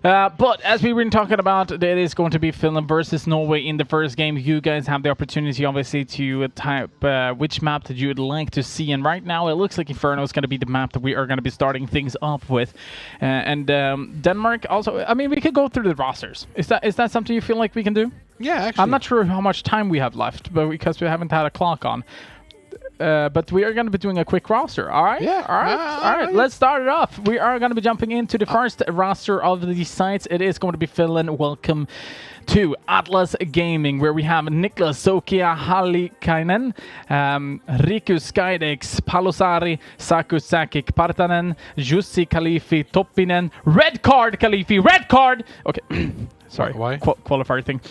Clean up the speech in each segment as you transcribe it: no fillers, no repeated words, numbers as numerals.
But as we've been talking about, it is going to be Finland versus Norway in the first game. You guys have the opportunity, obviously, to type which map that you would like to see. And right now, it looks like Inferno is going to be the map that we are going to be starting things off with. And Denmark also, I mean, we could go through the rosters. Is that something you feel like we can do? Yeah, actually. I'm not sure how much time we have left, but because we haven't had a clock on. But we are going to be doing a quick roster, all right? Yeah. All right. Let's start it off. We are going to be jumping into the first roster of these sites. It is going to be Finland. Welcome to Atlas Gaming, where we have Niklas Sokia Hallikainen, Riku Skydex, Palosari, Saku Sakic Partanen, Jussi Khalifi Toppinen, red card Khalifi, red card! Okay. Sorry. Why? Qualifier thing.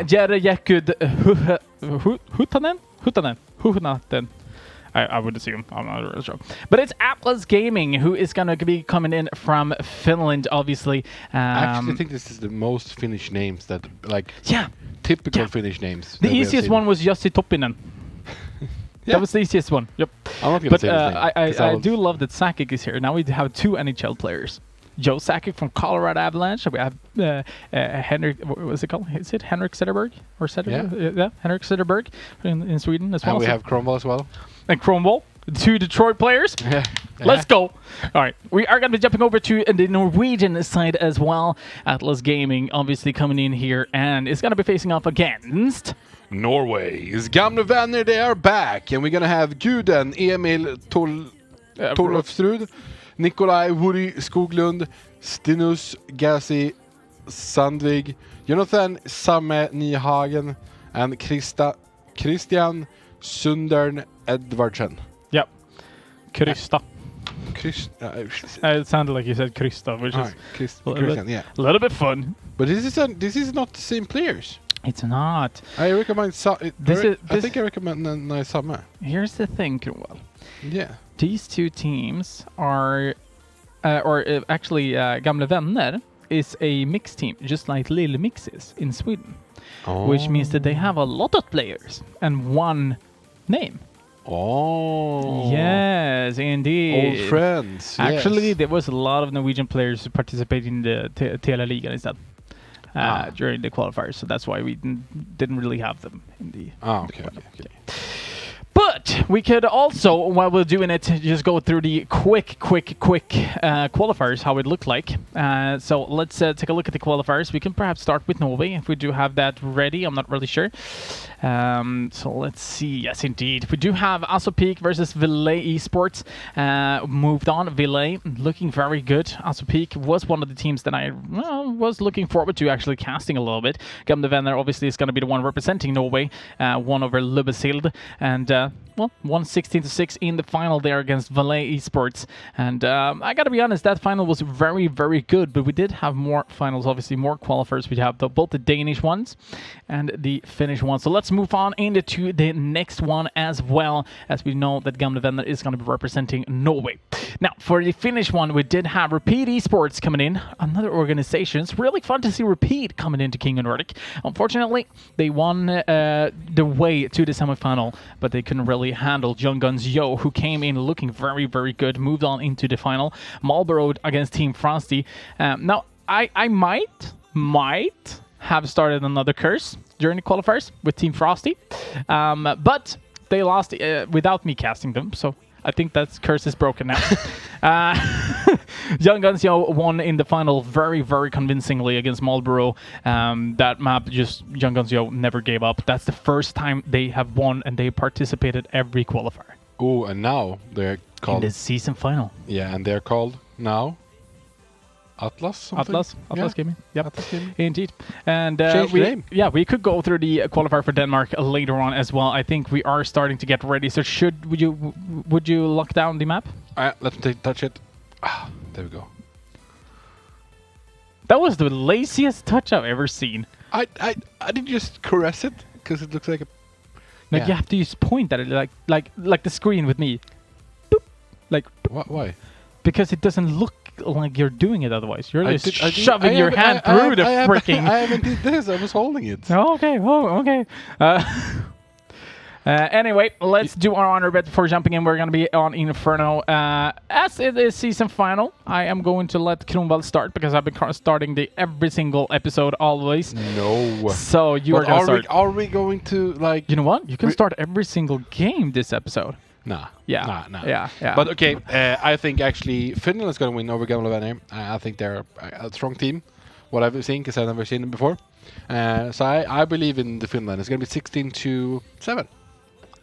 Jere Jekud Hutanen. I would assume. I'm not really sure. But it's Atlas Gaming who is going to be coming in from Finland, obviously. I actually think this is the most Finnish names that, like, yeah, typical Finnish names. The easiest one was Jussi Toppinen. Yeah. That was the easiest one. Yep. I'm not going to say his name. I do love that Sakic is here. Now we have two NHL players. Joe Sakic from Colorado Avalanche. We have Henrik. What was it called? Is it Henrik Sederberg or Sederberg? Yeah, Henrik Sederberg in Sweden as well. And we have Cromwell as well. And Cromwell, two Detroit players. Yeah. Let's go. All right, we are going to be jumping over to the Norwegian side as well. Atlas Gaming obviously coming in here and is going to be facing off against Norway's gamla vänner. They are back, and we're going to have Guden, Emil Tolofstrud, Nikolaj Wuri Skoglund, Stinus Gassi Sandvig, Jonathan Samme Nyhagen, and Christian Sundern Edvardsen. Yep. Krista. It sounded like you said Krista, which is a little bit fun. But this is not the same players. It's not. I recommend. I think I recommend Samme. Here's the thing, Kromwell. Yeah. These two teams are, actually, Gamla Vänner is a mixed team, just like Lille Mix is in Sweden. Oh. Which means that they have a lot of players and one name. Oh. Yes, indeed. Old friends. Actually, yes. there was a lot of Norwegian players participating in the Teleliga instead during the qualifiers, so that's why we didn't really have them in the. Okay. But we could also, while we're doing it, just go through the quick qualifiers, how it looked like. So let's take a look at the qualifiers. We can perhaps start with Norway, if we do have that ready. I'm not really sure. So let's see. Yes, indeed. We do have Asopik versus Ville Esports. Moved on. Ville looking very good. Asopik was one of the teams that I was looking forward to actually casting a little bit. Gamle Venner obviously is going to be the one representing Norway. Won over Lubesild. And won 16-6 in the final there against Valet Esports. And I gotta be honest, that final was very, very good. But we did have more finals, obviously more qualifiers. We have both the Danish ones and the Finnish ones. So let's move on into the next one as well, as we know that Gamle Venner is going to be representing Norway. Now, for the Finnish one, we did have Repeat Esports coming in, another organization. It's really fun to see Repeat coming into King of Nordic. Unfortunately, they won the way to the semifinal, but they couldn't really handle Young Guns Yo, who came in looking very, very good, moved on into the final. Marlborough against Team Frosty. Now, I might have started another curse during the qualifiers with Team Frosty, but they lost without me casting them, so I think that curse is broken now. Young Guns Yo won in the final very, very convincingly against Marlborough. That map, just Young Guns Yo never gave up. That's the first time they have won, and they participated every qualifier. Oh, and now they're called... In the season final. Yeah, and they're called now... Atlas something? Atlas Gaming. Yep. Atlas Gaming. Indeed. And we could go through the qualifier for Denmark later on as well. I think we are starting to get ready. So would you lock down the map? Let me touch it. There we go. That was the laziest touch I've ever seen. I didn't just caress it because it looks like a... Like you have to just point at it like the screen with me. Boop. Like why? Because it doesn't look like you're doing it otherwise. You're just shoving your hand through the freaking... I haven't did this. I was holding it. Oh, okay. Anyway, let's do our honor bet before jumping in. We're going to be on Inferno. As it is season final, I am going to let Kronwall start because I've been starting every single episode always. No. So you are going to start. Are we going to like? You know what? You can start every single game this episode. Nah. Yeah. Nah. Yeah. But okay, I think actually Finland is going to win over Gamla. I think they're a strong team. What I've seen, because I've never seen them before. So I believe in the Finland. It's going to be 16-7.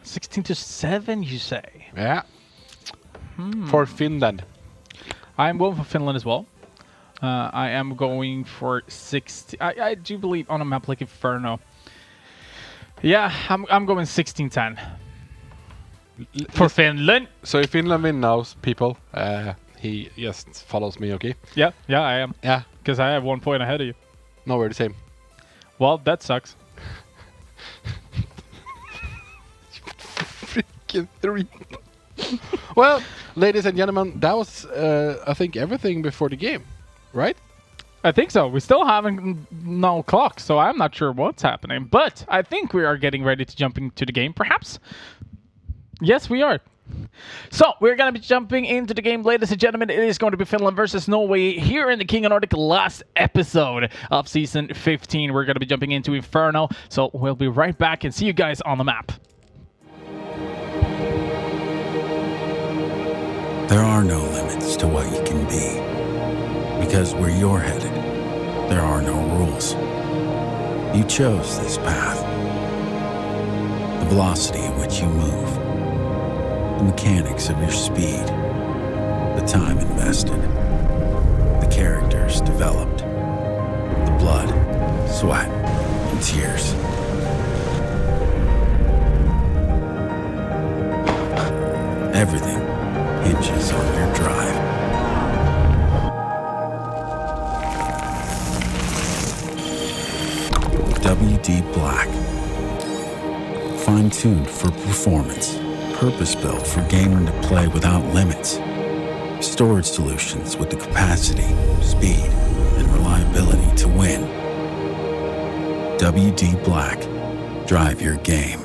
16-7, you say? Yeah. For Finland. I'm going for Finland as well. I am going for 60. I do believe on a map like Inferno. Yeah, I'm going 16-10. For Finland. So if Finland win now, people, he just follows me, okay? Yeah, I am. Yeah. Because I have 1 point ahead of you. No, we're the same. Well, that sucks. Freaking 3. Well, ladies and gentlemen, that was, I think, everything before the game, right? I think so. We still haven't no clock, so I'm not sure what's happening. But I think we are getting ready to jump into the game, perhaps. Yes, we are. So, we're going to be jumping into the game, ladies and gentlemen. It is going to be Finland versus Norway here in the King of Nordic last episode of Season 15. We're going to be jumping into Inferno, so we'll be right back and see you guys on the map. There are no limits to what you can be, because where you're headed, there are no rules. You chose this path. The velocity at which you move, the mechanics of your speed, the time invested, the characters developed, the blood, sweat, and tears. Everything hinges on your drive. WD Black. Fine-tuned for performance. Purpose-built for gaming to play without limits. Storage solutions with the capacity, speed, and reliability to win. WD Black. Drive your game.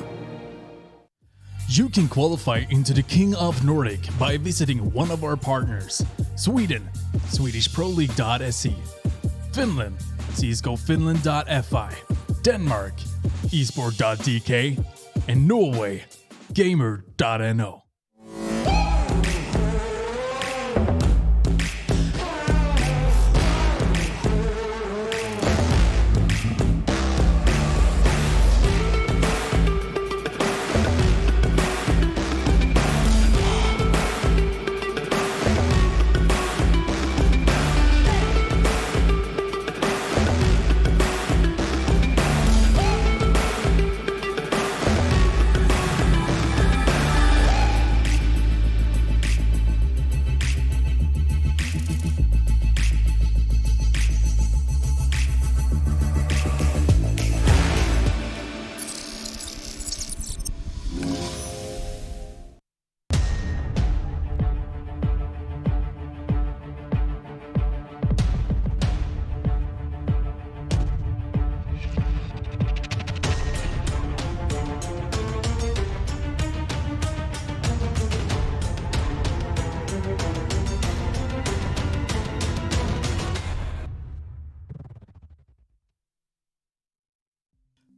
You can qualify into the King of Nordic by visiting one of our partners. Sweden, SwedishProLeague.se. Finland, CSGOFinland.fi. Denmark, esport.dk. And Norway, gamer.no.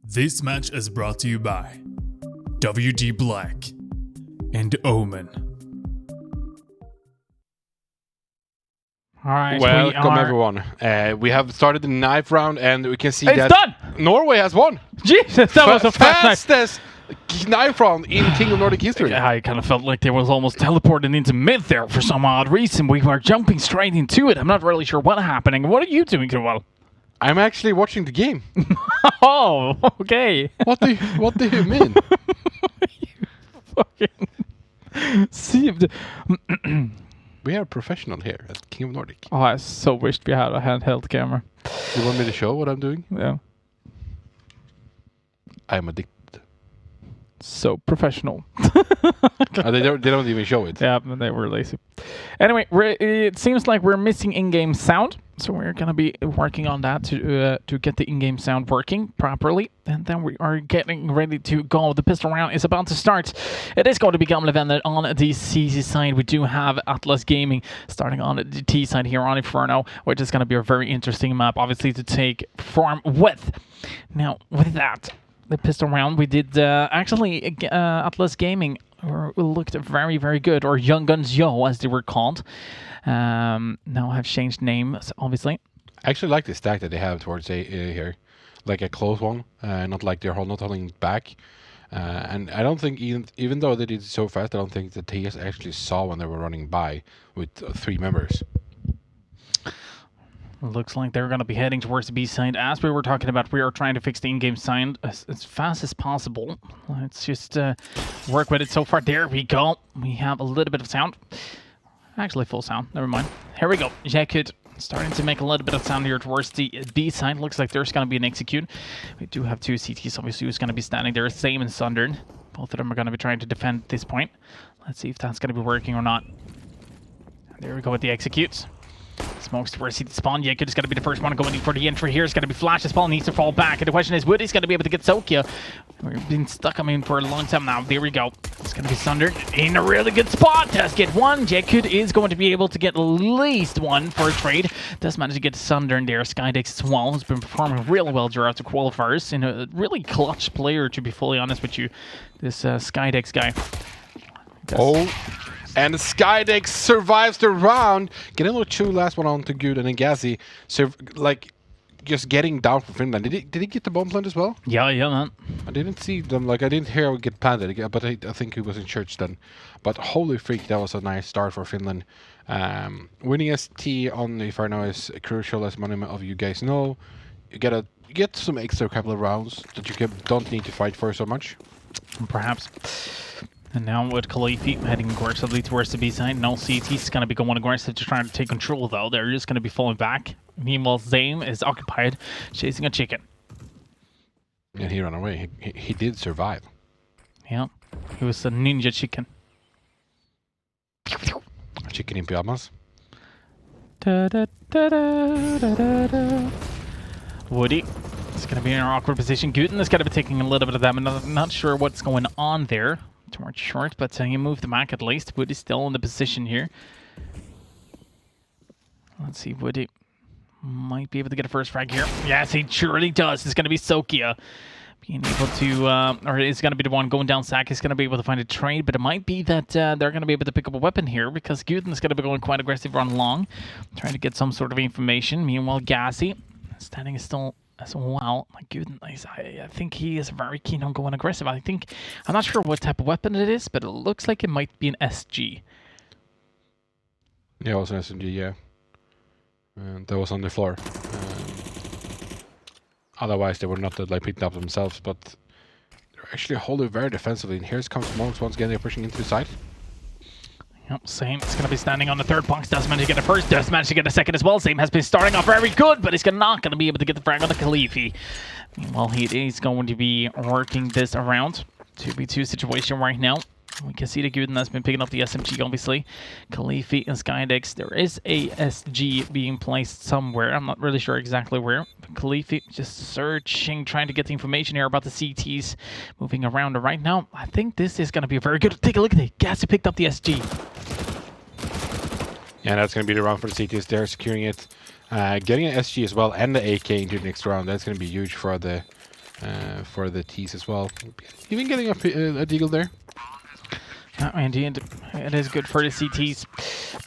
This match is brought to you by WD Black and Omen. All right, Welcome everyone. We have started the 9th round, and we can see It's that done! Norway has won. Jesus, that was a fast night. Fastest 9th round in King of Nordic history. I kind of felt like they was almost teleporting into mid there for some odd reason. We were jumping straight into it. I'm not really sure what's happening. What are you doing, Kronwall? I'm actually watching the game. Oh, okay. What do you mean? Fucking see. We are professional here at King of Nordic. Oh, I so wished we had a handheld camera. You want me to show what I'm doing? Yeah. I'm addicted. So professional. They don't even show it. Yeah, they were lazy. Anyway, it seems like we're missing in-game sound, so we're gonna be working on that to get the in-game sound working properly, and then we are getting ready to go. The pistol round is about to start. It is going to be Gamla on the CC side. We do have Atlas Gaming starting on the T side here on Inferno, which is going to be a very interesting map, obviously, to take form with. Now, with that, the pistol round, we did actually Atlas Gaming looked very, very good, or Young Guns Yo as they were called. Now have changed names, obviously. I actually like the stack that they have towards here, like a close one, not like they're not holding it back. And I don't think even though they did it so fast, I don't think the TS actually saw when they were running by with 3 members. Looks like they're going to be heading towards the B side. As we were talking about, we are trying to fix the in-game sound as fast as possible. Let's just work with it so far. There we go. We have a little bit of sound. Actually, full sound. Never mind. Here we go. Jakut starting to make a little bit of sound here towards the B side. Looks like there's going to be an execute. We do have 2 CTs, obviously, who's going to be standing there. Same and Sundered. Both of them are going to be trying to defend at this point. Let's see if that's going to be working or not. There we go with the executes. Smokes towards the spawn. Jakut is going to be the first one going in for the entry here. It's going to be Flash. This ball needs to fall back. And the question is, Woody's going to be able to get Sokia. We've been stuck, for a long time now. There we go. It's going to be Sundered in a really good spot. Does get one. Jakut is going to be able to get at least one for a trade. Does manage to get Sundered there. Skydex as well has been performing really well throughout the qualifiers. And a really clutch player, to be fully honest with you. This Skydex guy. And Skydex survives the round. Getting a little 2 last one on to Good and then Gazi. So, like, just getting down for Finland. Did he get the bomb plant as well? Yeah, man. I didn't see them. Like, I didn't hear it get planted, but I think he was in church then. But holy freak, that was a nice start for Finland. Winning ST on Inferno is crucial, as many of you guys know. You get some extra couple of rounds that you don't need to fight for so much. Perhaps. And now with Khalifi heading aggressively towards the B side, no CT's going to be going aggressive to try to take control, though. They're just going to be falling back. Meanwhile, Zame is occupied, chasing a chicken. And he ran away. He did survive. Yeah, he was a ninja chicken. A chicken in pajamas. Woody is going to be in an awkward position. Guten is going to be taking a little bit of damage. I'm not sure what's going on there. Towards short, but he moved the back at least. Woody's still in the position here. Let's see, Woody might be able to get a first frag here. Yes, he surely does. It's going to be Sokia being able to, or it's going to be the one going down sack. He's going to be able to find a trade, but it might be that they're going to be able to pick up a weapon here because Guten's going to be going quite aggressive run long, trying to get some sort of information. Meanwhile, Gassy standing still as well. My goodness, I think he is very keen on going aggressive. I'm not sure what type of weapon it is, but it looks like it might be an SG. Yeah, it was an SMG, yeah. And that was on the floor. Otherwise, they would not have picked up themselves, but they're actually holding very defensively. And here comes Smokes once again. They're pushing into the side. Yep, Same is going to be standing on the third box. Does manage to get a first, does manage to get a second as well. Same has been starting off very good, but he's not going to be able to get the frag on the Khalifi. Meanwhile, he is going to be working this around. 2v2 situation right now. We can see the Guden has been picking up the SMG, obviously. Khalifi and Skydex. There is a SG being placed somewhere. I'm not really sure exactly where. But Khalifi just searching, trying to get the information here about the CTs moving around right now. I think this is going to be very good. Take a look at it. Gassy picked up the SG. Yeah, that's going to be the round for the CTs. They're securing it. Getting an SG as well and the AK into the next round. That's going to be huge for the Ts as well. Even getting a deagle there. Indeed, it is good for the CTs.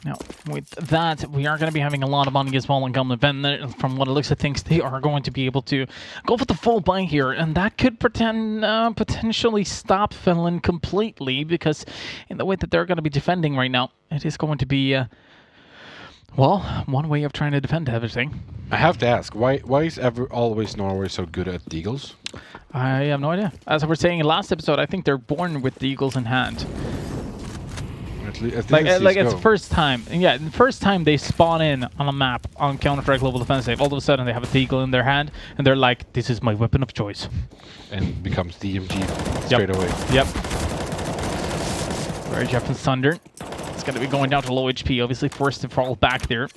Now, with that, we are going to be having a lot of money as well in Gumlin Ven. From what it looks like, things they are going to be able to go for the full buy here, and that could potentially stop Finland completely, because in the way that they're going to be defending right now, it is going to be, well, one way of trying to defend everything. I have to ask, why is always Norway so good at deagles? I have no idea. As I was saying in last episode, I think they're born with the eagles in hand. It's the first time. Yeah, the first time they spawn in on a map on Counter-Strike Global Offensive, all of a sudden they have a deagle in their hand, and they're like, "This is my weapon of choice," and becomes DMG straight away. Yep. Very Jeff and Thunder. It's going to be going down to low HP, obviously forced to fall back there.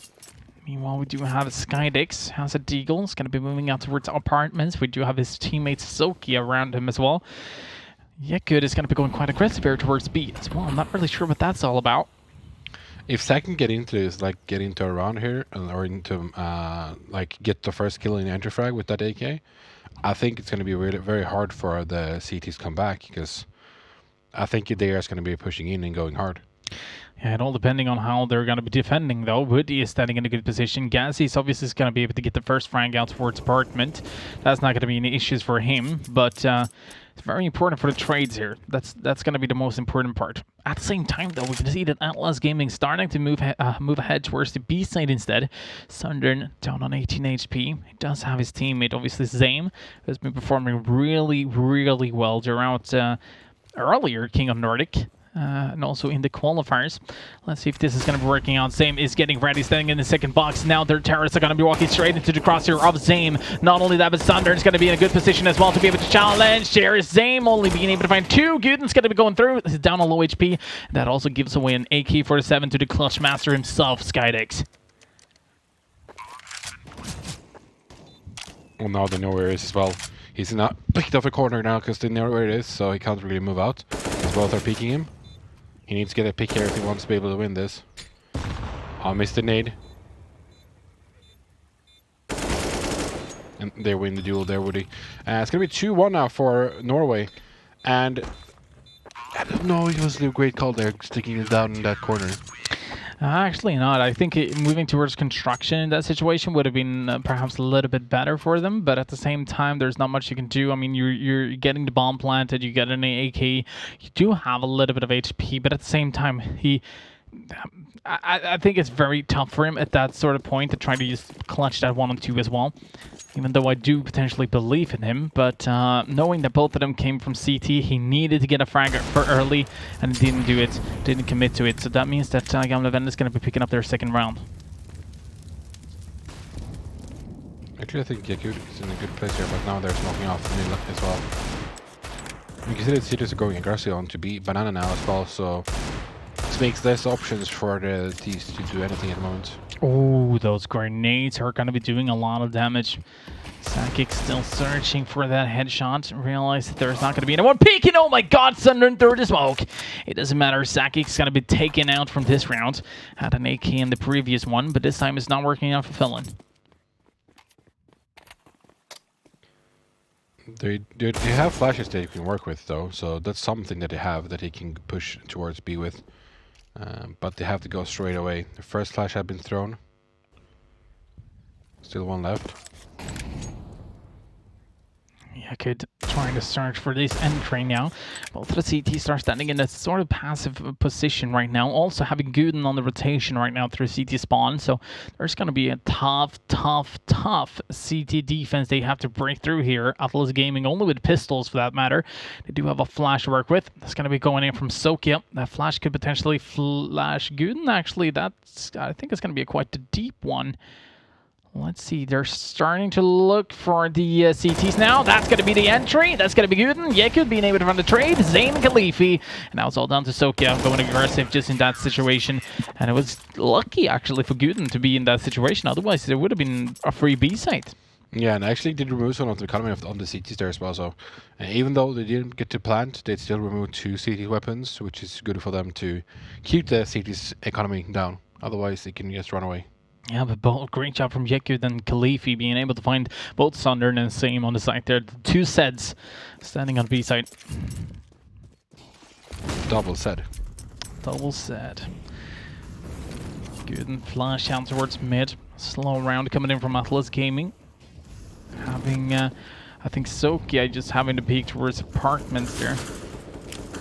Meanwhile, we do have Skydix, has a deagle. It's going to be moving out towards apartments. We do have his teammate Soki around him as well. Good is going to be going quite aggressive here towards B as well. I'm not really sure what that's all about. If Zack can get into this, like get into a round here, or into like get the first kill in the enter frag with that AK, I think it's going to be really very hard for the CTs to come back, because I think they are going to be pushing in and going hard. Yeah, it all depending on how they're going to be defending, though. Woody is standing in a good position. Gassy is obviously going to be able to get the first frag out towards apartment. That's not going to be any issues for him, but it's very important for the trades here. That's going to be the most important part. At the same time, though, we can see that Atlas Gaming starting to move ahead towards the B side instead. Sundern down on 18 HP. He does have his teammate, obviously Zame, who's been performing really, really well throughout earlier King of Nordic. And also in the qualifiers. Let's see if this is going to be working out. Zame is getting ready, standing in the second box. Now their terrorists are going to be walking straight into the crosshair of Zame. Not only that, but Thunder is going to be in a good position as well to be able to challenge. There is Zame only being able to find two. Guden's going to be going through. He's down on low HP. That also gives away an AK-47 to the clutch master himself, Skydix. Well, now they know where it is as well. He's not picked off a corner now because they know where it is, so he can't really move out. As both are peeking him. He needs to get a pick here if he wants to be able to win this. I'll miss the nade. And they win the duel there, Woody. It's going to be 2-1 now for Norway. And I don't know, it was a great call there, sticking it down in that corner. Actually not. I think moving towards construction in that situation would have been perhaps a little bit better for them, but at the same time, there's not much you can do. I mean, you're getting the bomb planted, you get an AK, you do have a little bit of HP, but at the same time, I think it's very tough for him at that sort of point to try to just clutch that 1 and 2 as well. Even though I do potentially believe in him, but knowing that both of them came from CT, he needed to get a frag for early, and he didn't do it, didn't commit to it. So that means that Gamleven is going to be picking up their second round. Actually, I think Yakud is in a good place here, but now they're smoking off the middle as well. You can see that CTs are going aggressive on to be Banana now as well, so this makes less options for the T's to do anything at the moment. Oh, those grenades are going to be doing a lot of damage. Sakic still searching for that headshot. Realize that there's not going to be anyone peeking. Oh my god, Thunder through the smoke. It doesn't matter. Sakic's going to be taken out from this round. Had an AK in the previous one, but this time it's not working out for Finland. They have flashes that you can work with, though, so that's something that they have that they can push towards B with. But they have to go straight away. The first flash had been thrown. Still one left. Yeah, good. Trying to search for this entry now. Both of the CTs are standing in a sort of passive position right now. Also having Guden on the rotation right now through CT spawn. So there's going to be a tough CT defense they have to break through here. Atlas Gaming only with pistols for that matter. They do have a flash to work with. That's going to be going in from Sokia. That flash could potentially flash Guden. Actually, I think it's going to be a quite a deep one. Let's see, they're starting to look for the CTs now. That's going to be the entry. That's going to be Guden. Yekud being able to run the trade. Zayn Khalifi. And now it's all down to Sokia going aggressive just in that situation. And it was lucky, actually, for Guden to be in that situation. Otherwise, there would have been a free B site. Yeah, and actually did remove some of the economy on the CTs there as well. So even though they didn't get to plant, they still removed 2 CT weapons, which is good for them to keep the CT's economy down. Otherwise, they can just run away. Yeah, but both great job from Yekud and Khalifi being able to find both Sundern and Same on the side there. The 2 sets standing on B side. Double set. Double set. Guden flash out towards mid. Slow round coming in from Atlas Gaming. Having, I think Sokia just having to peek towards apartments there.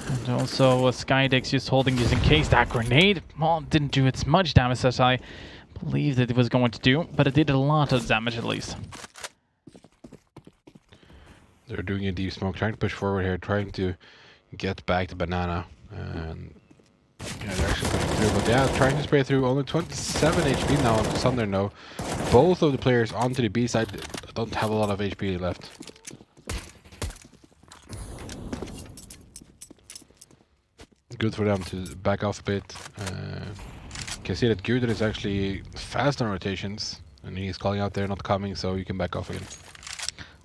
And also Skydix just holding just in case that grenade, well, didn't do as much damage as I believe that it was going to do, but it did a lot of damage at least. They're doing a deep smoke, trying to push forward here, trying to get back to Banana. And Yeah, they're actually pushing through, but yeah, trying to spray through. Only 27 HP now on Thunder, no. Both of the players onto the B side don't have a lot of HP left. Good for them to back off a bit. Can see that Gudrun is actually fast on rotations, and he's calling out they're not coming, so you can back off again.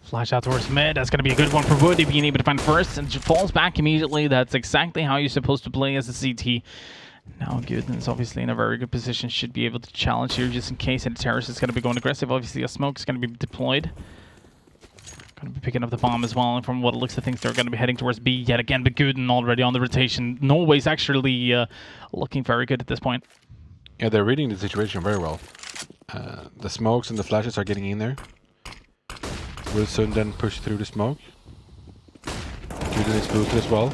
Flash out towards mid. That's going to be a good one for Woody being able to find first and falls back immediately. That's exactly how you're supposed to play as a CT. Now Gooden's obviously in a very good position. Should be able to challenge here just in case. And Terrace is going to be going aggressive. Obviously a smoke is going to be deployed. Going to be picking up the bomb as well. And from what it looks like, things they're going to be heading towards B yet again. But Gooden already on the rotation. Norway's actually looking very good at this point. Yeah, they're reading the situation very well. The smokes and the flashes are getting in there. Will soon then push through the smoke. Guden is boosted as well.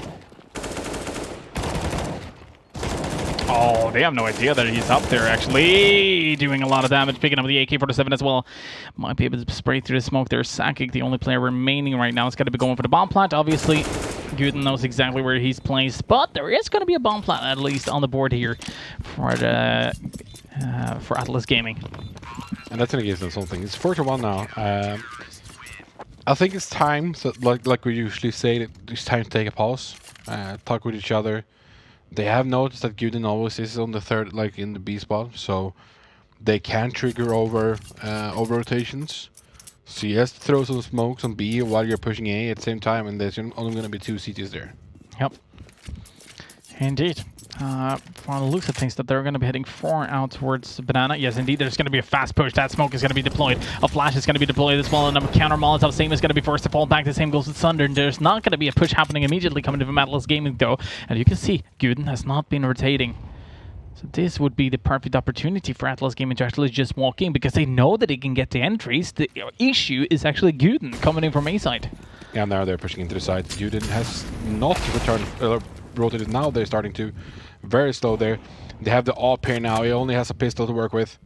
Oh, they have no idea that he's up there, actually. Doing a lot of damage, picking up the AK-47 as well. Might be able to spray through the smoke there. Sakic, the only player remaining right now, is going to be going for the bomb plant. Obviously, Guden knows exactly where he's placed, but there is going to be a bomb plant at least on the board here for the for Atlas Gaming. And that's going to give them something. It's 4-1 now. I think it's time, so like we usually say, that it's time to take a pause, talk with each other. They have noticed that Guden always is on the third, like in the B spot, so they can trigger over rotations. So you have to throw some smokes on B while you're pushing A at the same time, and there's only going to be 2 CTs there. Yep. Indeed. From the looks of things, that they're going to be heading 4 out towards Banana. Yes, indeed, there's going to be a fast push. That smoke is going to be deployed. A flash is going to be deployed as well, and a counter Molotov. Same is going to be forced to fall back. The same goes with Thunder. And there's not going to be a push happening immediately coming from Atlas Gaming, though. And you can see, Guden has not been rotating. So this would be the perfect opportunity for Atlas Gaming to actually just walk in, because they know that they can get the entries. The issue is actually Guden coming in from A side. Yeah, now they're pushing into the side. Guden has not returned, rotated now. They're starting to. Very slow there. They have the AWP here now. He only has a pistol to work with.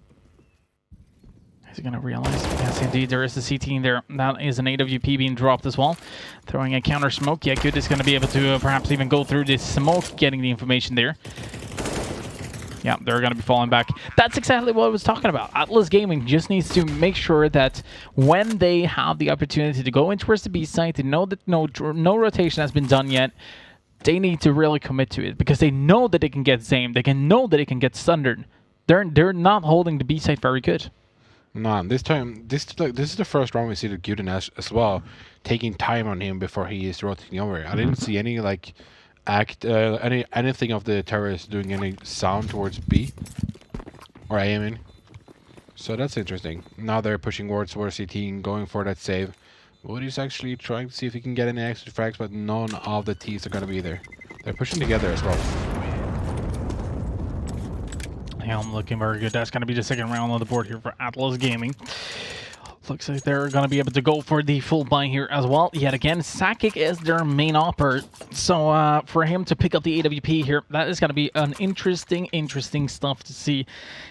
Is he going to realize? Yes, indeed, there is a CT in there. That is an AWP being dropped as well. Throwing a counter smoke. Yeah, Good is going to be able to perhaps even go through this smoke, getting the information there. Yeah, they're going to be falling back. That's exactly what I was talking about. Atlas Gaming just needs to make sure that when they have the opportunity to go in towards the B site, they know that no rotation has been done yet. They need to really commit to it, because they know that they can get Zame. They can know that they can get Sundered. They're not holding the B side very good. No, this time, this is the first round we see that Guden as well, taking time on him before he is rotating over. I didn't see any like anything of the terrorists doing any sound towards B or A, I mean. So that's interesting. Now they're pushing towards CT and going for that save. Woody's actually trying to see if he can get any extra frags, but none of the T's are going to be there. They're pushing together as well. Yeah, I'm looking very good. That's going to be the second round on the board here for Atlas Gaming. Looks like they're going to be able to go for the full buy here as well. Yet again, Sakic is their main opper. So for him to pick up the AWP here, that is going to be an interesting stuff to see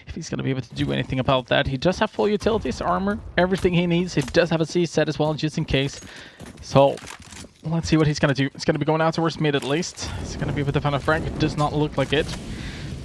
if he's going to be able to do anything about that. He does have full utilities, armor, everything he needs. He does have a C set as well, just in case. So let's see what he's going to do. It's going to be going out towards mid at least. It's going to be able to find a frag. It does not look like it.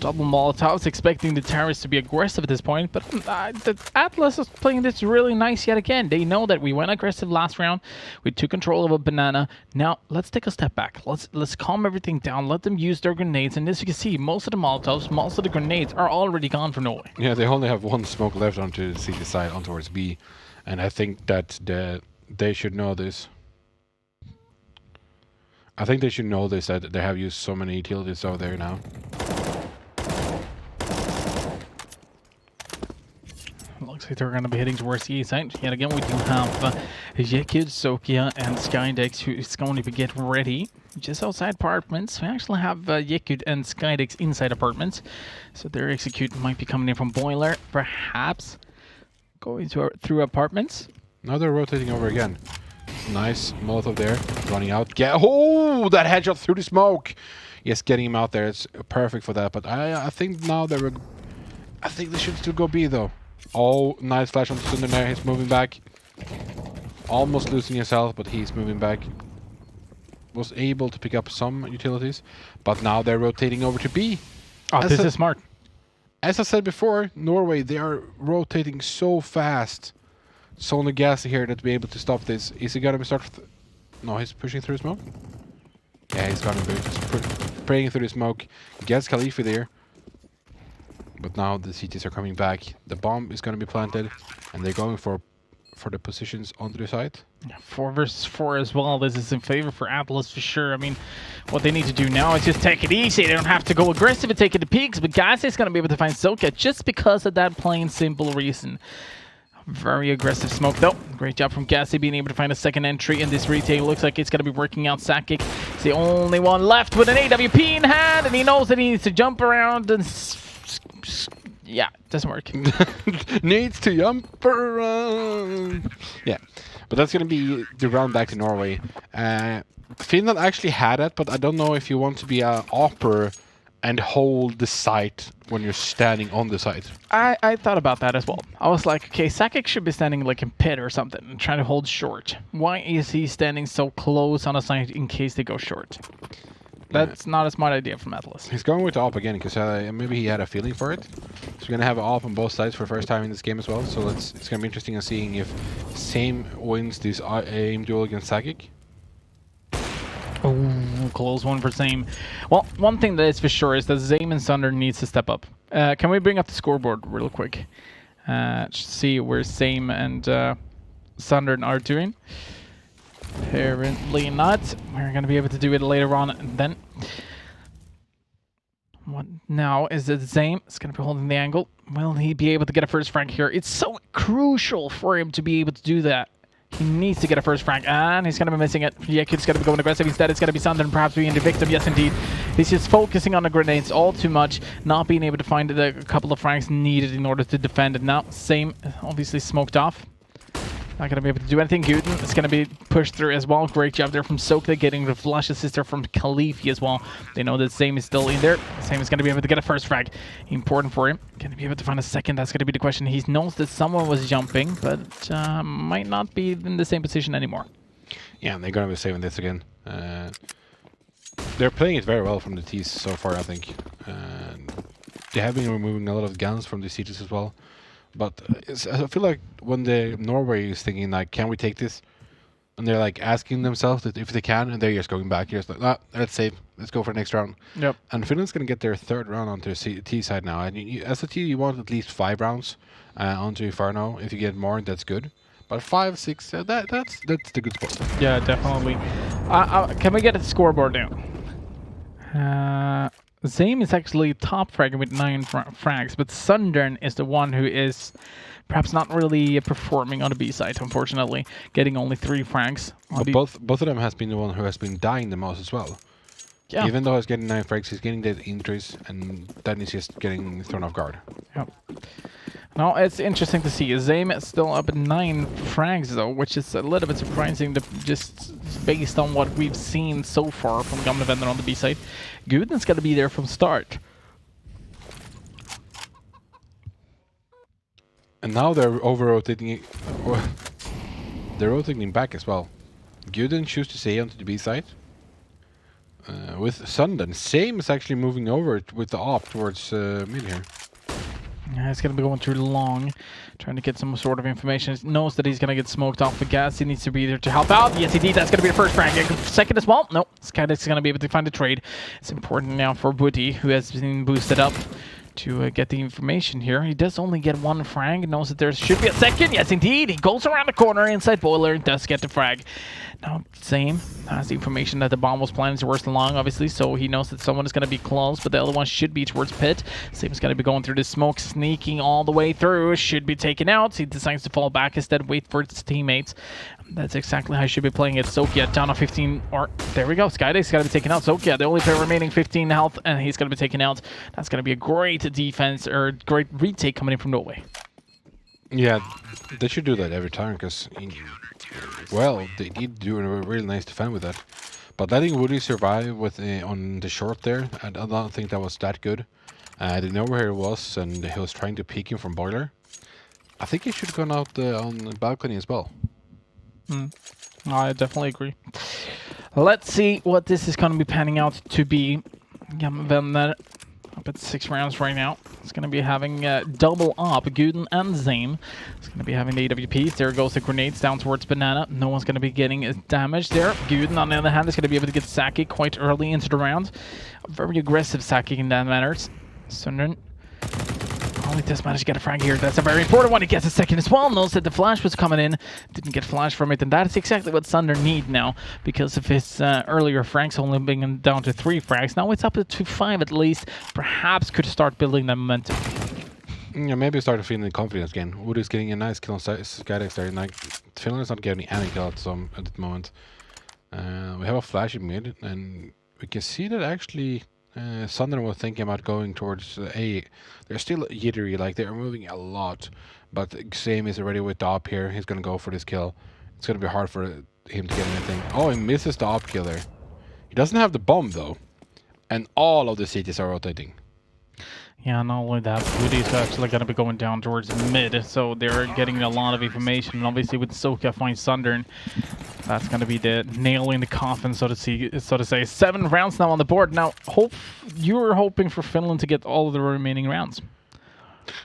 Double Molotovs, expecting the terrorists to be aggressive at this point, but the Atlas is playing this really nice yet again. They know that we went aggressive last round. We took control of a Banana. Now, let's take a step back. Let's calm everything down. Let them use their grenades. And as you can see, most of the Molotovs, most of the grenades are already gone for Norway. Yeah, they only have one smoke left onto the CT side, on towards B. And I think that they should know this. I think they should know this, that they have used so many utilities over there now. Looks like they're going to be heading towards the A side. Yet again, we do have Yekid, Sokia, and Skydex, who is going to be getting ready just outside apartments. We actually have Yekid and Skydex inside apartments. So their execute might be coming in from Boiler, perhaps going through apartments. Now they're rotating over again. Nice Molotov there, running out. Oh, that headshot through the smoke. Yes, getting him out there. It's perfect for that. But I think now I think they should still go B though. Oh, nice flash on Thunder there. He's moving back. Almost losing his health, but he's moving back. Was able to pick up some utilities, but now they're rotating over to B. Oh, this is smart. As I said before, Norway, they are rotating so fast. It's only Gassy here that be able to stop this. Is he gonna be start? No, he's pushing through smoke. Yeah, he's gonna be spraying through the smoke. Gets Khalifi there. But now the CTs are coming back. The bomb is gonna be planted, and they're going for the positions on the side. 4 versus 4 as well. This is in favor for Atlas for sure. I mean, what they need to do now is just take it easy. They don't have to go aggressive and take it to peaks, but Gassy is going to be able to find Soka just because of that plain simple reason. Very aggressive smoke though. Great job from Gassy being able to find a second entry in this retake. Looks like it's going to be working out. Sakic is the only one left with an AWP in hand, and he knows that he needs to jump around and... Yeah, doesn't work. Needs to jump around. Yeah, but that's going to be the round back to Norway. Finland actually had it, but I don't know if you want to be an opera and hold the site when you're standing on the site. I thought about that as well. I was like, okay, Sakic should be standing like in pit or something and trying to hold short. Why is he standing so close on a site in case they go short? That's not a smart idea from Atlas. He's going with the AWP again because maybe he had a feeling for it. So we're going to have an AWP on both sides for the first time in this game as well. So it's going to be interesting in seeing if Same wins this aim duel against Sakic. Oh, close one for Zame. Well, one thing that is for sure is that Zame and Sunder needs to step up. Can we bring up the scoreboard real quick? See where Zame and Sunder are doing. Apparently not. We're going to be able to do it later on then. What now is it Zame? It's going to be holding the angle. Will he be able to get a first frag here? It's so crucial for him to be able to do that. He needs to get a first frag, and he's going to be missing it. Yekut's going to be going aggressive. Instead, it's going to be Sunder and perhaps being the victim. Yes, indeed. He's just focusing on the grenades all too much, not being able to find a couple of frags needed in order to defend it. Now, Same obviously smoked off. Not going to be able to do anything. Guden is going to be pushed through as well. Great job there from Soka, getting the flash assister from Khalifi as well. They know that Same is still in there. Same is going to be able to get a first frag. Important for him. Going to be able to find a second. That's going to be the question. He knows that someone was jumping, but might not be in the same position anymore. Yeah, they're going to be saving this again. They're playing it very well from the T's so far, I think. They have been removing a lot of guns from the CTs as well. But I feel like when Norway is thinking like, can we take this? And they're like asking themselves that if they can, and they're just going back. You're just like, ah, let's save. Let's go for the next round. Yep. And Finland's going to get their third round onto the T side now. And as a T, you want at least 5 rounds onto Inferno. If you get more, that's good. But 5, 6, that's the good spot. Yeah, definitely. Can we get a scoreboard now? Zame is actually top frag with 9 frags, but Sundern is the one who is perhaps not really performing on the B side, unfortunately, getting only 3 frags. But both of them has been the one who has been dying the most as well. Yeah. Even though he's getting 9 frags, he's getting the injuries, and then he's just getting thrown off guard. Yep. Now, it's interesting to see. Zame is still up at 9 frags, though, which is a little bit surprising, just based on what we've seen so far from Gamlevender on the B side. Guden's got to be there from start. And now they're over-rotating. They're rotating back as well. Guden chooses to stay onto the B side. With Sundern. Same is actually moving over with the AWP towards mid here. Yeah, he's going to be going too long, trying to get some sort of information. He knows that he's going to get smoked off the gas. He needs to be there to help out. Yes, indeed. That's going to be the first frag. Second as well. No, Skydek's going to be able to find a trade. It's important now for Woody, who has been boosted up, to get the information here. He does only get 1 frag. Knows that there should be a second. Yes, indeed. He goes around the corner inside Boiler and does get the frag. Now, Same has the information that the bomb was planted towards the long, obviously, so he knows that someone is going to be close, but the other one should be towards pit. Same is going to be going through the smoke, sneaking all the way through. Should be taken out. He decides to fall back instead, wait for his teammates. That's exactly how he should be playing it. Sokia down to 15, or there we go. Skydek's got to be taken out. Sokia, the only player remaining 15 health, and he's going to be taken out. That's going to be a great defense, or great retake coming in from Norway. Yeah, they should do that every time, because, well, they did do a really nice defense with that. But letting Woody survive with on the short there, I don't think that was that good. They know where he was, and he was trying to peek him from Boiler. I think he should have gone out on the balcony as well. I definitely agree. Let's see what this is going to be panning out to be. Gamlevender But 6 rounds right now. It's going to be having double up. Guden and Zame. It's going to be having the AWPs. There goes the grenades down towards Banana. No one's going to be getting damaged there. Guden, on the other hand, is going to be able to get Saki quite early into the round. Very aggressive Saki in that manner. Sundern only just managed to get a frag here. That's a very important one. He gets a second as well. Knows that the flash was coming in. Didn't get flash from it. And that is exactly what Sunder need now. Because of his earlier frags only being down to 3 frags. Now it's up to 5 at least. Perhaps could start building that momentum. Yeah, maybe start feeling the confidence again. Wood is getting a nice kill on Skydex there. Like, Finland is not getting any kill at the moment. We have a flash in mid. And we can see that actually... Sunder was thinking about going towards A. They're still jittery, like they're moving a lot. But Same is already with the op here. He's going to go for this kill. It's going to be hard for him to get anything. Oh, he misses the op kill there. He doesn't have the bomb though. And all of the cities are rotating. Yeah, not only that, Woody's actually going to be going down towards mid, so they're getting a lot of information. And obviously with Soka finds Sunder, that's going to be the nail in the coffin, so to say. 7 rounds now on the board. Now, you were hoping for Finland to get all of the remaining rounds.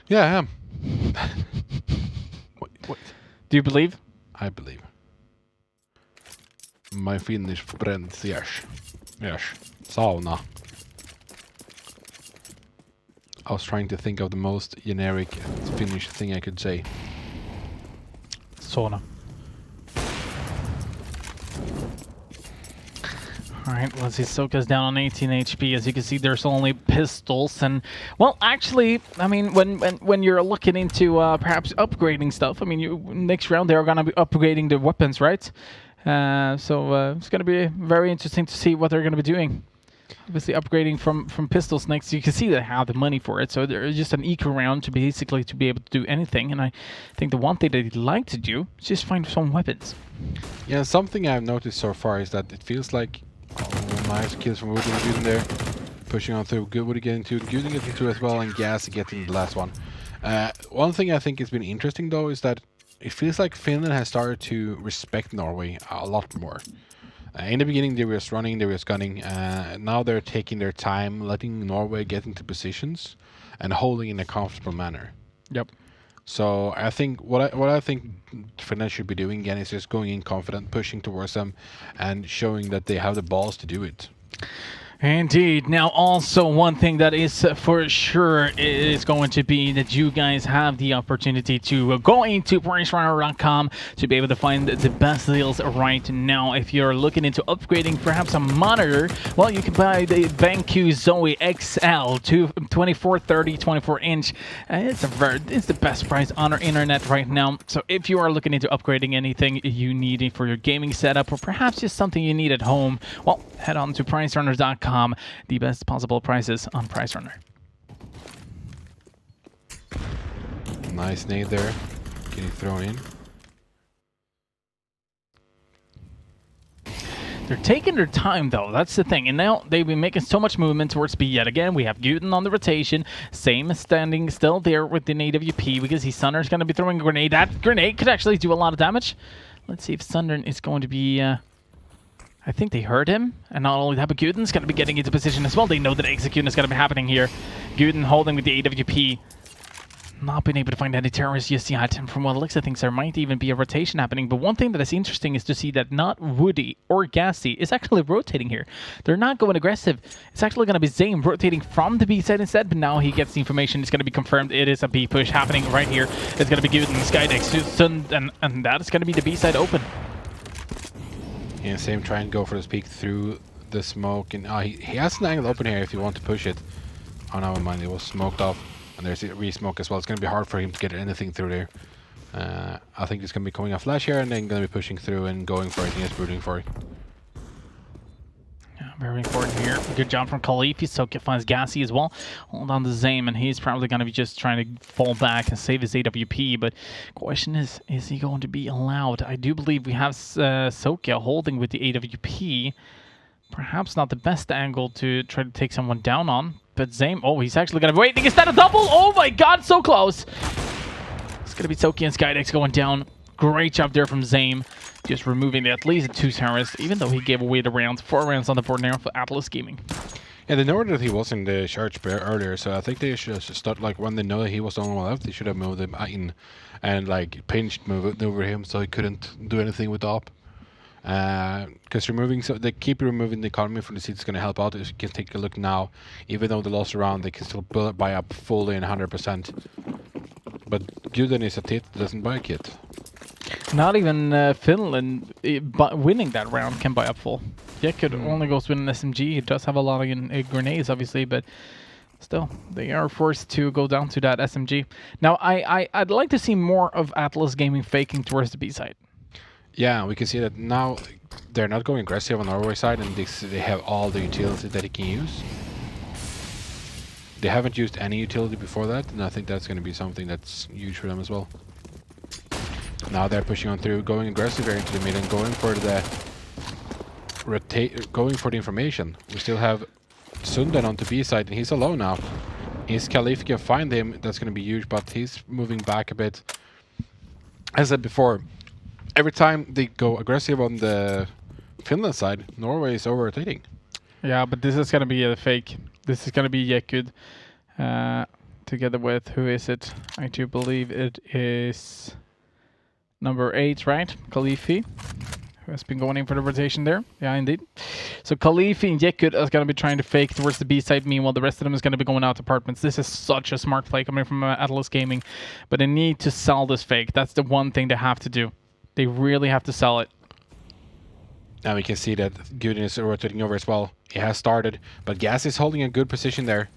Yeah, I am. What? Do you believe? I believe. My Finnish friends, yes. Yes. Sauna. I was trying to think of the most generic Finnish thing I could say. Sauna. Alright, let's see. Soka's down on 18 HP. As you can see, there's only pistols. And, well, actually, I mean, when you're looking into perhaps upgrading stuff, I mean, next round they're going to be upgrading the weapons, right? So it's going to be very interesting to see what they're going to be doing. Obviously upgrading from pistols next, you can see they have the money for it. So there's just an eco round to basically to be able to do anything. And I think the one thing that he'd like to do is just find some weapons. Yeah, something I've noticed so far is that it feels like nice kills from Wood and Guden there. Pushing on through. Good Wood getting to Guden getting through as well, and Gas getting the last one. One thing I think has been interesting though is that it feels like Finland has started to respect Norway a lot more. In the beginning, they were just running, they were just gunning. Now they're taking their time, letting Norway get into positions and holding in a comfortable manner. Yep. So I think what I think Finland should be doing again is just going in confident, pushing towards them, and showing that they have the balls to do it. Indeed. Now, also one thing that is for sure is going to be that you guys have the opportunity to go into PriceRunner.com to be able to find the best deals right now. If you're looking into upgrading perhaps a monitor, well, you can buy the BenQ Zoe XL 2430 24-inch. It's the best price on our internet right now. So if you are looking into upgrading anything you need for your gaming setup, or perhaps just something you need at home, well, head on to PriceRunner.com. The best possible prices on Price Runner. Nice nade there. Getting thrown in. They're taking their time, though. That's the thing. And now they've been making so much movement towards B yet again. We have Guden on the rotation. Same standing still there with the AWP because Sunder's going to be throwing a grenade. That grenade could actually do a lot of damage. Let's see if Sunder is going to be... I think they heard him, and not only that, but Guden's going to be getting into position as well. They know that execution is going to be happening here. Guden holding with the AWP. Not been able to find any terrorists just yet, and from what it looks, I think there might even be a rotation happening. But one thing that is interesting is to see that not Woody or Gassy is actually rotating here. They're not going aggressive. It's actually going to be Zane rotating from the B side instead, but now he gets the information. It's going to be confirmed. It is a B push happening right here. It's going to be Guden, Skydex, and that is going to be the B side open. Yeah, Same try and go for this peek through the smoke, and he has an angle open here if you want to push it. Oh, never mind, it was smoked off, and there's a re-smoke as well. It's going to be hard for him to get anything through there. I think it's going to be coming off flash here, and then going to be pushing through and going for it, and just rooting for it. Yeah, very important here. Good job from Khalifi. Soka finds Gassy as well. Hold on to Zame, and he's probably going to be just trying to fall back and save his AWP. But question is he going to be allowed? I do believe we have Soka holding with the AWP. Perhaps not the best angle to try to take someone down on. But Zame, oh, he's actually going to be waiting. Is that a double? Oh my god, so close. It's going to be Soka and Skydex going down. Great job there from Zame. Just removing at least 2 terrorists, even though he gave away the rounds. 4 rounds on the board now for Atlas Gaming. Yeah, they know that he was in the church earlier, so I think they should start, like, when they know that he was the only one left, they should have moved him in and, like, pinched over him so he couldn't do anything with the op. Because they keep removing the economy from the seat is going to help out. As you can take a look now, even though they lost a round, they can still buy up fully and 100%. But Guden is a tit, doesn't buy a kit. Not even Finland winning that round can buy up full. Yekut only goes with an SMG. He does have a lot of grenades, obviously, but still, they are forced to go down to that SMG. Now, I'd like to see more of Atlas Gaming faking towards the B side. Yeah, we can see that now they're not going aggressive on Norway side, and they have all the utility that he can use. They haven't used any utility before that, and I think that's going to be something that's huge for them as well. Now they're pushing on through, going aggressive here into the mid and going for the going for the information. We still have Sundan on the B side, and he's alone now. His Caliph can find him, that's going to be huge, but he's moving back a bit. As I said before, every time they go aggressive on the Finland side, Norway is over-rotating. Yeah, but this is going to be a fake. This is going to be Yekud together with, who is it? I do believe it is number 8, right? Khalifi, who has been going in for the rotation there. Yeah, indeed. So Khalifi and Yekud is going to be trying to fake towards the B side. Meanwhile, the rest of them is going to be going out to apartments. This is such a smart play coming from Atlas Gaming. But they need to sell this fake. That's the one thing they have to do. They really have to sell it. Now we can see that Guden is rotating over as well. He has started, but Gas is holding a good position there.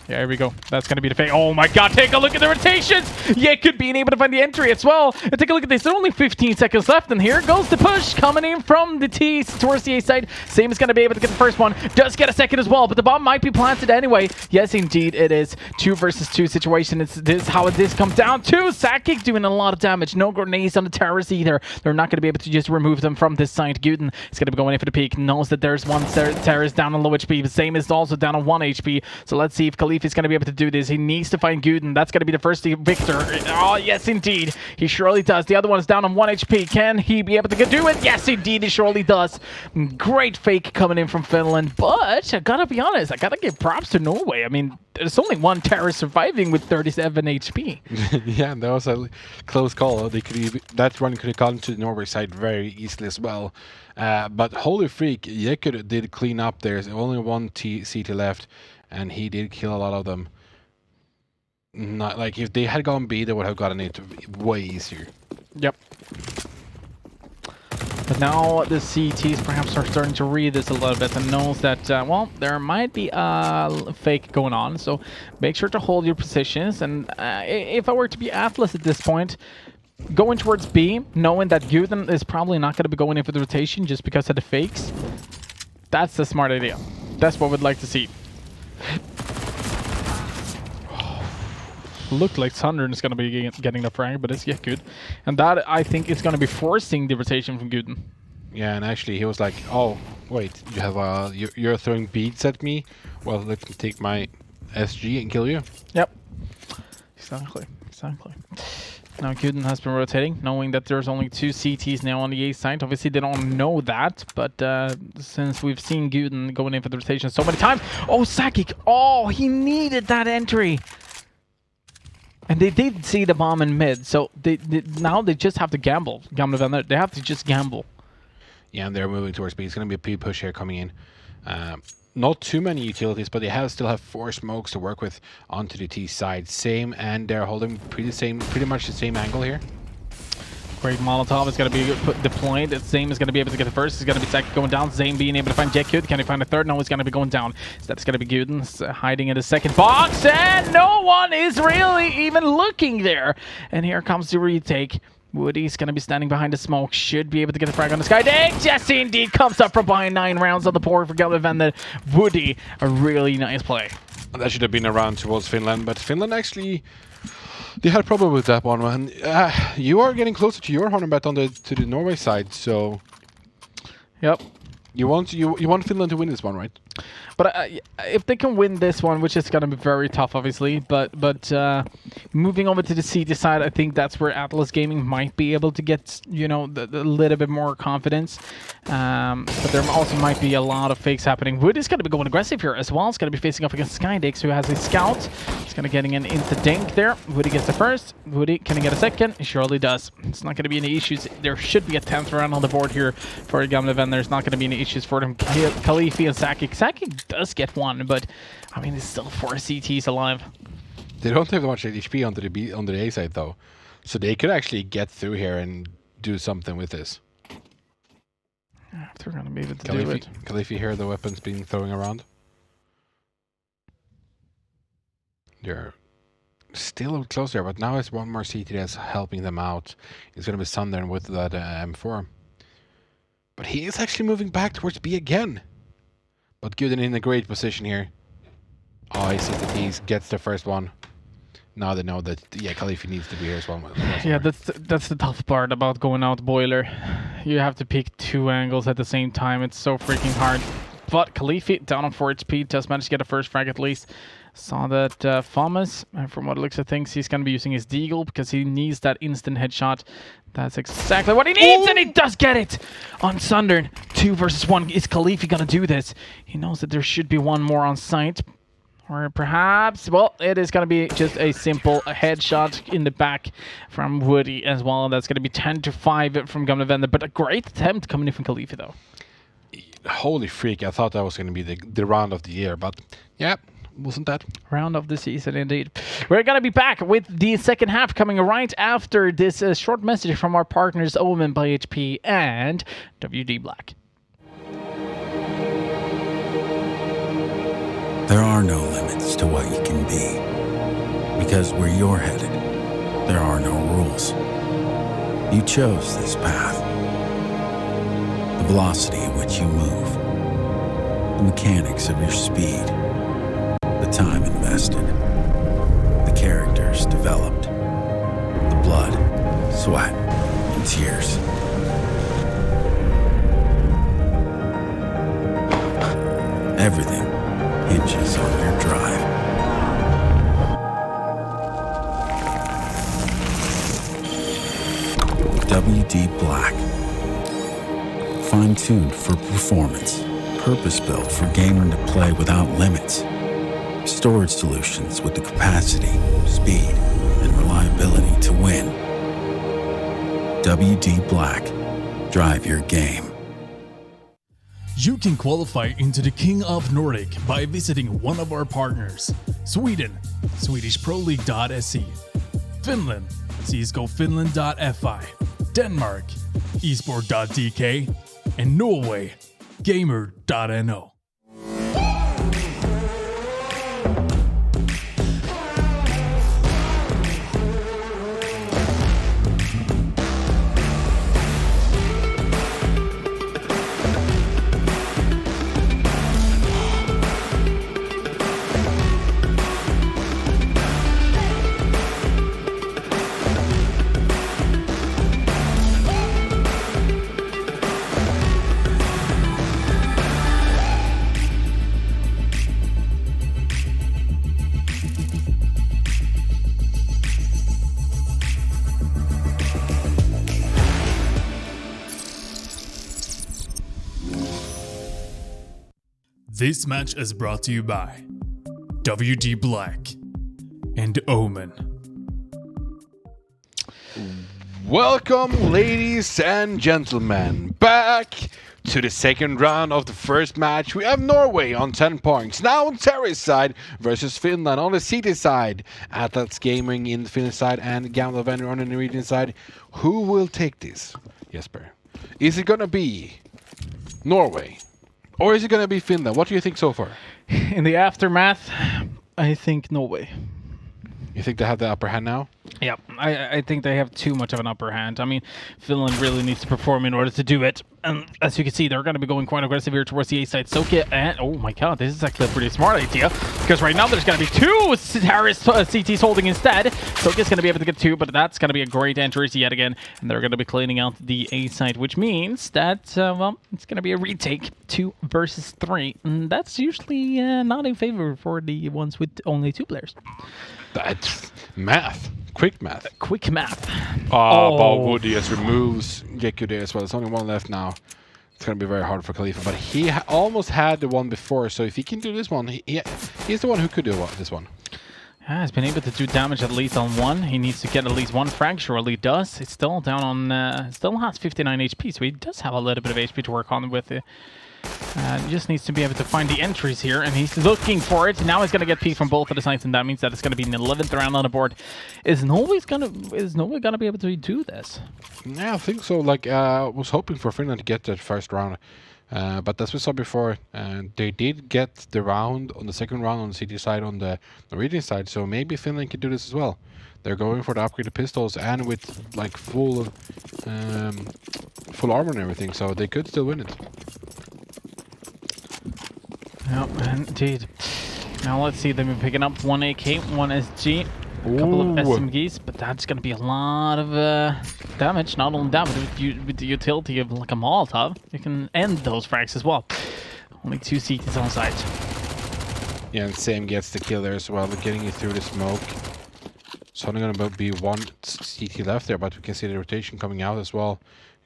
Yeah, here we go. That's going to be the fake. Oh my god, take a look at the rotations! Yekud being able to find the entry as well. And take a look at this. There's only 15 seconds left, and here goes the push coming in from the T towards the A side. Same is going to be able to get the first one. Does get a second as well, but the bomb might be planted anyway. Yes, indeed, it is. 2 versus 2 situation. It's this how this comes down to. Sakic doing a lot of damage. No grenades on the terrorists either. They're not going to be able to just remove them from this side. Guden is going to be going in for the peak. Knows that there's one terrorist down on low HP. The same is also down on 1 HP. So let's see if Khalif is going to be able to do this. He needs to find Guden. That's going to be the first victor. Oh, yes, indeed. He surely does. The other one is down on 1 HP. Can he be able to do it? Yes, indeed, he surely does. Great fake coming in from Finland, but I gotta be honest, I gotta give props to Norway. I mean, there's only one terrorist surviving with 37 HP. Yeah, that was a close call. They could that run could have gone to the Norway side very easily as well. But holy freak, Yekud did clean up. There's only one CT left, and he did kill a lot of them. Not like if they had gone B, they would have gotten it way easier. Yep. But now the CTs perhaps are starting to read this a little bit and knows that, well, there might be a fake going on. So make sure to hold your positions. And if I were to be Atlas at this point, going towards B, knowing that Guden is probably not going to be going in for the rotation just because of the fakes, that's the smart idea. That's what we'd like to see. Looked like Sundern is going to be getting the frag, but it's Yekud. And that, I think, is going to be forcing the rotation from Guden. Yeah, and actually he was like, oh, wait, you have you're throwing beads at me? Well, let me take my SG and kill you. Yep. Exactly. Now Guden has been rotating, knowing that there's only 2 CTs now on the A side. Obviously, they don't know that, but since we've seen Guden going in for the rotation so many times... Oh, Sakic! Oh, he needed that entry! And they did see the bomb in mid, so now they just have to gamble. They have to just gamble. Yeah, and they're moving towards B. It's going to be a P push here coming in. Not too many utilities, but they still have 4 smokes to work with onto the T side. Same, and they're holding pretty much the same angle here. Great Molotov is going to be deployed. Zame is going to be able to get the first. It's going to be second going down. Zame being able to find Yekud. Can he find a third? No, he's going to be going down. So that's going to be Guden hiding in the second box. And no one is really even looking there. And here comes the retake. Woody's going to be standing behind the smoke. Should be able to get the frag on the sky. Jesse indeed comes up from behind 9 rounds on the board for Gallup and the Woody. A really nice play. That should have been around towards Finland, but Finland actually... They had a problem with that one, and you are getting closer to your Hornet bet on to the Norway side, so... Yep. You want Finland to win this one, right? But if they can win this one, which is going to be very tough, obviously, but moving over to the CT side, I think that's where Atlas Gaming might be able to get, you know, the little bit more confidence. But there also might be a lot of fakes happening. Woody's going to be going aggressive here as well. It's going to be facing off against Skydix, who has a scout. He's going to getting an into Dink there. Woody gets the first. Woody, can he get a second? He surely does. It's not going to be any issues. There should be a 10th round on the board here for Gamleven. There's not going to be any issues for them. Khalifi and Saki. Saki does get one, but I mean, it's still 4 CTs alive. They don't have much HP on the A side though, so they could actually get through here and do something with this. If they're gonna be able to do it. Khalifi hear the weapons being thrown around. They're still close there, but now it's one more CT that's helping them out. It's gonna be Sundern with that M4, but he is actually moving back towards B again. But Gooden in a great position here. Oh, he sees the T's, gets the first one. Now they know that, yeah, Khalifi needs to be here as well. Yeah, that's the tough part about going out boiler. You have to pick 2 angles at the same time. It's so freaking hard. But Khalifi, down on 4 HP, does manage to get a first frag at least. Saw that Thomas, and from what it looks like, thinks he's going to be using his Deagle because he needs that instant headshot. That's exactly what he needs, and he does get it on Sundern. 2 versus 1. Is Khalifi going to do this? He knows that there should be one more on site. Or perhaps, well, it is going to be just a simple headshot in the back from Woody as well. That's going to be 10-5 from Gamleven, but a great attempt coming in from Khalifi, though. Holy freak, I thought that was going to be the round of the year, but yeah, wasn't that? Round of the season, indeed. We're going to be back with the second half coming right after this short message from our partners Omen by HP and WD Black. There are no limits to what you can be. Because where you're headed, there are no rules. You chose this path. The velocity at which you move, the mechanics of your speed, the time invested, the characters developed, the blood, sweat, and tears. Everything hinges on your drive. WD Black. Fine-tuned for performance. Purpose-built for gaming to play without limits. Storage solutions with the capacity, speed, and reliability to win. WD Black. Drive your game. You can qualify into the King of Nordic by visiting one of our partners. Sweden, SwedishProLeague.se. Finland, CSGOFinland.fi. Denmark, esport.dk. And Norway, Gamer.no. This match is brought to you by WD Black and Omen. Welcome, ladies and gentlemen, back to the second round of the first match. We have Norway on 10 points. Now on Terry's side versus Finland on the CT side. Atlas Gaming in the Finnish side and Gamleven on the Norwegian side. Who will take this, Jesper? Is it going to be Norway? Or is it going to be Finland? What do you think so far? In the aftermath, I think Norway. You think they have the upper hand now? Yeah, I think they have too much of an upper hand. I mean, Finland really needs to perform in order to do it. And as you can see, they're going to be going quite aggressive here towards the A side. Sokia and... Oh my god, this is actually a pretty smart idea. Because right now there's going to be two Harris CTs holding instead. Sokia's going to be able to get two, but that's going to be a great entry yet again. And they're going to be cleaning out the A side, which means that, well, it's going to be a retake 2 versus 3. And that's usually not in favor for the ones with only 2 players. That's math. Quick math. Quick math. But Woody just removes Geku there as well. There's only one left now. It's going to be very hard for Khalifa, but he almost had the one before, so if he can do this one, he's the one who could do this one. Yeah, he's been able to do damage at least on one. He needs to get at least one frag, surely he does. It's still down on, still has 59 HP, so he does have a little bit of HP to work on with. He just needs to be able to find the entries here, and he's looking for it. Now he's going to get peek from both of the sides, and that means that it's going to be an 11th round on the board. Is Norway gonna be able to do this? Yeah, I think so. Like, I was hoping for Finland to get that first round, but as we saw before, they did get the round on the second round on the CT side, on the Norwegian side, so maybe Finland can do this as well. They're going for the upgraded pistols and with like full armor and everything, so they could still win it. Yep, indeed. Now let's see, they've been picking up 1 AK, 1 SG, a couple of SMGs, but that's going to be a lot of damage. Not only that, but with the utility of like a Molotov, you can end those frags as well. Only 2 CTs on site. Yeah, and Sam gets the kill there as well, getting you through the smoke. It's only going to be 1 CT left there, but we can see the rotation coming out as well.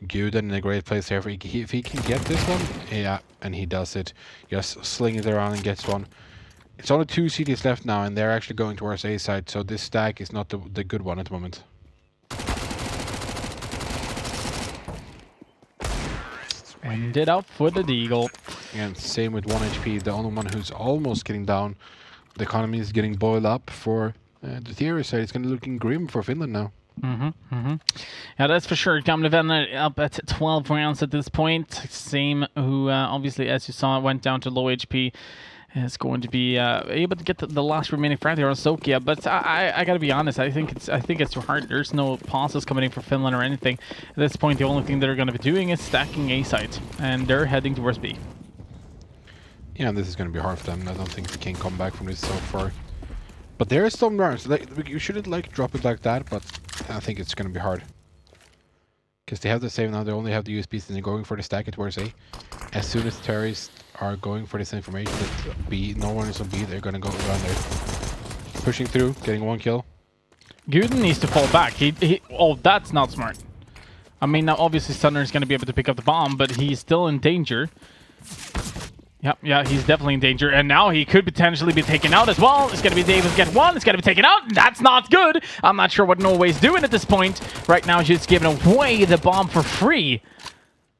Guden in a great place here. If he can get this one, yeah, and he does it. Just sling it around and gets one. It's only 2 CTs left now, and they're actually going towards A side, so this stack is not the good one at the moment. Ended up for the Deagle. And same with 1 HP, the only one who's almost getting down. The economy is getting boiled up for the theory side. It's going to be looking grim for Finland now. Yeah, that's for sure. Gamle Vänner up at 12 rounds at this point. Same who, obviously, as you saw, went down to low HP. Is going to be able to get the last remaining frag there on Sokia, but I gotta be honest. I think it's too hard. There's no pauses coming in for Finland or anything. At this point, the only thing they're going to be doing is stacking A site, and they're heading towards B. Yeah, and this is going to be hard for them. I don't think they can come back from this so far. But there is some rounds. Like, you shouldn't like drop it like that, but I think it's going to be hard. Because they have the same now. They only have the USBs, and they're going for the stack at towards A. As soon as terrorists are going for this information that B, no one is on B, they're going to go around there. Pushing through, getting 1 kill. Guden needs to fall back. Oh, that's not smart. I mean, now obviously Sunner is going to be able to pick up the bomb, but he's still in danger. Yeah, he's definitely in danger, and now he could potentially be taken out as well. It's going to be able to get 1. It's going to be taken out. That's not good. I'm not sure what Norway's doing at this point. Right now, she's giving away the bomb for free.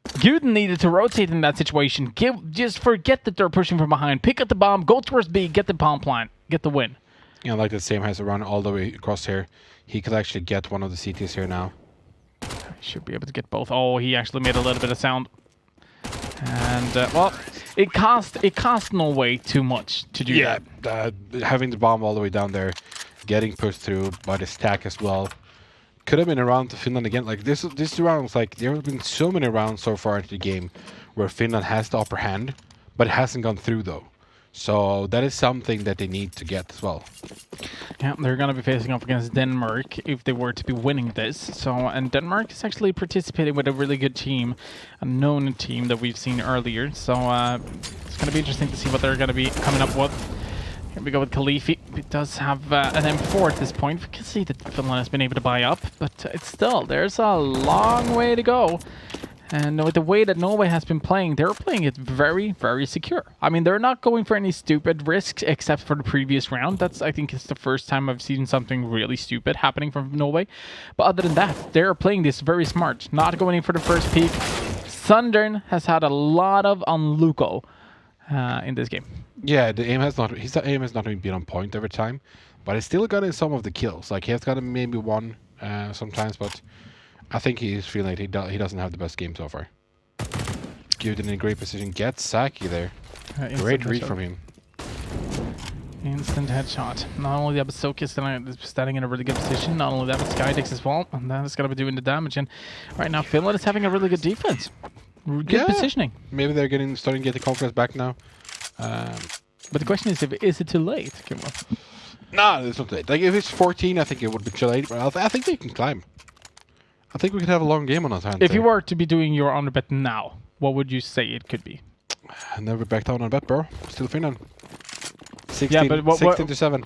Guden needed to rotate in that situation. Just forget that they're pushing from behind. Pick up the bomb, go towards B, get the bomb plant, get the win. Yeah, like the same has to run all the way across here. He could actually get one of the CTs here now. He should be able to get both. Oh, he actually made a little bit of sound. And, well, it cost Norway too much to do that. Yeah, having the bomb all the way down there, getting pushed through by the stack as well. Could have been a round to Finland again. Like, this rounds, like, there have been so many rounds so far into the game where Finland has the upper hand, but it hasn't gone through, though. So that is something that they need to get as well. Yeah, they're going to be facing off against Denmark if they were to be winning this. So, and Denmark is actually participating with a really good team, a known team that we've seen earlier. So it's going to be interesting to see what they're going to be coming up with. Here we go with Khalifi. He does have an M4 at this point. We can see that Finland has been able to buy up, but it's still, there's a long way to go. And with the way that Norway has been playing, they're playing it very, very secure. I mean, they're not going for any stupid risks except for the previous round. That's, I think, it's the first time I've seen something really stupid happening from Norway. But other than that, they're playing this very smart. Not going in for the first peak. Sundern has had a lot of on Luko in this game. Yeah, his aim has not been on point every time, but he's still gotten some of the kills. Like, he has gotten maybe 1 sometimes, but I think he's feeling like he doesn't have the best game so far. Given in a great position, gets Saki there. Great read from him. Instant headshot. Not only that, but Soak is standing in a really good position. Not only that, but Skydix as well. And that is going to be doing the damage. And right now, Finland is having a really good defense. Good positioning. Maybe they're starting to get the confidence back now. But the question is it too late, Kimbo? No, it's not late. Like, if it's 14, I think it would be too late. But I think they can climb. I think we could have a long game on our hands. If you were to be doing your underbet now, what would you say it could be? I never back down on bet, bro. Still Finland. 16, Yeah, but 16 to 7.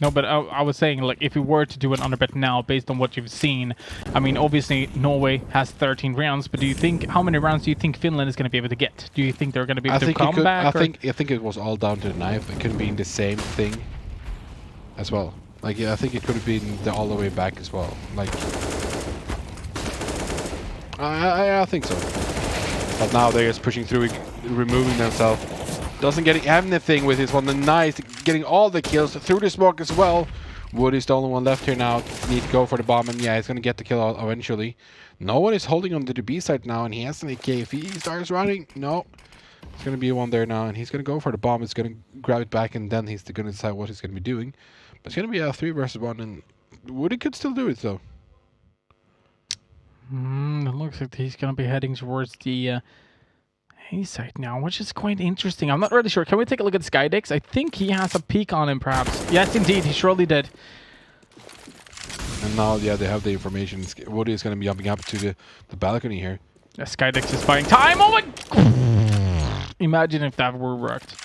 No, but I was saying, like, if you were to do an underbet now, based on what you've seen, I mean, obviously Norway has 13 rounds, but do you think how many rounds do you think Finland is going to be able to get? Do you think they're going to be able to come back? I think it was all down to the knife. It could have been the same thing as well. Like, yeah, I think it could have been all the way back as well. Like, I think so. But now they're just pushing through, removing themselves. Doesn't get anything with this one. The nice, getting all the kills through the smoke as well. Woody's the only one left here now. Need to go for the bomb, and yeah, he's gonna get the kill eventually. No one is holding on to the B side now, and he has an AK. If he starts running, no. There's gonna be one there now, and he's gonna go for the bomb. He's gonna grab it back, and then he's gonna decide what he's gonna be doing. But it's gonna be a 3 versus 1, and Woody could still do it though. It looks like he's gonna be heading towards the A side now, which is quite interesting. I'm not really sure. Can we take a look at Skydix? I think he has a peek on him, perhaps. Yes, indeed, he surely did. And now, yeah, they have the information. Woody is going to be jumping up to the balcony here. Yeah, Skydix is buying time. Oh my! Imagine if that were worked.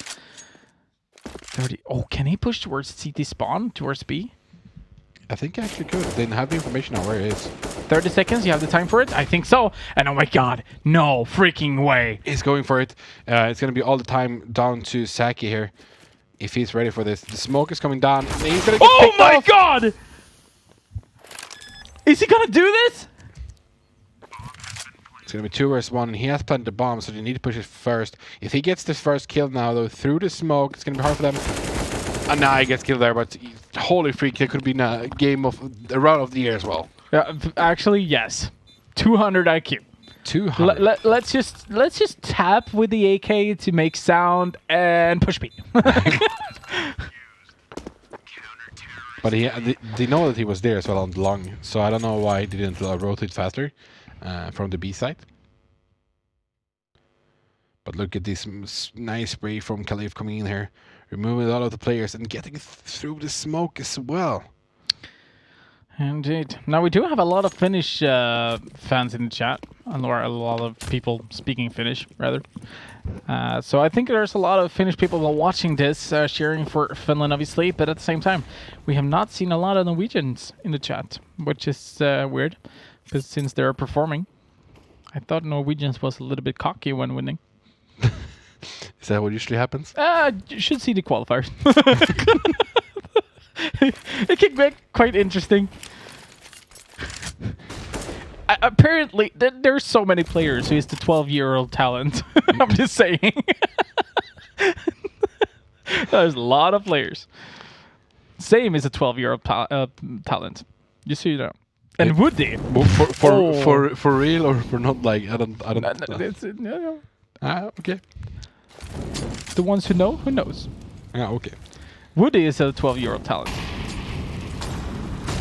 30. Oh, can he push towards CT spawn, towards B? I think he actually could. They have the information on where it is. 30 seconds, you have the time for it? I think so. And oh my god, no freaking way. He's going for it. It's going to be all the time down to Saki here. If he's ready for this. The smoke is coming down. He's going to get oh my off. god! Is he going to do this? It's going to be 2 versus 1, and he has planted the bomb, so they need to push it first. If he gets this first kill now, though, through the smoke, it's going to be hard for them. And now he gets killed there, but holy freak, it could be a game of a round of the year as well. Yeah, actually, yes. 200 IQ. 200. Let's just tap with the AK to make sound and push B. But they know that he was there as well on the long, so I don't know why he didn't rotate faster from the B side. But look at this nice spray from Khalif coming in here, removing a lot of the players and getting through the smoke as well. Indeed. Now we do have a lot of Finnish fans in the chat, or a lot of people speaking Finnish, rather. So I think there's a lot of Finnish people watching this, cheering for Finland, obviously. But at the same time, we have not seen a lot of Norwegians in the chat, which is weird, because since they're performing, I thought Norwegians was a little bit cocky when winning. Is that what usually happens? You should see the qualifiers. It can be quite interesting. Apparently, there's so many players who is the 12-year-old talent. I'm just saying. There's a lot of players. Same as a 12-year-old talent. You see that. And Woody. For real or for not? Like I don't. No. Okay. The ones who know, who knows. Yeah, okay. Woody is a 12-year-old talent.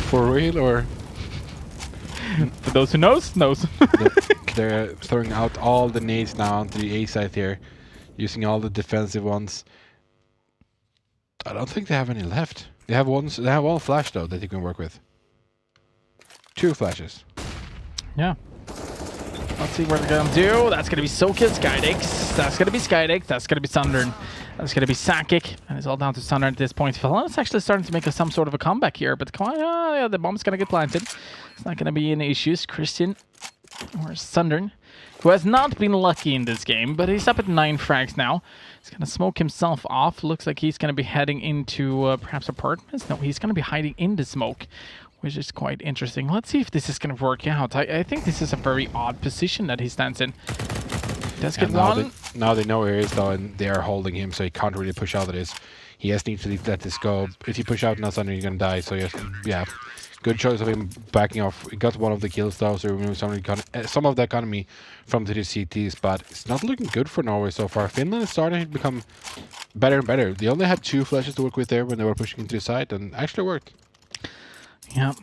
For real or? For those who knows. They're throwing out all the nades now onto the A side here, using all the defensive ones. I don't think they have any left. They have one flash though that you can work with. 2 flashes. Yeah. Let's see what they're gonna do. That's gonna be Soka, Skydix. That's gonna be Skydix. That's gonna be Sundern. That's gonna be Sakic. And it's all down to Sundern at this point. Finland's actually starting to make some sort of a comeback here, but come on, yeah, the bomb's gonna get planted. It's not gonna be any issues. Christian or Sundern, who has not been lucky in this game, but he's up at 9 frags now. He's gonna smoke himself off. Looks like he's gonna be heading into perhaps apartments. No, he's gonna be hiding in the smoke, which is quite interesting. Let's see if this is going to work out. I think this is a very odd position that he stands in. Does get one. Now they know where he is, though, and they are holding him, so he can't really push out of this. He just needs to let this go. If you push out now, suddenly you're going to die, so yeah, Good choice of him backing off. He got one of the kills though, so removing some of the economy from the CTs, but it's not looking good for Norway so far. Finland is starting to become better and better. They only had 2 flashes to work with there when they were pushing into the side, and actually worked. Yeah,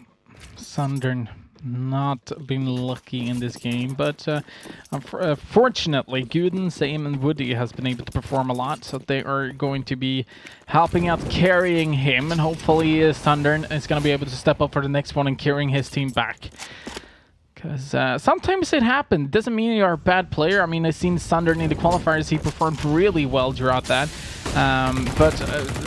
Sundern not been lucky in this game, but fortunately, Guden, Same, and Woody has been able to perform a lot, so they are going to be helping out, carrying him, and hopefully Sundern is going to be able to step up for the next one and carrying his team back. Because sometimes it happens. Doesn't mean you're a bad player. I mean, I've seen Sundern in the qualifiers. He performed really well throughout that. But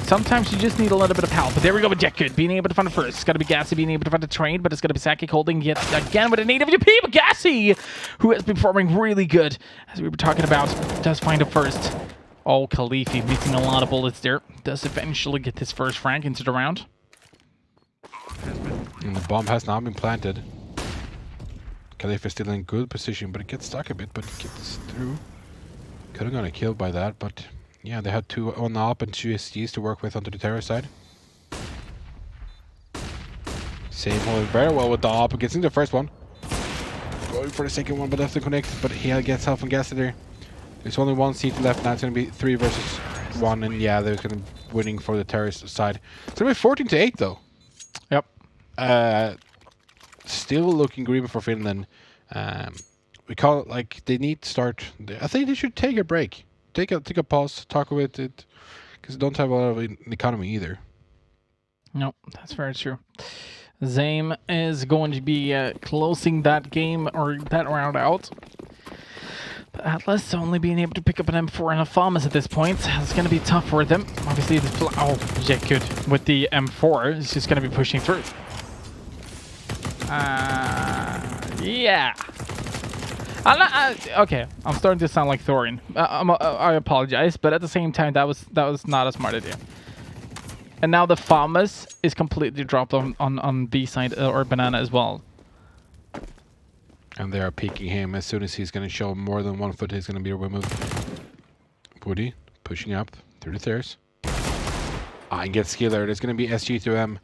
sometimes you just need a little bit of help. But there we go with Jet Good being able to find it first. It's going to be Gassy being able to find the trade, but it's going to be Sakic holding yet again with a native UP. But Gassy, who has been performing really good, as we were talking about, does find it first. Oh, Khalifi missing a lot of bullets there. Does eventually get his first frag into the round. And the bomb has now been planted. Khalifi is still in good position, but it gets stuck a bit, but it gets through. Could have gotten killed by that, but yeah, they had 2 on up and 2 SGs to work with onto the terror side. Same holding very well with the op, gets into the first one. Going for the second one, but doesn't connect, but he gets help from Gassy there. There's only 1 CT left now, it's going to be 3 versus 1, and yeah, they're going to be winning for the terrorist side. It's going to be 14-8 though. Yep. Still looking green for Finland. We call it like they need to start. I think they should take a break, take a pause, talk with it, because they don't have a lot of an economy either. No, that's very true. Zame is going to be closing that game or that round out. But Atlas only being able to pick up an M4 and a FAMAS at this point. It's going to be tough for them. Obviously, Jekkud with the M4 is just going to be pushing through. Yeah. Okay, I'm starting to sound like Thorin. I apologize, but at the same time, that was not a smart idea. And now the FAMAS is completely dropped on B side or banana as well. And they are peeking him. As soon as he's going to show more than 1 foot, he's going to be removed. Woody pushing up through the stairs. And gets Skiller. There's going to be SG through M.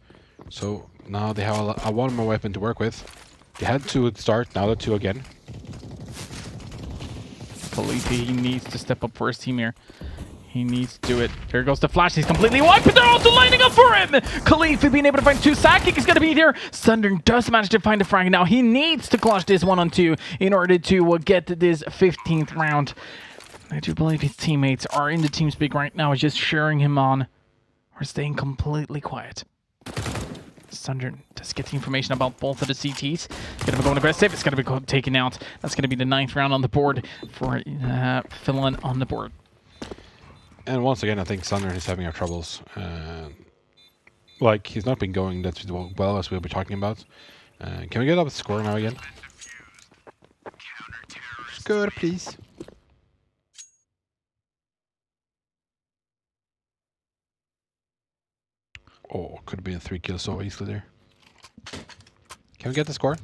So now they have a 1 more weapon to work with. They had 2 at the start, now they're 2 again. Khalifi, he needs to step up for his team here. He needs to do it. There goes the flash. He's completely wiped, but they're also lining up for him. Khalifi being able to find 2. Sakic is going to be there. Sundern does manage to find a frag. Now he needs to clutch this 1-on-2 in order to get this 15th round. I do believe his teammates are in the team speak right now, just cheering him on or staying completely quiet. Sundern does get the information about both of the CTs. It's going to be going aggressive. It's going to be taken out. That's going to be the 9th round on the board for Finland on the board. And once again, I think Sundern is having our troubles. Like, he's not been going that well as we'll be talking about. Can we get up a score now again? Score, please. Oh, could have been 3 kills so easily there. Can we get the score?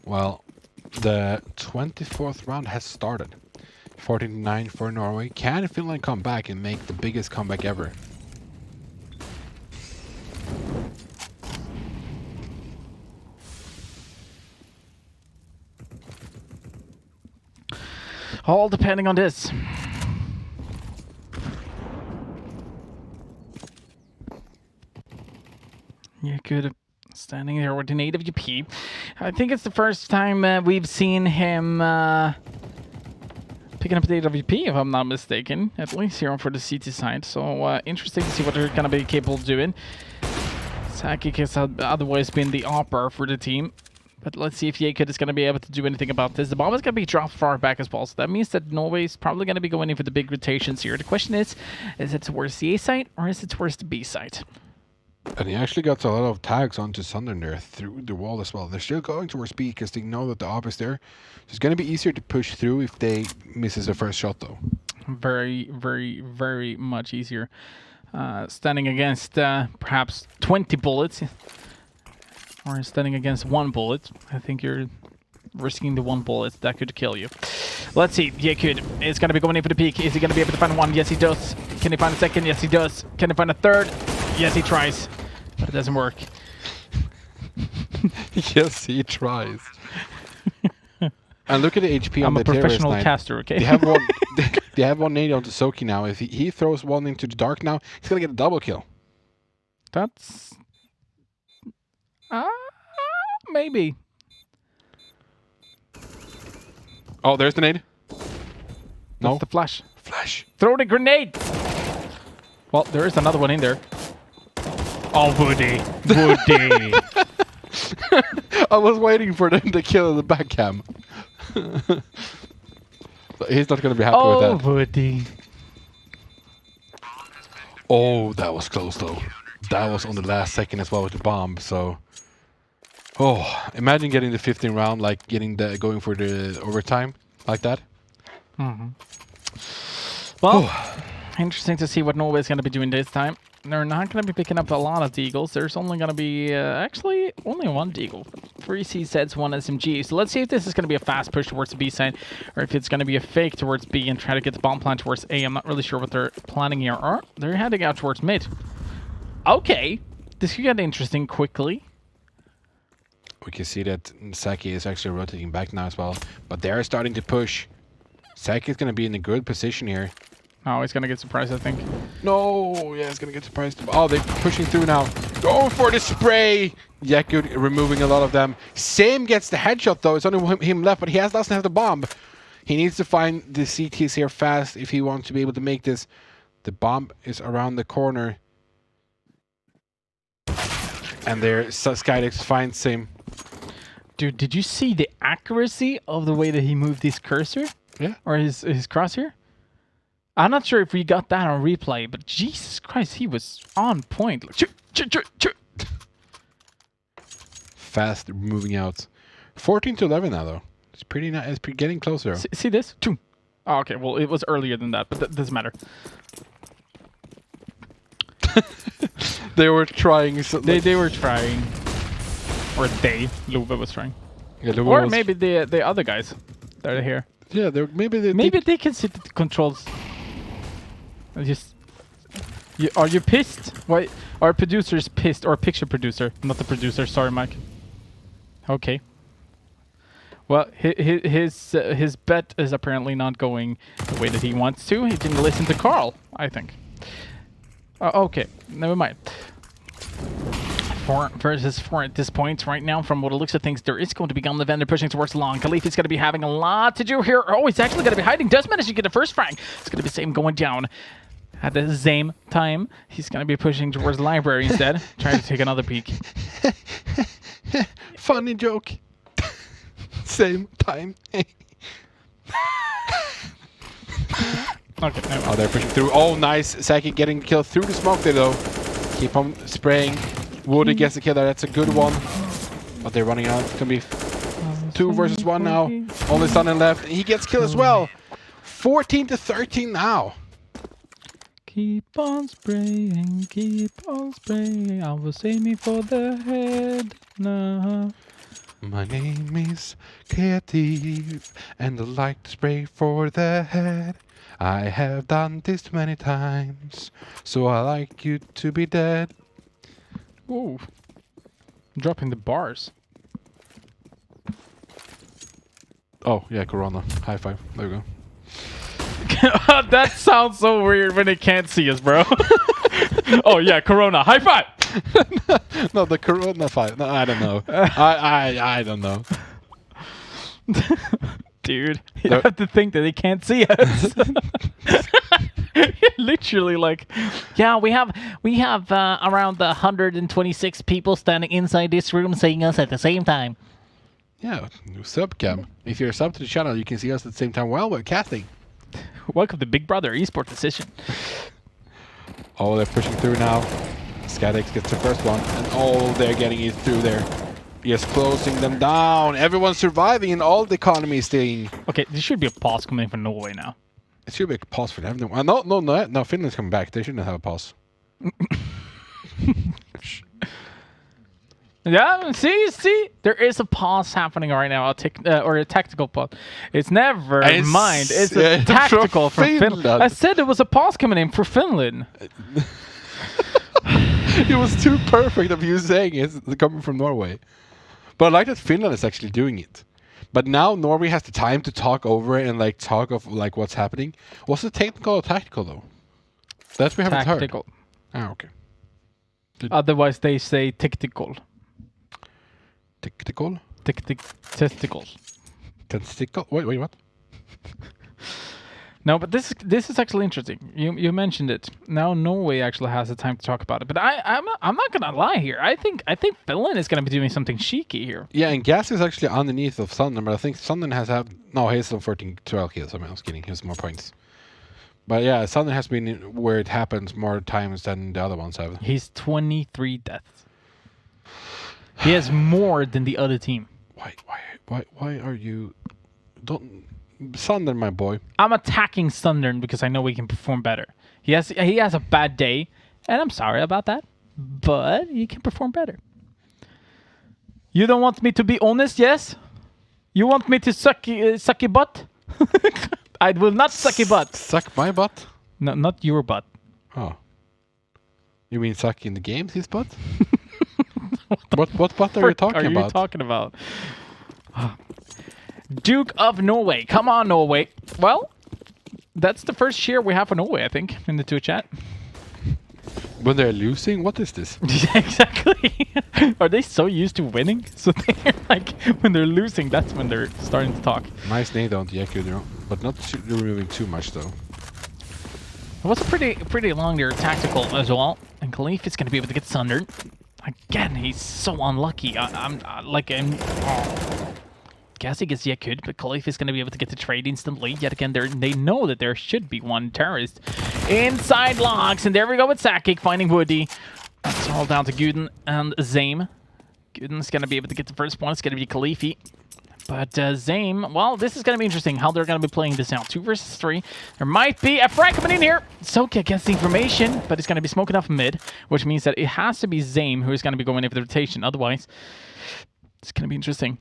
Well, the 24th round has started. 14-9 for Norway. Can Finland come back and make the biggest comeback ever? All depending on this. Yeah, good. Standing there with the native UP. I think it's the first time we've seen him picking up the native UP, if I'm not mistaken. At least here for the CT side. So interesting to see what they're going to be capable of doing. Sakic has otherwise been the opera for the team. But let's see if Jekkud is going to be able to do anything about this. The bomb is going to be dropped far back as well. So that means that Norway is probably going to be going in for the big rotations here. The question is it towards the A side or is it towards the B side? And he actually got a lot of tags onto Sundern there through the wall as well. They're still going towards B because they know that the op is there. So it's going to be easier to push through if they misses the first shot though. Very, very, very much easier. Standing against perhaps 20 bullets. Or standing against 1 bullet. I think you're risking the 1 bullet that could kill you. Let's see. Yakut is going to be going in for the peak. Is he going to be able to find one? Yes, he does. Can he find a second? Yes, he does. Can he find a third? Yes, he tries. But it doesn't work. Yes, he tries. And look at the HP on I'm the a professional terrorist knight. caster, okay? They have one. They have one nade onto Soki now. If he throws one into the dark now, he's gonna get a double kill. That's... maybe. Oh, there's the nade. No. That's the flash. Flash. Throw the grenade! Well, there is another one in there. Oh, Woody. Woody. I was waiting for them to kill the back cam. He's not gonna be happy with that. Woody. Oh, that was close though. That was on the last second as well with the bomb. So, oh, imagine getting the 15th round, like going for the overtime like that. Well, interesting to see what Norway's going to be doing this time. They're not going to be picking up a lot of deagles. There's only going to be, actually, only one deagle. 3 CZs, 1 SMG. So let's see if this is going to be a fast push towards the B side, or if it's going to be a fake towards B and try to get the bomb plant towards A. I'm not really sure what they're planning here. Or they're heading out towards mid. Okay. This could get interesting quickly. We can see that Saki is actually rotating back now as well. But they're starting to push. Saki is going to be in a good position here. Oh, he's going to get surprised, I think. No, yeah, he's going to get surprised. Oh, they're pushing through now. Go for the spray. Yakut removing a lot of them. Same gets the headshot, though. It's only him left, but he doesn't have the bomb. He needs to find the CTs here fast if he wants to be able to make this. The bomb is around the corner. And there, Skydex finds him. Dude, did you see the accuracy of the way that he moved his cursor? Yeah. Or his crosshair? I'm not sure if we got that on replay, but Jesus Christ, he was on point. Like, Fast moving out. 14-11 now, though. It's pretty nice. It's getting closer. See this? Oh, okay, well, it was earlier than that, but that doesn't matter. They were trying. So They were trying. Or Luba was trying. Yeah, Or maybe the other guys that are here. Yeah, maybe They can sit at the controls. Are you pissed? Why? Our producer's pissed. Or picture producer, not the producer. Sorry, Mike. Okay. Well, his bet is apparently not going the way that he wants to. He didn't listen to Carl, I think. Okay, never mind. 4 versus 4 at this point right now. From what it looks of things, there is going to be Gun the Vendor pushing towards long. Khalif is going to be having a lot to do here. Oh, he's actually going to be hiding. Does manage to get a first frag. It's going to be same going down. At the same time, he's going to be pushing towards library instead. Trying to take another peek. Funny joke. Same time. Okay, never Oh, mind. they're pushing through. Oh, nice. Saki getting killed through the smoke there, though. Keep on spraying. Woody gets the kill there. That's a good one. But they're running out. It's going to be 2 versus 1 now. Only Stunning left. He gets killed as well. 14-13 now. Keep on spraying, keep on spraying. I was aiming for the head. No. My name is Creative, and I like to spray for the head. I have done this many times, so I like you to be dead. Ooh. Dropping the bars. Oh, yeah, Corona. High five. There we go. That sounds so weird when they can't see us, bro. Oh yeah, Corona. High five! No, the Corona five. No, I don't know. I don't know. Dude, you have to think that they can't see us. Literally, like, yeah, we have around 126 people standing inside this room seeing us at the same time. Yeah, subcam. If you're a sub to the channel, you can see us at the same time while we're casting. Welcome to Big Brother Esport Decision. Oh, they're pushing through now. Skydex gets the first one, and oh, they're getting it through there. Yes, closing them down. Everyone's surviving, and all the economy is staying. Okay, there should be a pause coming from Norway now. It should be a pause for them. No, Finland's coming back. They shouldn't have a pause. Yeah, see, there is a pause happening right now, or a tactical pause. It's never mind. It's a tactical from Finland. I said there was a pause coming in for Finland. It was too perfect of you saying it's coming from Norway. But I like that Finland is actually doing it. But now Norway has the time to talk over it and like talk of like what's happening. Was it technical or tactical though? That we haven't Tactical. heard. Ah, okay. Otherwise, they say tactical. Tactical? Testicles. Testicle? Wait, what? No, but this is actually interesting. You mentioned it. Now Norway actually has the time to talk about it. But I'm not gonna lie here. I think Finland is gonna be doing something cheeky here. Yeah, and Gas is actually underneath of Sundin, but I think Sundin has he's on 14-12 kills. I mean, I was kidding. He has more points. But yeah, Sundin has been where it happens more times than the other ones have. He's 23 deaths. He has more than the other team. Why are you? Don't Sundin, my boy. I'm attacking Sundern because I know he can perform better. He has a bad day, and I'm sorry about that, but he can perform better. You don't want me to be honest, yes? You want me to suck your butt? I will not suck your butt. Suck my butt? No, not your butt. Oh. You mean suck in the games, his butt? What butt are you talking about? Are you talking about? Duke of Norway. Come on, Norway. Well, that's the first cheer we have for Norway, I think, in the Twitch chat. When they're losing? What is this? Exactly. Are they so used to winning? So they're like, when they're losing, that's when they're starting to talk. Nice nade on the Yakudo, but not removing too much, though. It was pretty long there, tactical as well. And Khalif is going to be able to get sundered. Again, he's so unlucky. Gassy gets Yakud, but Khalif is going to be able to get the trade instantly. Yet again, they know that there should be one terrorist inside logs. And there we go with Sakik finding Woody. It's all down to Guden and Zaim. Guden's going to be able to get the first one. It's going to be Khalifi. But Zaim, well, this is going to be interesting how they're going to be playing this out. 2 versus 3. There might be a frag coming in here. Soka gets the information, but it's going to be smoking off mid, which means that it has to be Zaim who is going to be going in for the rotation. Otherwise, it's going to be interesting.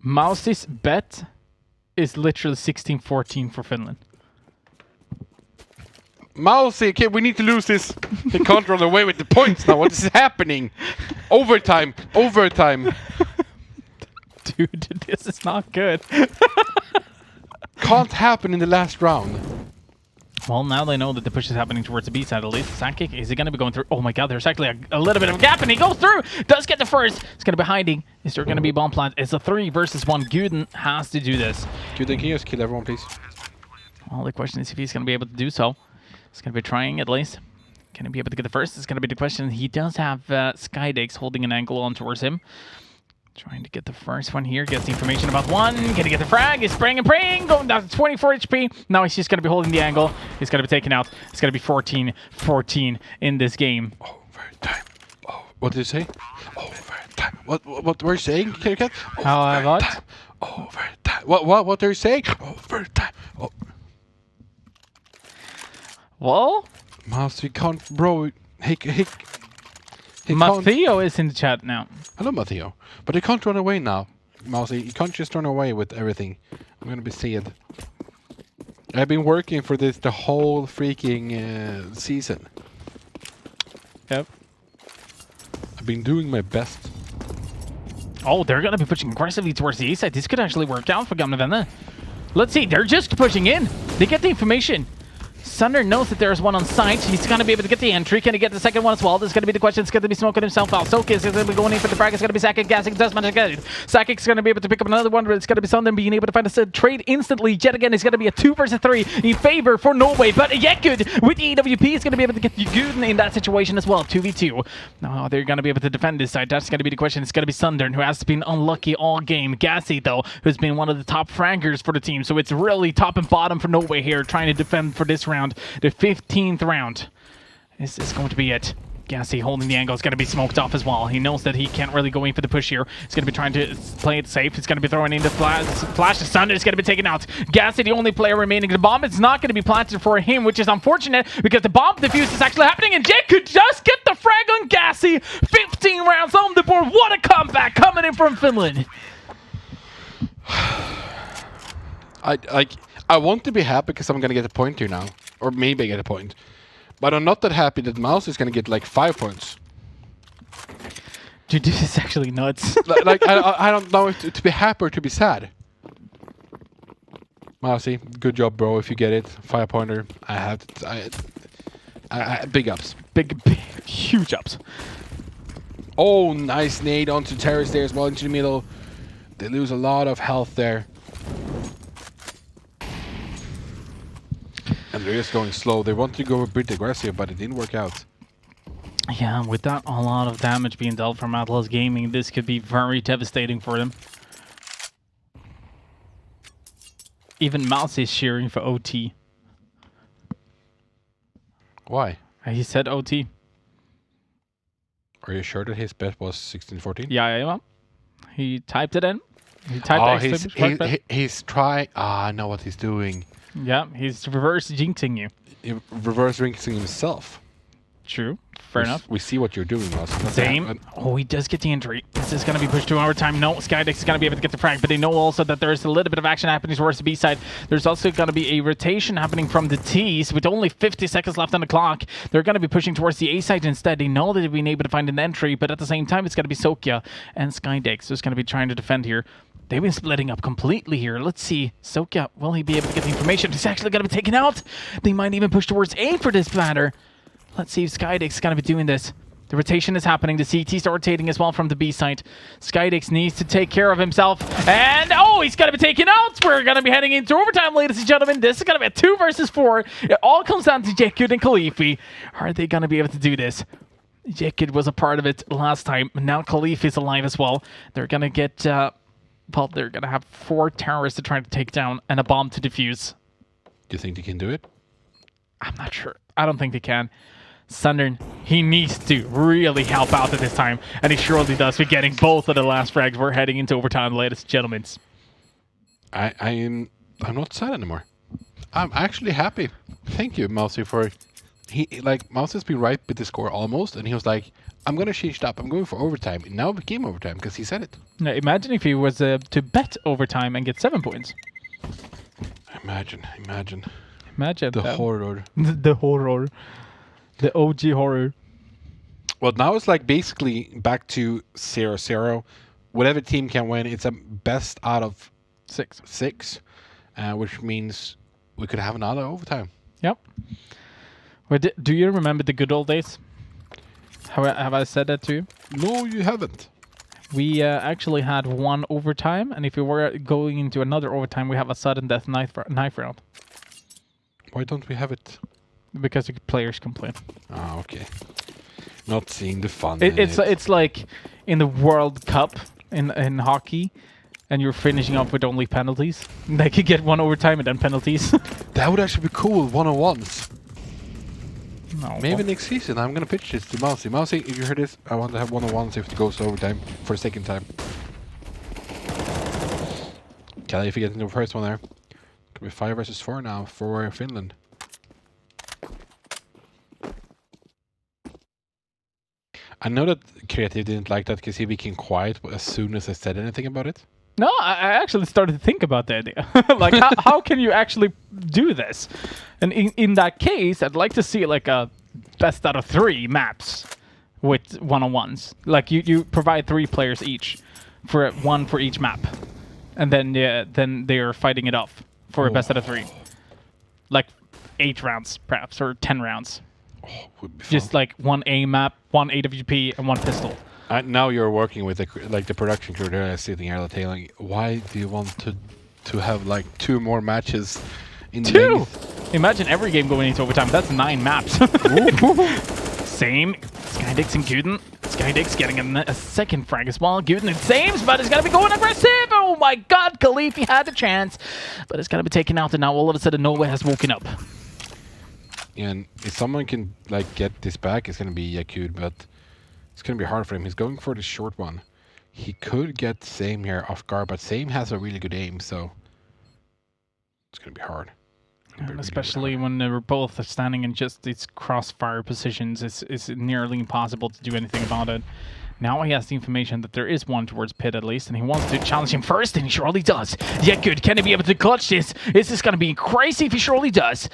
Mousy's bet is literally 16-14 for Finland. Mousy, okay, we need to lose this. He can't run away with the points now. What is happening? Overtime. Dude, this is not good. Can't happen in the last round. Well, now they know that the push is happening towards the B side at least. Sakik, is he going to be going through? Oh my god, there's actually a little bit of a gap, and he goes through! Does get the first! It's going to be hiding. Is there going to be a bomb plant? It's a 3 versus 1. Guden has to do this. Guden, can you just kill everyone, please? Well, the question is if he's going to be able to do so. He's going to be trying at least. Can he be able to get the first? It's going to be the question. He does have Skydix holding an angle on towards him. Trying to get the first one here. Gets the information about one. Can he get the frag? He's spraying and praying. Going down to 24 HP. Now he's just going to be holding the angle. He's going to be taken out. It's going to be 14-14 in this game. Overtime. Oh, what did you say? Overtime. What were you saying? What? Overtime. What are you saying? Overtime. Oh. Well? Mouse, we can't, bro. He Matteo is in the chat now. Hello, Matteo. But you can't run away now, Mousy. You can't just run away with everything. I'm gonna be sad. I've been working for this the whole freaking season. Yep. I've been doing my best. Oh, they're gonna be pushing aggressively towards the A side. This could actually work out for Gamla Vänner. Let's see, they're just pushing in. They get the information. Sunder knows that there's one on site. He's going to be able to get the entry. Can he get the second one as well? This is going to be the question. It's going to be smoking himself out. Soka is going to be going in for the frag. It's going to be Sakik gassing. Does manage to get it. Sakik's going to be able to pick up another one, but it's going to be Sunder being able to find a trade instantly. Yet again, it's going to be a 2 versus 3 in favor for Norway. But Yekud with EWP is going to be able to get Guden in that situation as well. 2v2. Now they're going to be able to defend this side. That's going to be the question. It's going to be Sunder, who has been unlucky all game. Gassy, though, who's been one of the top fraggers for the team. So it's really top and bottom for Norway here, trying to defend for this round. The 15th round. This is going to be it. Gassy holding the angle. Is going to be smoked off as well. He knows that he can't really go in for the push here. He's going to be trying to play it safe. He's going to be throwing in the flash. The Thunder is going to be taken out. Gassy, the only player remaining. The bomb is not going to be planted for him, which is unfortunate because the bomb defuse is actually happening, and Jake could just get the frag on Gassy. 15 rounds on the board. What a comeback coming in from Finland. I want to be happy because I'm gonna get a point here now, or maybe I get a point, but I'm not that happy that Mouse is gonna get like 5 points. Dude, this is actually nuts. Like I don't know if to be happy or to be sad. Mousy, good job, bro. If you get it, 5-pointer. I have big ups. Big, huge ups. Oh, nice nade onto Terrace there as well into the middle. They lose a lot of health there. And they're just going slow. They wanted to go a bit aggressive, but it didn't work out. Yeah, without a lot of damage being dealt from Atlas Gaming, this could be very devastating for them. Even Mouse is cheering for OT. Why? He said OT. Are you sure that his bet was 16-14? Yeah. He typed it in. He typed he's trying. I know what he's doing. Yeah, he's reverse jinxing you. Reverse jinxing himself. True. Fair enough. We see what you're doing, Ross. Same. Oh, he does get the injury. This is going to be pushed to overtime. No, Skydex is going to be able to get the frag, but they know also that there's a little bit of action happening towards the B side. There's also going to be a rotation happening from the T's with only 50 seconds left on the clock. They're going to be pushing towards the A side instead. They know that they've been able to find an entry, but at the same time, it's going to be Sokia and Skydex who's going to be trying to defend here. They've been splitting up completely here. Let's see. Sokia, will he be able to get the information? He's actually going to be taken out. They might even push towards A for this matter. Let's see if Skydex is going to be doing this. The rotation is happening. The CT's rotating as well from the B side. Skydex needs to take care of himself. And, oh, he's going to be taken out. We're going to be heading into overtime, ladies and gentlemen. This is going to be a 2 versus 4. It all comes down to Jekkud and Khalifi. Are they going to be able to do this? Jekkud was a part of it last time. Now Khalifi is alive as well. They're going to get... well, they're going to have 4 terrorists to try to take down and a bomb to defuse. Do you think they can do it? I'm not sure. I don't think they can. Sundern, he needs to really help out at this time, and he surely does. We're getting both of the last frags. We're heading into overtime, ladies and gentlemen. I'm not sad anymore. I'm actually happy. Thank you, Mousy, for... Mouse has been right with the score almost, and he was like, I'm going to change it up. I'm going for overtime. It now became overtime because he said it. Now, imagine if he was to bet overtime and get 7 points. Imagine. The horror. The horror. The OG horror. Well, now it's like basically back to 0-0. Whatever team can win, it's a best out of 6, which means we could have another overtime. Yep. Wait, do you remember the good old days? Have I said that to you? No, you haven't. We actually had 1 overtime, and if we were going into another overtime, we have a sudden death knife round. Why don't we have it? Because the players complain. Oh, okay. Not seeing the fun. It's like in the World Cup in hockey, and you're finishing up with only penalties. They could get 1 overtime and then penalties. That would actually be cool. 1-on-1s. No. Maybe next season. I'm gonna pitch this to Mousy. Mousy, if you heard this, I want to have 1-on-1s if it goes to overtime for the second time. Kelly, if you get into the first one there. Could be 5 versus 4 now for Finland. I know that Creative didn't like that because he became quiet as soon as I said anything about it. No, I actually started to think about the idea. Like, how can you actually do this? And in that case, I'd like to see like a best out of 3 maps with 1-on-1s. Like you provide 3 players each, for 1 for each map, and then they are fighting it off for a best out of 3, like 8 rounds perhaps or 10 rounds. Oh, would be fun. Just like 1 A map, 1 AWP, and 1 pistol. Now you're working with the production crew there, sitting here like, why do you want to have like 2 more matches in 2? length? Imagine every game going into overtime. That's 9 maps. Same. Skydex and Guden. Skydex getting a second frag as well. Guden and saves, but it's going to be going aggressive. Oh my god, Khalifi had the chance, but it's going to be taken out, and now all of a sudden Nova has woken up. And if someone can like get this back, it's gonna be Yakut, but it's gonna be hard for him. He's going for the short one. He could get Same here off guard, but Same has a really good aim, so it's gonna be hard. And especially when they were both standing in just these crossfire positions, it's nearly impossible to do anything about it. Now he has the information that there is one towards Pit at least, and he wants to challenge him first, and he surely does. Yeah, good. Can he be able to clutch this? Is this going to be crazy if he surely does?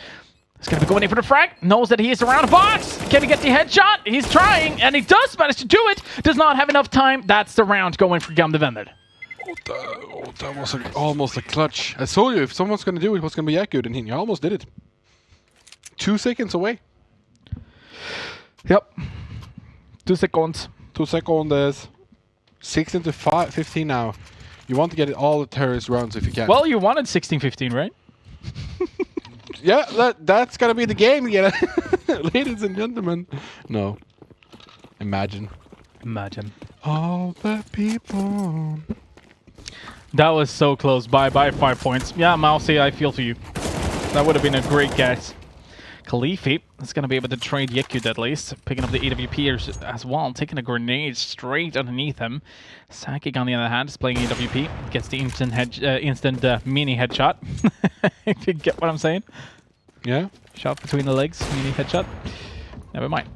He's going to be going in for the frag. Knows that he is around the box. Can he get the headshot? He's trying, and he does manage to do it. Does not have enough time. That's the round going for Gam the Vendor. That was almost a clutch. I told you, if someone's going to do it, it was going to be Yakut, and he almost did it. 2 seconds away. Yep. 2 seconds. 2 seconds. 16 to 15 now. You want to get it all the terrorist rounds if you can. Well, you wanted 16-15, right? Yeah, that's going to be the game again. Ladies and gentlemen. No. Imagine. All the people. That was so close by 5 points. Yeah, Mousy, I feel for you. That would have been a great guess. Khalifi is going to be able to trade Yakut at least. Picking up the AWP as well. Taking a grenade straight underneath him. Sakic, on the other hand, is playing AWP. Gets the instant mini headshot. If you get what I'm saying. Yeah. Shot between the legs. Mini headshot. Never mind.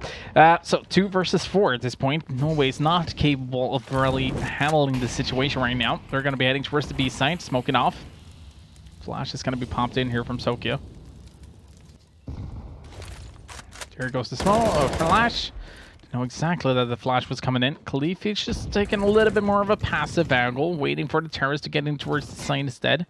So 2 versus 4 at this point. Norway is not capable of really handling the situation right now. They're going to be heading towards the B site, smoking off. Flash is going to be popped in here from Sokyo. Here goes the flash. Didn't know exactly that the flash was coming in. Khalifi's just taking a little bit more of a passive angle, waiting for the terrorists to get in towards the site instead.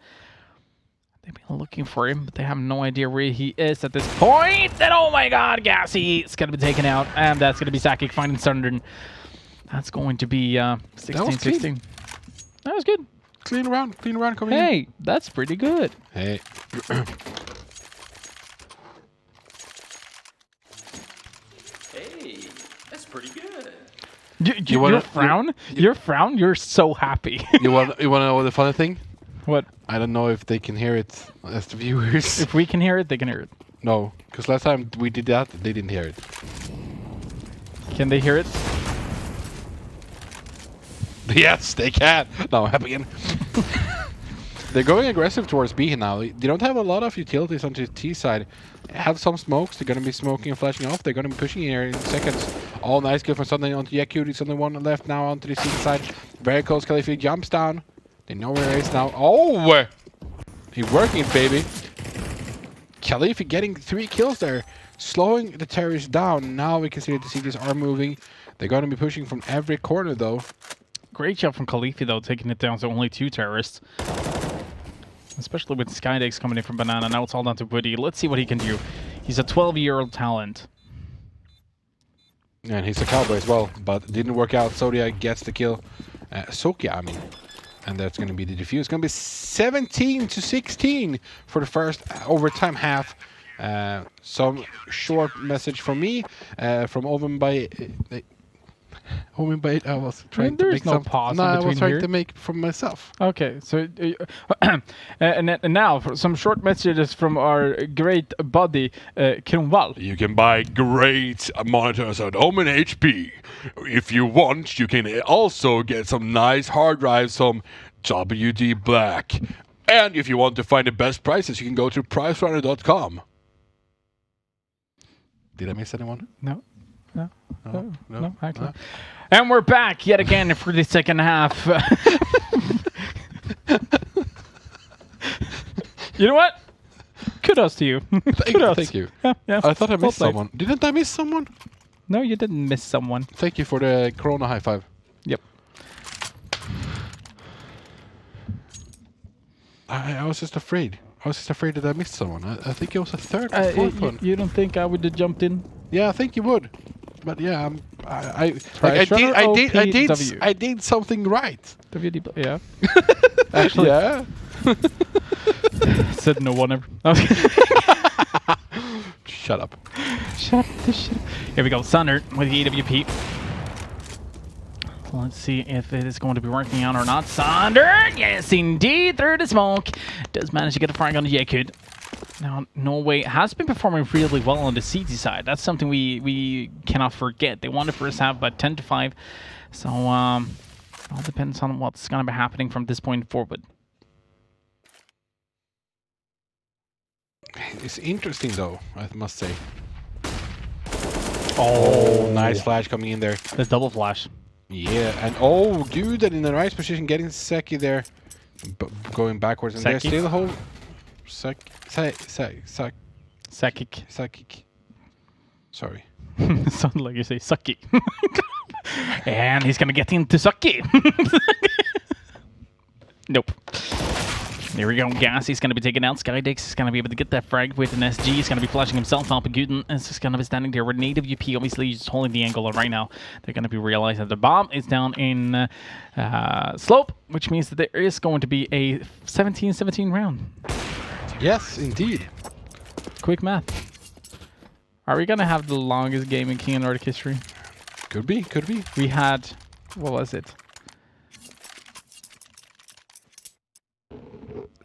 They've been looking for him, but they have no idea where he is at this point. And oh my god, Gassy is going to be taken out. And that's going to be Sakic finding Sunderland. That's going to be 16-16. That was good. Clean round coming in. Hey, that's pretty good. Hey. Hey, that's pretty good. Your frown? Your frown? You're so happy. You want to know the funny thing? What? I don't know if they can hear it as the viewers. If we can hear it, they can hear it. No, because last time we did that, they didn't hear it. Can they hear it? Yes, they can. No, I'm happy again. They're going aggressive towards B now. They don't have a lot of utilities on the T side. Have some smokes. They're going to be smoking and flashing off. They're going to be pushing here in seconds. All nice kill from Sunday onto Yakut. He's only one left now onto the C side. Very close. Khalifi jumps down. They know where he is now. Oh! He's working, baby. Khalifi getting 3 kills there. Slowing the terrorists down. Now we can see that the CDs are moving. They're going to be pushing from every corner, though. Great job from Khalifi, though, taking it down to only 2 terrorists. Especially with Skydex coming in from Banana. Now it's all down to Woody. Let's see what he can do. He's a 12-year-old talent. And he's a cowboy as well, but it didn't work out. Zodiac gets the kill. Sokia, I mean. And that's going to be the defuse. It's going to be 17-16 for the first overtime half. Some short message from me, from Oven by... I was trying to make some pause. No, I was trying here. to make from myself. Okay, so and now some short messages from our great buddy Kronwall. You can buy great monitors at Home and HP. If you want, you can also get some nice hard drives from WD Black. And if you want to find the best prices, you can go to pricerunner.com. Did I miss anyone? No, actually. No. And we're back yet again for the second half. You know what? Kudos to you. Kudos. Thank you. Yeah. I thought I missed played. someone. Didn't I miss someone? No, you didn't miss someone. Thank you for the Corona high five. Yep. I was just afraid. I was just afraid that I missed someone. I think it was a third or fourth one. You don't think I would have jumped in? Yeah, I think you would. But yeah, I did something right. WD, yeah. Actually, Yeah. said no one ever. Shut up. Shut the shit. Here we go, Sunder with the AWP. Let's see if it is going to be working out or not. Sunder, yes indeed, through the smoke. Does manage to get a frag on the Yakut. Now, Norway has been performing really well on the CT side. That's something we cannot forget. They won the first half by 10-5. So, it all depends on what's going to be happening from this point forward. It's interesting, though, I must say. Oh, nice flash coming in there. The double flash. Yeah, and oh, dude, and in the nice position, getting Seki there. Going backwards, and there's still a whole... Sakik. Sorry. Sounded like you say sucky. And he's gonna get into sucky. Nope. There we go. Gas, he's gonna be taken out. Skydix is gonna be able to get that frag with an SG. He's gonna be flashing himself out. But Guden is just gonna be standing there with native UP. Obviously, just holding the angle right now. They're gonna be realizing that the bomb is down in slope, which means that there is going to be a 17-17 round. Yes, indeed. Quick math. Are we gonna have the longest game in King of Nordic history? Could be, could be. We had, what was it?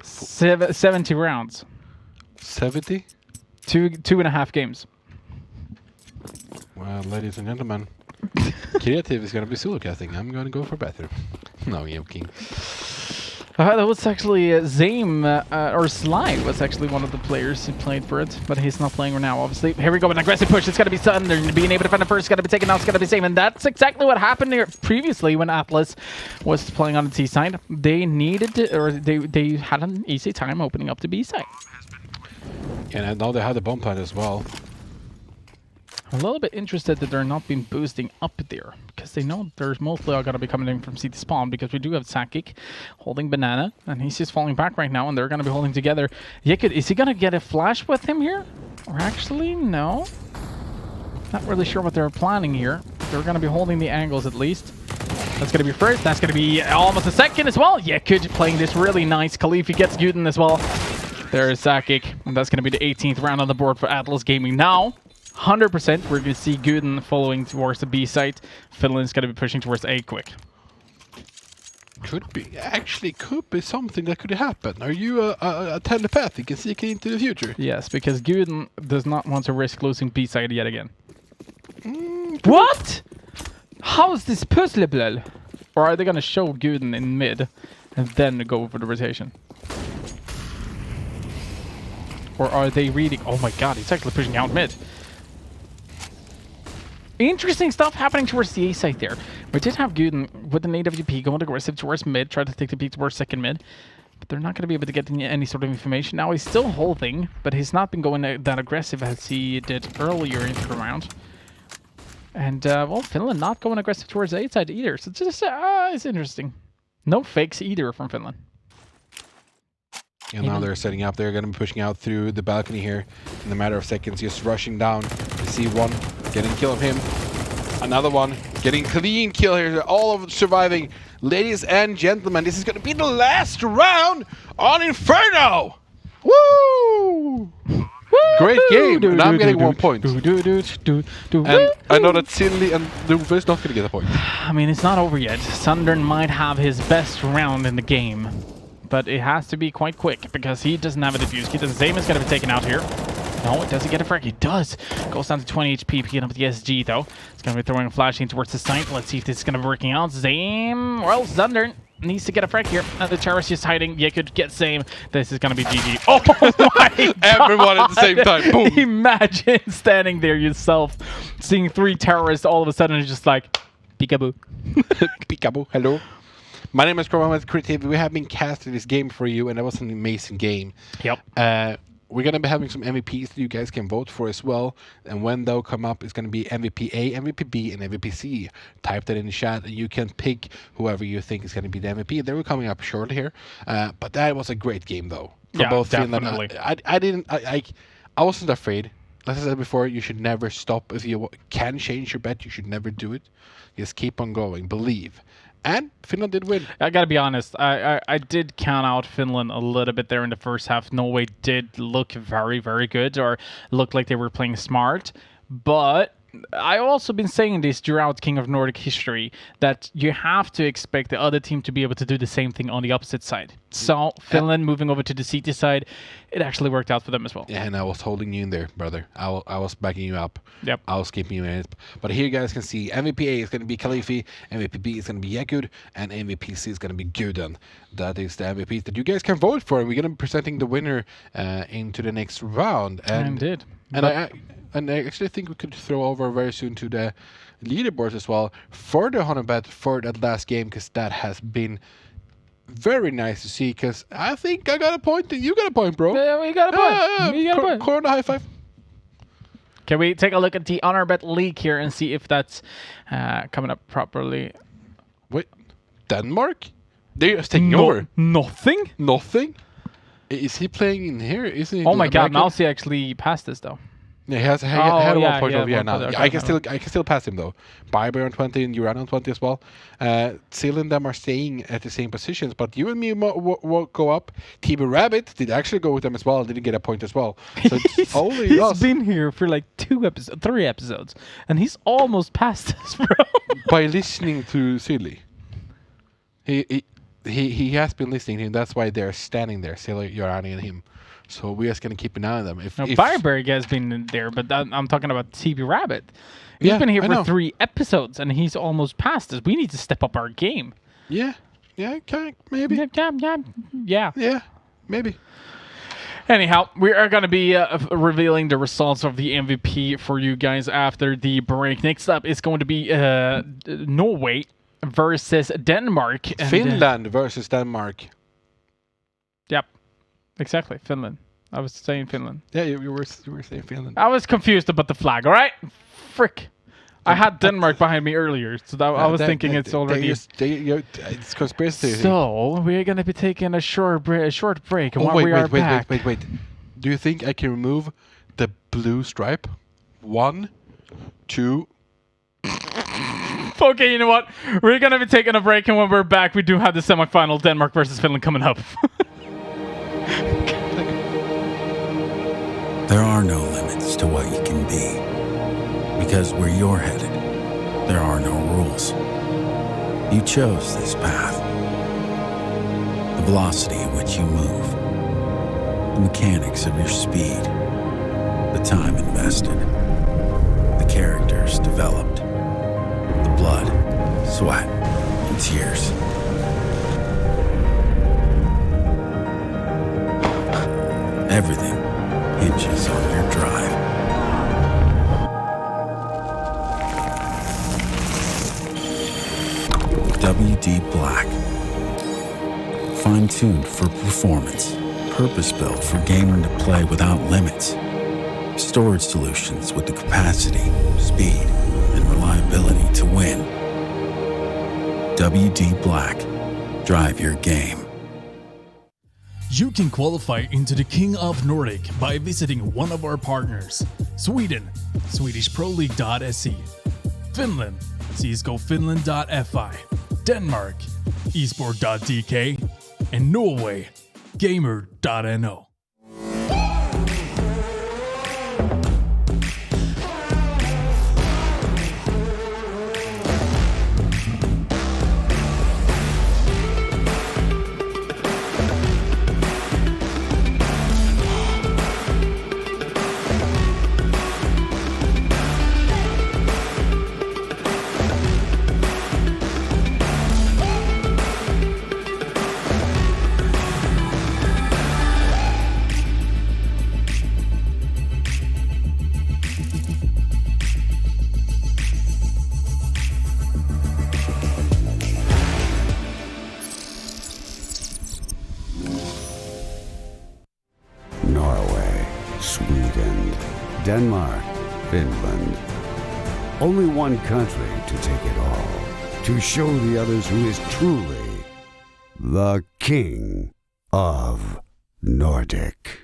70 rounds. 70? 2.5 games. Well, ladies and gentlemen, creative is gonna be solo casting. I'm gonna go for better. No, I'm joking. That was actually Zame, or Sly was actually one of the players who played for it, but he's not playing right now, obviously. Here we go, an aggressive push. It's going to be Thunder. Being able to find it first, it's going to be taken out, it's going to be Zame. And that's exactly what happened here previously when Atlas was playing on the T side. They needed to, or they had an easy time opening up the B side. And now they have the bomb plant as well. I'm a little bit interested that they're not been boosting up there, because they know there's mostly all going to be coming in from CT spawn, because we do have Sakik holding Banana, and he's just falling back right now, and they're going to be holding together. Yekut, is he going to get a flash with him here? Or actually, no. Not really sure what they're planning here. They're going to be holding the angles at least. That's going to be first. That's going to be almost a second as well. Yekut playing this really nice. Khalifi gets Guden as well. There's Sakik, and that's going to be the 18th round on the board for Atlas Gaming now. 100%, we're going to see Guden following towards the B site. Finland's going to be pushing towards A quick. Could be. Actually, could be something that could happen. Are you a telepathic and seeking into the future? Yes, because Guden does not want to risk losing B side yet again. What? How is this puzzleable? Or are they going to show Guden in mid and then go for the rotation? Or are they reading? Oh my god, he's actually pushing out mid. Interesting stuff happening towards the A site there. We did have Guden with the native UP going aggressive towards mid, try to take the peak towards second mid. But they're not going to be able to get any sort of information. Now he's still holding, but he's not been going that aggressive as he did earlier in the round. And, well, Finland not going aggressive towards the A side either. So it's just, it's interesting. No fakes either from Finland. And now they're setting up. They're going to be pushing out through the balcony here in a matter of seconds. Just rushing down. You see one getting kill of him. Another one getting clean kill here. They're all of surviving. Ladies and gentlemen, this is going to be the last round on Inferno. Woo! Great game. And I'm getting 1 point. And I know that Sinley and Luva is not going to get a point. I mean, it's not over yet. Sundern might have his best round in the game. But it has to be quite quick, because he doesn't have a defuse. Zame is going to be taken out here. No, does he get a frag? He does. Goes down to 20 HP, picking up the SG, though. It's going to be throwing a flash in towards the site. Let's see if this is going to be working out. Zame, well, Thunder needs to get a frag here. And the terrorist is hiding. You could get Zame. This is going to be GG. Oh my god! Everyone at the same time. Boom. Imagine standing there yourself, seeing 3 terrorists all of a sudden, it's just like, peekaboo. Peekaboo, hello. My name is Corman with Creative. We have been casting this game for you, and that was an amazing game. Yep. We're going to be having some MVPs that you guys can vote for as well. And when they'll come up, it's going to be MVP A, MVP B, and MVP C. Type that in the chat, and you can pick whoever you think is going to be the MVP. They were coming up shortly here. But that was a great game, though. For both definitely. I wasn't afraid. Like I said before, you should never stop. If you can change your bet, you should never do it. Just keep on going. Believe. And Finland did win. I gotta be honest, I did count out Finland a little bit there in the first half. Norway did look very, very good, or looked like they were playing smart. But I've also been saying this throughout King of Nordic history, that you have to expect the other team to be able to do the same thing on the opposite side. So Finland moving over to the CT side, it actually worked out for them as well. Yeah, and I was holding you in there, brother. I was backing you up. Yep. I was keeping you in it. But here you guys can see MVP A is going to be Khalifi, MVP B is going to be Yakud, and MVP C is going to be Guden. That is the MVPs that you guys can vote for. We're going to be presenting the winner into the next round. Indeed. And I actually think we could throw over very soon to the leaderboards as well for the Honor for that last game, because that has been very nice to see. Because I think I got a point. You got a point, bro. Yeah, we got a point. We got a point. Corona high five. Can we take a look at the Honor Bet League here and see if that's coming up properly? Wait, Denmark? They're just taking over. Nothing? Nothing? Is he playing in here? Isn't he? Oh my god, American? Mousy actually passed this though. Yeah, he had yeah, 1 point over here now. okay, I can still pass him though. Biber on 20 and Uran on 20 as well. Seal and them are staying at the same positions, but you and me go up. TB Rabbit did actually go with them as well and didn't get a point as well. So it's only he's us. been here for like 3 episodes, and he's almost passed us, bro. By listening to Silly. He has been listening to him. That's why they're standing there, Silly, Yorani, and him. So we're just gonna keep an eye on them. If Fireberg has been in there, but I'm talking about TB Rabbit. He's been here for 3 episodes, and he's almost passed us. We need to step up our game. Yeah, maybe. Yeah. Maybe. Anyhow, we are going to be revealing the results of the MVP for you guys after the break. Next up is going to be Norway versus Denmark. And, Finland versus Denmark. Yep, exactly. Finland. I was saying Finland. Yeah, you were saying Finland. I was confused about the flag, all right? Frick. I had Denmark behind me earlier, so I was thinking it's already... It's conspiracy. So, we're going to be taking a short break, and wait. Do you think I can remove the blue stripe? 1, 2... Okay, you know what? We're going to be taking a break, and when we're back, we do have the semifinal Denmark versus Finland coming up. There are no limits to what you can be. Because where you're headed, there are no rules. You chose this path. The velocity at which you move, the mechanics of your speed, the time invested, the characters developed, the blood, sweat, and tears. Everything hinges on your drive. WD Black. Fine-tuned for performance. Purpose-built for gaming to play without limits. Storage solutions with the capacity, speed, and reliability to win. WD Black. Drive your game. You can qualify into the King of Nordic by visiting one of our partners. Sweden, SwedishProLeague.se. Finland, CSGOFinland.fi. Denmark, esport.dk. And Norway, gamer.no. Norway, Sweden, Denmark, Finland. Only one country to take it all. To show the others who is truly the King of Nordic.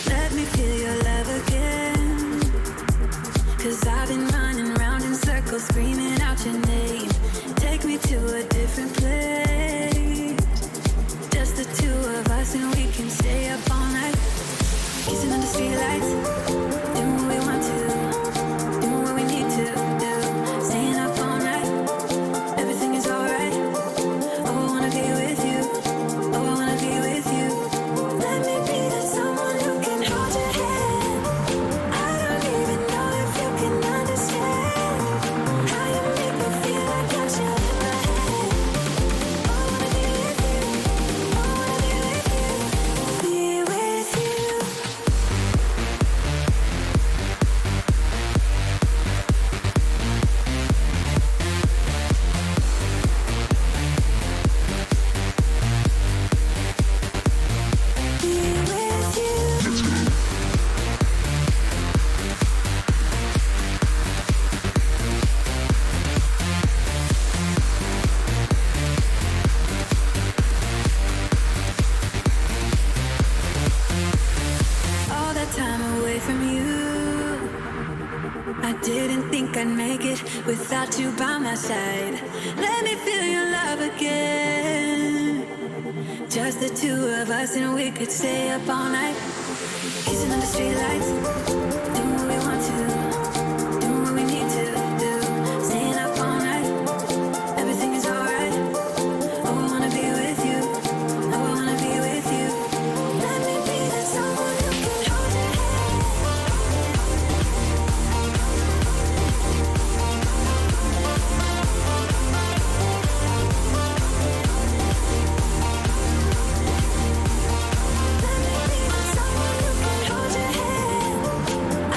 Let me feel your love again. 'Cause I've been running round in circles, screaming out your name. Take me to a different place. Just the two of us and we can stay up all night. Kissing under streetlights, doing what we want to, doing what we need to do. Staying up all night, everything is alright. Oh, I wanna be with you. Oh, I wanna be with you. Let me be that someone who can hold your hand. I don't even know if you can understand how you make me feel. I got you in my hand. Oh, I wanna be with you. Oh, I wanna be with you. Be with you. Be with you. All that time away from you, I didn't think I'd make it without you by my side. Let me feel your love again. Just the two of us and we could stay up all night. Kissing under streetlights, doing what we want to, doing what we need to do. Staying up all night, everything is alright. Oh, I wanna be with you. Oh, I wanna be with you. Let me be that someone who can hold your hand. Let me be that someone who can hold your hand.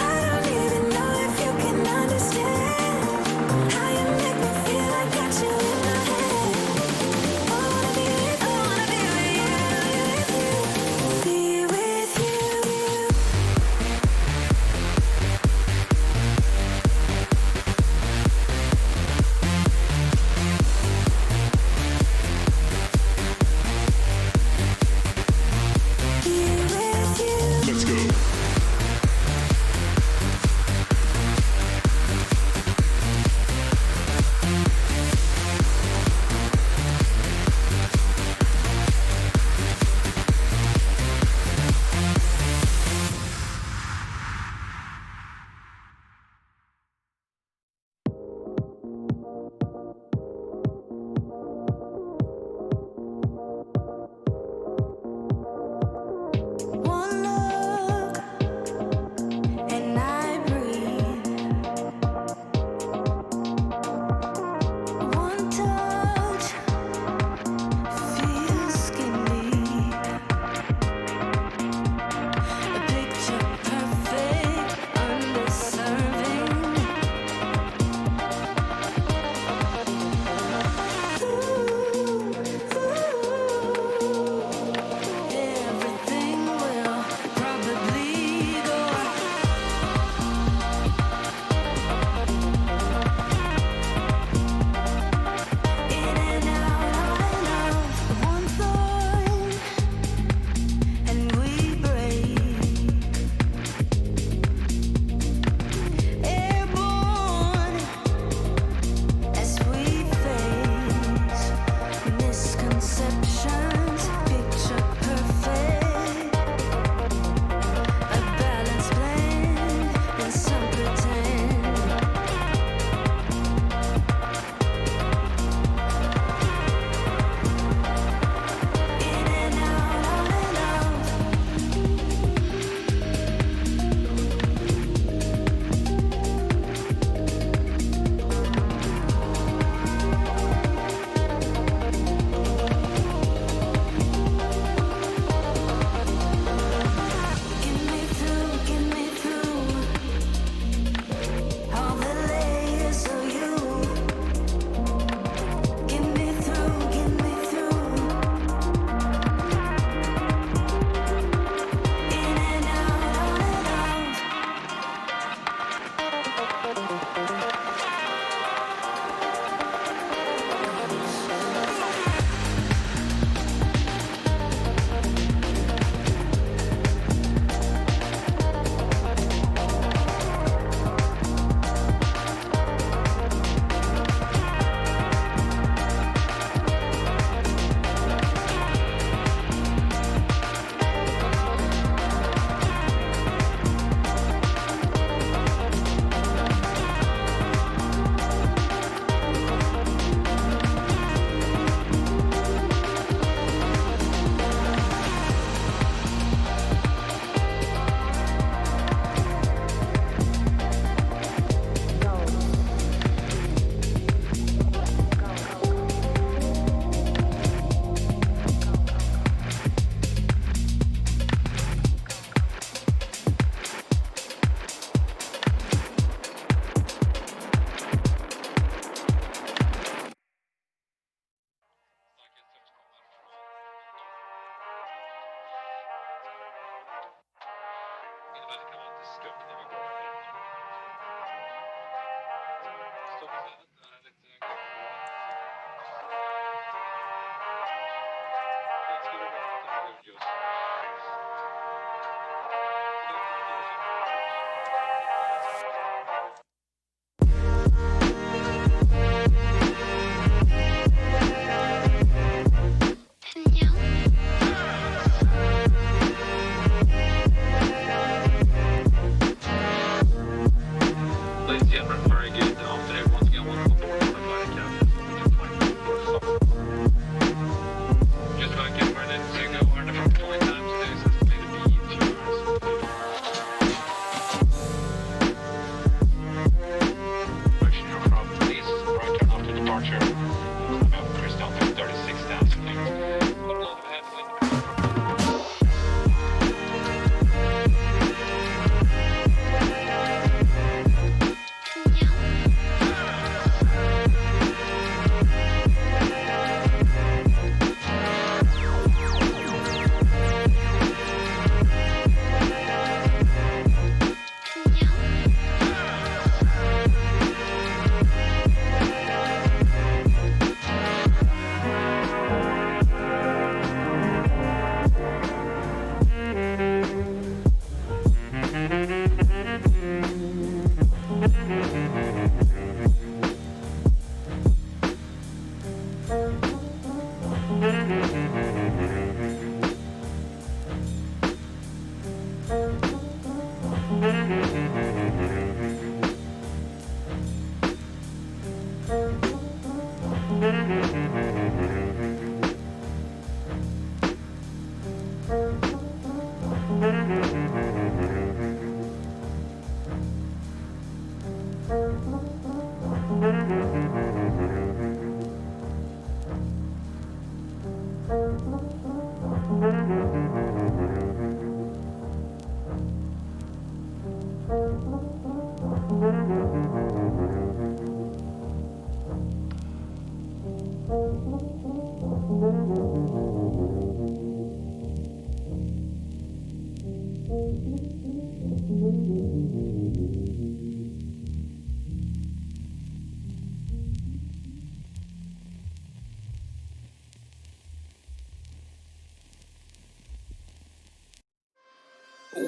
Ladies and gentlemen, very good afternoon. Once again, welcome aboard the Just going to get ready to go. Our different flight times today is estimated to be 2 hours. Direction aircraft, please. Right turn after departure. Coming up, Chris Delta 36,000 feet. Couple of ahead, wind.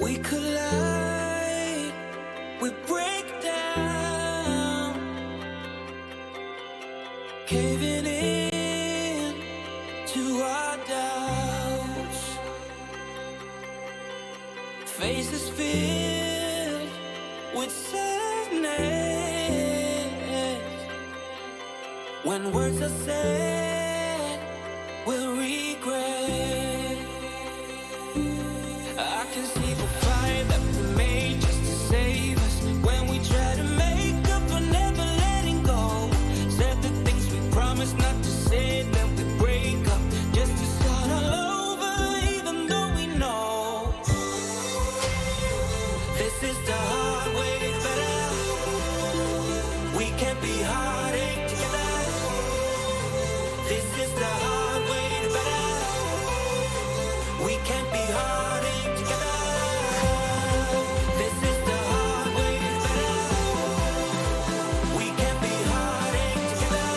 We collide, we break down, caving in to our doubts. Faces filled with sadness. When words are said, we'll regret. I can see the fire that we made just to save us. When we try to make up for never letting go. Said the things we promised not to say, then we break up just to start all over, even though we know this is the hard way better. We can't be heartache together. This is the hard way better. We can't be heartache together. This is the hard way better. We can't be heartache together.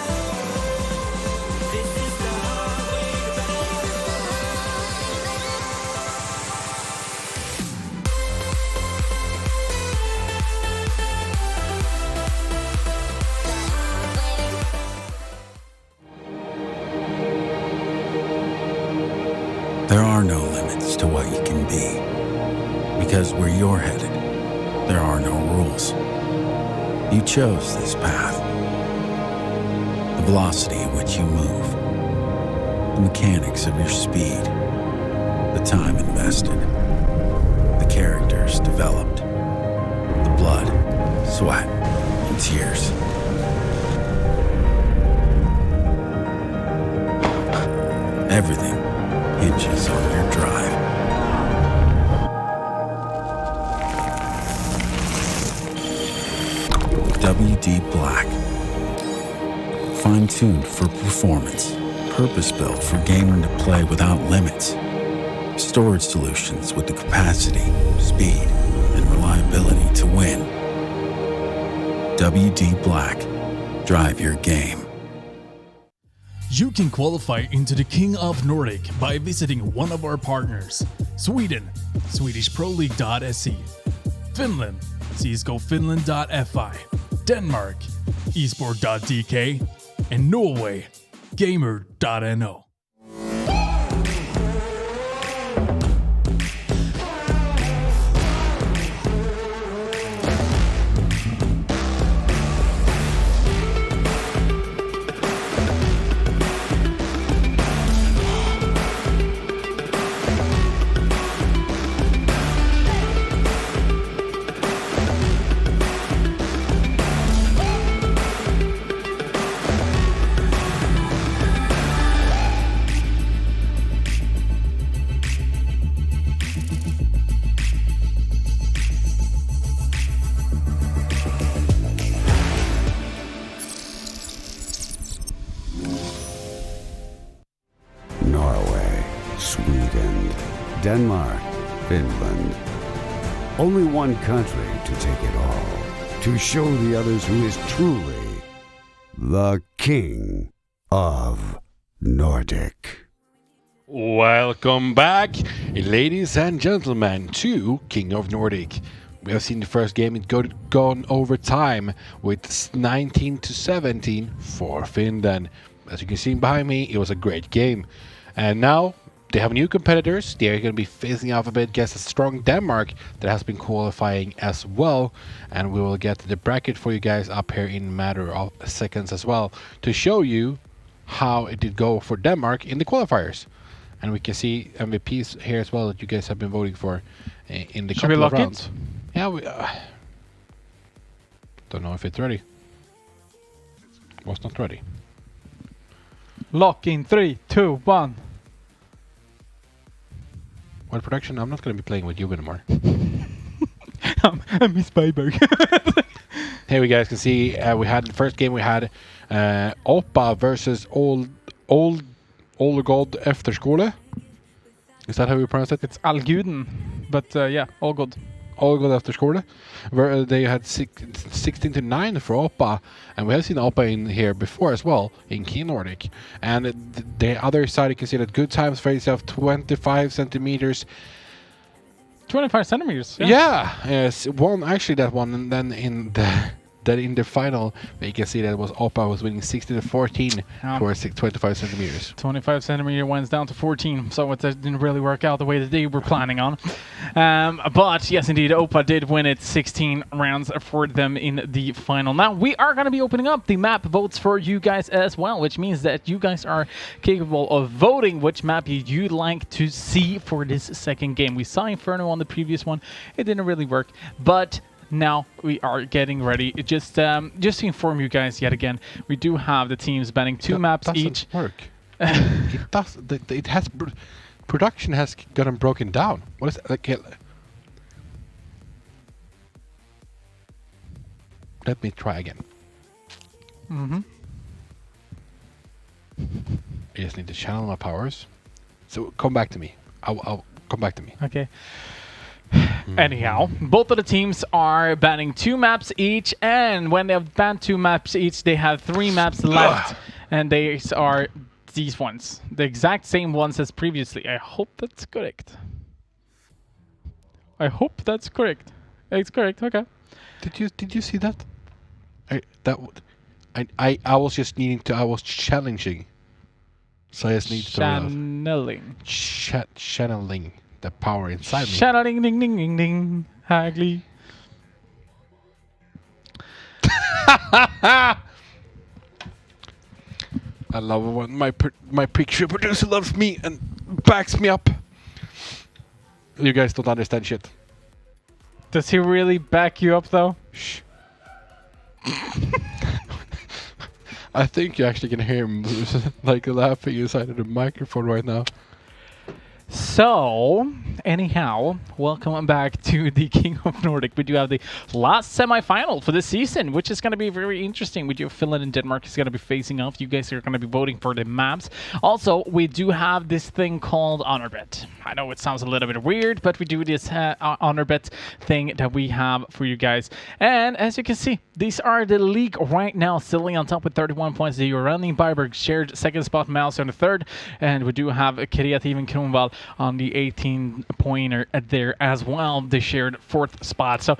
This is the hard way better. There are no limits to what you can be. Because where you're headed, there are no rules. You chose this path. The velocity at which you move, the mechanics of your speed, the time invested, the characters developed, the blood, sweat, and tears. Everything hinges on your drive. WD Black. Fine-tuned for performance. Purpose-built for gaming to play without limits. Storage solutions with the capacity, speed, and reliability to win. WD Black. Drive your game. You can qualify into the King of Nordic by visiting one of our partners. Sweden, SwedishProLeague.se. Finland, CSGOFinland.fi. Denmark, esport.dk. And Norway, Gamer.no. Norway, Sweden, Denmark, Finland. Only one country to take it all. To show the others who is truly the King of Nordic. Welcome back, ladies and gentlemen, to King of Nordic. We have seen the first game gone overtime with 19 to 17 for Finland. As you can see behind me, it was a great game. And now they have new competitors. They are going to be facing off a bit against a strong Denmark that has been qualifying as well. And we will get the bracket for you guys up here in a matter of seconds as well to show you how it did go for Denmark in the qualifiers. And we can see MVPs here as well that you guys have been voting for in the Should we couple of lock rounds. it? Yeah, we don't know if it's ready. Was not ready. Lock in 3, 2, 1. Well, production, I'm not going to be playing with you anymore. I miss Byberg. Here we guys can see we had the first game we had Oppa versus Old God Efterskole. Is that how you pronounce it? It's Alguden, but yeah, all good. Old God Efterskole. Where they had 16 to 9 for Oppa, and we have seen Oppa in here before as well in King Nordic. And the other side, you can see that Good Times face off 25 centimeters. 25 centimeters. Yeah, yes, one actually that one, and then in the final, you can see that it was Oppa was winning 16 to 14 for 25 centimeters. 25 centimeter went down to 14, so it didn't really work out the way that they were planning on. But yes, indeed, Oppa did win it 16 rounds for them in the final. Now we are going to be opening up the map votes for you guys as well, which means that you guys are capable of voting which map you'd like to see for this second game. We saw Inferno on the previous one; it didn't really work, but now we are getting ready. Just to inform you guys yet again, we do have the teams banning two maps each. Work. It does. It has. Production has gotten broken down. What is it? Like, let me try again. I just need to channel my powers. So come back to me. I'll come back to me. Okay. Anyhow, both of the teams are banning two maps each, and when they have banned two maps each, they have 3 maps left, and these are these ones, the exact same ones as previously. I hope that's correct. It's correct. Okay. Did you see that? I was just needing to. I was challenging. So I just need to channeling the power inside me. Channeling, ding, ding, ding, ding. Hagley. I love it when my picture producer loves me and backs me up. You guys don't understand shit. Does he really back you up though? Shh. I think you actually can hear him like laughing inside of the microphone right now. So, anyhow, welcome back to the King of Nordic. We do have the last semi-final for this season, which is going to be very interesting. We do have Finland and Denmark is going to be facing off. You guys are going to be voting for the maps. Also, we do have this thing called Honor Bet. I know it sounds a little bit weird, but we do this honor bet thing that we have for you guys. And as you can see, these are the league right now, still on top with 31 points. The running Byberg shared second spot, Mouse on the third, and we do have Kreativ and Kronwall on the 18-pointer there as well. They shared fourth spot. So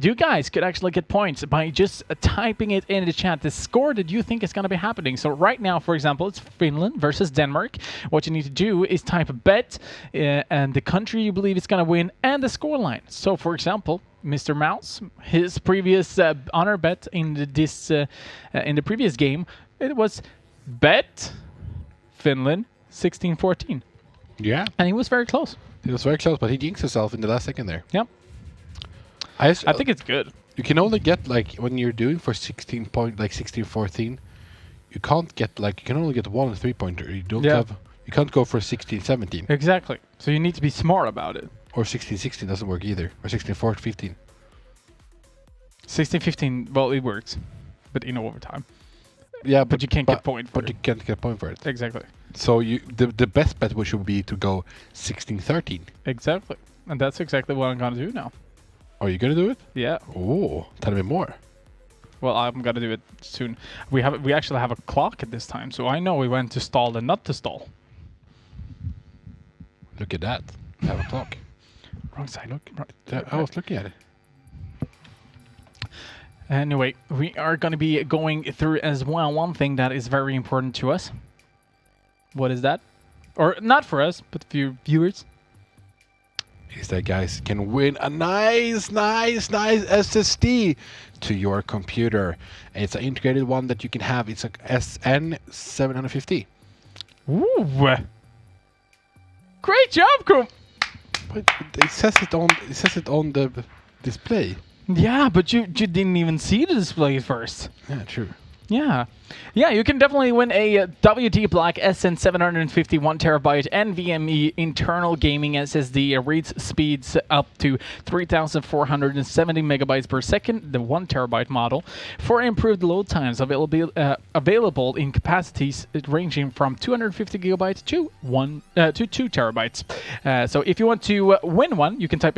you guys could actually get points by just typing it in the chat, the score that you think is going to be happening. So right now, for example, it's Finland versus Denmark. What you need to do is type a bet and the country you believe is going to win and the scoreline. So for example, Mr. Mouse, his previous honor bet in the previous game, it was bet Finland 16-14. Yeah. And he was very close. He was very close, but he jinxed himself in the last second there. Yep. I think it's good. You can only get, like, when you're doing for 16 point, like 16-14, you can't get, like, you can only get one 3-pointer. You don't have, you can't go for 16-17. Exactly. So you need to be smart about it. Or 16-16 doesn't work either. Or 16-15. 16-15, well, it works, but in overtime. Yeah, but you can't get point for it. But you can't get point for it. Exactly. So the best bet should be to go 16-13. Exactly. And that's exactly what I'm going to do now. Are you going to do it? Yeah. Oh, tell me more. Well, I'm going to do it soon. We actually have a clock at this time, so I know we went to stall and not to stall. Look at that. I have a clock. Wrong side. Look. Right. I was looking at it. Anyway, we are going to be going through as well one thing that is very important to us. What is that? Or not for us, but for your viewers. Is that guys can win a nice SSD to your computer. It's an integrated one that you can have. It's a SN750. Ooh! Great job, Krum! But it says it on the display. Yeah, but you didn't even see the display first. Yeah, true. Yeah. Yeah, you can definitely win a WD Black SN750 1TB NVMe internal gaming SSD. Reads speeds up to 3,470 megabytes per second, the 1TB model, for improved load times available in capacities ranging from 250 gigabytes to 2 terabytes. So if you want to win one, you can type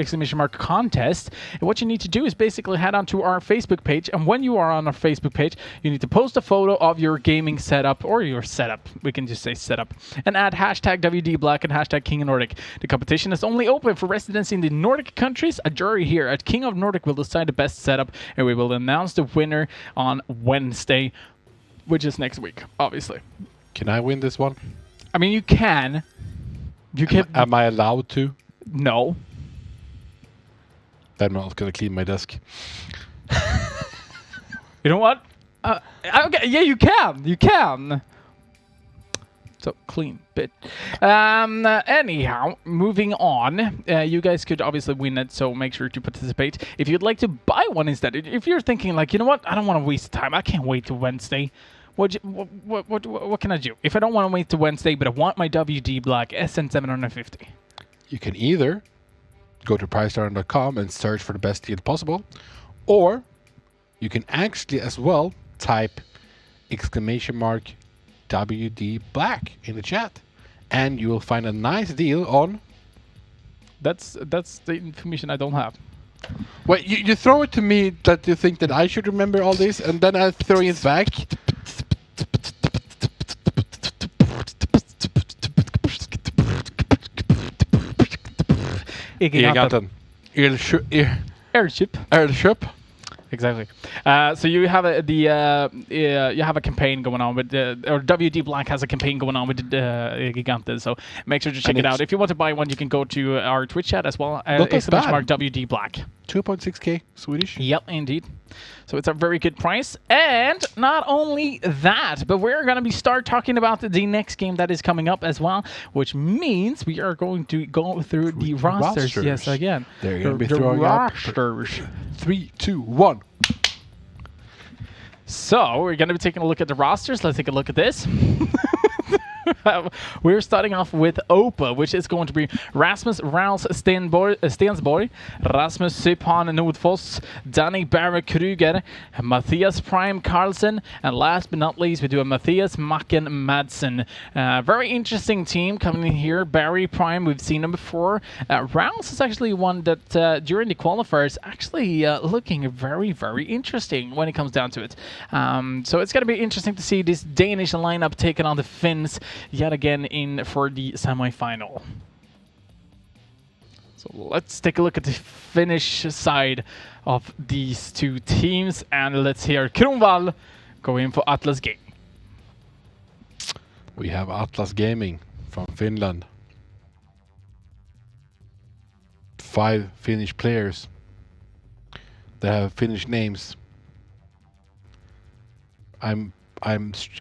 !contest. And what you need to do is basically head on to our Facebook page, and when you are on our Facebook page, you need to post a photo of your gaming setup, or your setup, we can just say setup, and add hashtag WD Black and hashtag King of Nordic. The competition is only open for residents in the Nordic countries. A jury here at King of Nordic will decide the best setup, and we will announce the winner on Wednesday, which is next week, obviously. Can I win this one? I mean, you can. You can. Am I allowed to? No. Then I'm not gonna clean my desk. You know what? Okay, yeah, you can. You can. So clean bit. Anyhow, moving on. You guys could obviously win it, so make sure to participate. If you'd like to buy one instead, if you're thinking like, you know what, I don't want to waste time. I can't wait till Wednesday. What can I do if I don't want to wait till Wednesday, but I want my WD Black SN750? You can either go to pricestarter.com and search for the best deal possible, or you can actually as well type !WD Black in the chat, and you will find a nice deal on. That's the information I don't have. Well, you throw it to me that you think that I should remember all this, and then I'm throwing it back. Giganten. Airship. Exactly. So you have you have a campaign going on with or WD Black has a campaign going on with Giganten. So make sure to check it out. If you want to buy one, you can go to our Twitch chat as well. !WD Black. 2.6k Swedish. Yep, indeed. So it's a very good price. And not only that, but we're going to start talking about the next game that is coming up as well, which means we are going to go through the rosters. Yes, again. They're going to be the throwing rosters. 3, 2, 1. So we're going to be taking a look at the rosters. Let's take a look at this. We're starting off with Opa, which is going to be Rasmus Raus Stensborg, Rasmus Sypan Nordfoss, Danny Barra Kruger, Matthias Prime Carlsen, and last but not least, we do a Matthias Macken Madsen. Very interesting team coming in here. Barry Prime, we've seen him before. Raus is actually one that during the qualifiers actually looking very, very interesting when it comes down to it. So it's going to be interesting to see this Danish lineup taking on the Finns yet again in for the semi-final. So let's take a look at the Finnish side of these two teams, and let's hear Kronwall go in for Atlas Gaming. We have Atlas Gaming from Finland. 5 Finnish players. They have Finnish names. I'm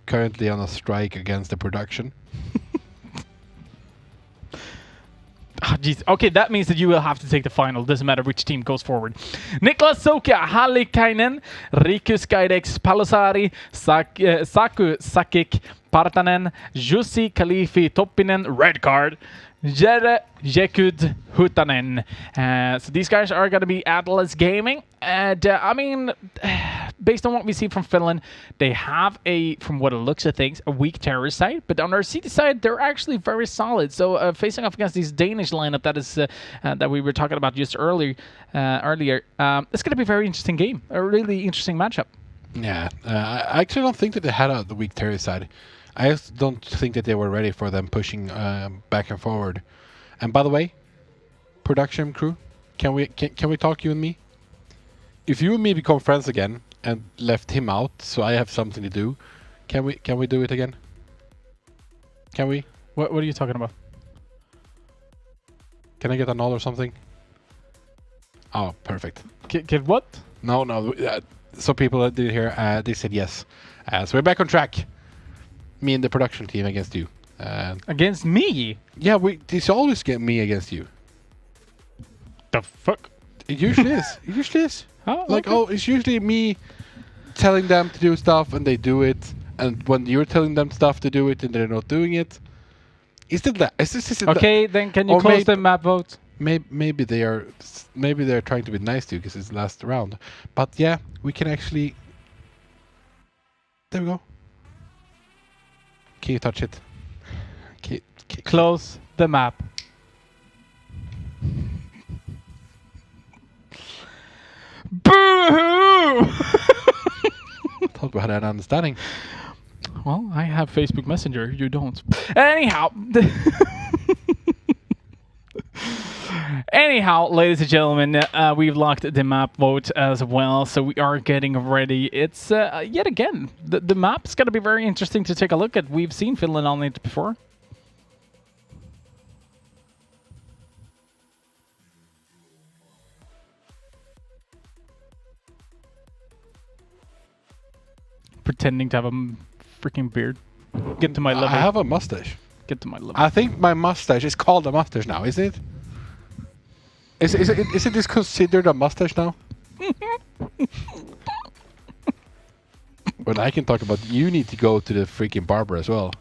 currently on a strike against the production. Geez. Okay, that means that you will have to take the final. Doesn't matter which team goes forward. Niklas Soka, Hallikainen, Rikus Gaidex, Palosari, Saku Sakik, Partanen, Jussi Khalifi, Toppinen, red card, Jere Jekud Hutanen. So these guys are going to be Atlas Gaming. And I mean, based on what we see from Finland, they have from what it looks at things, a weak terrorist side. But on our city side, they're actually very solid. So facing off against this Danish lineup that is that we were talking about just earlier, it's going to be a very interesting game. A really interesting matchup. Yeah, I actually don't think that they had the weak terrorist side. I just don't think that they were ready for them pushing back and forward. And by the way, production crew, can we talk, you and me? If you and me become friends again and left him out, so I have something to do, can we do it again? Can we? What are you talking about? Can I get a nod or something? Oh, perfect. Get what? No. So people that did hear, they said yes. So we're back on track. Me and the production team against you. Against me? Yeah, it's always get me against you. The fuck? It usually is. It usually is. Oh, like, okay. it's usually me telling them to do stuff and they do it. And when you're telling them stuff to do it and they're not doing it, is this okay, then can you close the map vote? Maybe they're trying to be nice to you because it's the last round. But yeah, we can actually. There we go. Can you touch it? Close the map. Boo-hoo! Thought we had an understanding. Well, I have Facebook Messenger. You don't. Anyhow. Anyhow, ladies and gentlemen, we've locked the map vote as well, so we are getting ready. It's, yet again, the map's going to be very interesting to take a look at. We've seen Finland on it before. Pretending to have a freaking beard. Get to my level. I have a mustache. Get to my level. I think my mustache is called a mustache now, isn't it? Is it considered a mustache now? Well, I can talk about. You need to go to the freaking barber as well.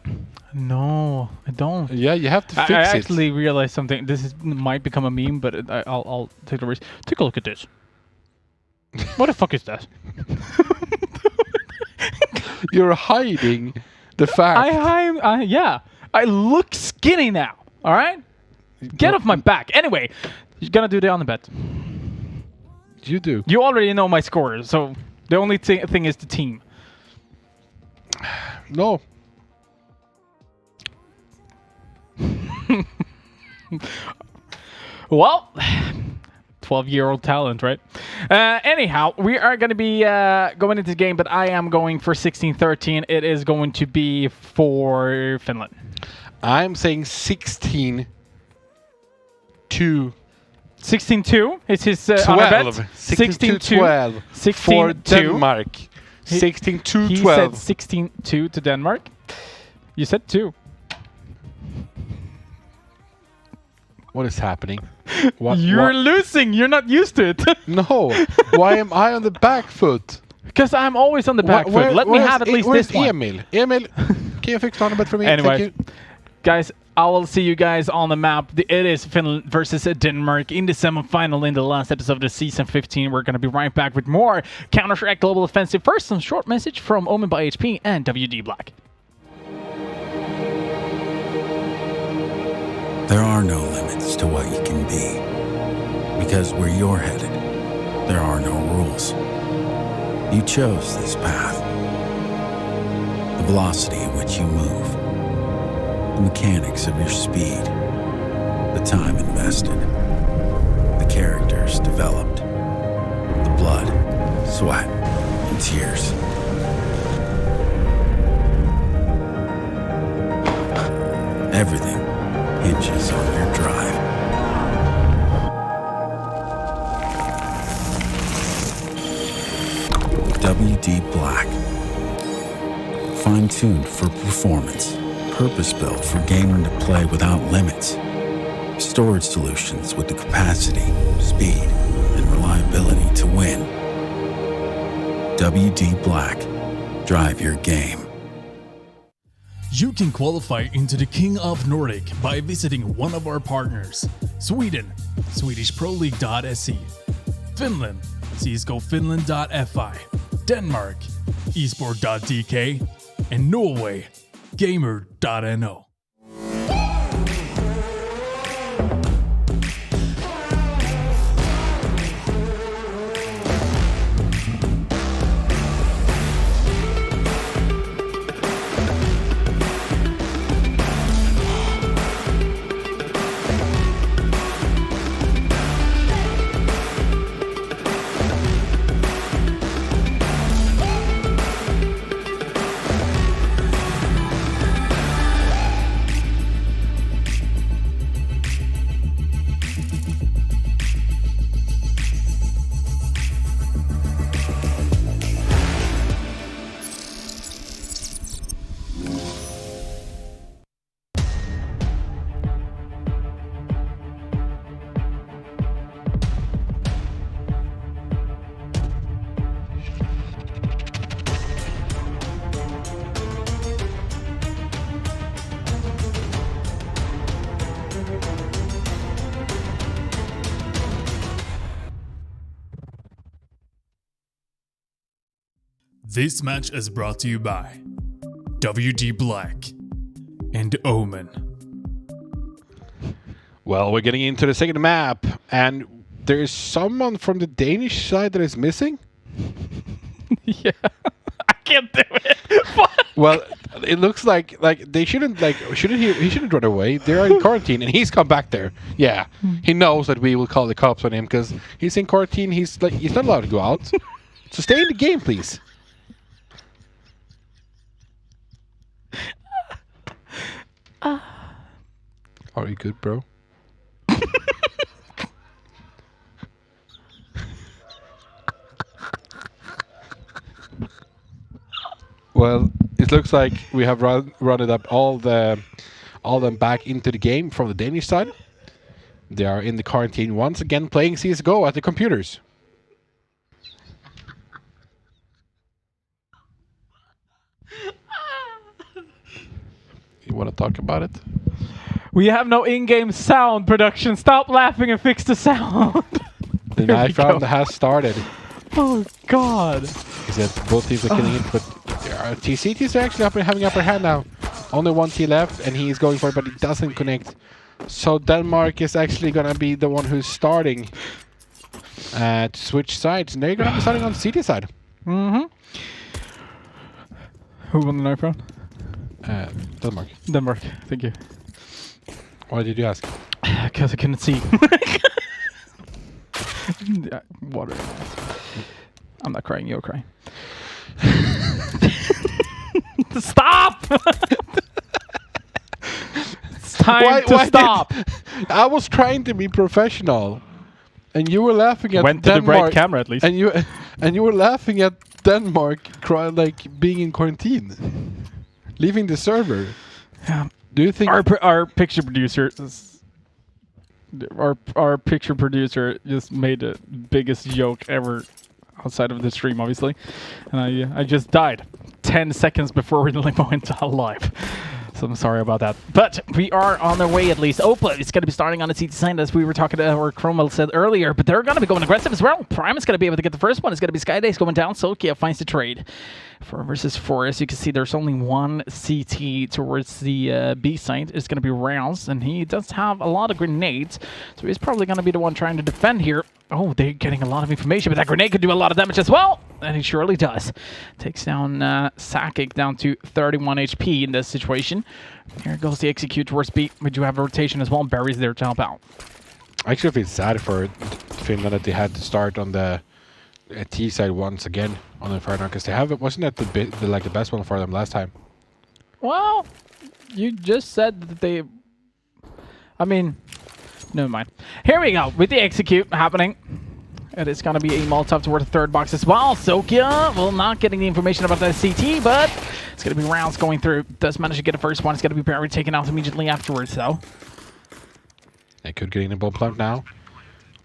No, I don't. Yeah, you have to fix it. I actually realized something. Might become a meme, but I'll take the risk. Take a look at this. What the fuck is that? You're hiding the fact. Yeah. I look skinny now. All right. Get off my back. Anyway, you're gonna do the on the bet. You do. You already know my score, so the only thing is the team. No. Well, 12-year-old talent, right? Anyhow, we are going to be going into the game, but I am going for 16-13. It is going to be for Finland. I'm saying 16-2. 16-2 is his honor bet. 16-12 for Denmark. 16-12. He said 16-2 to Denmark. You said 2. What is happening? You're losing. You're not used to it. No. Why am I on the back foot? Because I'm always on the back foot. Let me have at least this one. Emil? Emil, Can you fix Donabet for me? Anyway, Thank you. guys, I will see you guys on the map. It is Finland versus Denmark in the semifinal in the last episode of the season 15. We're going to be right back with more Counter-Strike Global Offensive. First, some short message from Omen by HP and WD Black. There are no limits to what you can be. Because where you're headed, there are no rules. You chose this path. The velocity at which you move, the mechanics of your speed, the time invested, the characters developed, the blood, sweat, and tears. Everything hinges on your drive. WD Black. Fine-tuned for performance. Purpose-built for gaming to play without limits. Storage solutions with the capacity, speed, and reliability to win. WD Black. Drive your game. You can qualify into the King of Nordic by visiting one of our partners. Sweden, SwedishProLeague.se. Finland, CSGOFinland.fi. Denmark, esport.dk. And Norway, gamer.no. This match is brought to you by WD Black and Omen. Well, we're getting into the second map, and there is someone from the Danish side that is missing. Yeah, I can't do it. Well, it looks like they shouldn't he shouldn't run away. They are in quarantine, and he's come back there. Yeah, he knows that we will call the cops on him because he's in quarantine. He's not allowed to go out. So stay in the game, please. Are you good, bro? Well, it looks like we have rounded up all them back into the game from the Danish side. They are in the quarantine once again, playing CS:GO at the computers. You want to talk about it? We have no in-game sound production. Stop laughing and fix the sound. The knife round has started. Oh God! He said both teams are killing it, but TCTs are actually having upper hand now. Only one T left, and he is going for it, but it doesn't connect. So Denmark is actually gonna be the one who's starting to switch sides, and they're gonna be starting on the CT side. Mm-hmm. Who won the knife round? Denmark. Denmark. Thank you. Why did you ask? Because I couldn't see. Yeah, water. I'm not crying. You're crying. Stop! It's time to stop. I was trying to be professional, and you were laughing at Went to Denmark. the right camera at least. And you were laughing at Denmark, being in quarantine, leaving the server. Yeah. Do you think our picture producer our picture producer just made the biggest joke ever outside of the stream, obviously. And I just died 10 seconds before we went live. So I'm sorry about that. But we are on their way at least. Opa is going to be starting on the CT side as we were talking to, or Cromwell said earlier. But they're going to be going aggressive as well. Prime is going to be able to get the first one. It's going to be Skydays going down. Sokia finds the trade. 4 versus 4. As you can see, there's only one CT towards the B site. It's going to be Rouse. And he does have a lot of grenades. So he's probably going to be the one trying to defend here. Oh, they're getting a lot of information, but that grenade could do a lot of damage as well. And he surely does. Takes down Sakic down to 31 HP in this situation. Here goes the execute towards B. We do have a rotation as well. Barry's there to help out. I actually feel sad for Finland that they had to start on the T side once again on the Inferno, because they have it. Wasn't that the best one for them last time? Well, you just said that they... I mean... Never mind. Here we go with the execute happening. It is going to be a Molotov toward the third box as well. Sokia, well, not getting the information about that CT, but it's going to be Rounds going through. Does manage to get the first one. It's going to be Barry taken out immediately afterwards, though. They could get in the bomb plant now.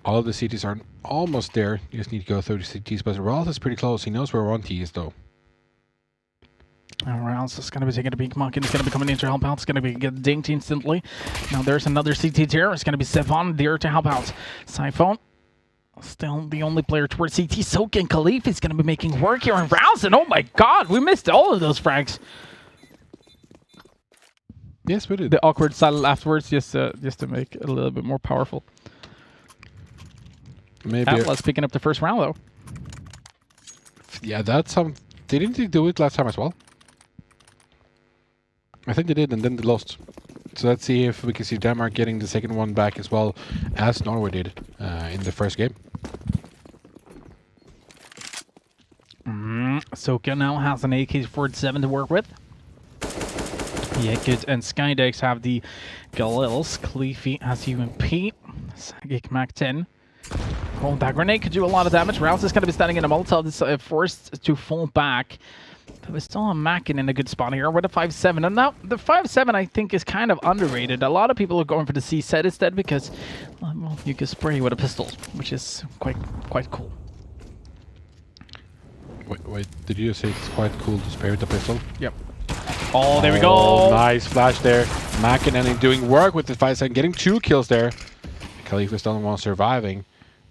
All of the CTs are almost there. You just need to go through the CTs, but Roth is pretty close. He knows where one T is, though. Rounds is going to be taking a peek. Monkin is going to be coming in to help out. It's going to be get dinked instantly. Now there's another CT tier. It's going to be Sevan there to help out. Siphon, still the only player towards CT. Soak and Khalif is going to be making work here. And Rounds, and oh my god, we missed all of those frags. Yes, we did. The awkward silence afterwards, just to make it a little bit more powerful. Maybe. Atlas picking up the first round, though. Yeah, that's some... Didn't they do it last time as well? I think they did, and then they lost. So let's see if we can see Denmark getting the second one back as well as Norway did in the first game. Soka now has an AK-47 to work with. Yekut and Skydex have the Galils. Khalifi has UMP. Sagic Mac 10. Oh, that grenade could do a lot of damage. Rouse is going to be standing in a Molotov. It's forced to fall back. But there's still a Mackin in a good spot here with a 5.7. And now, the 5.7 I think is kind of underrated. A lot of people are going for the C set instead because, well, you can spray with a pistol, which is quite cool. Wait, did you say it's quite cool to spray with the pistol? Yep. Oh, there we go. Nice flash there. Mackin and doing work with the 5.7, getting 2 kills there. Khalifa is the only one surviving.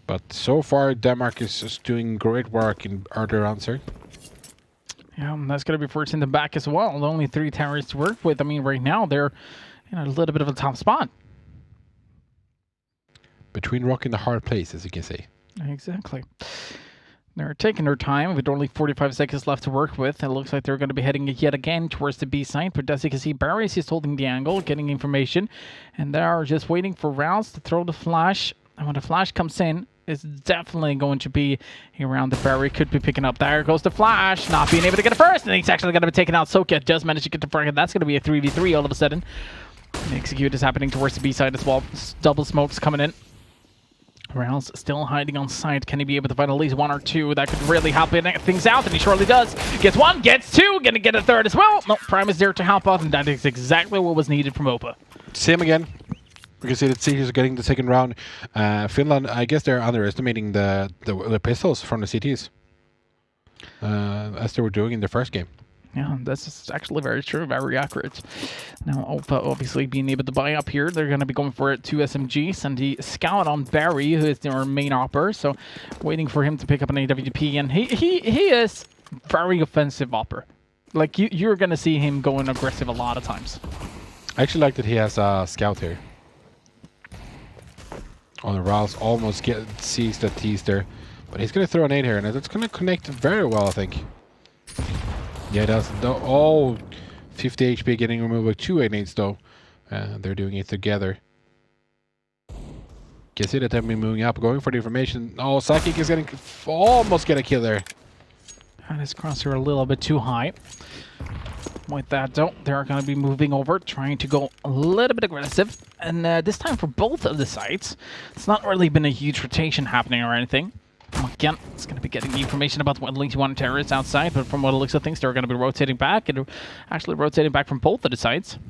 But so far, Denmark is just doing great work in earlier rounds here. Yeah, and that's going to be forced in the back as well. Only 3 towers to work with. I mean, right now, they're in a little bit of a top spot. Between rock and the hard place, as you can say. Exactly. They're taking their time with only 45 seconds left to work with. It looks like they're going to be heading yet again towards the B site. But as you can see, Barry's is holding the angle, getting information. And they're just waiting for Rounds to throw the flash. And when the flash comes in, it's definitely going to be around the Barry. Could be picking up. There goes the flash. Not being able to get it first. And he's actually going to be taken out. Sokia does manage to get the front. That's going to be a 3v3 all of a sudden. The execute is happening towards the B side as well. Double smokes coming in. Rounds still hiding on site. Can he be able to find at least 1 or 2? That could really help things out, and he surely does. Gets 1, gets 2, gonna get a 3rd as well. No, Prime is there to help out, and that is exactly what was needed from Opa. Same again. We can see that CTs are getting the second round. Finland, I guess they're underestimating the pistols from the CTs. As they were doing in the first game. Yeah, that's actually very true, very accurate. Now, Opa obviously being able to buy up here. They're going to be going for 2 SMGs and the scout on Barry, who is their main opper. So, waiting for him to pick up an AWP. And he is very offensive opper. Like, you're going to see him going aggressive a lot of times. I actually like that he has a scout here. On the Rouse, almost sees that he's there. But he's going to throw an 8 here, and it's going to connect very well, I think. Yeah, that's oh, 50 HP getting removed with 2 8-8s though. They're doing it together. Can see that they've been moving up, going for the information. Oh, Sakic is getting almost get a kill there. And his crosshair a little bit too high. With that though, they're going to be moving over, trying to go a little bit aggressive. And this time for both of the sites, it's not really been a huge rotation happening or anything. Again, it's going to be getting the information about what leads one terrorists outside, but from what it looks of things, they're going to be rotating back, and actually rotating back from both of the sides.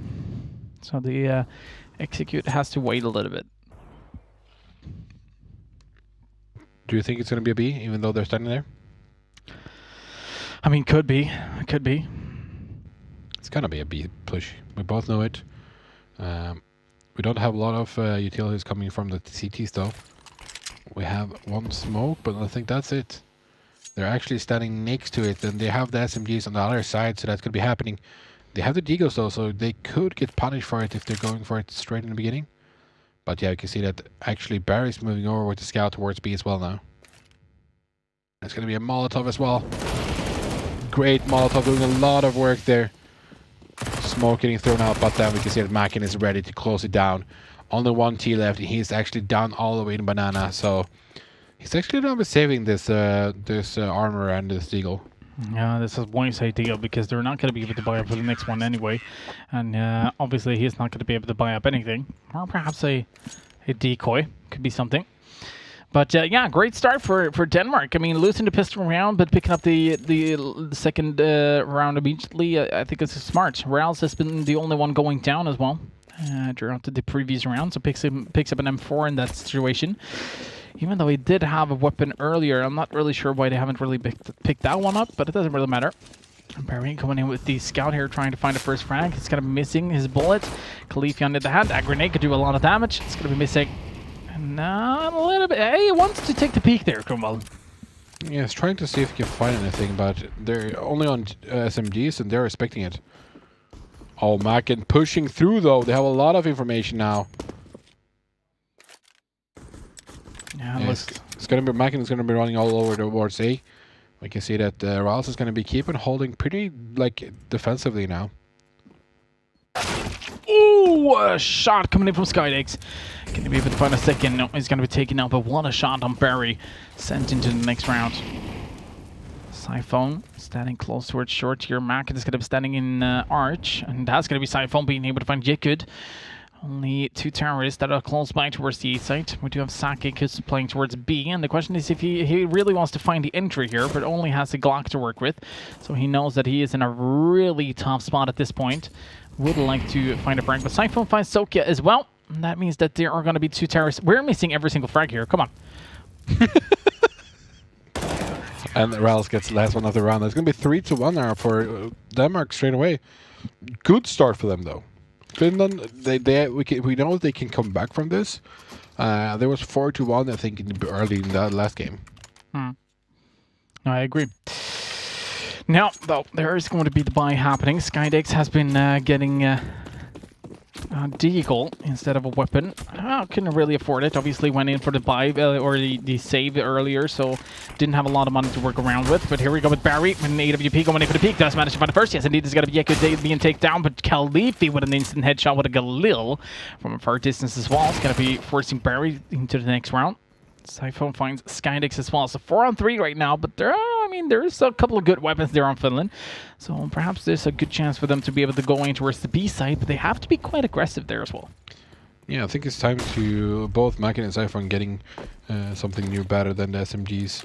So the execute has to wait a little bit. Do you think it's going to be a B, even though they're standing there? I mean, could be. Could be. It's gonna be a B push. We both know it. We don't have a lot of utilities coming from the CTs though. We have one smoke, but I think that's it. They're actually standing next to it, and they have the SMGs on the other side, so that could be happening. They have the Deagles though, so they could get punished for it if they're going for it straight in the beginning. But yeah, you can see that actually Barry's moving over with the scout towards B as well now. It's going to be a Molotov as well. Great Molotov, doing a lot of work there. Smoke getting thrown out, but then we can see that Mackin is ready to close it down. Only one T left, and he's actually down all the way in Banana, so he's actually not saving this armor and this Deagle. Yeah, this is wise idea because they're not going to be able to buy up for the next one anyway. And obviously he's not going to be able to buy up anything. Or perhaps a decoy. Could be something. But yeah, great start for Denmark. I mean, losing the pistol round, but picking up the second round immediately, I think it's smart. Rouse has been the only one going down as well throughout the previous round, so picks up an M4 in that situation. Even though he did have a weapon earlier, I'm not really sure why they haven't really picked that one up, but it doesn't really matter. Barry coming in with the scout here, trying to find a first frag. He's kind of missing his bullet. Khalifi on the other hand, that grenade could do a lot of damage. It's going to be missing. A little bit. Hey, he wants to take the peek there, Cromwell. Yeah, he's trying to see if he can find anything, but they're only on SMGs and they're respecting it. Oh, Mackin pushing through though. They have a lot of information now. Yeah, it's gonna be Mackin is gonna be running all over towards A. We can see that Rouse is gonna be keeping holding pretty like defensively now. Ooh, a shot coming in from Skydakes. Can he be able to find a second? No, he's gonna be taken out, but what a shot on Barry. Sent into the next round. Siphon standing close towards short here. Mackin is gonna be standing in arch, and that's gonna be Siphon being able to find Yikud. Only two terrorists that are close by towards the A site. We do have Saki who's playing towards B, and the question is if he really wants to find the entry here, but only has the Glock to work with. So he knows that he is in a really tough spot at this point. Would like to find a frag, but Siphon finds Sokia as well. And that means that there are going to be two terrorists. We're missing every single frag here. Come on. And Rals gets the last one of the round. It's going to be 3-1 now for Denmark straight away. Good start for them though. Finland, we know they can come back from this. There was 4-1, I think, early in the last game. I agree. Now, though, there is going to be the buy happening. Skydakes has been getting a deagle instead of a weapon. Couldn't really afford it. Obviously went in for the buy or the save earlier, so didn't have a lot of money to work around with. But here we go with Barry with an AWP going in for the peak. Does manage to find the first. Yes, indeed, there's got to be Yeko being taken down, but Khalifi with an instant headshot with a Galil from a far distance as well. It's going to be forcing Barry into the next round. Siphon finds Skydakes as well. So 4-on-3 right now, but there's a couple of good weapons there on Finland. So perhaps there's a good chance for them to be able to go in towards the B side, but they have to be quite aggressive there as well. Yeah, I think it's time to both Mackin and Siphon getting something new better than the SMGs.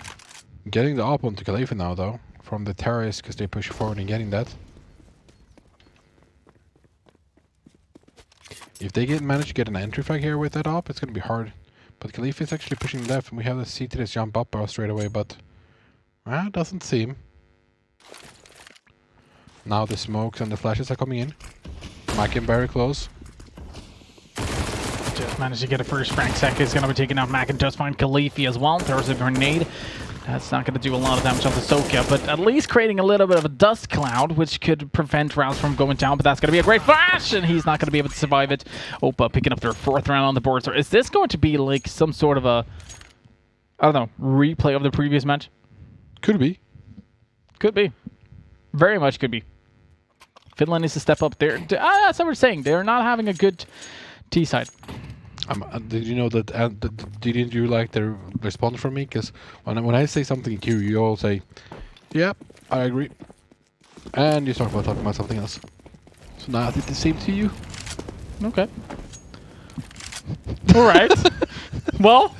Getting the op onto Khalifa now though, from the terrorists, because they push forward and getting that. If they manage to get an entry frag here with that op, it's going to be hard. But Khalifa is actually pushing left, and we have the CTs jump up straight away, but doesn't seem. Now the smokes and the flashes are coming in. Mackin very close. Just managed to get a first frag. Sek is going to be taking out Mackin. Just find Khalifi as well. There's a grenade. That's not going to do a lot of damage on the Soka, but at least creating a little bit of a dust cloud, which could prevent Rouse from going down, but that's going to be a great flash, and he's not going to be able to survive it. Opa picking up their 4th round on the board. So is this going to be like some sort of a, I don't know, replay of the previous match? Could be. Could be. Very much could be. Finland needs to step up there. That's what we're saying. They're not having a good T side. Did you know that? Didn't you like the response from me? Because when I say something to you, you all say, "Yep, I agree," and you start talking about something else. So now I did the same to you. Okay. All right. Well,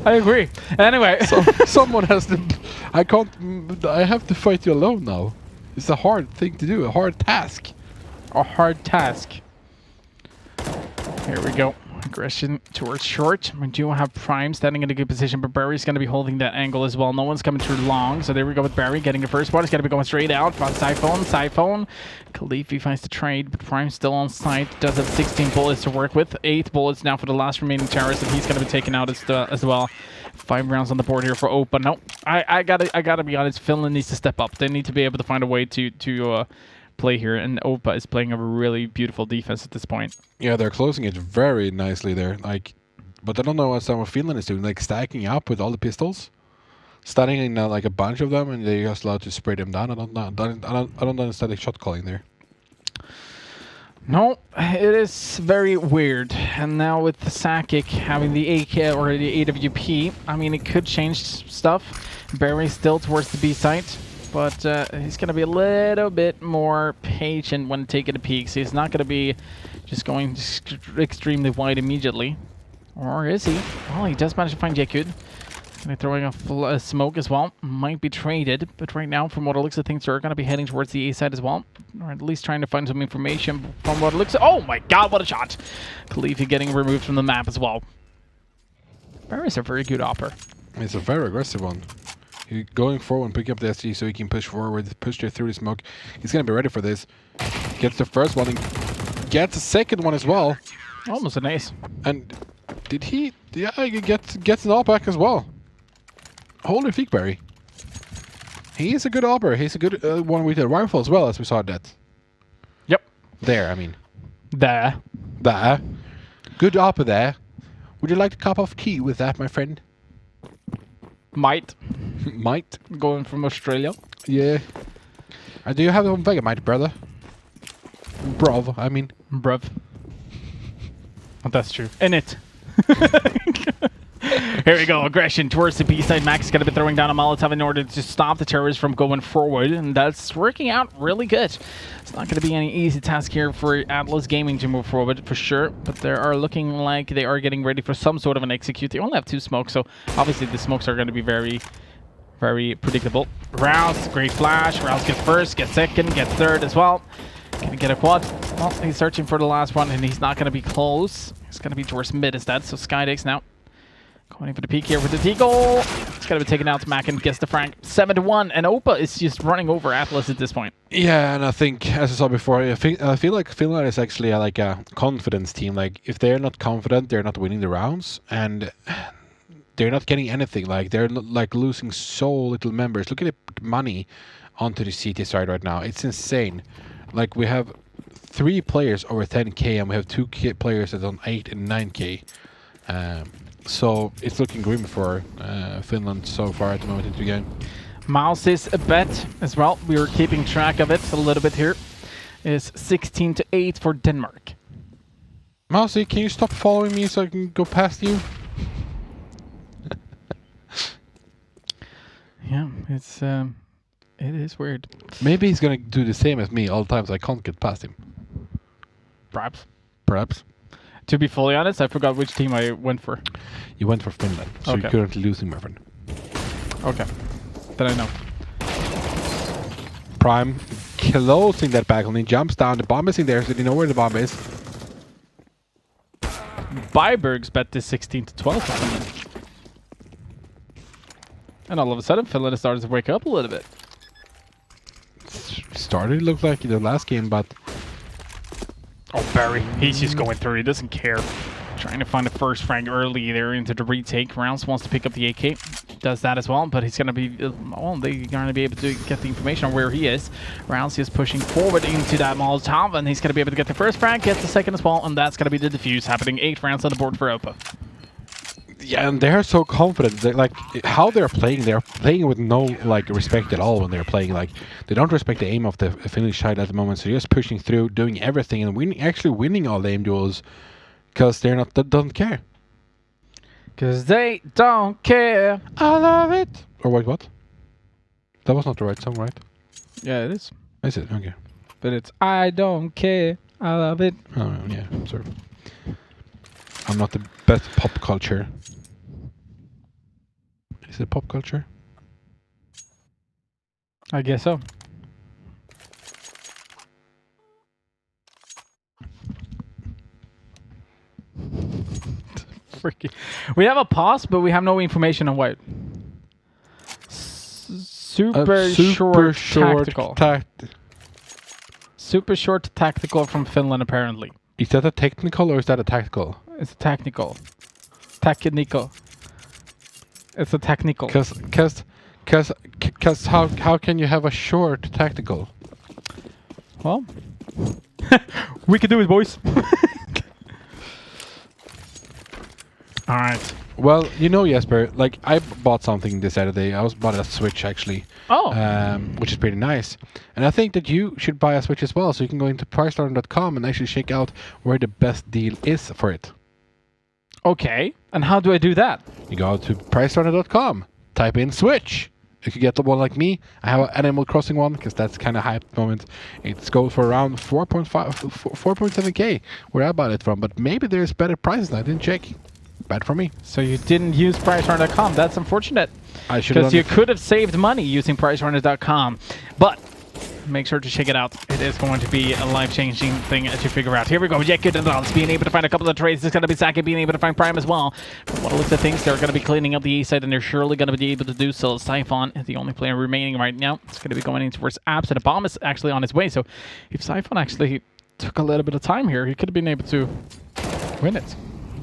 I agree. Anyway, so someone has to. I can't. I have to fight you alone now. It's a hard thing to do. A hard task. A hard task. Here we go. Aggression towards short. We do have Prime standing in a good position, but Barry's going to be holding that angle as well. No one's coming through long, so there we go with Barry getting the first one. He's going to be going straight out. Siphon. Khalifi finds the trade, but Prime's still on site. Does have 16 bullets to work with. 8 bullets now for the last remaining terrorist, and he's going to be taken out as well. 5 rounds on the board here for Opa. No, I gotta be honest. Finland needs to step up. They need to be able to find a way to play here, and Opa is playing a really beautiful defense at this point. Yeah, they're closing it very nicely there. Like, but I don't know what some of Finland is doing. Like stacking up with all the pistols, standing in like a bunch of them, and they're just allowed to spray them down. I don't understand the shot calling there. No, it is very weird. And now with Sakic having the AK or the AWP, I mean, it could change stuff. Barry's still towards the B site, but he's going to be a little bit more patient when taking the peeks. He's not going to be just going extremely wide immediately. Or is he? Well, he does manage to find Jekud. They're throwing a smoke as well. Might be traded, but right now, from what it looks like, things are going to be heading towards the A side as well. Or at least trying to find some information from what it looks like. Oh my god, what a shot! Khalifi getting removed from the map as well. Barry's a very good opper. It's a very aggressive one. He's going forward and picking up the SG so he can push forward, push there through the smoke. He's going to be ready for this. Gets the first one and gets the second one as well. Almost an ace. And did he? Yeah, he gets an all back as well. Holy feek, Barry. He is a good opper. He's a good one with the rifle as well, as we saw that. Yep. There, I mean. There. There. Good opper there. Would you like a cup of tea with that, my friend? Might. Might. Going from Australia. Yeah. Do you have one Vegamite, brother? Bruv, I mean. Bruv. That's true. In it. Here we go, aggression towards the B side. Max is going to be throwing down a Molotov in order to stop the terrorists from going forward, and that's working out really good. It's not going to be any easy task here for Atlas Gaming to move forward, for sure, but they are looking like they are getting ready for some sort of an execute. They only have 2 smokes, so obviously the smokes are going to be very, very predictable. Rouse, great flash. Rouse gets first, gets second, gets third as well. Gonna get a quad. Well, he's searching for the last one, and he's not going to be close. He's going to be towards mid instead, so Skydex now going for the peak here with the Deagle. It's going to be taken out. Mac and gets the Frank. 7-1, and Opa is just running over Atlas at this point. Yeah, and I think, as I saw before, I feel like Finland is actually like a confidence team. Like, if they're not confident, they're not winning the rounds, and they're not getting anything. Like, they're like losing so little members. Look at the money onto the CT side right now. It's insane. Like, we have 3 players over 10k, and we have 2 players that are on 8 and 9k. So it's looking grim for Finland so far at the moment into the game. Mouse is a bet as well. We are keeping track of it a little bit here. It's 16-8 for Denmark. Mousy, can you stop following me so I can go past you? Yeah, it is weird. Maybe he's gonna do the same as me all the times. I can't get past him. Perhaps. Perhaps. To be fully honest, I forgot which team I went for. You went for Finland, so Okay. you're currently losing, my friend. Okay. Then I know. Prime closing that back and he jumps down. The bomb is in there, so they know where the bomb is. Byberg's bet this 16-12 for Finland. And all of a sudden, Finland has started to wake up a little bit. Started looked like the last game, but Oh, Barry. He's just going through. He doesn't care. Trying to find the first frag early there into the retake. Rounds wants to pick up the AK. Does that as well, but he's going to be... well, they're going to be able to get the information on where he is. Rounds is pushing forward into that Molotov, and he's going to be able to get the first frag, get the second as well, and that's going to be the defuse happening. 8 rounds on the board for Opa. yeah, and they're so confident. They, like how they're playing with no like respect at all when they're playing. Like they don't respect the aim of the Finnish side at the moment. So they're just pushing through, doing everything, and actually winning all the aim duels because they don't care. Because they don't care. I love it. Or wait, what? That was not the right song, right? Yeah, it is. Is it? Okay. But it's I don't care. I love it. Oh yeah, sorry. I'm not the best pop culture. Is it pop culture? I guess so. We have a pause, but we have no information on what. Super short tactical. Super short tactical from Finland, apparently. Is that a technical or is that a tactical? It's a technical. Technical. It's a technical. Cause how can you have a short tactical? Well, we can do it, boys. All right. Well, you know, Jesper, like I bought something this Saturday. I bought a Switch actually. Oh. Which is pretty nice. And I think that you should buy a Switch as well, so you can go into pricelarner.com and actually check out where the best deal is for it. Okay. And how do I do that? You go to pricelarner.com, type in Switch. If you get the one like me, I have an Animal Crossing one because that's kind of hype at the moment. It goes for around 4.7k where I bought it from, but maybe there's better prices. I didn't check. Bad for me. So you didn't use pricelarner.com. That's unfortunate. I should have. Because you could have saved money using pricelarner.com. But make sure to check it out. It is going to be a life-changing thing as you figure out. Here we go. Jekyll and Dons being able to find a couple of trades. It's going to be Saki being able to find Prime as well. From what it looks of things, they're going to be cleaning up the A side, and they're surely going to be able to do so. Siphon is the only player remaining right now. It's going to be going in towards Abs, and a bomb is actually on his way. So if Siphon actually took a little bit of time here, he could have been able to win it.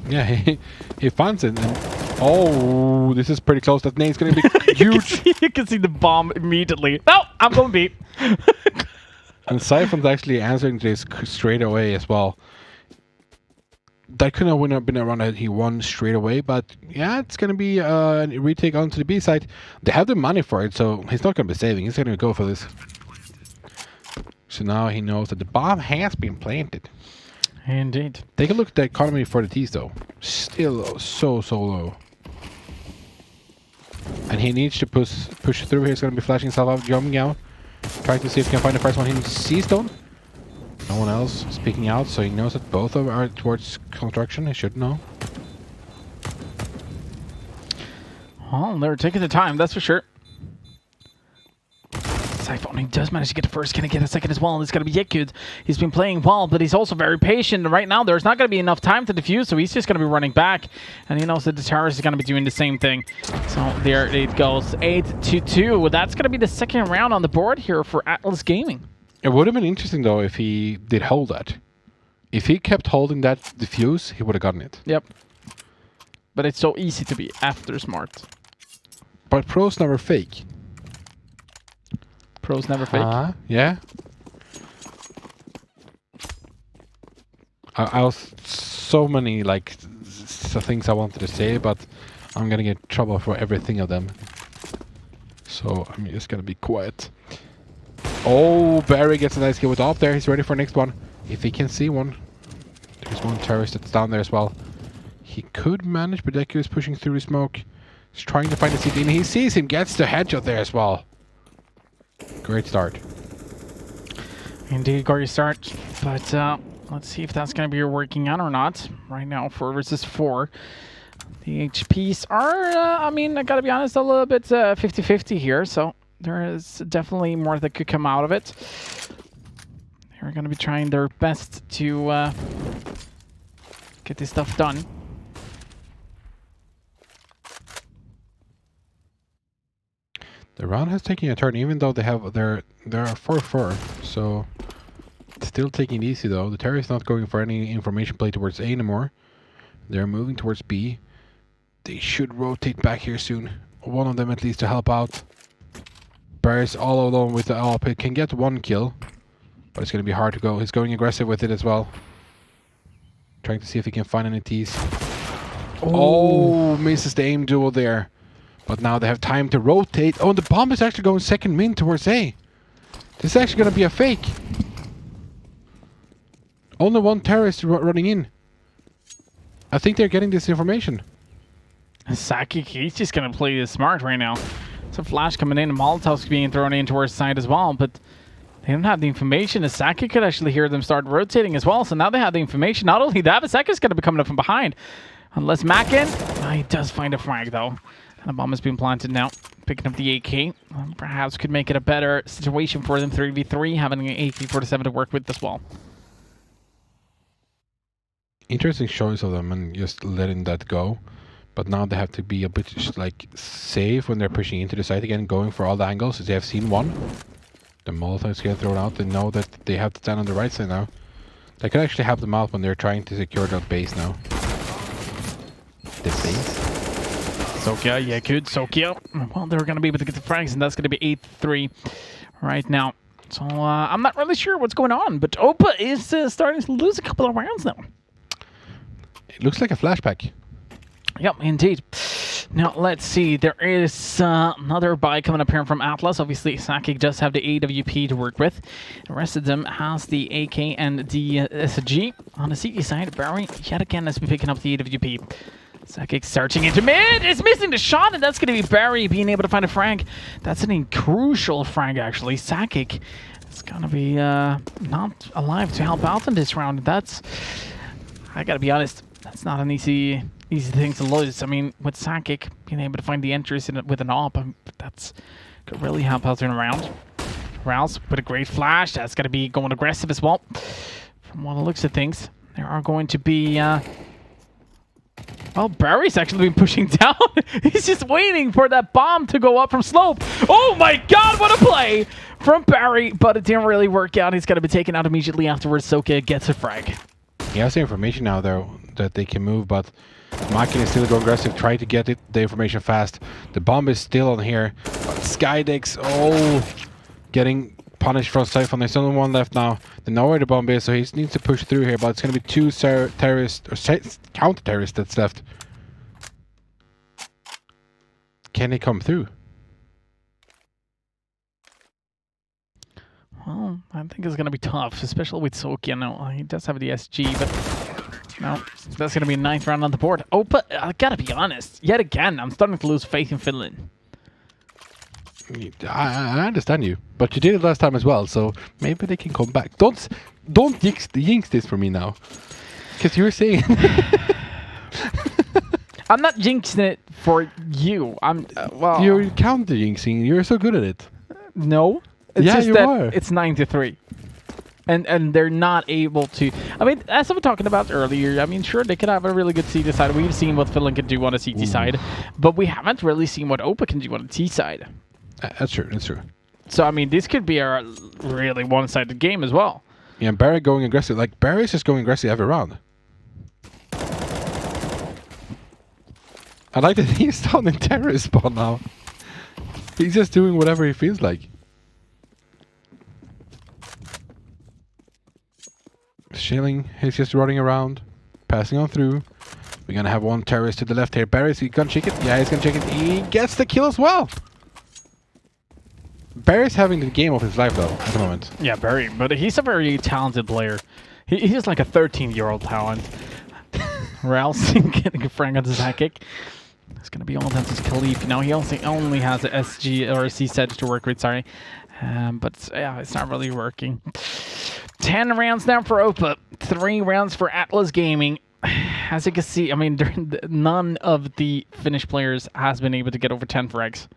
Yeah, he finds it. And oh, this is pretty close. That nade's going to be huge. You can see the bomb immediately. No, I'm going to beat. And Siphon's actually answering this straight away as well. That could have been a run that he won straight away, but yeah, it's going to be a retake onto the B side. They have the money for it, so he's not going to be saving. He's going to go for this. So now he knows that the bomb has been planted. Indeed. Take a look at the economy for the T's though. Still so low. And he needs to push through here. He's going to be flashing himself out, jumping out. Trying to see if he can find the first one in C-Stone. No one else speaking out, so he knows that both of them are towards construction. He should know. Well, they're taking the time, that's for sure. Siphon, he does manage to get the first. Can he get a second as well? And it's going to be Yekud. He's been playing well, but he's also very patient. Right now, there's not going to be enough time to defuse, so he's just going to be running back. And he knows that the terrorist is going to be doing the same thing. So there it goes. 8-2. That's going to be the second round on the board here for Atlas Gaming. It would have been interesting, though, if he did hold that. If he kept holding that defuse, he would have gotten it. Yep. But it's so easy to be after smart. But pros never fake. Pros never fake. Yeah. I was so many like things I wanted to say, but I'm gonna get in trouble for everything of them. So I'm just gonna be quiet. Oh, Barry gets a nice kill with up there. He's ready for next one. If he can see one. There's one terrorist that's down there as well. He could manage, but Deku is pushing through the smoke. He's trying to find the CT, and he sees him, gets the headshot there as well. Great start. Indeed, great start. But let's see if that's going to be working out or not. Right now, 4 versus 4. The HPs are, I mean, I got to be honest, a little bit 50-50 here. So there is definitely more that could come out of it. They're going to be trying their best to get this stuff done. The round has taken a turn, even though they are 4-4, so still taking it easy though. The terrorist is not going for any information play towards A anymore. They're moving towards B. They should rotate back here soon. One of them at least to help out. Barry's all alone with the AWP. Can get one kill, but it's going to be hard to go. He's going aggressive with it as well. Trying to see if he can find any T's. Oh, misses the aim duel there. But now they have time to rotate. Oh, and the bomb is actually going second min towards A. This is actually going to be a fake. Only one terrorist running in. I think they're getting this information. Saki, he's just going to play this smart right now. It's a flash coming in, and Molotov's being thrown in towards the side as well, but they don't have the information. Saki could actually hear them start rotating as well, so now they have the information. Not only that, but Saki's going to be coming up from behind. Unless Mackin, he does find a frag though. And a bomb has been planted now. Picking up the AK. Perhaps could make it a better situation for them. 3v3, having an AK-47 to work with as well. Interesting choice of them and just letting that go. But now they have to be a bit like safe when they're pushing into the site again, going for all the angles. They have seen one. The Molotovs get thrown out. They know that they have to stand on the right side now. That could actually help them out when they're trying to secure that base now. The base? Sokia, yeah, good. Sokia. Well, they're going to be able to get the frags, and that's going to be 8-3 right now. So I'm not really sure what's going on, but Opa is starting to lose a couple of rounds now. It looks like a flashback. Yep, indeed. Now, let's see. There is another buy coming up here from Atlas. Obviously, Sakic does have the AWP to work with. The rest of them has the AK and the SG. On the CE side, Barry yet again has been picking up the AWP. Sakic searching into mid. Is missing the shot, and that's going to be Barry being able to find a frag. That's an crucial frag, actually. Sakic is going to be not alive to help out in this round. That's, I got to be honest, that's not an easy thing to lose. I mean, with Sakic being able to find the entries in it with an AWP, that's could really help out in a round. Rouse with a great flash. That's going to be going aggressive as well. From what it looks at things, there are going to be... Well, Barry's actually been pushing down. He's just waiting for that bomb to go up from slope. Oh my god, what a play from Barry, but it didn't really work out. He's going to be taken out immediately afterwards. Soka gets a frag. He has the information now, though, that they can move, but Makin is still going aggressive, try to get the information fast. The bomb is still on here, but Skydex, getting punished from Siphon. There's only one left now. They know where the bomb is, so he needs to push through here, but it's going to be two terrorists, or counter-terrorists that's left. Can he come through? Well, I think it's going to be tough, especially with Sokia. No, he does have the SG, but no, that's going to be a ninth round on the board. Oh, but I got to be honest. Yet again, I'm starting to lose faith in Finland. I understand you, but you did it last time as well, so maybe they can come back. Don't jinx this for me now, because you were saying. I'm not jinxing it for you. I'm well. You're counter jinxing. You're so good at it. No, it's yeah, just you that are. It's 9-3. And they're not able to... I mean, as I was talking about earlier, I mean, sure, they could have a really good CT side. We've seen what Finland can do on a CT side, but we haven't really seen what Opa can do on a T side. That's true, that's true. So, I mean, this could be a really one-sided game as well. Yeah, and Barry going aggressive. Like, Barry's just going aggressive every round. I like that he's down in terrorist spawn now. He's just doing whatever he feels like. Shilling, he's just running around, passing on through. We're gonna have one terrorist to the left here. Barry's gonna check it. Yeah, he's gonna check it. He gets the kill as well. Barry's having the game of his life though at the moment. Yeah, Barry, but he's a very talented player. He's like a 13-year-old talent. Rouse getting a frag on the Sakic. It's gonna be all down to Khalif. Now he only has a SG or a C set to work with. Sorry, but yeah, it's not really working. 10 rounds now for Opa, 3 rounds for Atlas Gaming. As you can see, I mean, none of the Finnish players has been able to get over 10 frags.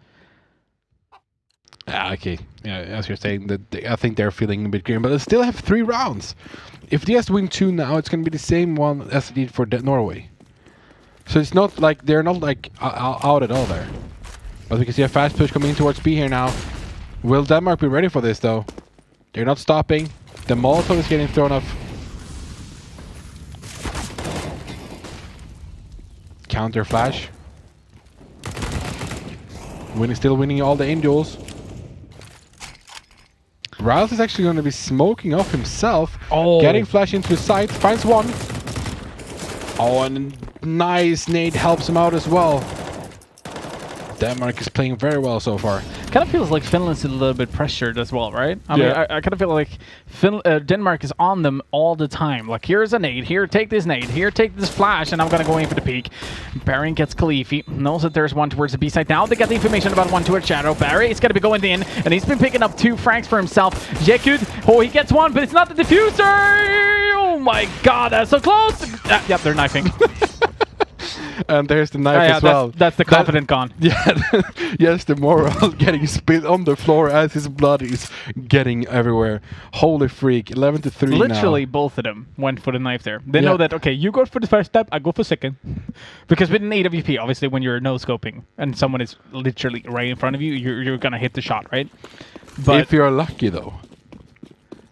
Okay, yeah, as you're saying, that I think they're feeling a bit green, but they still have 3 rounds. If they just win 2 now, it's going to be the same one as they did for Norway. So it's not like they're not like out at all there. But we can see a fast push coming in towards B here now. Will Denmark be ready for this though? They're not stopping. The Molotov is getting thrown off. Counter flash. Still winning all the aim duels. Riles is actually going to be smoking off himself. Oh. Getting flash into his sight. Finds one. Oh, and nice nade helps him out as well. Denmark is playing very well so far. Kind of feels like Finland's a little bit pressured as well, right? I mean, Yeah. I kind of feel like Denmark is on them all the time. Like, here's a nade, here, take this nade, here, take this flash, and I'm going to go in for the peak. Barry gets Khalifi, knows that there's one towards the B side. Now they got the information about one towards Shadow. Barry is going to be going in, and he's been picking up 2 frags for himself. Jekud, oh, he gets one, but it's not the diffuser! Oh my god, that's so close! Yep, they're knifing. And there's the knife yeah, as well. that's the confident gone. Yeah, yes, the moral getting spit on the floor as his blood is getting everywhere. Holy freak, 11-3 now. Literally, both of them went for the knife there. They Yeah. know that, okay, you go for the first step, I go for second. Because with an AWP, obviously, when you're no-scoping and someone is literally right in front of you, you're going to hit the shot, right? But If you're lucky, though.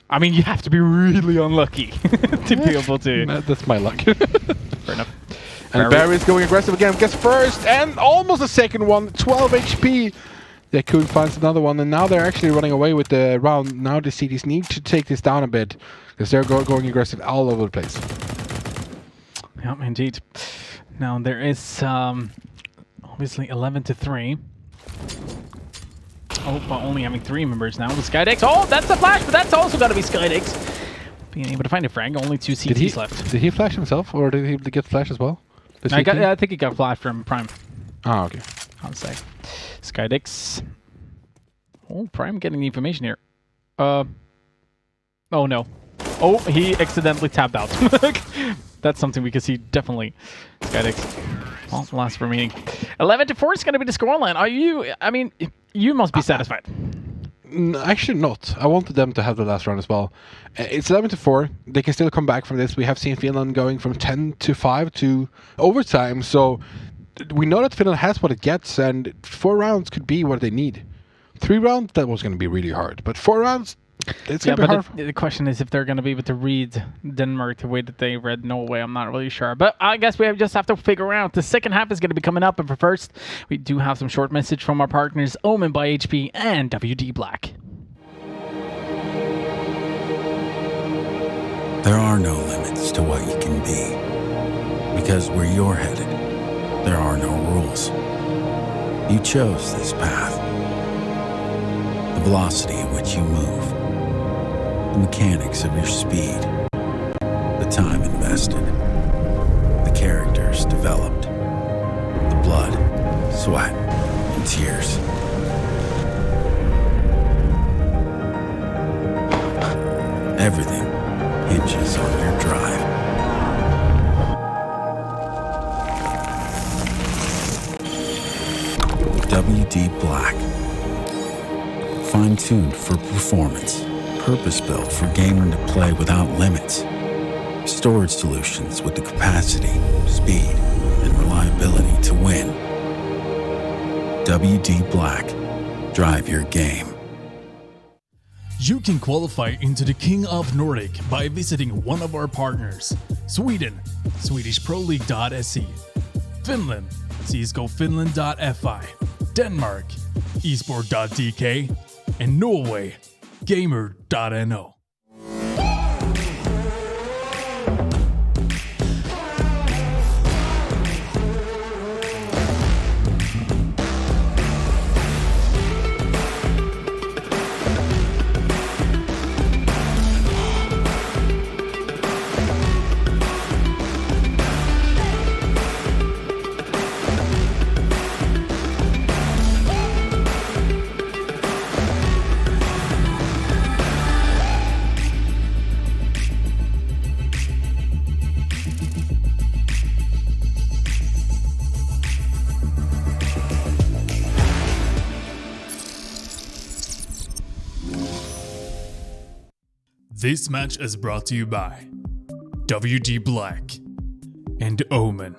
I mean, you have to be really unlucky to be able to. That's my luck. Fair enough. And Barry's going aggressive again. Gets first and almost a second one. 12 HP. They could find another one, and now they're actually running away with the round. Now the CTs need to take this down a bit because they're going aggressive all over the place. Yeah, indeed. Now there is obviously 11-3. Oh, but only having 3 members now. The Skydex. Oh, that's a flash, but that's also got to be Skydex. Being able to find a frag. Only 2 CTs left. Did he flash himself, or did he get flash as well? I think he got flash from Prime. Ah, okay. I'll say. Skydex. Oh, Prime getting the information here. Oh no. Oh, he accidentally tapped out. That's something we can see definitely. Skydex. Well, last remaining. 11-4 is going to be the scoreline. Are you? I mean, you must be satisfied. Actually not. I wanted them to have the last round as well. It's 11-4. They can still come back from this. We have seen Finland going from 10-5 to overtime. So we know that Finland has what it gets, and 4 rounds could be what they need. 3 rounds, that was going to be really hard. But 4 rounds, it's going to be hard. The question is if they're going to be able to read Denmark the way that they read Norway. I'm not really sure. But I guess we just have to figure out. The second half is going to be coming up. And for first, we do have some short message from our partners, Omen by HP and WD Black. There are no limits to what you can be. Because where you're headed, there are no rules. You chose this path. The velocity at which you move. The mechanics of your speed. The time invested. The characters developed. The blood, sweat, and tears. Everything hinges on your drive. WD Black. Fine-tuned for performance. Purpose-built for gaming to play without limits. Storage solutions with the capacity, speed, and reliability to win. WD Black. Drive your game. You can qualify into the King of Nordic by visiting one of our partners. Sweden, SwedishProLeague.se. Finland, CSGOFinland.fi. Denmark, esport.dk. And Norway, gamer.no. This match is brought to you by WD Black and Omen.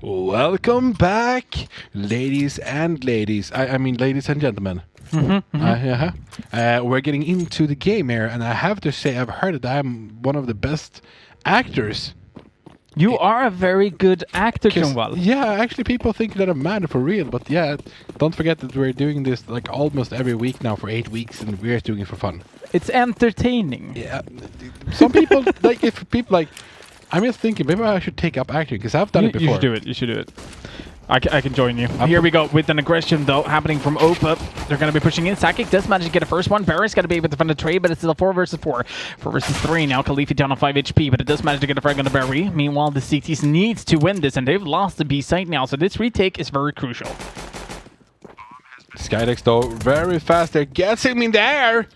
Welcome back, ladies and ladies. I mean, ladies and gentlemen. We're getting into the game here, and I have to say, I've heard that I'm one of the best actors. You are a very good actor, Jungwall. Yeah, actually, people think that I'm mad for real, but yeah, don't forget that we're doing this like almost every week now for 8 weeks, and we're doing it for fun. It's entertaining. Yeah, some people like if people like. I'm just thinking maybe I should take up acting because I've done it before. You should do it. You should do it. I can join you. Here we go with an aggression though happening from Opa. They're going to be pushing in. Sakic does manage to get a first one. Barry's got to be able to defend the trade, but it's still a 4 versus 4. 4 versus 3 now. Khalifi down on 5 HP, but it does manage to get a frag on the Barry. Meanwhile, the CTs needs to win this, and they've lost the B site now, so this retake is very crucial. Skydex though, very fast. They're getting in there.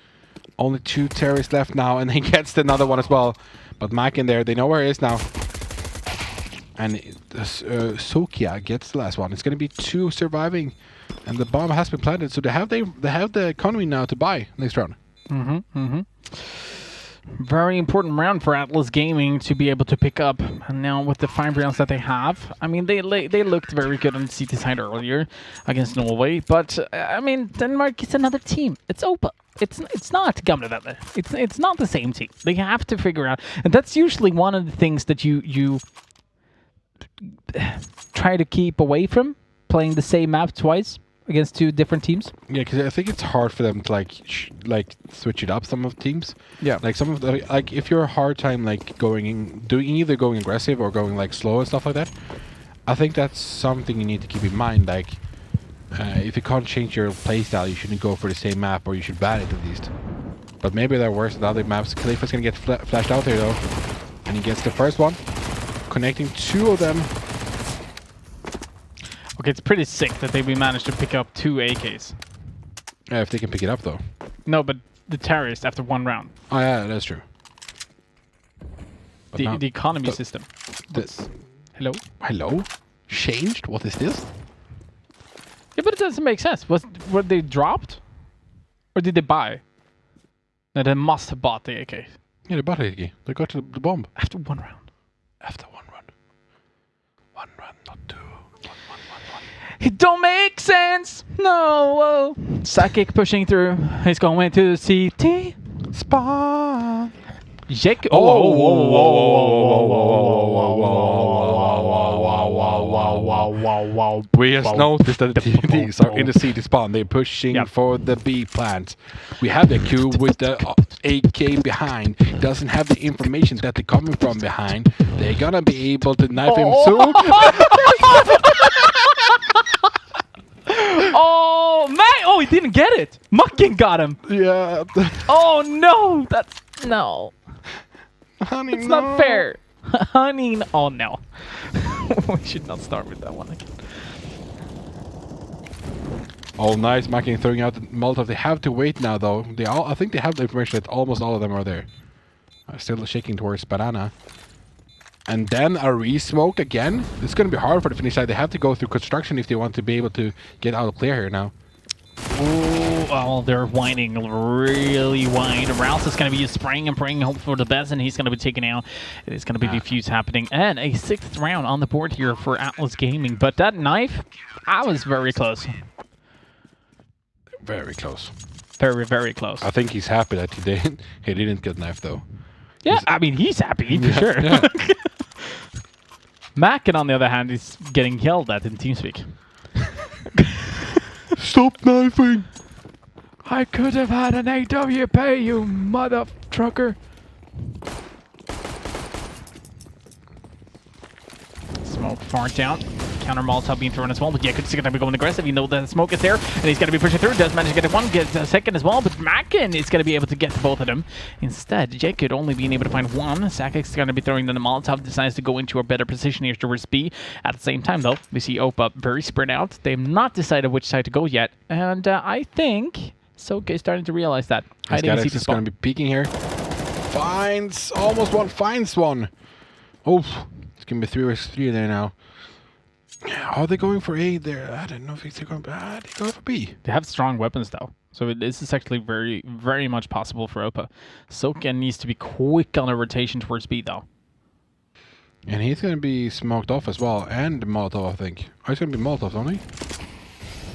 Only 2 terrorists left now, and he gets another one as well. But Mike in there, they know where he is now. And Sokia gets the last one. It's going to be 2 surviving, and the bomb has been planted. So they have the economy now to buy next round. Very important round for Atlas Gaming to be able to pick up. And now with the 5 rounds that they have, I mean, they looked very good on the CT side earlier against Norway. But, I mean, Denmark is another team. It's OPA. It's not Gamlevelle. It's not the same team. They have to figure out. And that's usually one of the things that you try to keep away from, playing the same map twice against 2 different teams. Yeah, because I think it's hard for them to like switch it up. Some of the teams. Yeah. Like some of the if you're a hard time like doing either going aggressive or going like slow and stuff like that. I think that's something you need to keep in mind. Like if you can't change your playstyle, you shouldn't go for the same map, or you should ban it at least. But maybe they're worse than other maps. Khalifa's gonna get flashed out there though, and he gets the first one, connecting 2 of them. Okay, it's pretty sick that they managed to pick up 2 AKs. Yeah, if they can pick it up though. No, but the terrorist after 1 round. Oh yeah, that's true. But The economy the- system. This. Hello? Hello? Changed? What is this? Yeah, but it doesn't make sense. Were they dropped? Or did they buy? No, they must have bought the AK. Yeah, they bought it. They got the bomb. After 1 round. After 1 run. 1 run, not 2. It don't make sense! No! Sakic pushing through. He's going to CT. Spawn! Jek. We just noticed that the TDs are in the city spawn. They're pushing for the B plant. We have the Q with the AK behind. Doesn't have the information that they're coming from behind. They're gonna be able to knife him soon. Oh, man! Oh, he didn't get it! Mucking got him! Yeah. Oh, no! That's... No. Honey, It's not fair. Honey, oh no. We should not start with that one again. Oh, nice. Macking throwing out the Molotov. They have to wait now, though. I think they have the information that almost all of them are there. Still shaking towards Banana. And then a re-smoke again. It's going to be hard for the Finnish side. They have to go through construction if they want to be able to get out of clear here now. Oh, well, they're whining really wide. Rouse is going to be spraying and praying, hope for the best, and he's going to be taken out. It is going to be defuse happening. And a 6th round on the board here for Atlas Gaming. But that knife, I was very close. Very close. Very, very close. I think he's happy that he didn't get knifed, though. Yeah, I mean, he's happy, for sure. Yeah. Macken, on the other hand, is getting yelled at in TeamSpeak. Stop knifing! I could have had an AWP, you mother trucker. Smoke far down. Counter Molotov being thrown as well, but Jakub's going to be going aggressive. You know that the smoke is there, and he's going to be pushing through. Does manage to get one, gets a second as well, but Macken is going to be able to get to both of them. Instead, Jakub only being able to find one. Sakic's going to be throwing the Molotov, decides to go into a better position here towards B. At the same time, though, we see Opa very spread out. They've not decided which side to go yet, and I think Soke is starting to realize that. Skadex is going to be peeking here. Almost one, finds one. Oh, it's going to be 3v3 there now. Are they going for A there? I don't know if they're going. They go for B. They have strong weapons though, so this is actually very, very much possible for Opa. Soken needs to be quick on a rotation towards B though. And he's going to be smoked off as well, and Molotov, I think. Oh, he's going to be Molotov, don't he?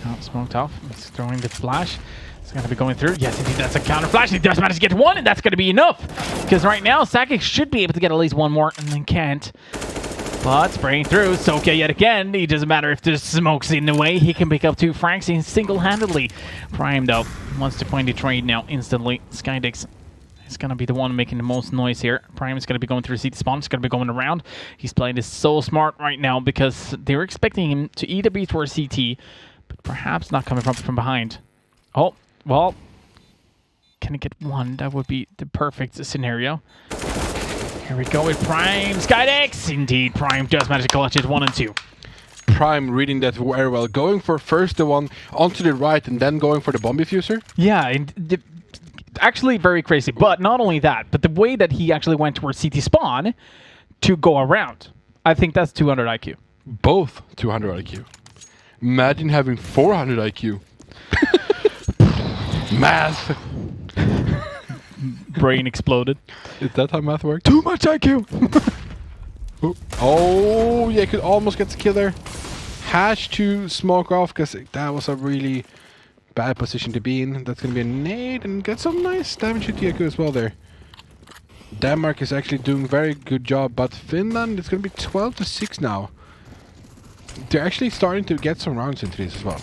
Oh, smoked off. He's throwing the flash. It's going to be going through. Yes, indeed, that's a counter flash. He does manage to get one, and that's going to be enough. Because right now, Sakic should be able to get at least one more, and then can't. But spraying through, Soke yet again. It doesn't matter if there's smokes in the way. He can pick up 2 franks single-handedly. Prime, though, wants to find a trade now instantly. Skydix is going to be the one making the most noise here. Prime is going to be going through CT spawn. He's going to be going around. He's playing this so smart right now because they're expecting him to either be towards CT, but perhaps not coming from behind. Oh, well, can he get one? That would be the perfect scenario. Here we go with Prime. Skydex! Indeed, Prime does manage to clutch it 1 and 2. Prime reading that very well. Going for first the one onto the right and then going for the bomb diffuser. Yeah, and actually very crazy. But not only that, but the way that he actually went towards CT spawn to go around. I think that's 200 IQ. Both 200 IQ. Imagine having 400 IQ. Math. Brain exploded. Is that how math works? Too much IQ. Oh, yeah, could almost get the kill there. Hash to smoke off because that was a really bad position to be in. That's going to be a nade and get some nice damage to Tiaku as well there. Denmark is actually doing very good job, but Finland, it's going to be 12-6 now. They're actually starting to get some rounds into this as well.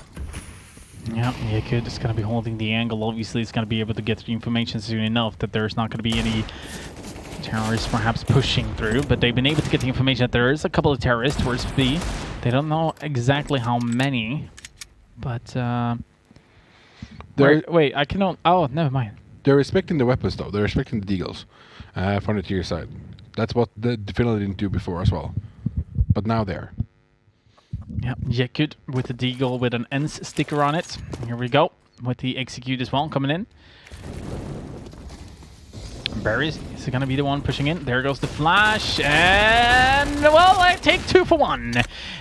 Yeah, Yakut is going to be holding the angle. Obviously, it's going to be able to get the information soon enough that there's not going to be any terrorists perhaps pushing through, but they've been able to get the information that there is a couple of terrorists towards B. They don't know exactly how many, but wait, I cannot. Oh, never mind. They're respecting the weapons though. They're respecting the deagles from the tier side. That's what the Finland didn't do before as well, but now they're. Yeah, Yakut with the deagle with an ENS sticker on it. Here we go with the execute as well coming in. Barry is going to be the one pushing in. There goes the flash. And, well, I take 2 for 1.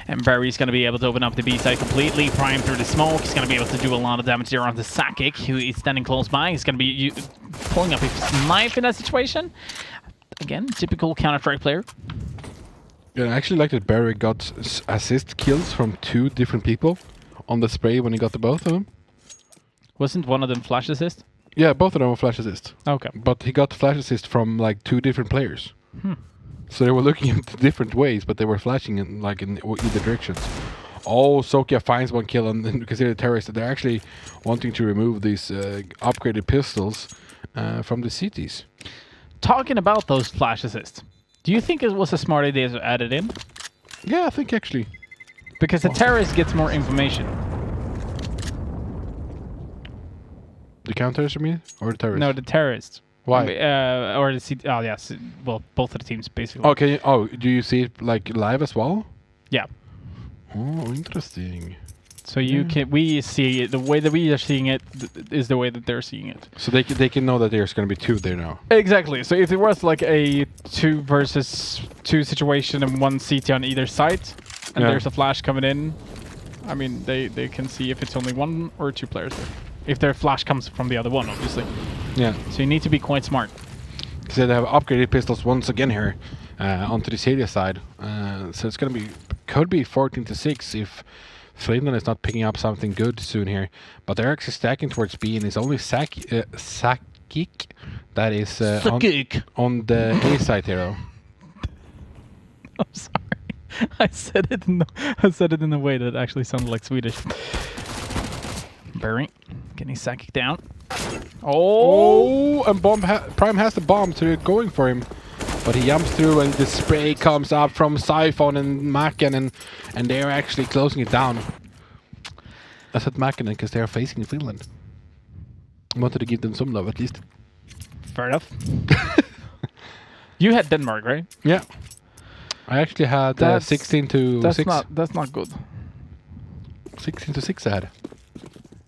And Barry's going to be able to open up the B side completely. Prime through the smoke. He's going to be able to do a lot of damage there on the Sakic, who is standing close by. He's going to be pulling up his knife in that situation. Again, typical Counter-Strike player. Yeah, I actually like that Barry got assist kills from 2 different people on the spray when he got the both of them. Wasn't one of them flash assist? Yeah, both of them were flash assist. Okay. But he got flash assist from like 2 different players. So they were looking at different ways, but they were flashing in like in either directions. Oh, Sokia finds 1 kill and then considered a terrorist. They're actually wanting to remove these upgraded pistols from the CTs. Talking about those flash assists, do you think it was a smart idea to add it in? Yeah, I think actually. Because the terrorist gets more information. The counters, you mean? Or the terrorists? No, the terrorists. Why? Or the CT. Oh, yes. Well, both of the teams, basically. Okay. Oh, do you see it like live as well? Yeah. Oh, interesting. So you we see it, the way that we are seeing it is the way that they're seeing it. So they can know that there's going to be 2 there now. Exactly. So if it was like a 2 versus 2 situation and 1 CT on either side, and there's a flash coming in, I mean, they can see if it's only 1 or 2 players there. If their flash comes from the other one, obviously. Yeah. So you need to be quite smart. So they have upgraded pistols once again here onto the Syria side. So it's going to be, could be 14-6 if Finland is not picking up something good soon here. But they're actually stacking towards B, and it's only Sakic that is on the A side here, though. I'm sorry. I said it in a way that actually sounded like Swedish. Barry getting Sakic down. Oh, and Prime has the bomb, so they're going for him. But he jumps through, and the spray comes up from Siphon and Mäkinen, and they're actually closing it down. I said Mäkinen because they are facing Finland. I wanted to give them some love, at least. Fair enough. You had Denmark, right? Yeah. I actually had 16-6. That's not good. 16-6 I had.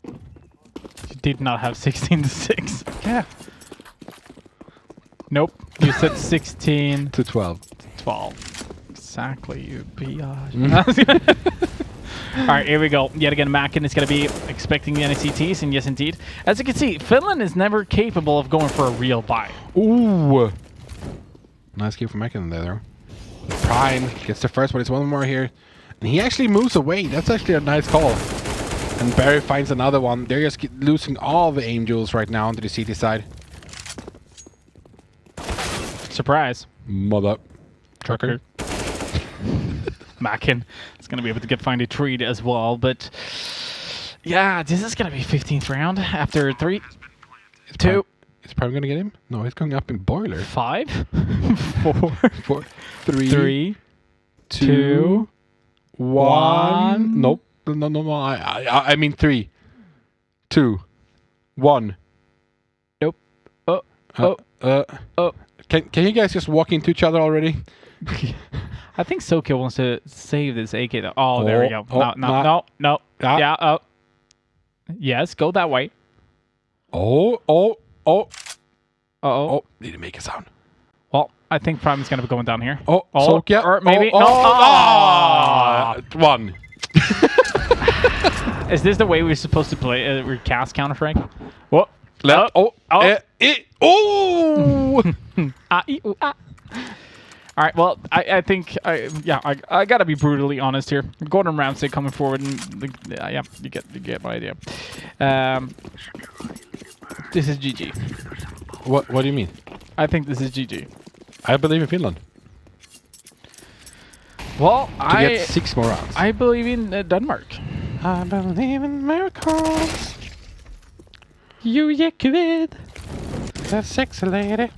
You did not have 16-6. Yeah. Nope. You said 16 to 12. 12. Exactly, you biatch. Alright, here we go. Yet again, Mackin is going to be expecting the NCTs, and yes, indeed. As you can see, Finland is never capable of going for a real buy. Ooh! Nice kill from Mackin there. Prime gets the first one. It's one more here. And he actually moves away. That's actually a nice call. And Barry finds another one. They're just losing all the aim jewels right now onto the CT side. Surprise. Mother trucker. Mackin is going to be able to find a trade as well, but yeah, this is going to be 15th round after 3, 2. Is Prime going to get him? No, he's going up in boiler. 5, 4, 3, 2, 1. Nope. No. I mean 3, 2, 1. Nope. Can you guys just walk into each other already? I think Sokyo wants to save this AK though. Oh, there we go. No. Yeah. Yes, go that way. Oh. Uh-oh. Need to make a sound. Well, I think Prime is going to be going down here. Oh, Sokia. Or maybe... Oh, no. oh, one. Is this the way we're supposed to play? Recast Counter-Strike? What? Left. Oh. Oh. Oh. All right. Well, I think I gotta be brutally honest here. Gordon Ramsay coming forward, and yeah, you get my idea. This is GG. What do you mean? I think this is GG. I believe in Finland. Well, To get 6 more rounds. I believe in Denmark. I believe in miracles. You kid. That sexy lady.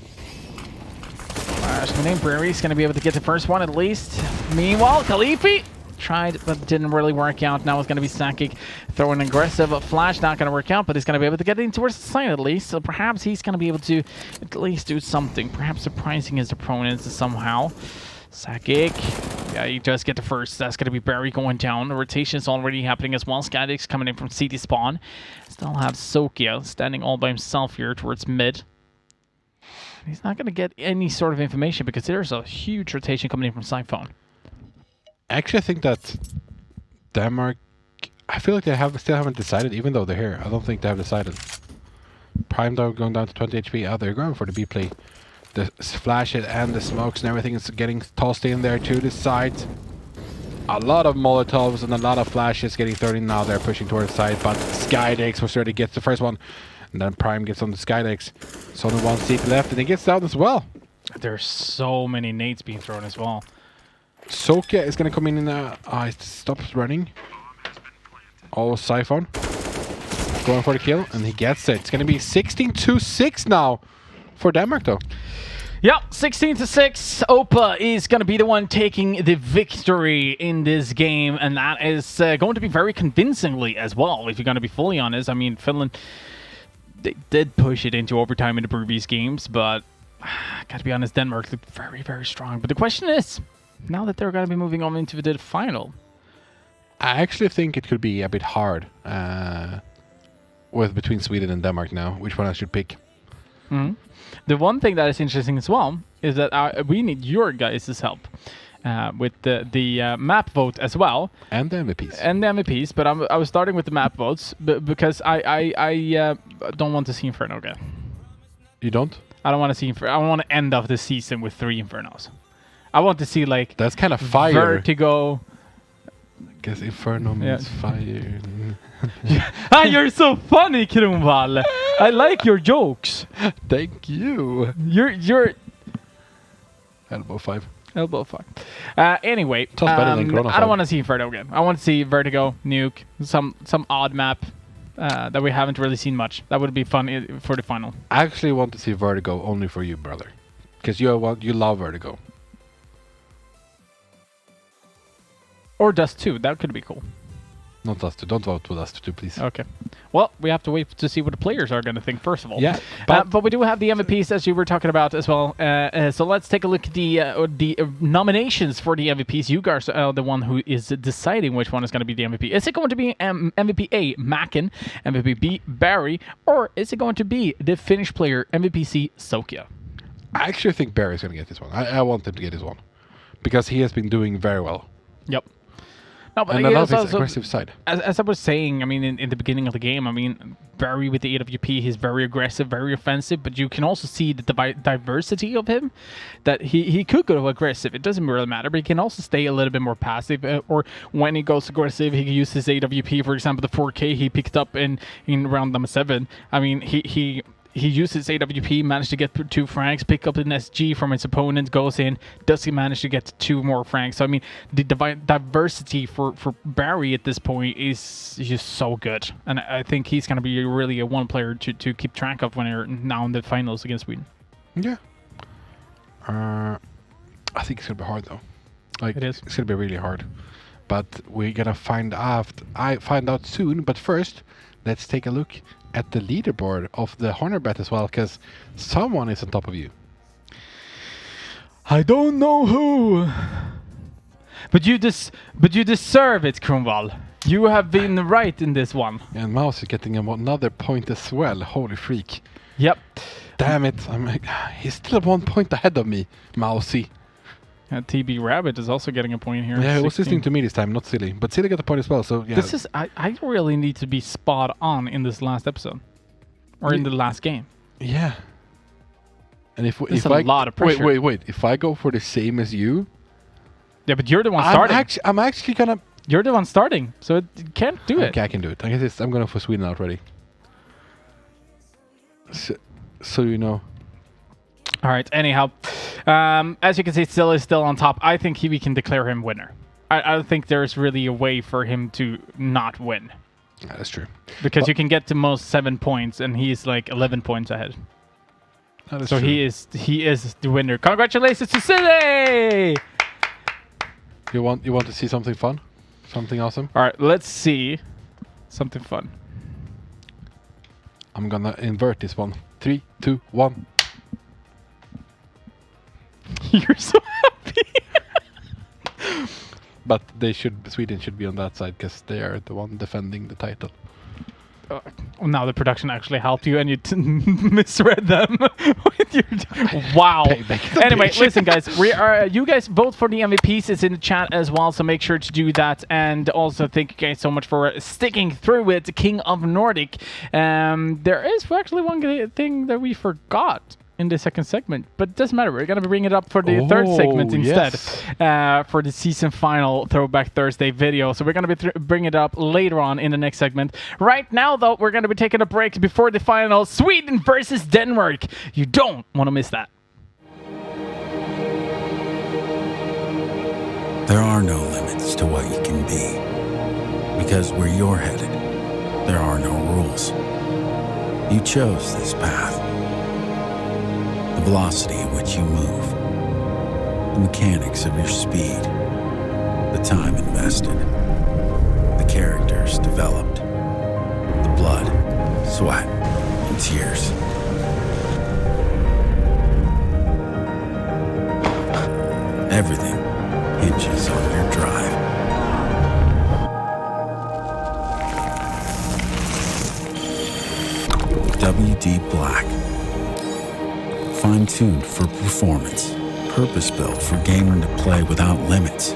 Brary is going to be able to get the first one at least. Meanwhile, Khalifi tried but didn't really work out. Now it's going to be Sakic throwing an aggressive flash. Not going to work out, but he's going to be able to get in towards the side at least. So perhaps he's going to be able to at least do something. Perhaps surprising his opponents somehow. Sakic. Yeah, you just get the first. That's going to be Barry going down. The rotation is already happening as well. Skydix coming in from CT spawn. Still have Sokia standing all by himself here towards mid. He's not going to get any sort of information because there's a huge rotation coming in from Siphone. Actually, I think that Denmark... I feel like they still haven't decided, even though they're here. I don't think they have decided. Prime though going down to 20 HP. Oh, they're going for the B play. The flash it and the smokes and everything is getting tossed in there to the side. A lot of Molotovs and a lot of flashes getting thrown in now. They're pushing towards the side, but Skydix was ready to get the first one. And then Prime gets on the Skydix. So only one seat left and he gets down as well. There's so many nades being thrown as well. Sokia is going to come in he stops running. Oh, Siphon. Going for the kill and he gets it. It's going to be 16-6 now for Denmark though. Yeah, 16-6. Opa is going to be the one taking the victory in this game. And that is going to be very convincingly as well, if you're going to be fully honest. I mean, Finland... They did push it into overtime in the previous games, but gotta be honest, Denmark looked very, very strong. But the question is, now that they're gonna be moving on into the final, I actually think it could be a bit hard between Sweden and Denmark now. Which one I should pick? Mm-hmm. The one thing that is interesting as well is that we need your guys' help. With the map vote as well. And the MVPs. And the MVPs, but I was starting with the map votes because I don't want to see Inferno again. You don't? I don't want to see Inferno. I want to end off the season with 3 Infernos. I want to see like... That's kind of fire. Vertigo. Guess Inferno means fire. You're so funny, Kronwall. I like your jokes. Thank you. You're... Elbow 5. Elbow 5. Anyway, better than Corona I don't want to see Inferno again. I want to see Vertigo, Nuke, some odd map that we haven't really seen much. That would be fun for the final. I actually want to see Vertigo only for you, brother. Because you love Vertigo. Or Dust 2. That could be cool. Not Dust 2. Don't vote for Dust 2, please. Okay. Well, we have to wait to see what the players are going to think, first of all. Yeah. But we do have the MVPs, as you were talking about as well. So let's take a look at the nominations for the MVPs. You guys are the one who is deciding which one is going to be the MVP. Is it going to be MVP A, Macken, MVP B, Barry, or is it going to be the Finnish player, MVP C, Sokia? I actually think Barry's going to get this one. I want him to get this one. Because he has been doing very well. Yep. No, but and I love his aggressive side. As I was saying, I mean, in the beginning of the game, I mean, Barry with the AWP, he's very aggressive, very offensive, but you can also see the diversity of him, that he could go aggressive. It doesn't really matter, but he can also stay a little bit more passive, or when he goes aggressive, he can use his AWP, for example, the 4K he picked up in round number 7. I mean, he uses AWP, managed to get 2 frags, pick up an SG from his opponent, goes in, does he manage to get 2 more frags? So, I mean, the diversity for Barry at this point is just so good. And I think he's going to be really a one player to keep track of when you're now in the finals against Sweden. Yeah. I think it's going to be hard, though. Like, it is. It's going to be really hard. But we're going to find out soon. But first, let's take a look at the leaderboard of the Honor Bet as well, because someone is on top of you. I don't know who, but you deserve it, Kronwall. You have been right in this one. And Mouse is getting another point as well. Holy freak! Yep. Damn it! He's still 1 point ahead of me, Mousy. TB Rabbit is also getting a point here. Yeah, it was 16. listening to me this time, not Silly. But Silly got a point as well, so yeah. This is I really need to be spot on in this last episode, or in the last game. Yeah. And if That's a lot of pressure. Wait. If I go for the same as you, Yeah, but you're the one starting. I'm actually gonna. You're the one starting, so you can't do it. Okay, I can do it. I guess I'm going for Sweden already. So you know. All right. Anyhow, as you can see, still is still on top. I think we can declare him winner. I don't think there's really a way for him to not win. Yeah, that's true. Because you can get to most 7 points, and he's like 11 points ahead. That is So true. he is the winner. Congratulations to Silly! You want to see something fun? Something awesome? All right, let's see something fun. I'm gonna invert this one. 3, 2, 1. You're so happy. But Sweden should be on that side because they are the one defending the title. Now the production actually helped you and you misread them. Wow. Anyway, listen, guys. You guys vote for the MVPs. It's in the chat as well, so make sure to do that. And also, thank you guys so much for sticking through with King of Nordic. There is actually one thing that we forgot in the second segment, but it doesn't matter. We're going to bring it up for the third segment instead, for the season final Throwback Thursday video. So we're going to be bring it up later on in the next segment. Right now, though, we're going to be taking a break before the final, Sweden versus Denmark. You don't want to miss that. There are no limits to what you can be. Because where you're headed, there are no rules. You chose this path. The velocity at which you move, the mechanics of your speed, the time invested, the characters developed, the blood, sweat, and tears. Everything hinges on your drive. WD Black. Fine-tuned for performance, purpose-built for gaming to play without limits.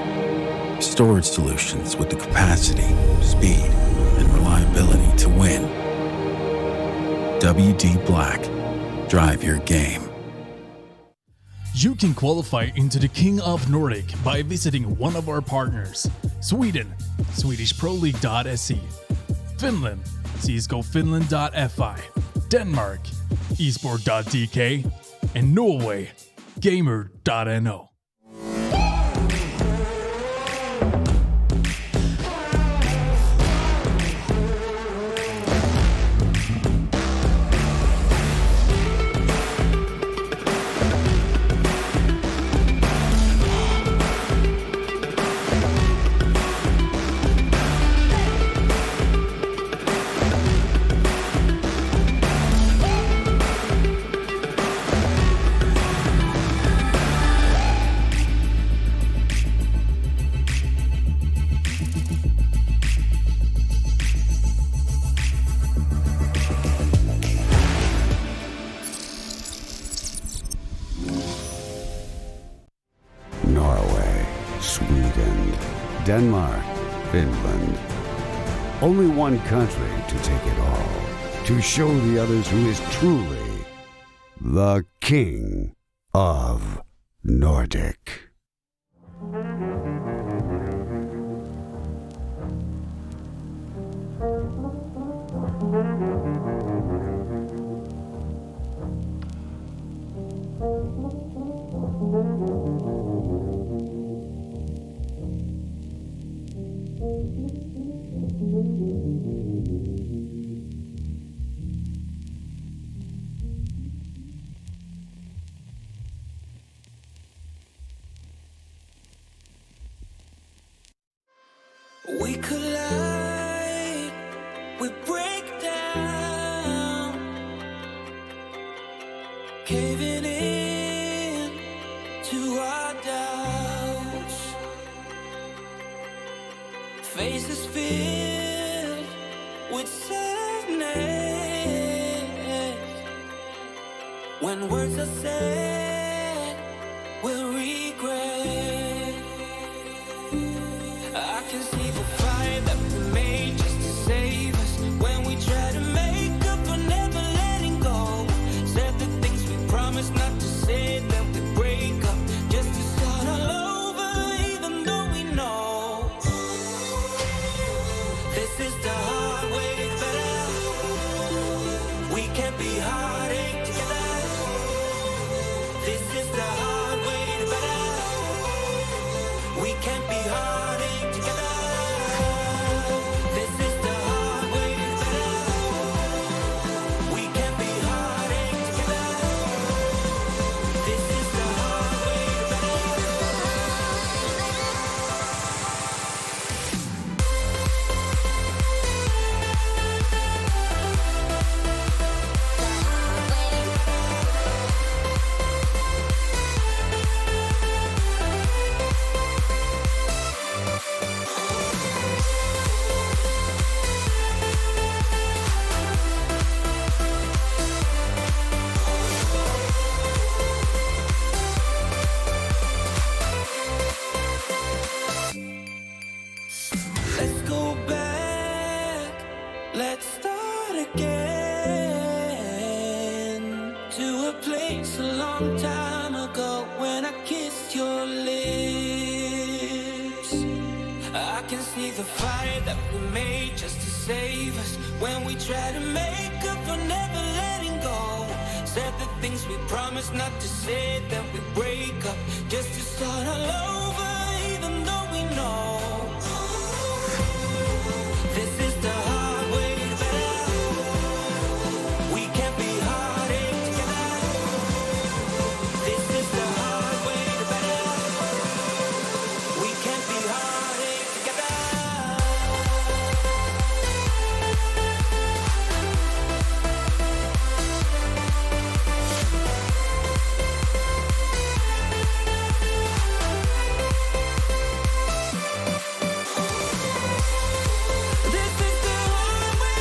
Storage solutions with the capacity, speed, and reliability to win. WD Black. Drive your game. You can qualify into the King of Nordic by visiting one of our partners. Sweden, SwedishProLeague.se. Finland, CSGOFinland.fi. Denmark, esport.dk. And Norway, gamer.no. Norway, Sweden, Denmark, Finland. Only one country to take it all. To show the others who is truly the King of Nordic. We collide, we break down, caving in to our doubts. Faces filled with sadness, When words are said, we'll regret. I can see the fire that we made just to save us. When we try to make up for never letting go. Said the things we promised not to say, that we break up just to start all over, even though we know this is the hard way better. We can't be heartache together. This is the hard way better. We can't be heartache together. This is the hard way better. We can't be heartache together. This is the hard way better. Let's go back, let's start again to a place a long time ago when I kissed your lips. I can see the fire that we made just to save us. When we try to make up for never letting go. Said the things we promised not to say, that we break up just to start all over, even though we know this is the hard way better. We can't be heartache together. This is the hard way better. We can't be heartache together. This is the hard way. This is the hard way.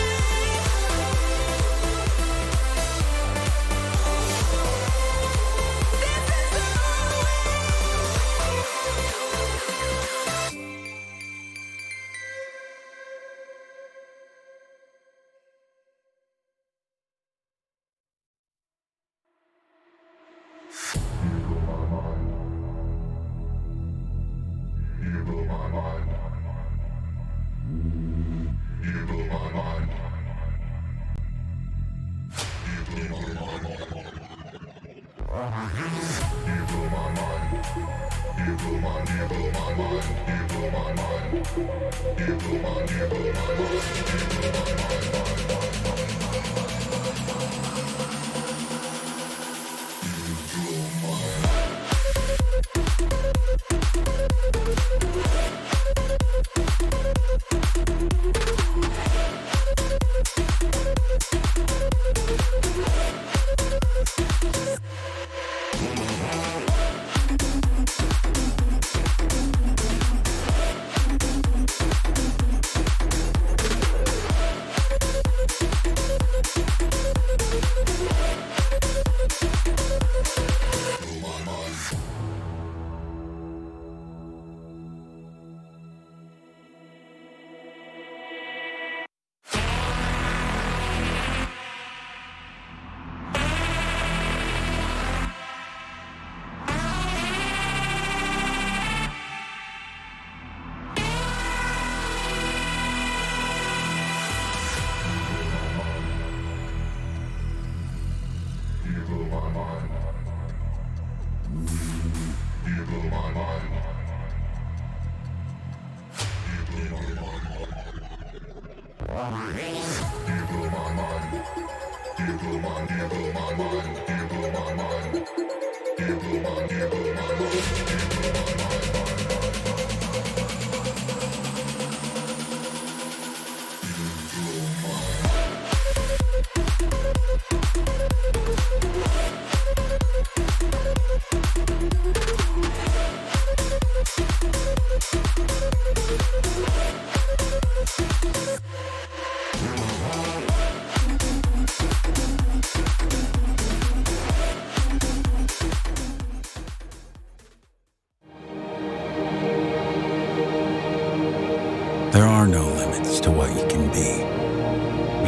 There are no limits to what you can be.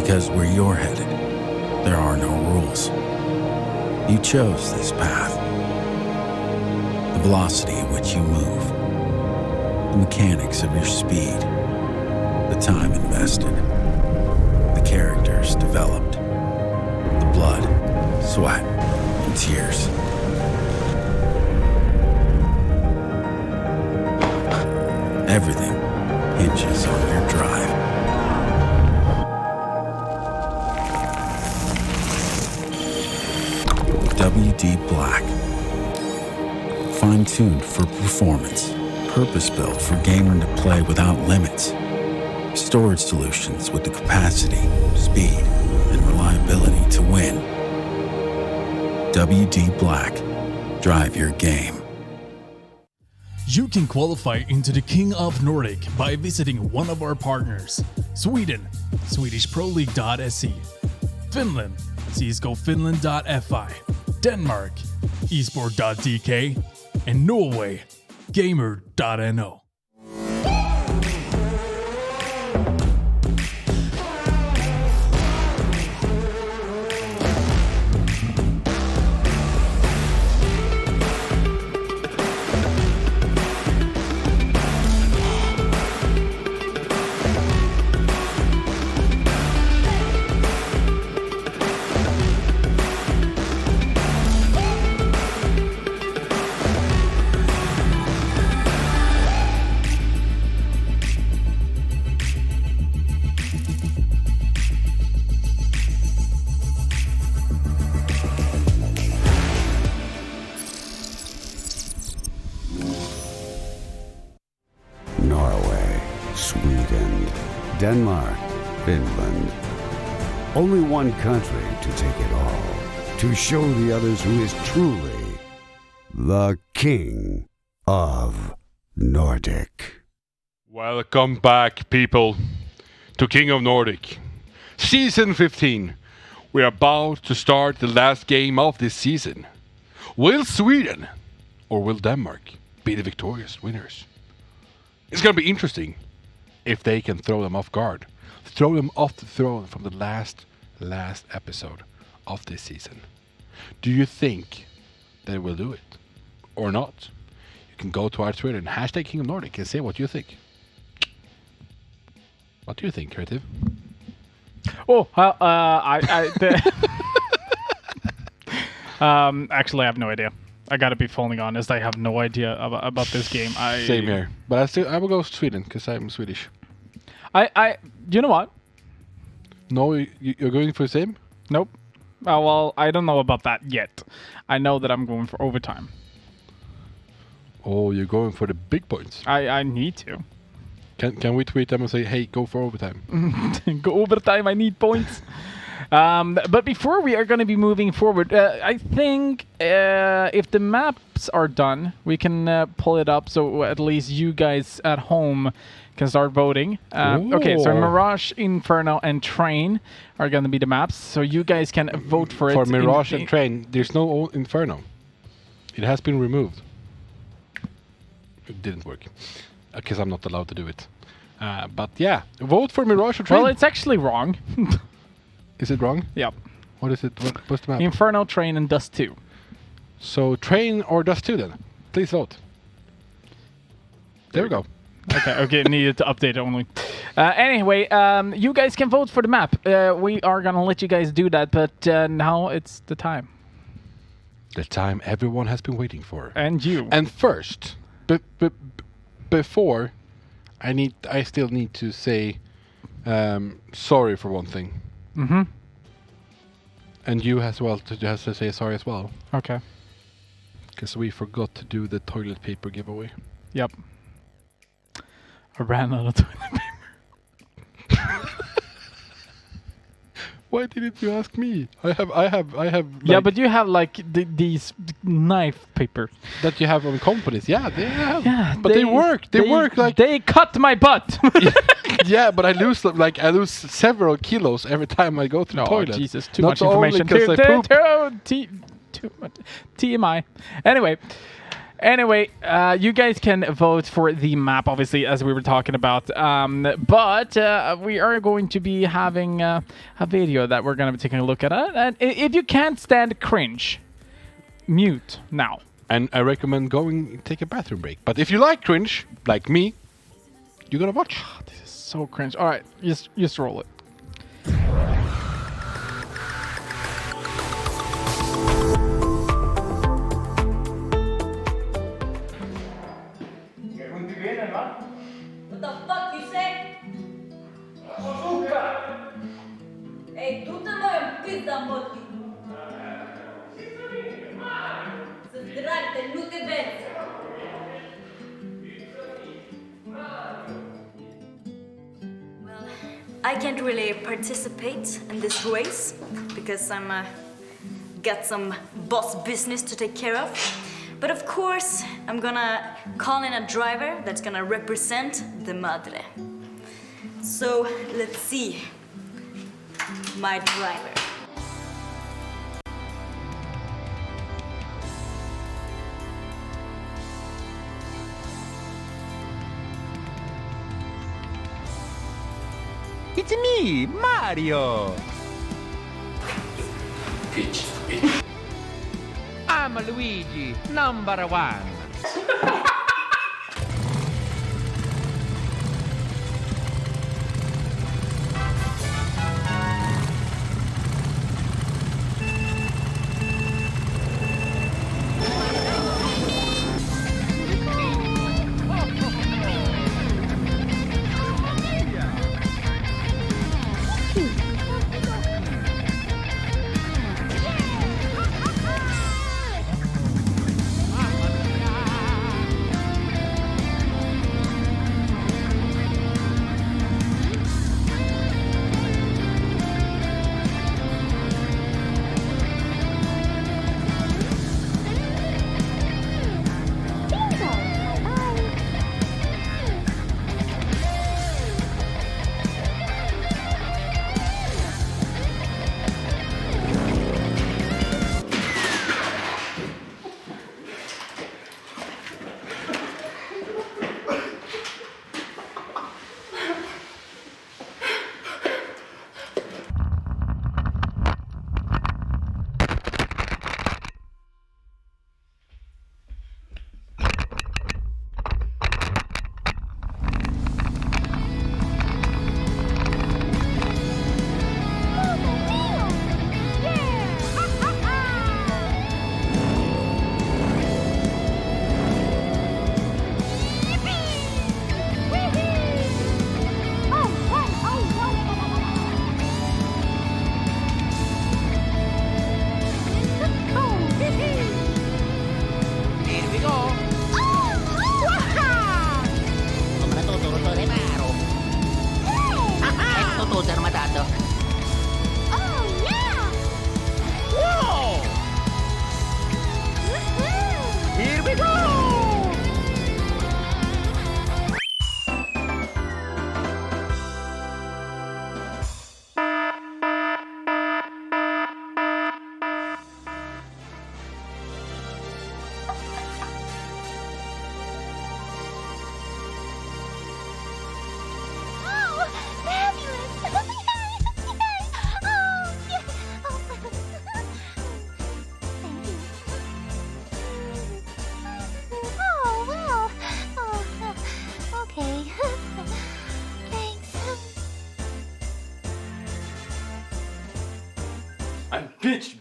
Because where you're headed, there are no rules. You chose this path. The velocity at which you move, the mechanics of your speed, the time invested, the characters developed, the blood, sweat, and tears. Everything hinges on your drive. WD Black. Fine-tuned for performance. Purpose-built for gaming to play without limits. Storage solutions with the capacity, speed, and reliability to win. WD Black. Drive your game. You can qualify into the King of Nordic by visiting one of our partners. Sweden, SwedishProLeague.se. Finland, CSGOFinland.fi. Denmark, esport.dk. And Norway, gamer.no. Norway, Sweden, Denmark, Finland. Only one country to take it all. To show the others who is truly the King of Nordic. Welcome back, people, to King of Nordic. Season 15. We're about to start the last game of this season. Will Sweden or will Denmark be the victorious winners? It's going to be interesting if they can throw them off guard. Throw them off the throne from the last episode of this season. Do you think they will do it or not? You can go to our Twitter and hashtag King of Nordic and say what you think. What do you think, Creative? Oh, actually, I have no idea. I gotta be fully honest. I have no idea about this game. Same here, but I will go Sweden because I'm Swedish. You know what? No, you're going for the same? Nope. Well, I don't know about that yet. I know that I'm going for overtime. Oh, you're going for the big points. I need to. Can we tweet them and say, hey, go for overtime? Go overtime, I need points. But before we are going to be moving forward, I think if the maps are done, we can pull it up so at least you guys at home can start voting. Okay, so Mirage, Inferno, and Train are going to be the maps, so you guys can vote for it. For Mirage and Train, there's no Inferno. It has been removed. It didn't work. Because I'm not allowed to do it. But yeah, vote for Mirage or Train. Well, it's actually wrong. Is it wrong? Yep. What is it? What's the map? Inferno, Train, and Dust 2. So Train or Dust 2 then? Please vote. There we go. Okay, needed to update only. Anyway, you guys can vote for the map. We are going to let you guys do that, but now it's the time. The time everyone has been waiting for. And you. And first, before, I still need to say sorry for one thing. Mm-hmm. And you as well has to say sorry as well. Okay. Because we forgot to do the toilet paper giveaway. Yep. I ran out of toilet paper. Why didn't you ask me? I have. Yeah, like, but you have like these knife paper that you have on companies. Yeah, they have. Yeah, but they work. They work like they cut my butt. Yeah, but I lose several kilos every time I go to the toilet. Jesus, too Not much information. Only 'cause I poop. Too much TMI. Anyway, Anyway, you guys can vote for the map, obviously, as we were talking about. But we are going to be having a video that we're going to be taking a look at. And if you can't stand cringe, mute now. And I recommend going take a bathroom break. But if you like cringe, like me, you're gonna watch. This is so cringe. All right, just roll it. What the fuck you say? Ej, tu-te moją pizda moti. Zdrajte, nu te vezi. Well, I can't really participate in this race because I'm got some boss business to take care of. But of course, I'm gonna call in a driver that's gonna represent the madre. So let's see my driver. It's me, Mario. I'm Luigi, number 1.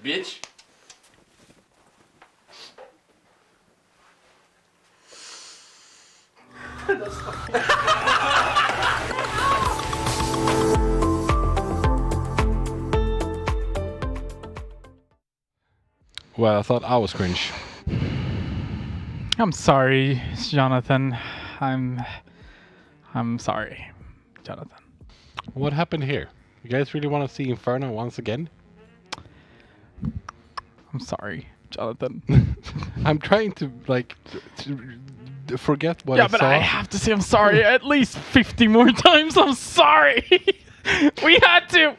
Bitch. Well, I thought I was cringe. I'm sorry, Jonathan. I'm sorry, Jonathan. What happened here? You guys really want to see Inferno once again? I'm sorry, Jonathan. I'm trying to forget what I Yeah, but saw. I have to say I'm sorry at least 50 more times. I'm sorry. We had to.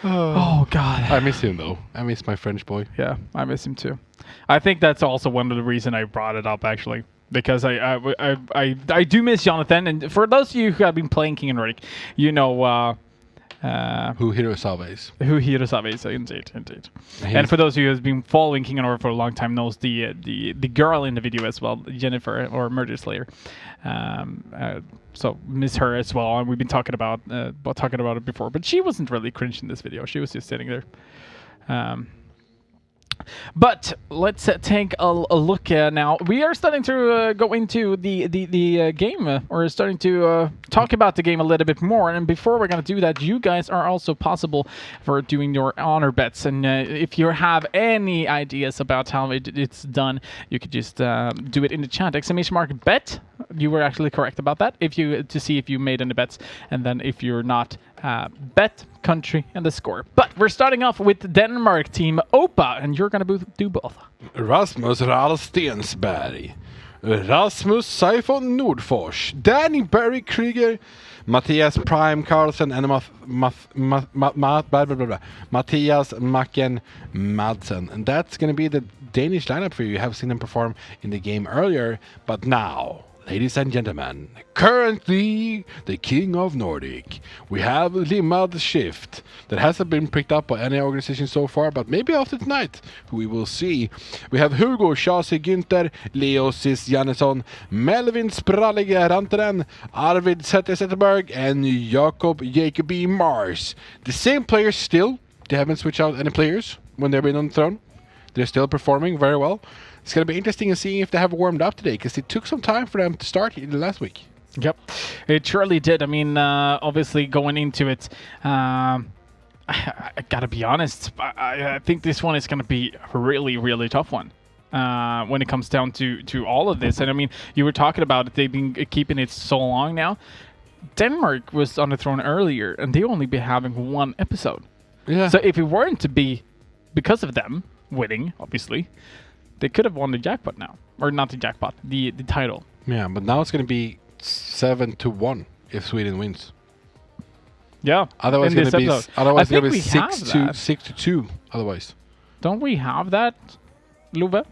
Oh God. I miss him though. I miss my French boy. Yeah, I miss him too. I think that's also one of the reason I brought it up actually, because I do miss Jonathan. And for those of you who have been playing King and Nordic, you know Who Hirosawa is. who Hirosawa is. Indeed. And He's- for those of you who has been following King and Nordic for a long time knows the girl in the video as well, Jennifer or Murder Slayer. So miss her as well, and we've been talking about it before. But she wasn't really cringe in this video. She was just sitting there. But let's take a look now. We are starting to go into the game. We're starting to talk about the game a little bit more. And before we're going to do that, you guys are also possible for doing your honor bets. And if you have any ideas about how it's done, you could just do it in the chat. !bet. You were actually correct about that. To see if you made any bets, and then if you're not, bet, country, and the score. But we're starting off with Denmark team Opa, and you're gonna do both. Rasmus Ralstensberg, Rasmus Seifon Nordfors, Danny Barry Krieger, Matthias Prime Carlsen, and Matthias Macken Madsen. And that's going to be the Danish lineup for you. You have seen them perform in the game earlier, but now, ladies and gentlemen, currently the king of Nordic, we have Limad Shift that hasn't been picked up by any organization so far, but maybe after tonight we will see. We have Hugo Chase Günther, Leo Sis Jannesson, Melvin Sprallige Ranteren, Arvid Zetterberg, and Jakob Jacobi Mars. The same players still. They haven't switched out any players when they've been on the throne. They're still performing very well. It's going to be interesting to see if they have warmed up today, because it took some time for them to start in the last week. Yep, it surely did. I mean, obviously going into it, I gotta be honest. I think this one is gonna be a really, really tough one when it comes down to all of this. And I mean, you were talking about it, they've been keeping it so long now. Denmark was on the throne earlier, and they only be having one episode. Yeah. So if it weren't to be because of them winning, obviously, they could have won the jackpot now, or not the jackpot, the title. Yeah, but now it's going to be 7-1 if Sweden wins. Yeah. Otherwise, in it's going to be episode. otherwise I it's going to think be we have 6-2. Otherwise, don't we have that, Lube?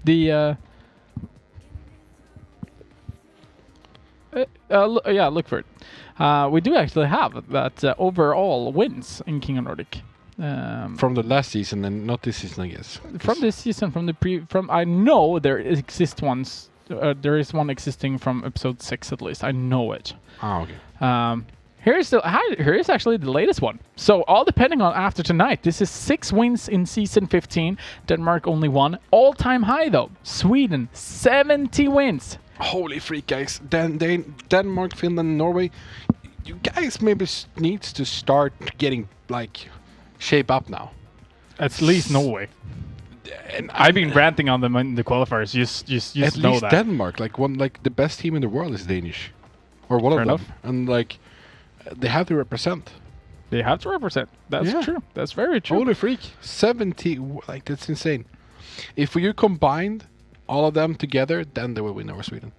The yeah, look for it. We do actually have that overall wins in King of Nordic. from the last season and not this season, I guess. From this season, from I know there exist ones. There is one existing from episode 6 at least. I know it. Ah, okay. Here's actually the latest one. So all depending on after tonight. This is 6 wins in season 15. Denmark only 1. All-time high though. Sweden 70 wins. Holy freak, guys! Denmark, Finland, Norway. You guys maybe needs to start getting like shape up now. At least Norway. And I've been ranting on them in the qualifiers. Just at know least that. Denmark, the best team in the world is Danish, or one Fair of enough. them, and they have to represent. They have to represent. That's Yeah. true. That's very true. Holy freak! 70, that's insane. If you combined all of them together, then they will win over Sweden.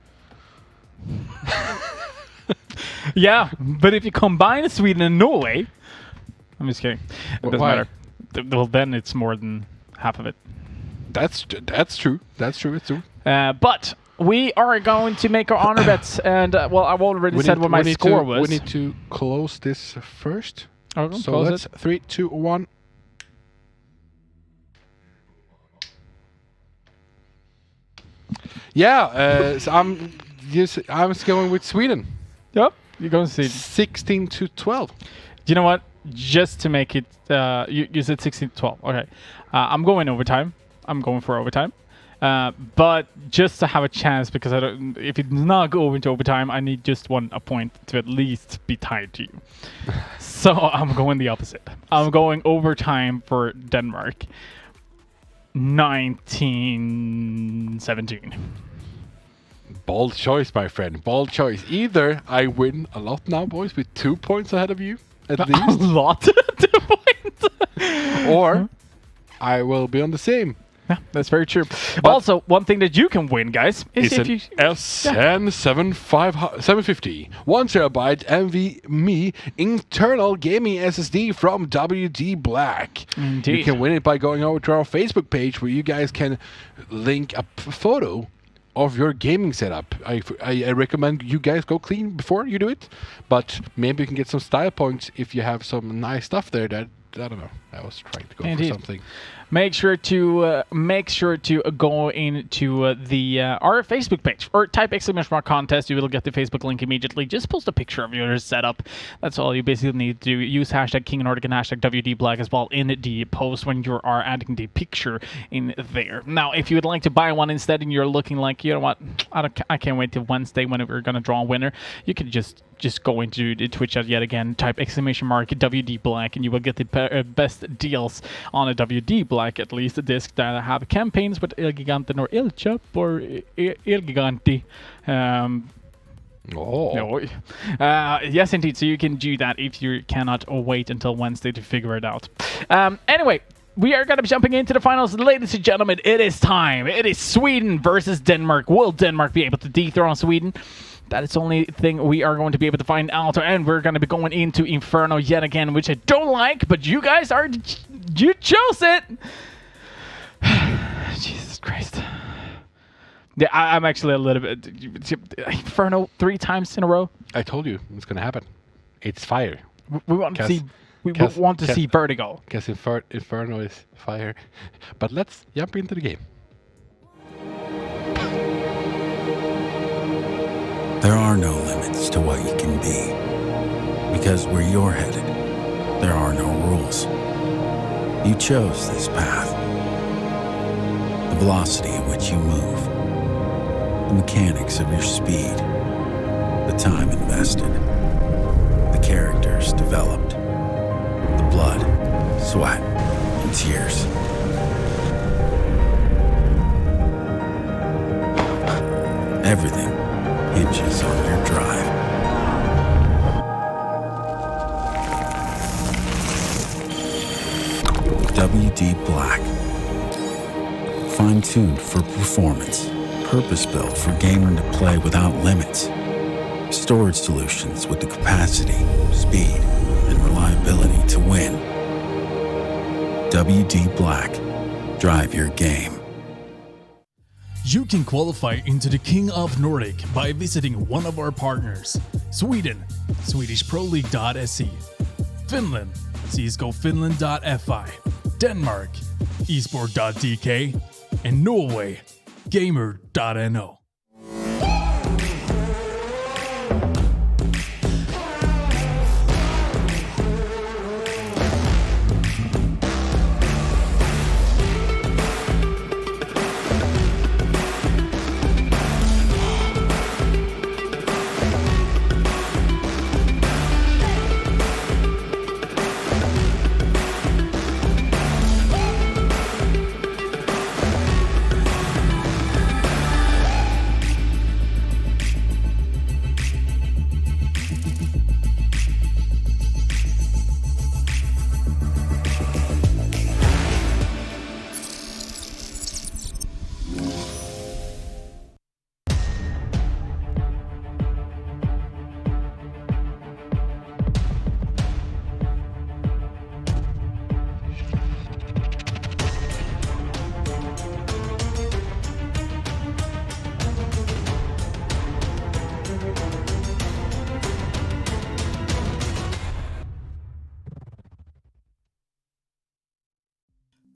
Yeah, but if you combine Sweden and Norway, I'm just kidding. It doesn't Why? matter. Well, then it's more than half of it. That's true. That's true. It's true. But we are going to make our honor bets, and well, I've already said what my score was. We need to close this first. Okay, So close let's it. 3, 2, 1. Yeah, so I'm going with Sweden. Yep, you're going to see. 16-12. You know what? Just to make it, you said 16-12. Okay, I'm going overtime. I'm going for overtime. But just to have a chance, because if it does not go into overtime, I need just a point to at least be tied to you. So I'm going the opposite. I'm going overtime for Denmark. 19-17. Bold choice, my friend. Bold choice. Either I win a lot now, boys, with 2 points ahead of you, at A least, lot. 2 points. or I will be on the same. Yeah, that's very true. Also, one thing that you can win, guys, is It's if an you... SN750, 1 terabyte NVMe internal gaming SSD from WD Black. Indeed. You can win it by going over to our Facebook page where you guys can link a photo of your gaming setup. I recommend you guys go clean before you do it, but maybe you can get some style points if you have some nice stuff there that, I don't know, I was trying to go Indeed. for something. Make sure to go into our Facebook page or type !contest. You will get the Facebook link immediately. Just post a picture of your setup. That's all you basically need to do. Use hashtag King Nordic and hashtag WD Black as well in the post when you are adding the picture in there. Now, if you would like to buy one instead and you're looking like, you know what, I can't wait till Wednesday when we're gonna draw a winner, you can just go into the Twitch chat yet again, type !WD Black, and you will get the best deals on a WD Black, at least a disc that have campaigns with Elgiganten or Elchop or Elgiganti. Yes, indeed. So you can do that if you cannot wait until Wednesday to figure it out. Anyway, we are going to be jumping into the finals. Ladies and gentlemen, it is time. It is Sweden versus Denmark. Will Denmark be able to dethrone Sweden? That is the only thing we are going to be able to find out. And we're going to be going into Inferno yet again, which I don't like, but you guys are... You chose it! Jesus Christ. Yeah, I'm actually a little bit... Inferno 3 times in a row? I told you it's going to happen. It's fire. We want to see... We want to see Vertigo. Guess Inferno is fire. But let's jump into the game. There are no limits to what you can be. Because where you're headed, there are no rules. You chose this path. The velocity at which you move, the mechanics of your speed, the time invested, the characters developed, the blood, sweat, and tears. Everything hinges on your drive. WD Black. Fine-tuned for performance. Purpose-built for gaming to play without limits. Storage solutions with the capacity, speed, and reliability to win. WD Black. Drive your game. You can qualify into the King of Nordic by visiting one of our partners. Sweden, SwedishProLeague.se. Finland, CSGOFinland.fi. Denmark, esport.dk. And Norway, gamer.no.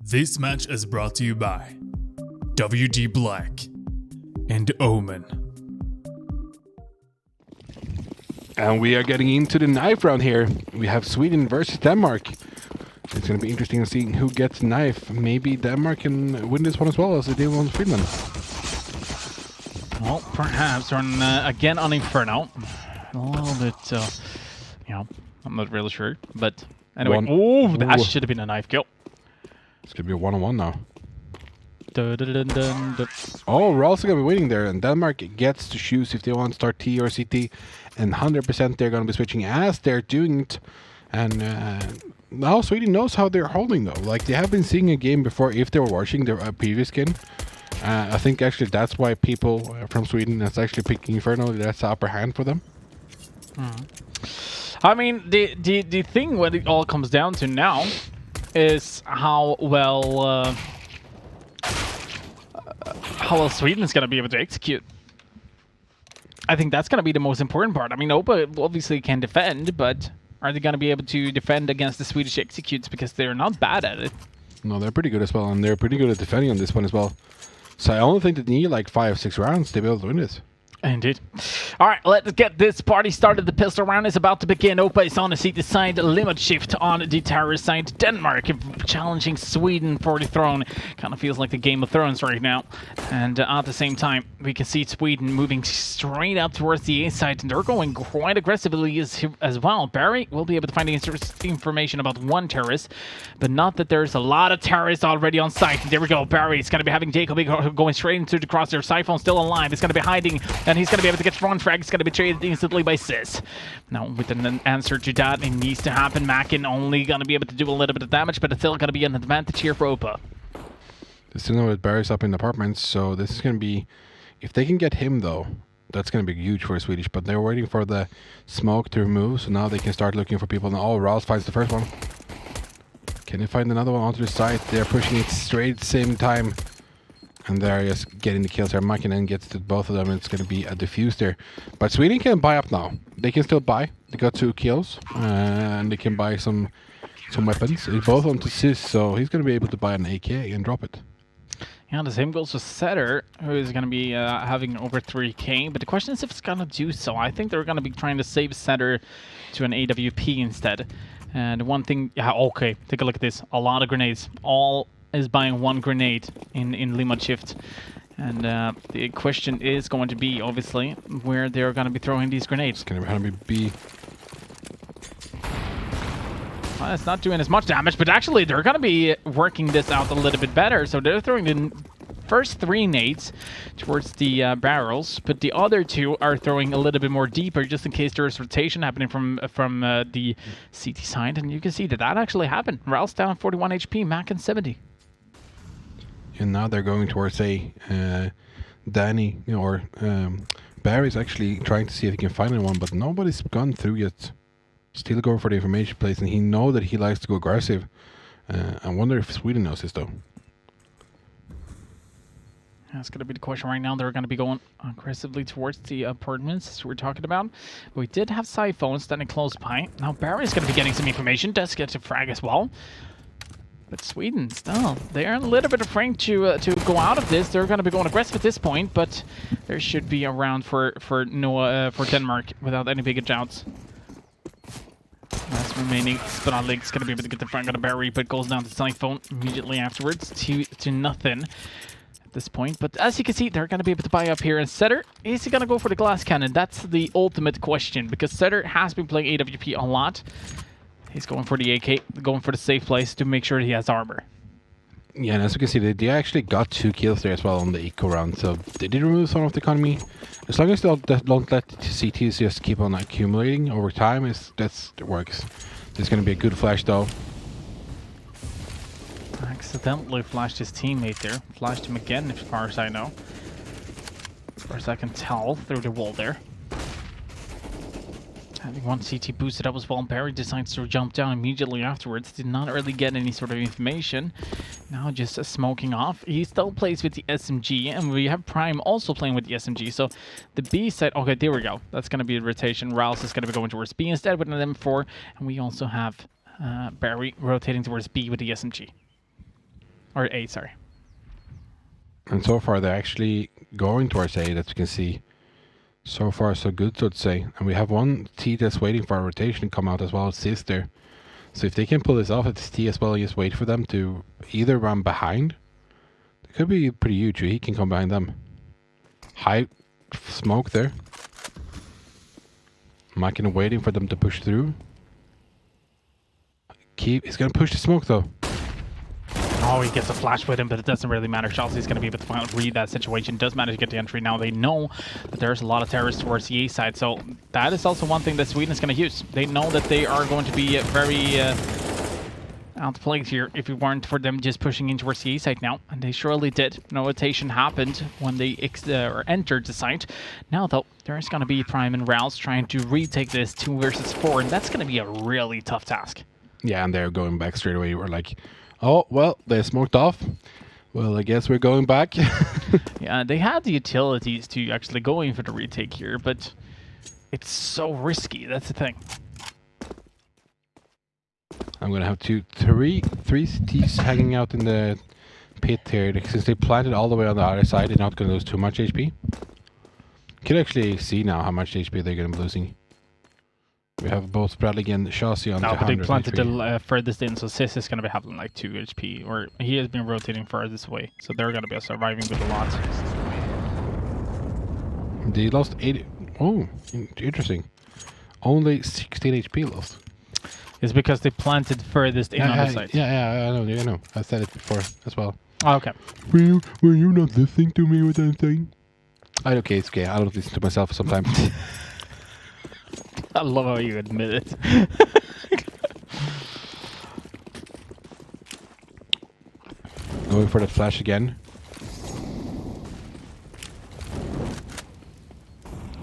This match is brought to you by WD Black and Omen. And we are getting into the knife round here. We have Sweden versus Denmark. It's going to be interesting to see who gets knife. Maybe Denmark can win this one as well as they did on Finland. Well, perhaps again on Inferno. A little bit, I'm not really sure. But anyway, that should have been a knife kill. It's going to be a one-on-one now. Dun, dun, dun, dun, dun. Oh, we're also going to be waiting there. And Denmark gets to choose if they want to start T or CT. And 100% they're going to be switching as they're doing it. And now Sweden knows how they're holding though. Like they have been seeing a game before if they were watching their previous game. I think actually that's why people from Sweden that's actually picking Inferno. That's the upper hand for them. I mean, the thing what it all comes down to now is how well Sweden is going to be able to execute. I think that's going to be the most important part. I mean, Opa obviously can defend, but are they going to be able to defend against the Swedish executes because they're not bad at it? No, they're pretty good as well, and they're pretty good at defending on this one as well. So I only think they need like 5-6 rounds to be able to win this. Indeed. All right, let's get this party started. The pistol round is about to begin. Opa is on the seat side, limit shift on the terrorist side. Denmark challenging Sweden for the throne. Kind of feels like the Game of Thrones right now. And at the same time, we can see Sweden moving straight up towards the A side, and they're going quite aggressively as well. Barry will be able to find information about one terrorist, but not that there's a lot of terrorists already on site. And there we go. Barry is going to be having Jacob going straight into the crosshair. Siphon still alive. He's going to be hiding. And he's going to be able to get front frag. He's going to be traded instantly by Sis. Now, with an answer to that, it needs to happen. Mackin only going to be able to do a little bit of damage, but it's still going to be an advantage here for Opa. They still know that Barry's up in the apartments, so this is going to be... If they can get him, though, that's going to be huge for Swedish, but they're waiting for the smoke to remove, so now they can start looking for people. Now, oh, Rouse finds the first one. Can they find another one onto the side? They're pushing it straight at the same time. And they're just getting the kills there. Makinen gets to both of them, and it's going to be a defuse there. But Sweden can buy up now. They can still buy. They got 2 kills, and they can buy some weapons. It's both onto Sis, so he's going to be able to buy an AK and drop it. Yeah, the same goes for Setter, who is going to be having over 3k. But the question is if it's going to do so. I think they're going to be trying to save Setter to an AWP instead. And one thing... Yeah, okay, take a look at this. A lot of grenades. All... is buying 1 grenade in Lima Shift. And the question is going to be, obviously, where they're going to be throwing these grenades. It's going to be B. Well, it's not doing as much damage, but actually they're going to be working this out a little bit better. So they're throwing the first 3 nades towards the barrels, but the other 2 are throwing a little bit more deeper just in case there's rotation happening from the CT side. And you can see that actually happened. Ralph's down 41 HP, Mac and 70. And now they're going towards Danny, or Barry's actually trying to see if he can find anyone, but nobody's gone through yet. Still going for the information place, and he knows that he likes to go aggressive. I wonder if Sweden knows this though. That's going to be the question right now. They're going to be going aggressively towards the apartments, as we're talking about. But we did have Siphon standing close by. Now Barry's going to be getting some information. Does get to frag as well. But Sweden, still, they are a little bit afraid to go out of this. They're going to be going aggressive at this point, but there should be a round for Denmark without any big doubts. Last remaining Spradlik's going to be able to get the front on a Barry, but goes down to Siphon immediately afterwards to nothing at this point. But as you can see, they're going to be able to buy up here. And Setter, is he going to go for the glass cannon? That's the ultimate question, because Setter has been playing AWP a lot. He's going for the AK, going for the safe place to make sure he has armor. Yeah, and as you can see, they actually got 2 kills there as well on the eco round, so they did remove some of the economy. As long as they don't let the CTs just keep on accumulating over time, it works. There's going to be a good flash though. Accidentally flashed his teammate there. Flashed him again, as far as I know. As far as I can tell through the wall there. Having 1 CT boosted up as well, Barry decides to jump down immediately afterwards. Did not really get any sort of information. Now just smoking off. He still plays with the SMG, and we have Prime also playing with the SMG. So the B side, okay, there we go. That's going to be a rotation. Rouse is going to be going towards B instead with an M4, and we also have Barry rotating towards B with the SMG. Or A, sorry. And so far they're actually going towards A, that you can see. So far, so good, so to say. And we have 1 T that's waiting for a rotation to come out as well as Sis there. So if they can pull this off at this T as well, just wait for them to either run behind. It could be pretty huge. He can come behind them. High smoke there. Makin waiting for them to push through. He's going to push the smoke though. Oh, he gets a flash with him, but it doesn't really matter. Chelsea's going to be able to read that situation. Does manage to get the entry. Now they know that there's a lot of terrorists towards the A side, so that is also one thing that Sweden is going to use. They know that they are going to be very outplayed here if it weren't for them just pushing in towards the A site now, and they surely did. No rotation happened when they entered the site. Now, though, there's going to be Prime and Rouse trying to retake this 2 versus 4, and that's going to be a really tough task. Yeah, and they're going back straight away. We're like, oh, well, they smoked off. Well, I guess we're going back. Yeah, they had the utilities to actually go in for the retake here, but it's so risky. That's the thing. I'm gonna have three CTs hanging out in the pit here. Since they planted all the way on the other side, they're not gonna lose too much HP. Can actually see now how much HP they're gonna be losing. We have both Bradley and Chassis on the 100 but they planted HP. the furthest in, so Sis is going to be having like 2 HP, or he has been rotating furthest away, so they're going to be surviving with a lot. They lost 80. Oh, interesting. Only 16 HP lost. It's because they planted furthest in on the side. Yeah, I know. I said it before as well. Oh, okay. Were you not listening to me with anything? Okay, it's okay. I don't listen to myself sometimes. I love how you admit it. Going for the flash again.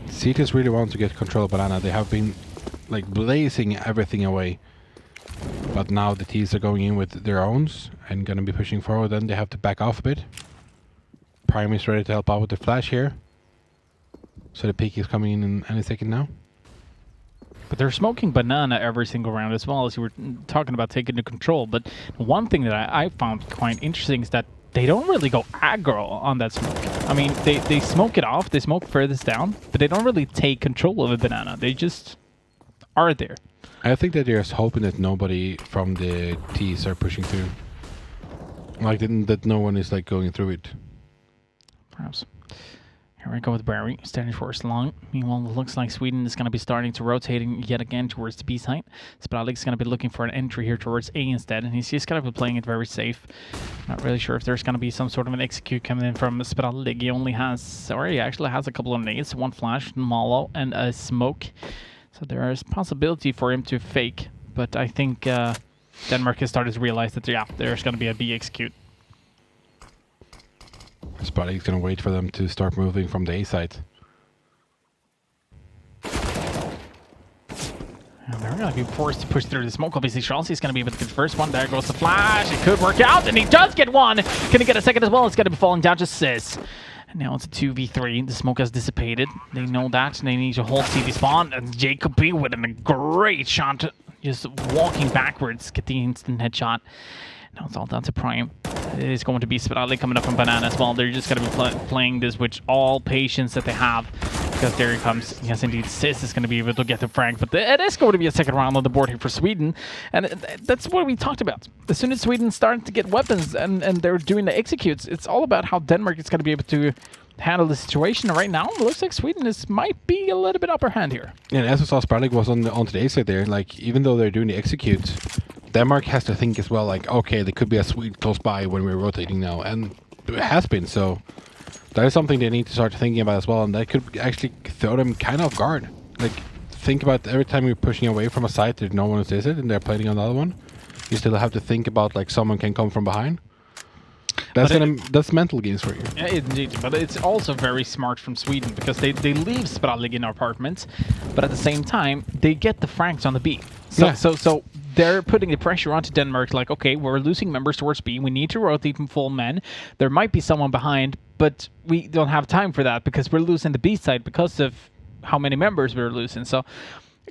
CTs really want to get control of Banana. They have been like blazing everything away. But now the T's are going in with their owns and gonna be pushing forward. Then they have to back off a bit. Prime is ready to help out with the flash here. So the peak is coming in any second now. But they're smoking Banana every single round as well, as you were talking about taking the control. But one thing that I found quite interesting is that they don't really go aggro on that smoke. I mean, they smoke it off, they smoke furthest down, but they don't really take control of a Banana. They just are there. I think that they're just hoping that nobody from the T's are pushing through. Like that no one is like going through it. Perhaps. Here we go with Barry, standing first long. Meanwhile, it looks like Sweden is going to be starting to rotating yet again towards the B side. Spralig is going to be looking for an entry here towards A instead, and he's just going to be playing it very safe. Not really sure if there's going to be some sort of an execute coming in from Spralig. He only has, or he actually has a couple of nades, 1 flash, Malo, and a smoke. So there is possibility for him to fake, but I think Denmark has started to realize that, yeah, there's going to be a B execute. Spralig's gonna wait for them to start moving from the A side. And they're going to be forced to push through the smoke. Obviously, Chelsea's going to be able to get the first one. There goes the flash. It could work out, and he does get one. Can he get a second as well? It's going to be falling down to Sis. And now it's a 2v3. The smoke has dissipated. They know that. They need to hold CV spawn. And Jacob B with a great shot. Just walking backwards. Get the instant headshot. Now it's all down to Prime. It is going to be Spirale coming up from Banana as well. They're just going to be playing this with all patience that they have. Because there he comes. Yes, indeed, Sis is going to be able to get the frag. But it is going to be a second round on the board here for Sweden. And that's what we talked about. As soon as Sweden started to get weapons and they're doing the executes, it's all about how Denmark is going to be able to handle the situation. And right now, it looks like Sweden might be a little bit upper hand here. Yeah, and as we saw, Sparlik was onto the A side there. Like, even though they're doing the executes, Denmark has to think as well, like, okay, there could be a Swede close by when we're rotating now. And it has been, so that is something they need to start thinking about as well. And that could actually throw them kind of off guard. Like, think about every time you're pushing away from a site that no one is it and they're planning on the other one. You still have to think about, like, someone can come from behind. That's mental games for you. Yeah, indeed, but it's also very smart from Sweden because they leave Spralig in apartments, but at the same time they get the Franks on the B. So they're putting the pressure onto Denmark. Like, okay, we're losing members towards B. We need to rotate from full men. There might be someone behind, but we don't have time for that because we're losing the B side because of how many members we're losing. So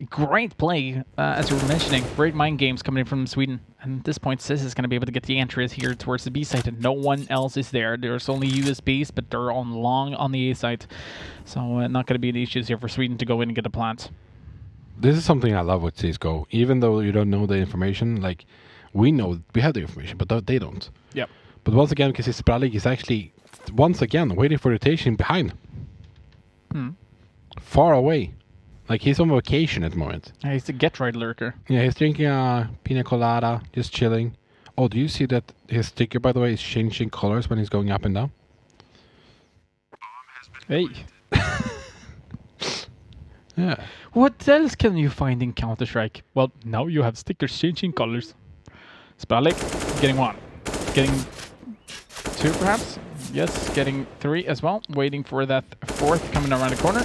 great play, as you were mentioning. Great mind games coming in from Sweden. And at this point, Sis is going to be able to get the entries here towards the B side, and no one else is there. There's only USBs, but they're on long on the A side. So not going to be any issues here for Sweden to go in and get a plant. This is something I love with CSGO. Even though you don't know the information, like, we know, we have the information, but they don't. Yep. But once again, because Spralig is actually, once again, waiting for rotation behind. Far away. Like, he's on vacation at the moment. Yeah, he's the get-right lurker. Yeah, he's drinking a pina colada, just chilling. Oh, do you see that his sticker, by the way, is changing colors when he's going up and down? Hey. Yeah. What else can you find in Counter-Strike? Well, now you have stickers changing colors. Spalik, getting 1. Getting 2, perhaps? Yes, getting 3 as well. Waiting for that 4th coming around the corner.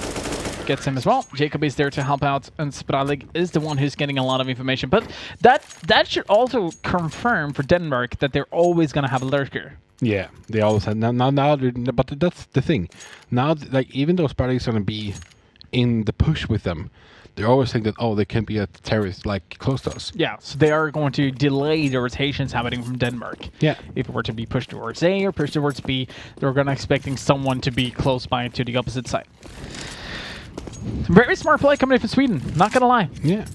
Gets him as well. Jacob is there to help out, and Spralig is the one who's getting a lot of information. But that should also confirm for Denmark that they're always going to have a lurker. Yeah, they always have. But that's the thing. Now, like, even though Spralig is going to be in the push with them, they always think that, oh, there can be a terrorist, like, close to us. Yeah, so they are going to delay the rotations happening from Denmark. Yeah. If it were to be pushed towards A or pushed towards B, they're going to expecting someone to be close by to the opposite side. Very smart play coming in from Sweden, not going to lie. Yeah.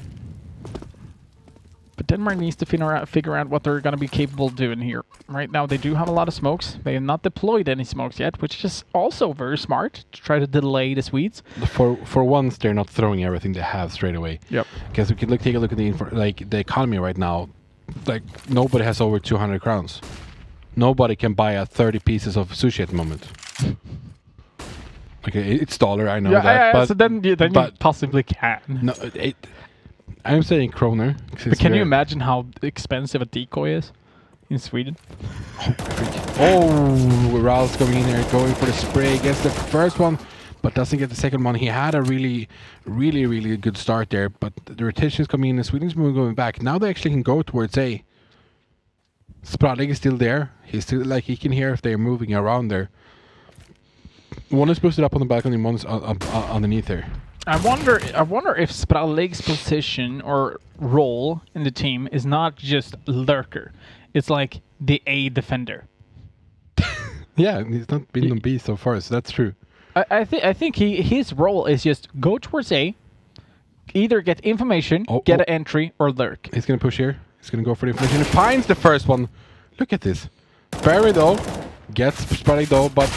But Denmark needs to figure out what they're going to be capable of doing here. Right now, they do have a lot of smokes. They have not deployed any smokes yet, which is also very smart to try to delay the Swedes. For once, they're not throwing everything they have straight away. Yep. Because we can take a look at the economy right now. Like, nobody has over 200 crowns. Nobody can buy 30 pieces of sushi at the moment. Okay, it's dollar, I know that. Yeah, but so then you possibly can. No, I'm saying kroner. But can you imagine how expensive a decoy is in Sweden? Oh, Ralph's going in there, going for the spray. Gets the first one, but doesn't get the second one. He had a really good start there, but the rotation is coming in and Sweden's going back. Now they actually can go towards A. Spradig is still there. He's still, like, he can hear if they're moving around there. One is boosted up on the balcony, one's underneath there. I wonder if Spralig's position or role in the team is not just lurker. It's like the A defender. Yeah, he's not been on B so far, so that's true. I think his role is just go towards A, either get information, get an entry, or lurk. He's gonna push here. He's gonna go for the information. He finds the first one. Look at this. Barry though gets Spralig though, but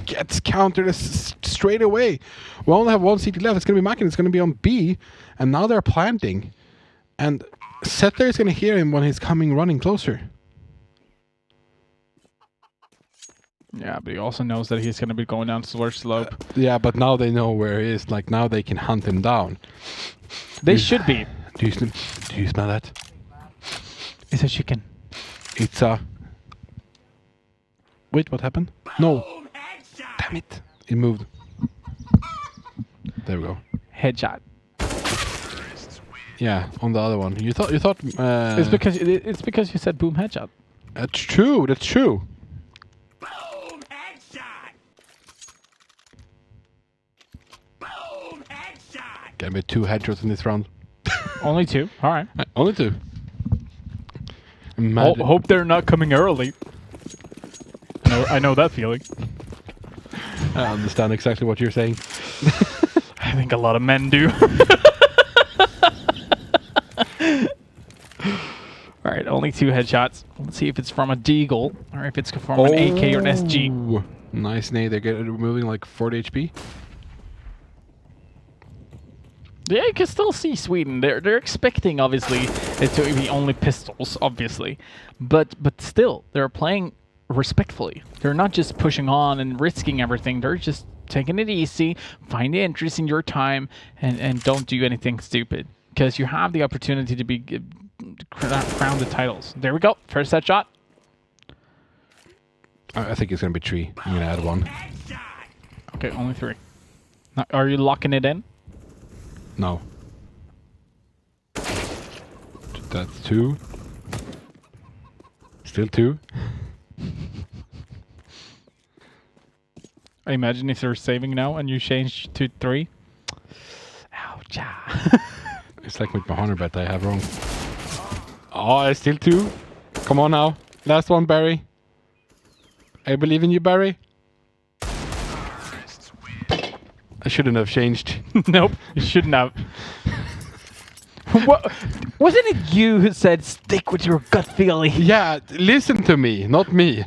gets countered straight away. We only have one CT left. It's going to be Mackin. It's going to be on B. And now they're planting. And Settler is going to hear him when he's coming running closer. Yeah, but he also knows that he's going to be going down towards slope. Yeah, but now they know where he is. Like, now they can hunt him down. They should be. Do you smell that? It's a chicken. It's a... Wait, what happened? No. Damn it. It moved. There we go. Headshot. Yeah, on the other one. You thought it's because you said boom headshot. That's true. That's true. Boom headshot. Boom headshot. Gonna be 2 headshots in this round. Only 2. All right. Only 2. Hope they're not coming early. I know that feeling. I understand exactly what you're saying. I think a lot of men do. Alright, only 2 headshots. Let's see if it's from a deagle or if it's from an AK or an SG. Nice nade. They're removing like 40 HP. Yeah, you can still see Sweden. They're expecting, obviously, it to be only pistols, obviously. But still, they're playing respectfully. They're not just pushing on and risking everything. They're just taking it easy, find the entries in your time, and don't do anything stupid. Because you have the opportunity to be crowned the titles. There we go. First headshot. I think it's going to be 3. I'm going to add 1. Okay, only 3. Now, are you locking it in? No. That's 2. Still 2. I imagine if they're saving now and you change to 3. Ouch. It's like with my 100 bet I have wrong. Oh, it's still 2. Come on now. Last one, Barry. I believe in you, Barry. I shouldn't have changed. Nope, you shouldn't have. What? Wasn't it you who said stick with your gut feeling? Yeah, listen to me, not me.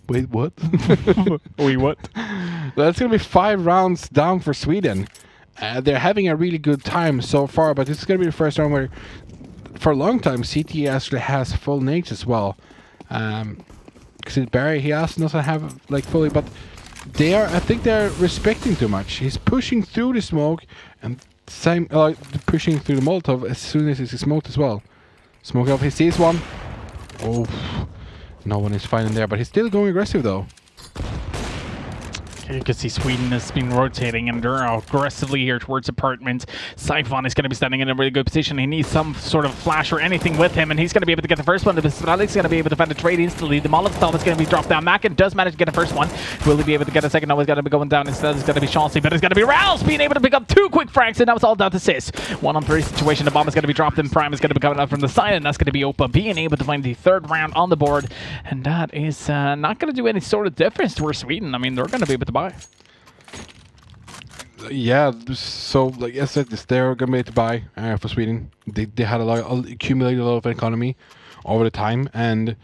Wait, what? Wait, what? That's going to be 5 rounds down for Sweden. They're having a really good time so far, but this is going to be the first round where for a long time, CT actually has full nades as well. Because Barry, he doesn't have like fully, but I think they're respecting too much. He's pushing through the smoke and pushing through the Molotov as soon as he's smoked as well. Smoke up, he sees one. Oh, no one is finding there, but he's still going aggressive though. You can see Sweden has been rotating and they're aggressively here towards apartment. Siphon is going to be standing in a really good position. He needs some sort of flash or anything with him, and he's going to be able to get the first one. Alex is going to be able to find the trade instantly. The Molotov is going to be dropped down. Mackin does manage to get the first one. Will he be able to get a second? No, he's going to be going down. Instead, it's going to be Chauncey, but it's going to be Rouse being able to pick up 2 quick frags, and now it's all down to Sis. 1-on-3 situation. The bomb is going to be dropped, and Prime is going to be coming up from the side, and that's going to be Opa being able to find the 3rd round on the board, and that is not going to do any sort of difference towards Sweden. I mean, they're going to be able to buy. Yeah, so like I said, they're gonna be able to buy for Sweden. They had accumulated a lot of economy over the time, and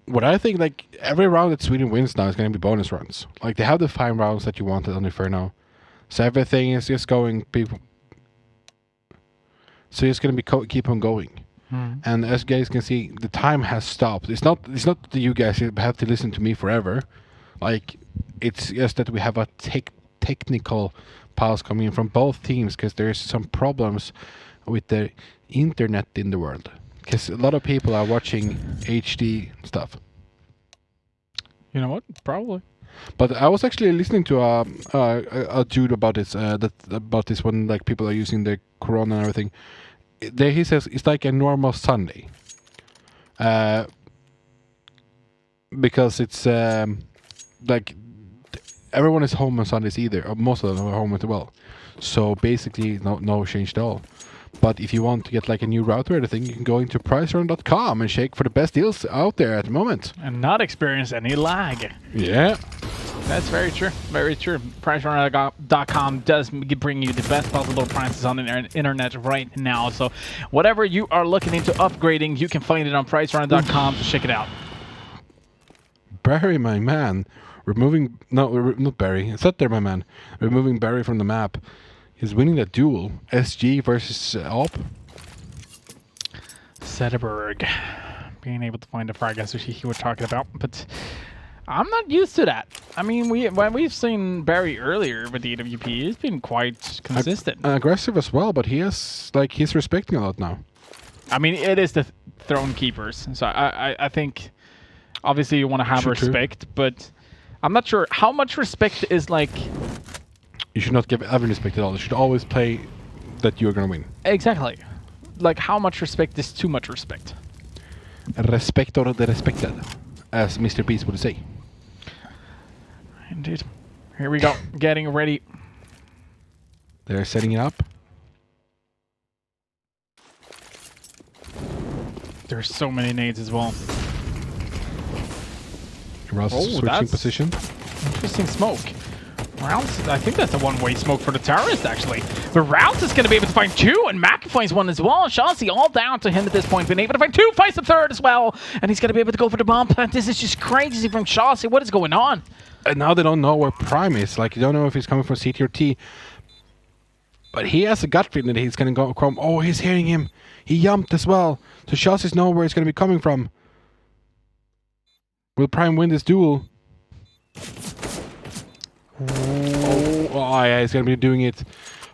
what I think, like every round that Sweden wins now is gonna be bonus rounds. Like they have the 5 rounds that you wanted on the fair now, so everything is just going people. So it's gonna be keep on going, and as you guys can see, the time has stopped. It's not that you guys have to listen to me forever, like it's just that we have a technical pause coming in from both teams because there's some problems with the internet in the world because a lot of people are watching HD stuff. You know what? Probably. But I was actually listening to a dude about this about this one, like people are using the Corona and everything. There he says it's like a normal Sunday, because it's like everyone is home on Sundays either, or most of them are home as well. So basically, no change at all. But if you want to get like a new router or anything, you can go into pricerun.com and shake for the best deals out there at the moment. And not experience any lag. Yeah. That's very true. Very true. Pricerunner.com does bring you the best possible prices on the internet right now. So whatever you are looking into upgrading, you can find it on pricerunner.com. So check it out. Barry, my man. Not Barry. Sit there, my man. Removing Barry from the map. He's winning that duel. SG versus Op. Sederberg being able to find a frag, as he was talking about, but I'm not used to that. I mean, when we've seen Barry earlier with the EWP, he's been quite consistent. Aggressive as well, but he's respecting a lot now. I mean, it is the throne keepers, so I think obviously you want to have respect, but I'm not sure how much respect is like. You should not give every respect at all. You should always play that you're gonna win. Exactly. Like how much respect is too much respect? Respector de respected, as Mr. Beast would say. Indeed. Here we go. Getting ready. They're setting it up. There's so many nades as well. Rouse switching position. Interesting smoke. Rounds, I think that's a one-way smoke for the terrorist, actually. But Rounds is going to be able to find 2, and Mack finds 1 as well. Chauncey all down to him at this point, being able to find 2, finds the 3rd as well. And he's going to be able to go for the bomb plant. This is just crazy from Chauncey. What is going on? And now they don't know where Prime is. Like, you don't know if he's coming from CT or T. But he has a gut feeling that he's going to go from... Oh, he's hearing him. He jumped as well. So Chauncey's know where he's going to be coming from. Will Prime win this duel? Oh yeah, he's going to be doing it.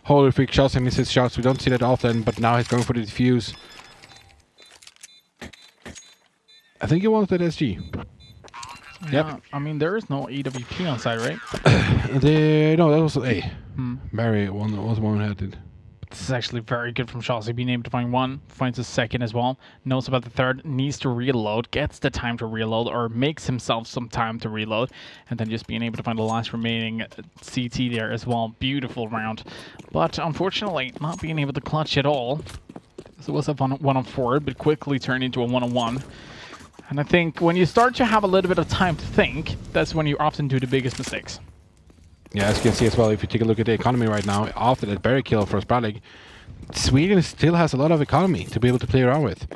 Holy freak, Chauncey misses shots. We don't see that often, but now he's going for the defuse. I think he wanted that SG. Yeah, yep. I mean, there is no EWP on side, right? No, that was A. Barry was the one who had it. This is actually very good from Chauncey, being able to find 1, finds a 2nd as well, knows about the 3rd, needs to reload, gets the time to reload, or makes himself some time to reload, and then just being able to find the last remaining CT there as well. Beautiful round. But unfortunately, not being able to clutch at all. So it was a 1-on-4, but quickly turned into a 1-on-1. And I think when you start to have a little bit of time to think, that's when you often do the biggest mistakes. Yeah, as you can see as well, if you take a look at the economy right now, after that Barry kill for Spralig, Sweden still has a lot of economy to be able to play around with.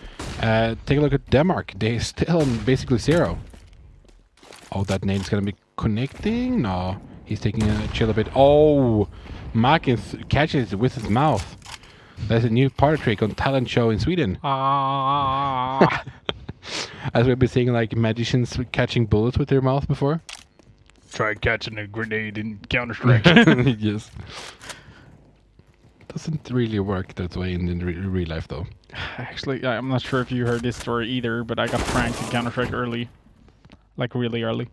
Take a look at Denmark. They're still on basically 0. Oh, that nade's going to be connecting? No, he's taking a chill a bit. Oh, Mark catches it with his mouth. There's a new party trick on talent show in Sweden. Ah. As we've been seeing like magicians catching bullets with their mouth before. Try catching a grenade in Counter-Strike. Yes. Doesn't really work that way in real life though. Actually, I'm not sure if you heard this story either, but I got pranked in Counter-Strike early. Like really early.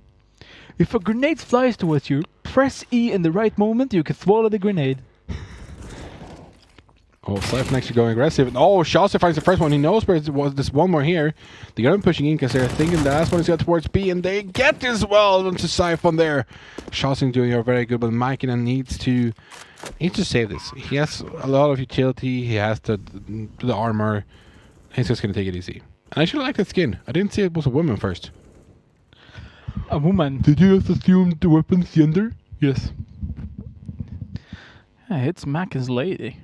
If a grenade flies towards you, press E in the right moment, you can swallow the grenade. Oh, Siphon actually going aggressive. And oh, Shasta finds the first one. He knows where there's one more here. They got him pushing in because they're thinking the last one is going towards B, and they get this well onto Siphon there. Shasta doing a very good, but Mikinen needs to save this. He has a lot of utility. He has the armor. He's just going to take it easy. And I actually like that skin. I didn't see it was a woman first. A woman? Did you just assume the weapon's gender? Yes. Yeah, it's Mackin's lady.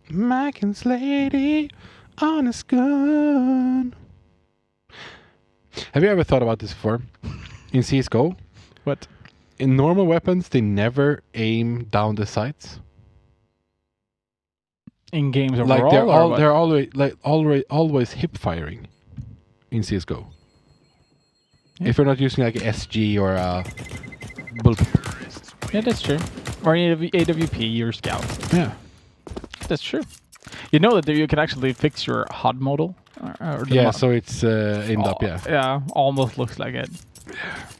Mackin's lady on his gun. Have you ever thought about this before? In CSGO? What? In normal weapons, they never aim down the sights. In games overall, like they're always hip firing in CS:GO. Yeah. If you're not using like SG or bullet. Yeah, that's true. Or AWP or scouts. Yeah, that's true. You know that you can actually fix your HUD model. So it's aimed up. Yeah. Yeah, almost looks like it.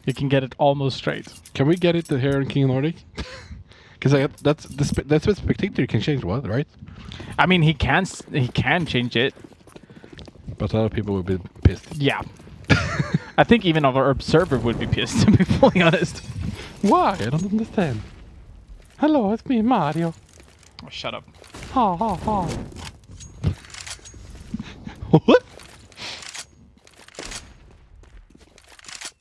You can get it almost straight. Can we get it here in King Nordic? Because that's what Spectator can change, what, right? I mean, he can change it. But a lot of people will be pissed. Yeah. I think even our observer would be pissed, to be fully honest. Why? I don't understand. Hello, it's me, Mario. Oh, shut up. Ha ha ha. What?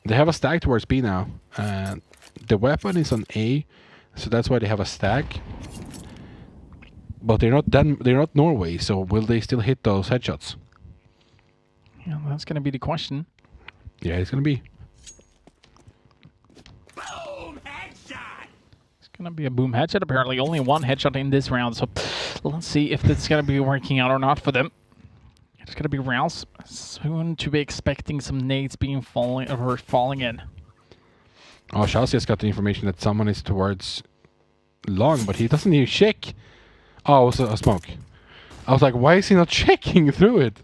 They have a stack towards B now. The weapon is on A, so that's why they have a stack. But they're not Norway, so will they still hit those headshots? Yeah, that's gonna be the question. Yeah, it's gonna be. Boom! Headshot! It's gonna be a boom headshot. Apparently, only one headshot in this round, so let's see if that's gonna be working out or not for them. It's gonna be rounds soon to be expecting some nades being falling in. Oh, Shaz just got the information that someone is towards long, but he doesn't even check. Oh, it was a smoke. I was like, why is he not checking through it?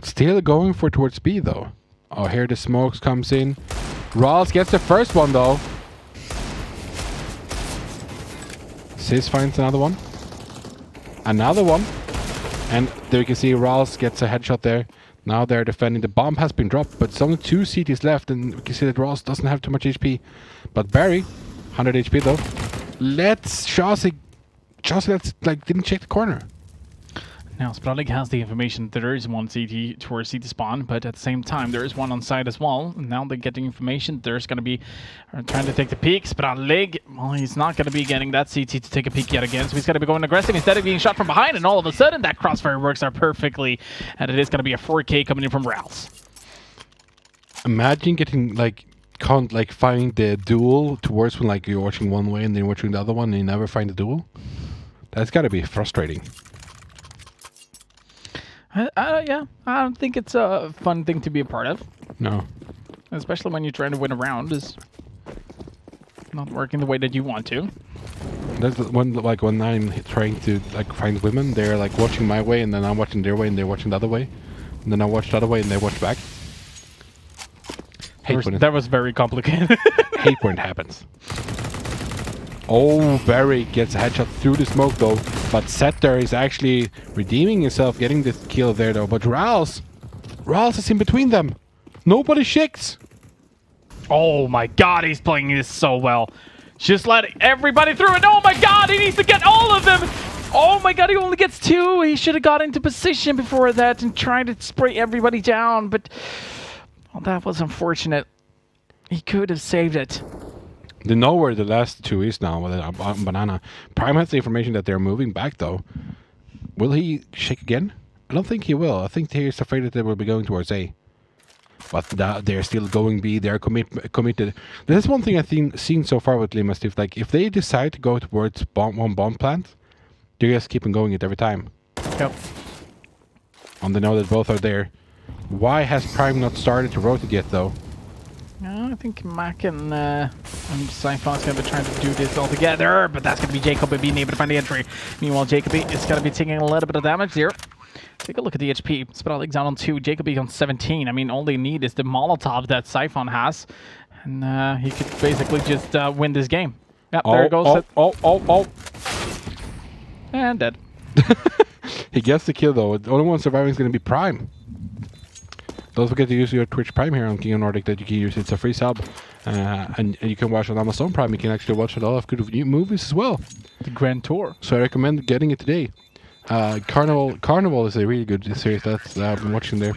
Still going for towards B though. Oh, here the smokes comes in. Rawls gets the first one though. Sis finds another one. Another one. And there you can see Rawls gets a headshot there. Now they're defending. The bomb has been dropped, but it's only 2 CTs left, and we can see that Rawls doesn't have too much HP. But Barry, 100 HP though. Let's Shawsy didn't check the corner. Now Spradley has the information that there is one CT towards CT spawn, but at the same time there is one on site as well. And now they're getting information there's going to be trying to take the peek. Spradley, well, he's not going to be getting that CT to take a peek yet again, so he's going to be going aggressive instead of being shot from behind. And all of a sudden that crossfire works out perfectly, and it is going to be a 4K coming in from Rouse. Imagine getting finding the duel towards when you're watching one way and then you're watching the other one and you never find the duel. That's got to be frustrating. Yeah, I don't think it's a fun thing to be a part of. No. Especially when you're trying to win a round is not working the way that you want to. That's when I'm trying to find women, they're watching my way and then I'm watching their way and they're watching the other way. And then I watch the other way and they watch back. That was very complicated. Hate when it happens. Oh, Barry gets a headshot through the smoke though, but Setter is actually redeeming himself, getting this kill there though. But Rouse is in between them. Nobody shakes. Oh my god, he's playing this so well. Just letting everybody through it. Oh my god, he needs to get all of them. Oh my god, he only gets 2. He should have got into position before that and tried to spray everybody down, but well, that was unfortunate. He could have saved it. They know where the last 2 is now with a banana. Prime has the information that they're moving back though. Will he shake again? I don't think he will. I think he's afraid that they will be going towards A. but they're still going B. They're committed. This is one thing I've seen so far with Limastiff. Like if they decide to go towards one bomb plant, they just keep on going it every time. Yep. And they know that both are there. Why has Prime not started to rotate yet, though? I think Mac and Siphon's going to be trying to do this all together, but that's going to be Jacoby being able to find the entry. Meanwhile, Jacoby is going to be taking a little bit of damage here. Take a look at the HP. Spitalik's down on 2, Jacoby on 17. I mean, all they need is the Molotov that Siphon has, and he could basically just win this game. Yep, there it goes. And dead. He gets the kill, though. The only one surviving is going to be Prime. Don't forget to use your Twitch Prime here on King of Nordic that you can use. It's a free sub. And you can watch on Amazon Prime. You can actually watch a lot of good movies as well. The Grand Tour. So I recommend getting it today. Carnival is a really good series that I've been watching there.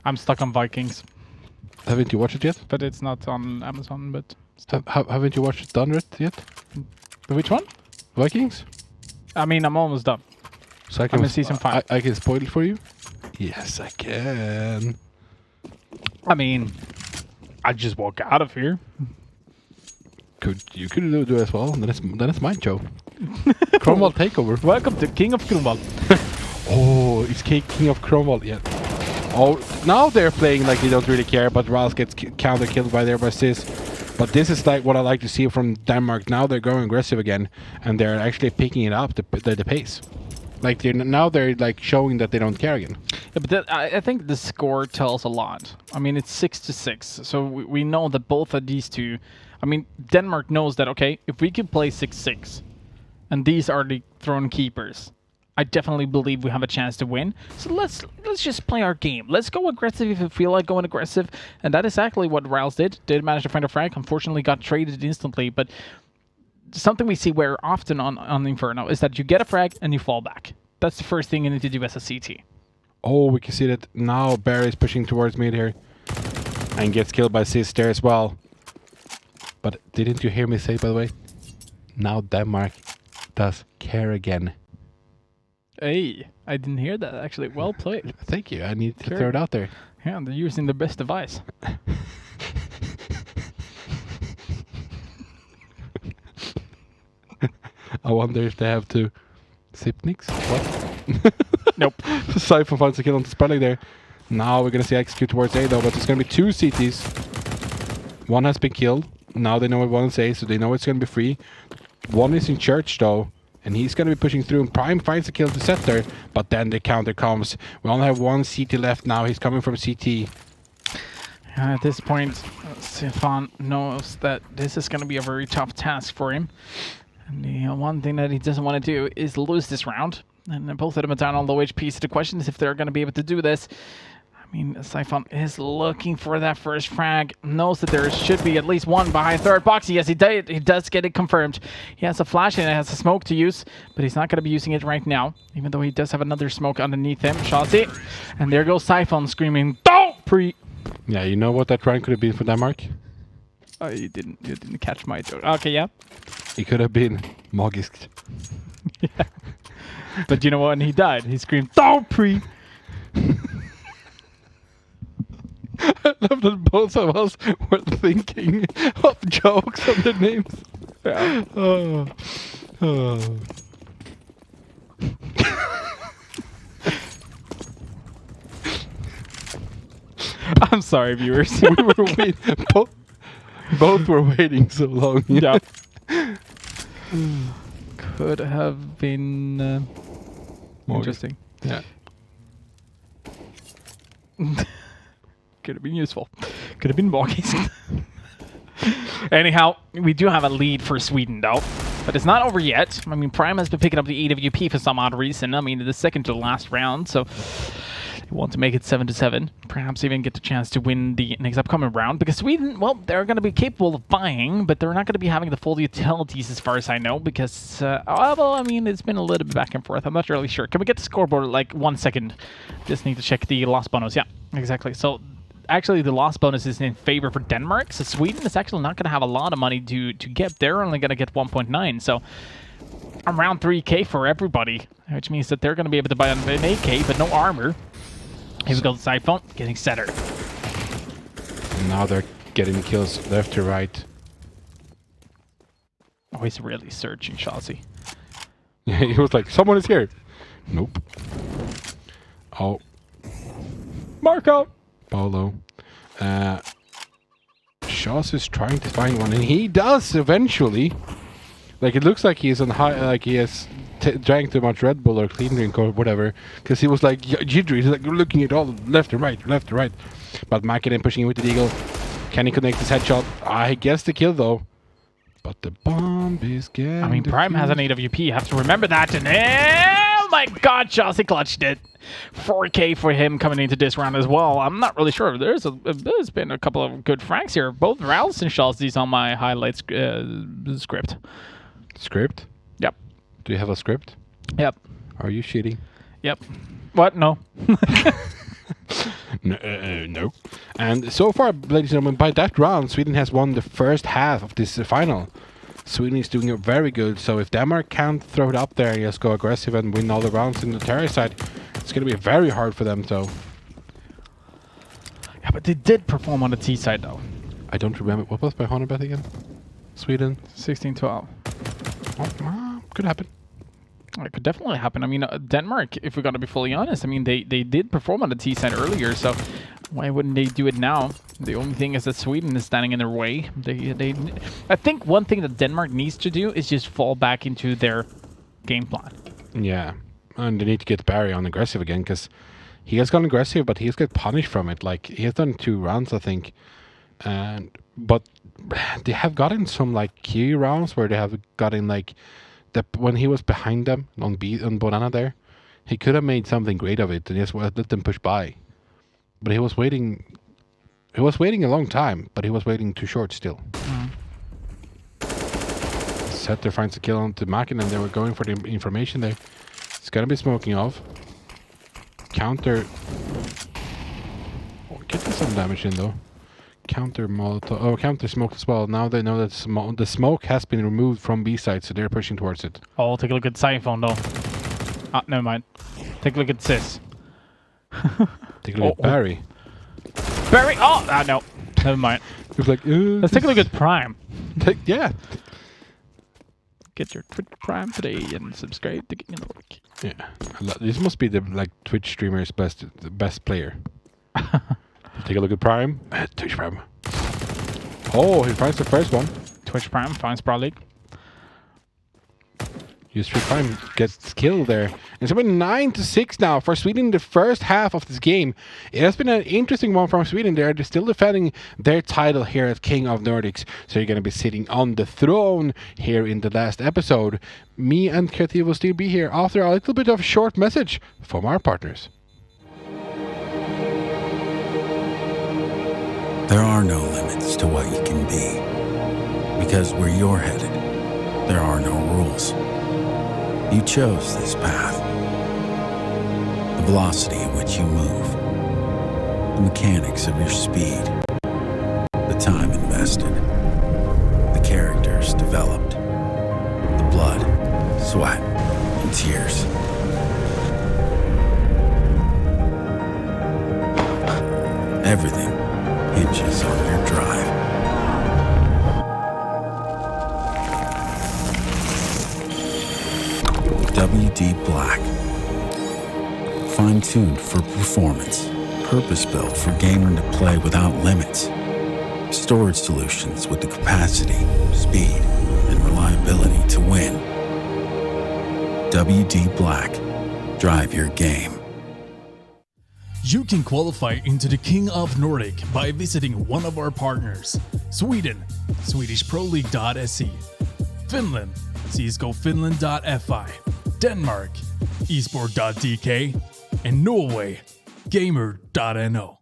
I'm stuck on Vikings. Haven't you watched it yet? But it's not on Amazon, but... Haven't you watched Done It yet? Which one? Vikings? I mean, I'm almost done. So I'm in season 5. I can spoil it for you? Yes, I can. I mean, I just walk out of here. You could do it as well. Then it's mine, Joe. Cromwell takeover. Welcome to King of Cromwell. Oh, it's King of Cromwell. Yeah. Oh, now they're playing like they don't really care, but Ralph gets counter killed by their Sis. But this is like what I like to see from Denmark. Now they're going aggressive again, and they're actually picking it up the pace. Like they're like showing that they don't care again. Yeah, but I think the score tells a lot. I mean, it's 6-6, so we know that both of these two. I mean, Denmark knows that okay, if we can play 6-6, and these are the throne keepers, I definitely believe we have a chance to win. So let's just play our game. Let's go aggressive if we feel like going aggressive, and that is exactly what Riles did. Did manage to find a frag. Unfortunately, got traded instantly, but. Something we see very often on Inferno is that you get a frag and you fall back. That's the first thing you need to do as a CT. Oh, we can see that now Barry's pushing towards mid here. And gets killed by Sis there as well. But didn't you hear me say, by the way? Now Denmark does care again. Hey, I didn't hear that actually. Well played. Thank you. I need to throw it out there. Yeah, they're using the best device. I wonder if they have to Sipnix? What? Nope. Siphon finds a kill on the Spitalik there. Now we're gonna see execute towards A though, but there's gonna be 2 CTs. One has been killed. Now they know one is A, so they know it's gonna be free. One is in church though, and he's gonna be pushing through, and Prime finds a kill to set there, but then the counter comes. We only have 1 CT left now. He's coming from CT. At this point, Stefan knows that this is going to be a very tough task for him. And the one thing that he doesn't want to do is lose this round. And both of them are down on low HP, so the question is if they're going to be able to do this. I mean, Siphon is looking for that first frag. Knows that there should be at least one behind third box. Yes, he did. He does get it confirmed. He has a flash and he has a smoke to use, but he's not going to be using it right now, even though he does have another smoke underneath him. Shotzi. And there goes Siphon screaming, "Don't pre!" Yeah, you know what that run could have been for Denmark? Oh, you didn't catch my joke. Okay, yeah. It could have been Magisk. Yeah. But you know what? When he died, he screamed, "Don't pre!" I love that both of us were thinking of jokes on the names. Yeah. Oh. Oh. I'm sorry, viewers. We were waiting. Both were waiting so long. Yeah. Could have been interesting. Yeah. Could have been useful. Could have been Magisk. Anyhow, we do have a lead for Sweden, though. But it's not over yet. I mean, Prime has been picking up the AWP for some odd reason. I mean, the second to the last round, so they want to make it 7-7. Perhaps even get the chance to win the next upcoming round. Because Sweden, well, they're going to be capable of buying, but they're not going to be having the full utilities as far as I know. Because, well, I mean, it's been a little bit back and forth. I'm not really sure. Can we get the scoreboard like 1 second? Just need to check the loss bonus. Yeah, exactly. So actually, the loss bonus is in favor for Denmark, so Sweden is actually not going to have a lot of money to get. They're only going to get 1.9, so around 3k for everybody, which means that they're going to be able to buy an AK, but no armor. Here we go, Siphon, getting setter. Now they're getting kills left to right. Oh, he's really searching Chelsea. He was like, someone is here. Nope. Oh. Marco! Paulo. Shaws is trying to find one, and he does eventually. Like, it looks like he's on high, like he has drank too much Red Bull or clean drink or whatever, because he was like jittery. He's like looking at all left and right. But Mackin pushing with the Eagle. Can he connect his headshot? I guess the kill though. But the bomb is getting. I mean, Prime has an AWP. You have to remember that. And oh my God, Chelsea clutched it. 4K for him coming into this round as well. I'm not really sure. There's been a couple of good franks here. Both Ralphs and Chelsea's on my highlights script. Script? Yep. Do you have a script? Yep. Are you shitty? Yep. What? No. No. And so far, ladies and gentlemen, by that round, Sweden has won the first half of this final. Sweden is doing it very good, so if Denmark can't throw it up there and just go aggressive and win all the rounds in the terror side, it's going to be very hard for them, so. Yeah, but they did perform on the T side, though. I don't remember. What was by Honebet again? Sweden? 16-12. Oh, could happen. It could definitely happen. I mean, Denmark, if we're going to be fully honest, I mean, they did perform on the T side earlier, so why wouldn't they do it now? The only thing is that Sweden is standing in their way. I think one thing that Denmark needs to do is just fall back into their game plan. Yeah, and they need to get Barry on aggressive again, because he has gone aggressive, but he has got punished from it. Like, he has done 2 rounds, I think. But they have gotten some, like, key rounds where they have gotten, like, when he was behind them on Bonana there, he could have made something great of it and just let them push by. But he was waiting. He was waiting a long time, but he was waiting too short still. Setter finds a kill onto Mackin, and they were going for the information there. It's gonna be smoking off. Counter. Oh, getting some damage in though. Counter Molotov. Oh, counter smoke as well. Now they know that the smoke has been removed from B side, so they're pushing towards it. Oh, take a look at Siphon though. Ah, never mind. Take a look at Sis. Take a look at Barry. Barry! Oh! No. Never mind. He was like, let's take a look at Prime. Yeah. Get your Twitch Prime today and subscribe to King of Nordic. Yeah. This must be the Twitch streamer's the best player. Take a look at Prime. Twitch Prime. Oh, he finds the first one. Twitch Prime finds Pro League. Twitch Prime gets killed there. It's been 9-6 now for Sweden in the first half of this game. It has been an interesting one from Sweden. They're still defending their title here at King of Nordics. So you're going to be sitting on the throne here in the last episode. Me and Katie will still be here after a little bit of a short message from our partners. There are no limits to what you can be. Because where you're headed, there are no rules. You chose this path. The velocity at which you move, the mechanics of your speed, the time invested, the characters developed, the blood, sweat, and tears. Everything hinges on your drive. WD Black. Fine-tuned for performance. Purpose-built for gaming to play without limits. Storage solutions with the capacity, speed, and reliability to win. WD Black. Drive your game. You can qualify into the King of Nordic by visiting one of our partners. Sweden, SwedishProLeague.se. Finland, CSGOFinland.fi. Denmark, esport.dk. And Norway, gamer.no.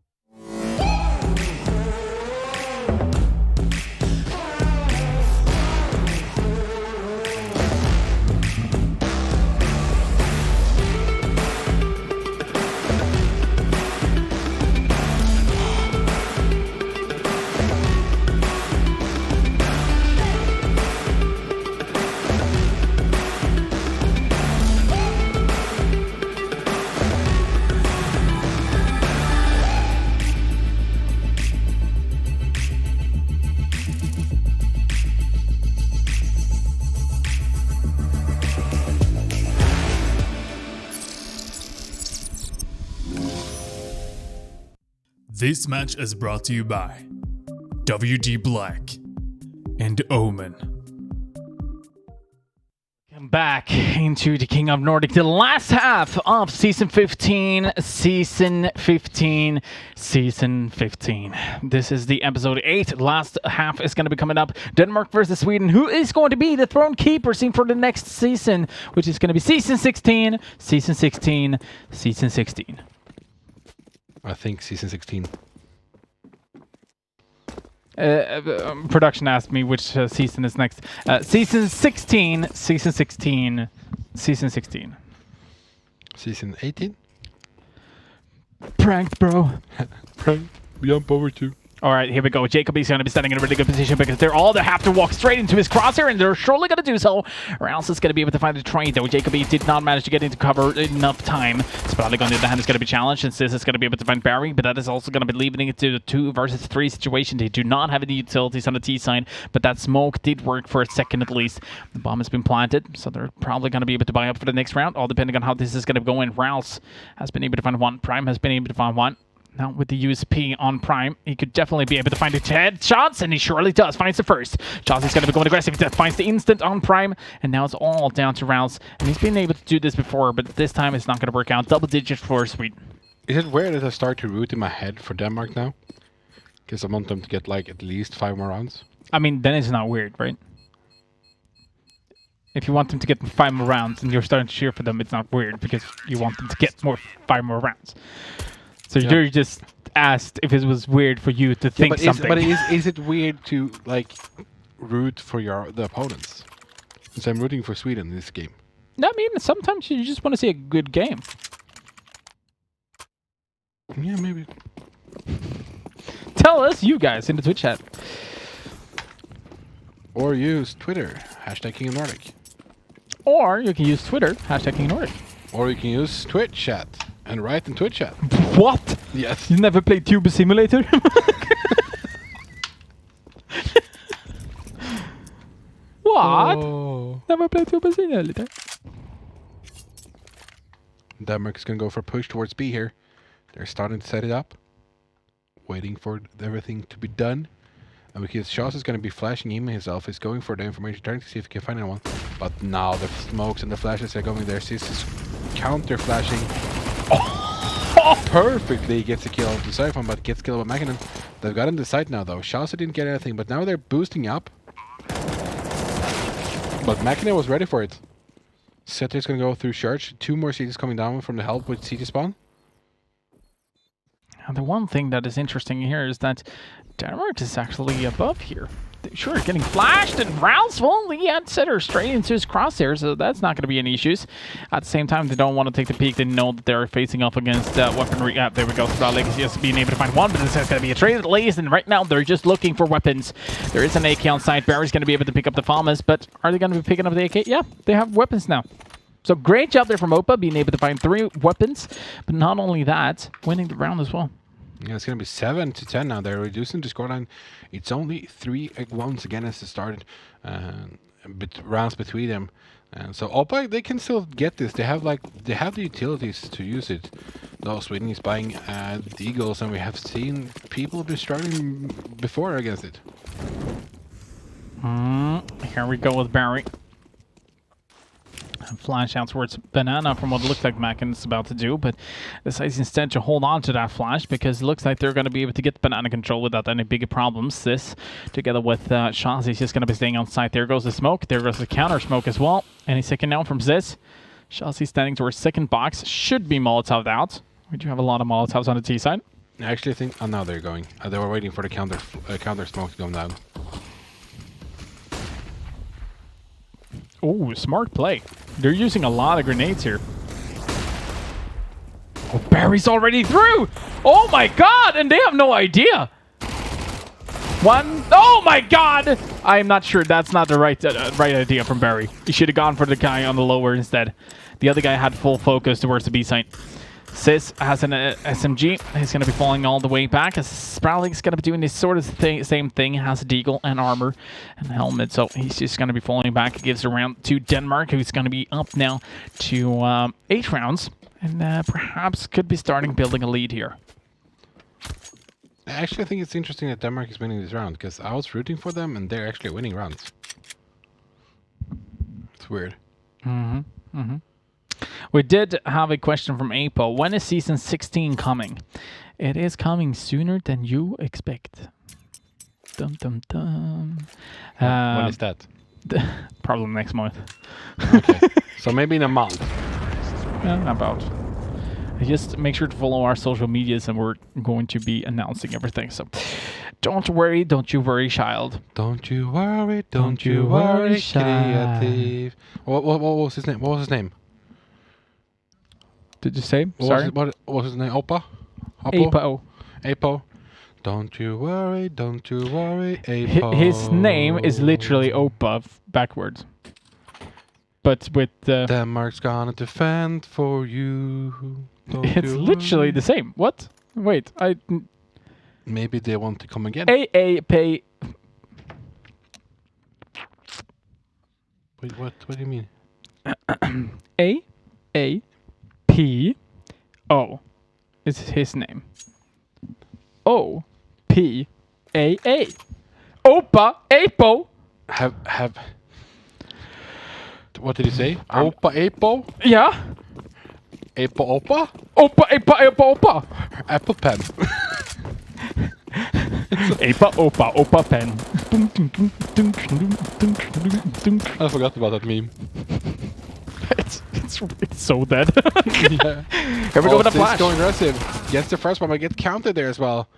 This match is brought to you by WD Black and Omen. Come back into the King of Nordic, the last half of Season 15, Season 15, Season 15. This is the Episode 8. Last half is going to be coming up. Denmark versus Sweden. Who is going to be the throne keeper seen for the next season, which is going to be Season 16, Season 16, Season 16. I think Season 16. Production asked me which season is next. Season 16, Season 16, Season 16. Season 18? Pranked, bro. Prank. Jump over to. All right, here we go. Jacob is going to be standing in a really good position because they have to walk straight into his crosshair, and they're surely going to do so, or else it's going to be able to find a trade, though. Jacob did not manage to get into cover enough time. Spradley, on the other hand, is going to be challenged, and Sis is going to be able to find Barry, but that is also going to be leaving it to the 2 versus 3 situation. They do not have any utilities on the T side, but that smoke did work for a second at least. The bomb has been planted, so they're probably going to be able to buy up for the next round, all depending on how this is going to go in. Rouse has been able to find one. Prime has been able to find one. Now with the USP on Prime, he could definitely be able to find the headshots, and he surely does. Finds the first. Chauncey's going to be going aggressive. He finds the instant on Prime, and now it's all down to Rouse. And he's been able to do this before, but this time it's not going to work out. Double digit for Sweden. Is it weird that I start to root in my head for Denmark now? Because I want them to get like at least 5 more rounds. I mean, then it's not weird, right? If you want them to get 5 more rounds and you're starting to cheer for them, it's not weird because you want them to get 5 more rounds. So you're just asked if it was weird for you to think something. But is it weird to like root for the opponents? Since I'm rooting for Sweden in this game. No, I mean, sometimes you just want to see a good game. Yeah, maybe. Tell us, you guys, in the Twitch chat. Or use Twitter, #King of Nordic. Or you can use Twitter, #King of Nordic. Or you can use Twitch chat and write in Twitch chat. What? Yes. You never played Tuber Simulator? What? Oh. Never played Tuber Simulator? Denmark is going to go for a push towards B here. They're starting to set it up. Waiting for everything to be done. And because Shaws is going to be flashing him himself, he's going for the information, trying to see if he can find anyone. But now the smokes and the flashes are going there. Sis is counter flashing. Perfectly gets a kill to Siphon, but gets killed by Mackinnon. They've got him the site now though. Shaws didn't get anything, but now they're boosting up. But Mackinnon was ready for it. Setter's going to go through Church. 2 more CTs coming down from the help with CT spawn. And the one thing that is interesting here is that Denmark is actually above here. Sure, getting flashed, and Rouse, well, he had Setter straight into his crosshair, so that's not going to be any issues. At the same time, they don't want to take the peek. They know that they're facing off against weaponry. There we go. Sprout Legacy just being able to find one, but this is going to be a trade at least, and right now they're just looking for weapons. There is an AK on site. Barry's going to be able to pick up the FAMAs, but are they going to be picking up the AK? Yeah, they have weapons now. So great job there from Opa, being able to find 3 weapons, but not only that, winning the round as well. Yeah, it's going to be 7-10 now. They're reducing the scoreline. It's only 3 once again as it started. Rounds between them. And so Opa, they can still get this. They have the utilities to use it. Though Sweden is buying the Eagles, and we have seen people be struggling before against it. Here we go with Barry. Flash out towards Banana from what it looks like Mackinnon's about to do, but decides instead to hold on to that flash because it looks like they're going to be able to get Banana control without any big problems. This, together with Shaz, is just going to be staying on site. There goes the smoke. There goes the counter smoke as well. Any second now from Ziz. Shaz standing towards second box. Should be Molotov out. We do have a lot of Molotovs on the T side. I actually think... Oh, now they're going. They were waiting for the counter smoke to come down. Oh, smart play. They're using a lot of grenades here. Oh, Barry's already through! Oh my god! And they have no idea! One... Oh my god! I am not sure that's not the right idea from Barry. He should have gone for the guy on the lower instead. The other guy had full focus towards the B site. Sis has an SMG. He's going to be falling all the way back. As Sproutlig's going to be doing this sort of same thing. Has a deagle and armor and helmet. So he's just going to be falling back. It gives a round to Denmark, who's going to be up now to 8 rounds. And perhaps could be starting building a lead here. Actually, I think it's interesting that Denmark is winning this round, because I was rooting for them, and they're actually winning rounds. It's weird. We did have a question from Apo. When is season 16 coming? It is coming sooner than you expect. Dum dum dum. When is that? Probably next month. Okay. So maybe in a month. Yeah, about. Just make sure to follow our social medias, and we're going to be announcing everything. So, don't worry, don't you worry, child. Don't you worry, child. creative. What was his name? What was his name? Did you say? What Sorry. what was his name? Oppa? Apo. Apo. Don't you worry, Apo. His name is literally Opa backwards. But with Denmark's gonna defend for you. it's literally the same. What? Wait, Maybe they want to come again. Pay. Wait, what do you mean? A-P-O is his name. O-P-A-A. Opa Apo. Have. What did he say? Opa Apo? Yeah. Apo Opa? Opa Apo Apo Opa. Apple Pen. Apa Opa Opa Pen. I forgot about that meme. It's so dead. Yeah. Here we go with a flash. Going aggressive. Gets the first one, but get counted there as well.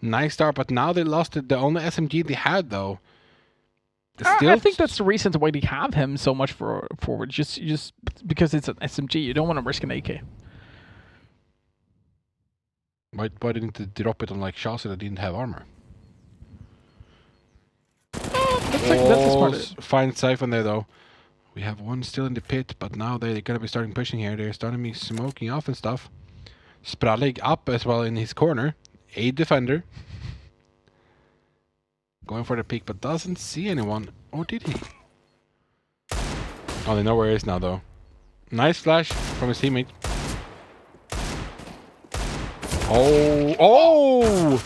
Nice start, but now they lost the only SMG they had though. I think that's the reason why they have him so much forward. Just because it's an SMG, you don't want to risk an AK. Why didn't they drop it on like shots that didn't have armor? That's a smart. Fine siphon there though. We have one still in the pit, but now they're gonna be starting pushing here. They're starting to be smoking off and stuff. Sprallig up as well in his corner. A defender. Going for the peek, but doesn't see anyone. Or did he? Oh, they know where he is now, though. Nice flash from his teammate. Oh,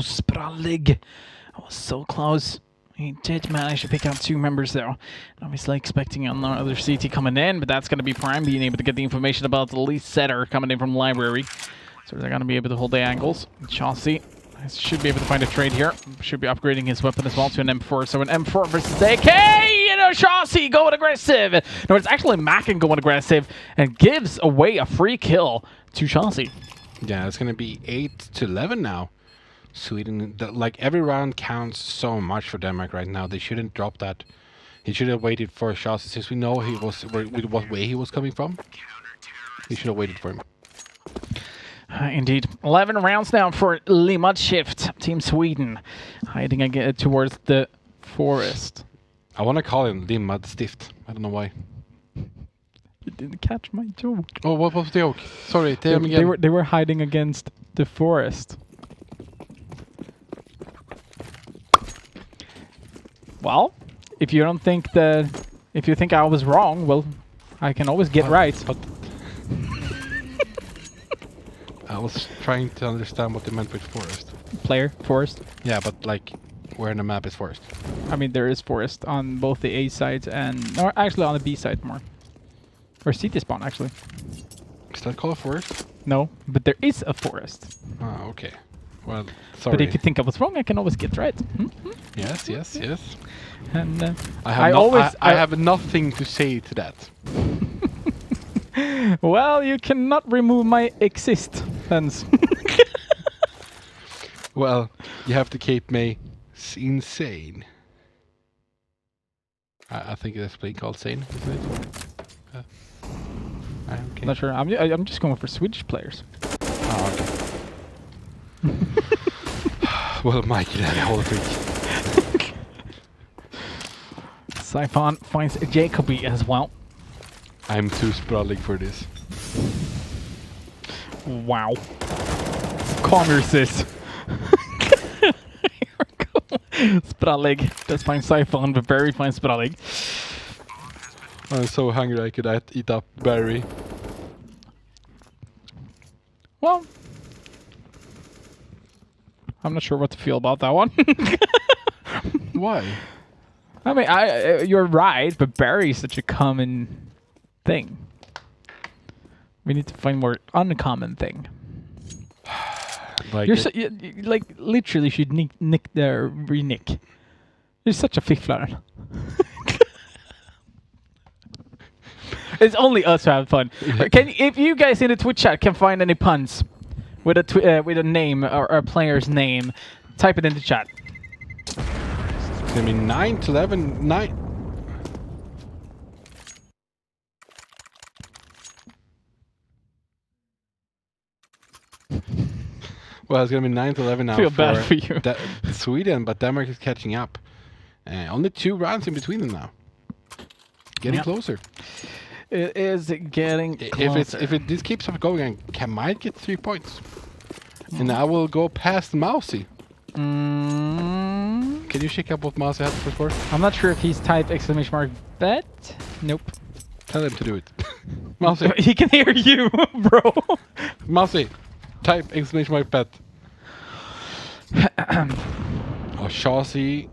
Sprallig. That was so close. He did manage to pick out 2 members there. Obviously expecting another CT coming in, but that's going to be Prime being able to get the information about the lead setter coming in from library. So they're going to be able to hold the angles. Chauncey should be able to find a trade here. Should be upgrading his weapon as well to an M4. So an M4 versus AK. You know, Chauncey going aggressive. No, it's actually Mackin going aggressive and gives away a free kill to Chauncey. yeah, it's going to be 8-11 now. Sweden, like every round counts so much for Denmark right now. They shouldn't drop that. He should have waited for a shot since we know he was with what way he was coming from. He should have waited for him. Indeed. 11 rounds now for Limad Shift. Team Sweden hiding again towards the forest. I want to call him Limad Stift. I don't know why. You didn't catch my joke. Oh, what was the joke? Sorry, tell me again. They were hiding against the forest. Well, if you think I was wrong, well, I can always get right. But I was trying to understand what they meant with forest. Forest. Yeah, but like, where in the map is forest? I mean, there is forest on both the A side or actually on the B side more. Or CT spawn, actually. Is that called a forest? No, but there is a forest. Ah, okay. Well, sorry. But if you think I was wrong, I can always get right. Yes. And I have nothing to say to that. Well, you cannot remove my existence. Well, you have to keep me insane. I think it's playing called Sane, isn't it? Okay. Not sure. I'm just going for Swedish players. Oh, okay. Well, Mike, you had a whole freak. Siphon finds Jacoby as well. I'm too sprawling for this. Wow. Calm your sis. Sprallig. That's fine Siphon, but very fine Sprallig. I'm so hungry I could eat up berry. Well, I'm not sure what to feel about that one. Why? I mean, you're right, but Barry is such a common thing. We need to find more uncommon thing. Like You're like literally should re-nick. You're such a fiffler. It's only us who have fun. If you guys in the Twitch chat can find any puns with a name or a player's name, type it in the chat. It's gonna be 9 to 11. 9. Well, it's gonna be 9 to 11 now. Feel bad for you. Sweden, but Denmark is catching up. Only 2 rounds in between them now. Getting closer. It is getting closer. If this keeps on going, I might get 3 points, and I will go past Mousy. Can you check out what Mousy has for score? I'm not sure if he's typed !bet. Nope. Tell him to do it. Mousy. He can hear you, bro. Mousy, type !bet. Oh, Chaucy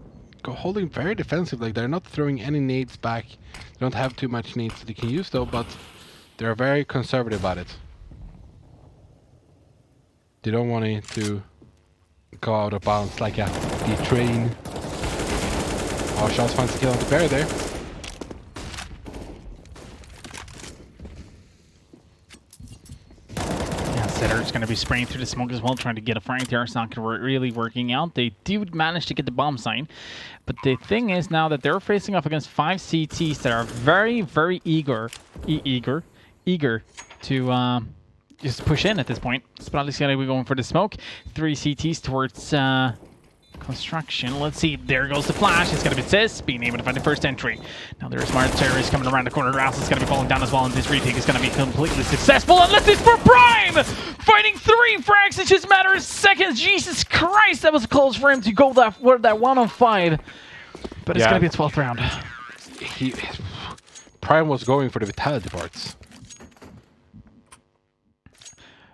holding very defensive. Like, they're not throwing any nades back. They don't have too much nades that they can use though, but they're very conservative about it. They don't want it to go out of bounds like a train. Oh, Chaucy finds the kill on the bear there. Setter's going to be spraying through the smoke as well, trying to get a fight there. It's not really working out. They do manage to get the bomb sign. But the thing is now that they're facing off against 5 CTs that are very, very eager to just push in at this point. Spradley's going to be going for the smoke. 3 CTs towards construction. Let's see. There goes the flash. It's going to be Sis being able to find the first entry. Now there's smart terrorists coming around the corner. Rouse is going to be falling down as well, and this retake is going to be completely successful. Unless it's for Prime! Fighting 3 frags. It just matters of seconds. Jesus Christ, that was close for him to go that 1 on 5. But it's going to be a 12th round. Prime was going for the vitality parts.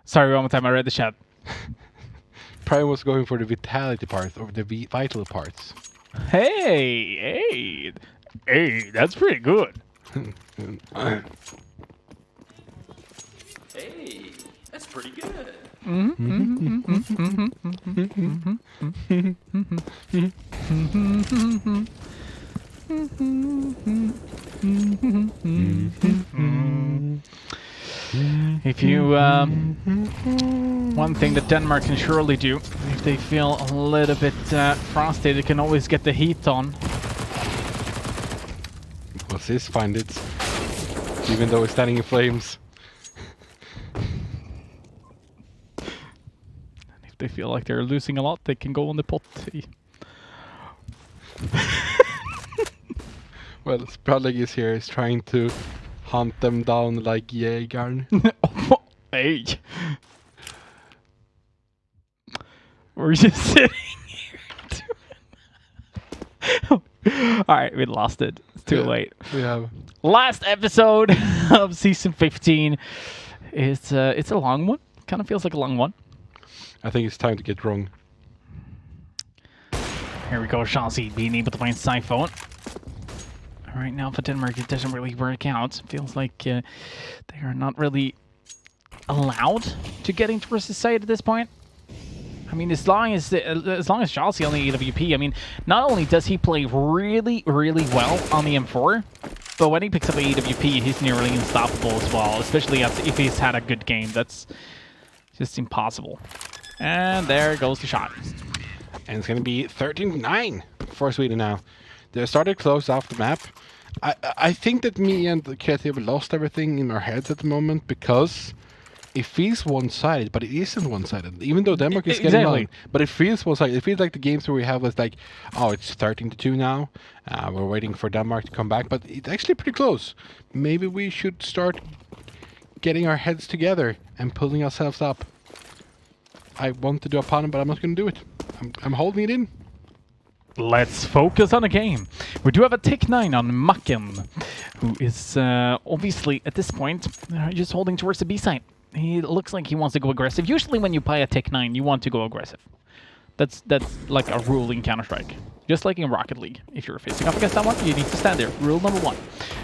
Sorry, one more time. I read the chat. Prime was going for the vitality parts over the vital parts. Hey, that's pretty good. Hey, that's pretty good. If you, one thing that Denmark can surely do, if they feel a little bit frosty, they can always get the heat on. Well, Sis find it, even though it's standing in flames. And if they feel like they're losing a lot, they can go on the pot. Well, Spradley is here, is trying to hunt them down like Jägern. Hey! We're just sitting here. Alright, we lost it. It's too late. We have. Last episode of season 15. It's a long one. Kind of feels like a long one. I think it's time to get wrong. Here we go, Chaucy being able to find Siphon. Right now for Denmark, it doesn't really work out. Feels like they are not really allowed to get into versus side at this point. I mean, as long as Chaucy on the AWP, I mean, not only does he play really, really well on the M4, but when he picks up the AWP, he's nearly unstoppable as well, especially if he's had a good game. That's just impossible. And there goes the shot. And it's going to be 13-9 for Sweden now. They started close off the map. I think that me and the Creative lost everything in our heads at the moment because it feels one-sided, but it isn't one-sided. Even though Denmark is getting on, but it feels one-sided. It feels like the games where we have was like, oh, it's 13-2 now. We're waiting for Denmark to come back, but it's actually pretty close. Maybe we should start getting our heads together and pulling ourselves up. I want to do a pun, but I'm not going to do it. I'm holding it in. Let's focus on the game. We do have a Tech 9 on Macken, who is obviously at this point just holding towards the B side. He looks like he wants to go aggressive. Usually when you buy a Tech 9, you want to go aggressive. That's like a rule in Counter-Strike. Just like in Rocket League. If you're facing up against someone, you need to stand there. Rule number 1.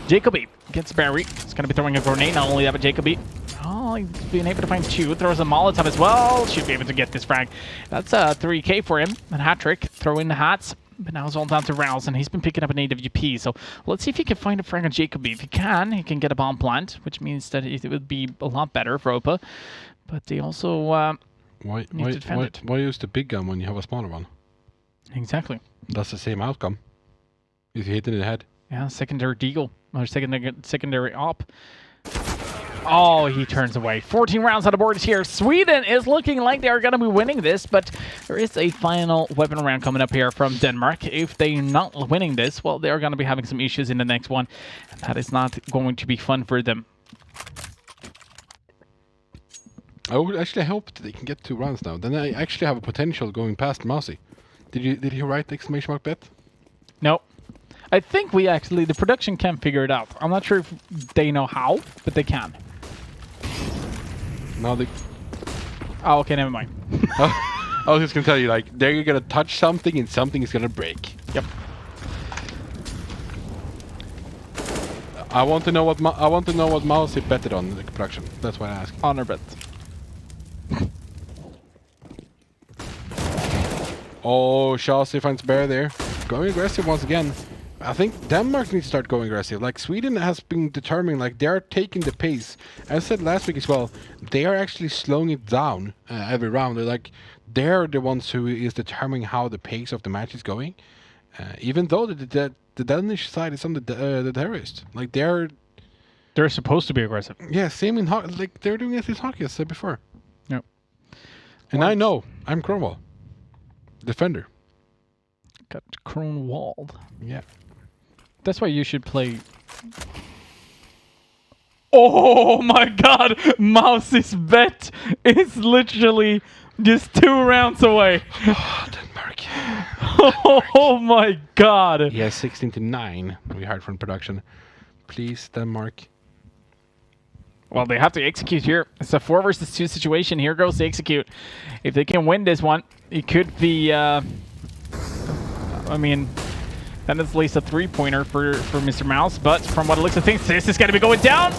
Jacoby gets Barry. He's going to be throwing a grenade. Not only that, but Jacoby, oh, he's being able to find 2. Throws a Molotov as well. Should be able to get this frag. That's a 3K for him. A hat trick. Throw in the hats. But now it's all down to Rouse, and he's been picking up an AWP. So let's see if he can find a frag on Jacoby. If he can get a bomb plant, which means that it would be a lot better for Opa. But they also why defend it. why use the big gun when you have a smaller one? Exactly. That's the same outcome. If you hit it in the head. Yeah, secondary deagle. Or secondary op. Oh, he turns away. 14 rounds on the board here. Sweden is looking like they are going to be winning this, but there is a final weapon round coming up here from Denmark. If they're not winning this, well, they are going to be having some issues in the next one. And that is not going to be fun for them. I would actually hope that they can get 2 rounds now. Then I actually have a potential going past Mousy. Did you write the exclamation mark bet? No. I think the production can figure it out. I'm not sure if they know how, but they can. Now they... Oh, okay, never mind. I was just gonna tell you, like, they're gonna touch something and something is gonna break. Yep. I want to know what Mousy betted on the production. That's why I asked. Honor bet. Oh, Chelsea finds Bear there. Going aggressive once again. I think Denmark needs to start going aggressive. Like, Sweden has been determined, like, they're taking the pace. As I said last week as well, they are actually slowing it down every round. They're the ones who is determining how the pace of the match is going. Even though the Danish side is on the terrorist. Like, they're supposed to be aggressive. Yeah, same in hockey. Like, they're doing it in hockey, as I said before. Yep. And I know, I'm Cromwell. Defender. Got Kronwald. Yeah. That's why you should play. Oh my god! Mouse's bet is literally just 2 rounds away. Oh, Denmark. Oh my god! Yeah, 16-9. We heard from production. Please, Denmark. Well, they have to execute here. It's a 4 versus 2 situation. Here goes the execute. If they can win this one, it could be. I mean, that is at least a 3-pointer for Mr. Mouse. But from what it looks like, this is going to be going down.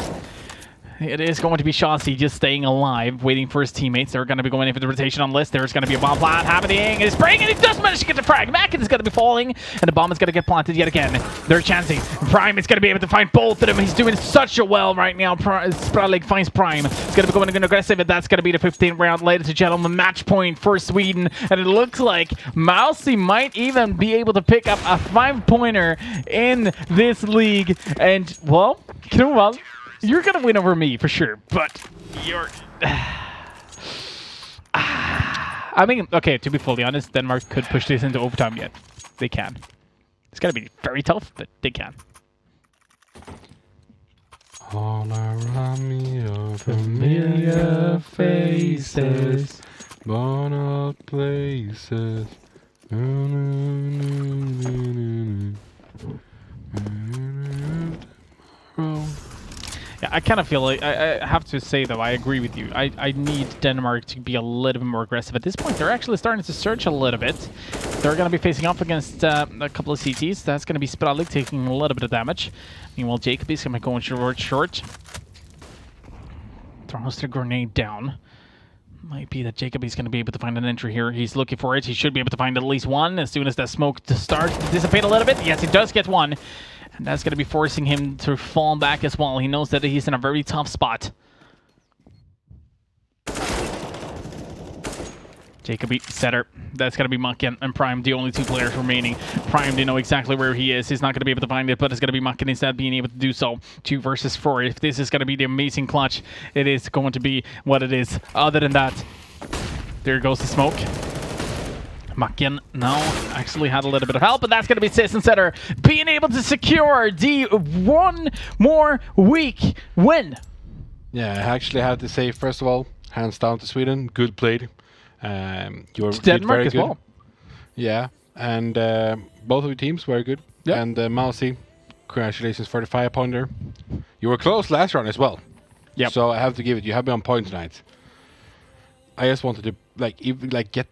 It is going to be Shawsey just staying alive, waiting for his teammates. They're going to be going in for the rotation on list. There's going to be a bomb plant happening. It's spraying, and he does manage to get the frag. Macken is going to be falling, and the bomb is going to get planted yet again. They're chancing. Prime is going to be able to find both of them. He's doing such a well right now. Spralig finds Prime. It's going to be going aggressive, and that's going to be the 15th round, ladies and gentlemen. Match point for Sweden, and it looks like Mousy might even be able to pick up a 5-pointer in this league. And, well, Knowall, you're going to win over me, for sure, but you're... I mean, okay, to be fully honest, Denmark could push this into overtime yet. They can. It's going to be very tough, but they can. All around me are familiar faces, born of places. Yeah, I kind of feel like, I have to say though, I agree with you. I need Denmark to be a little bit more aggressive. At this point, they're actually starting to search a little bit. They're going to be facing off against a couple of CTs. That's going to be Spralig taking a little bit of damage. Meanwhile, Jacoby's going to be going short. Throws the grenade down. Might be that Jacoby's going to be able to find an entry here. He's looking for it. He should be able to find at least one as soon as that smoke starts to dissipate a little bit. Yes, he does get one. And that's going to be forcing him to fall back as well. He knows that he's in a very tough spot. Jacoby, setter. That's going to be Macken and Prime, the only 2 players remaining. Prime, they know exactly where he is. He's not going to be able to find it, but it's going to be Macken instead being able to do so. 2 versus 4. If this is going to be the amazing clutch, it is going to be what it is. Other than that, there goes the smoke. Macken now actually had a little bit of help, but that's going to be Sis and Setter being able to secure the 1 more week win. Yeah, I actually have to say, first of all, hands down to Sweden. Good played. You did Denmark very as good. well. Yeah, and both of your teams very good. Yep. And Mousy, congratulations for the 5-pointer. You were close last round as well. Yep. So I have to give it. You have been on point tonight. I just wanted to get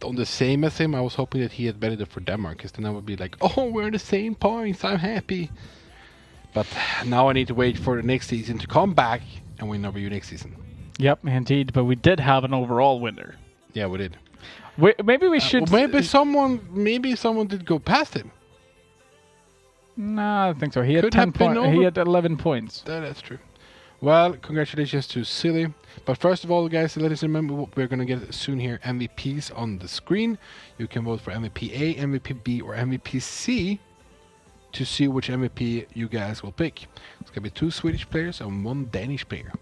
on the same as him. I was hoping that he had betted it for Denmark, because then I would be like, oh, we're on the same points. I'm happy. But now I need to wait for the next season to come back and win over you next season. Yep, indeed. But we did have an overall winner. Yeah, we did. Maybe we should. Maybe someone did go past him. No, I don't think so. He had Could 10 have been points. He over. had 11 points. That's true. Well, congratulations to Silly. But first of all, guys, let us remember what we're going to get soon here. MVPs on the screen. You can vote for MVP A, MVP B, or MVP C to see which MVP you guys will pick. It's going to be 2 Swedish players and 1 Danish player.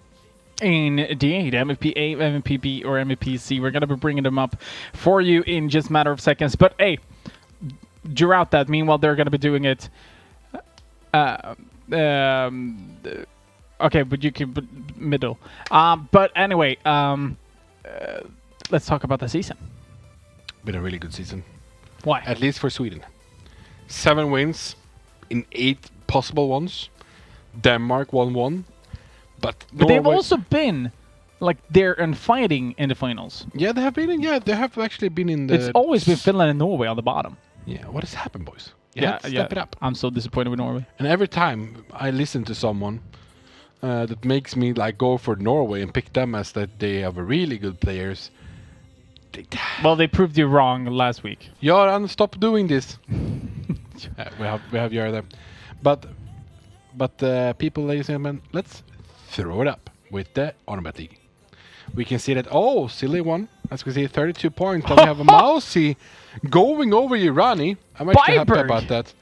Indeed, MVP A, MVP B, or MVP C. We're going to be bringing them up for you in just a matter of seconds. But hey, throughout that, meanwhile, they're going to be doing it. Okay, but you can middle. But anyway, let's talk about the season. Been a really good season. Why? At least for Sweden. 7 wins in 8 possible ones. Denmark won 1. But they've also been like there and fighting in the finals. Yeah, they have been in. Yeah, they have actually been in the. It's always been Finland and Norway on the bottom. Yeah, what has happened, boys? Step it up. I'm so disappointed with Norway. And every time I listen to someone that makes me like go for Norway and pick them as that they are really good players. Well, they proved you wrong last week. Göran, stop doing this. we have Göran there, but people, ladies and gentlemen, let's throw it up with the Ornament League. We can see that, Silly won. As we see, 32 points. But we have a Mousy going over Irani. I'm actually happy about that.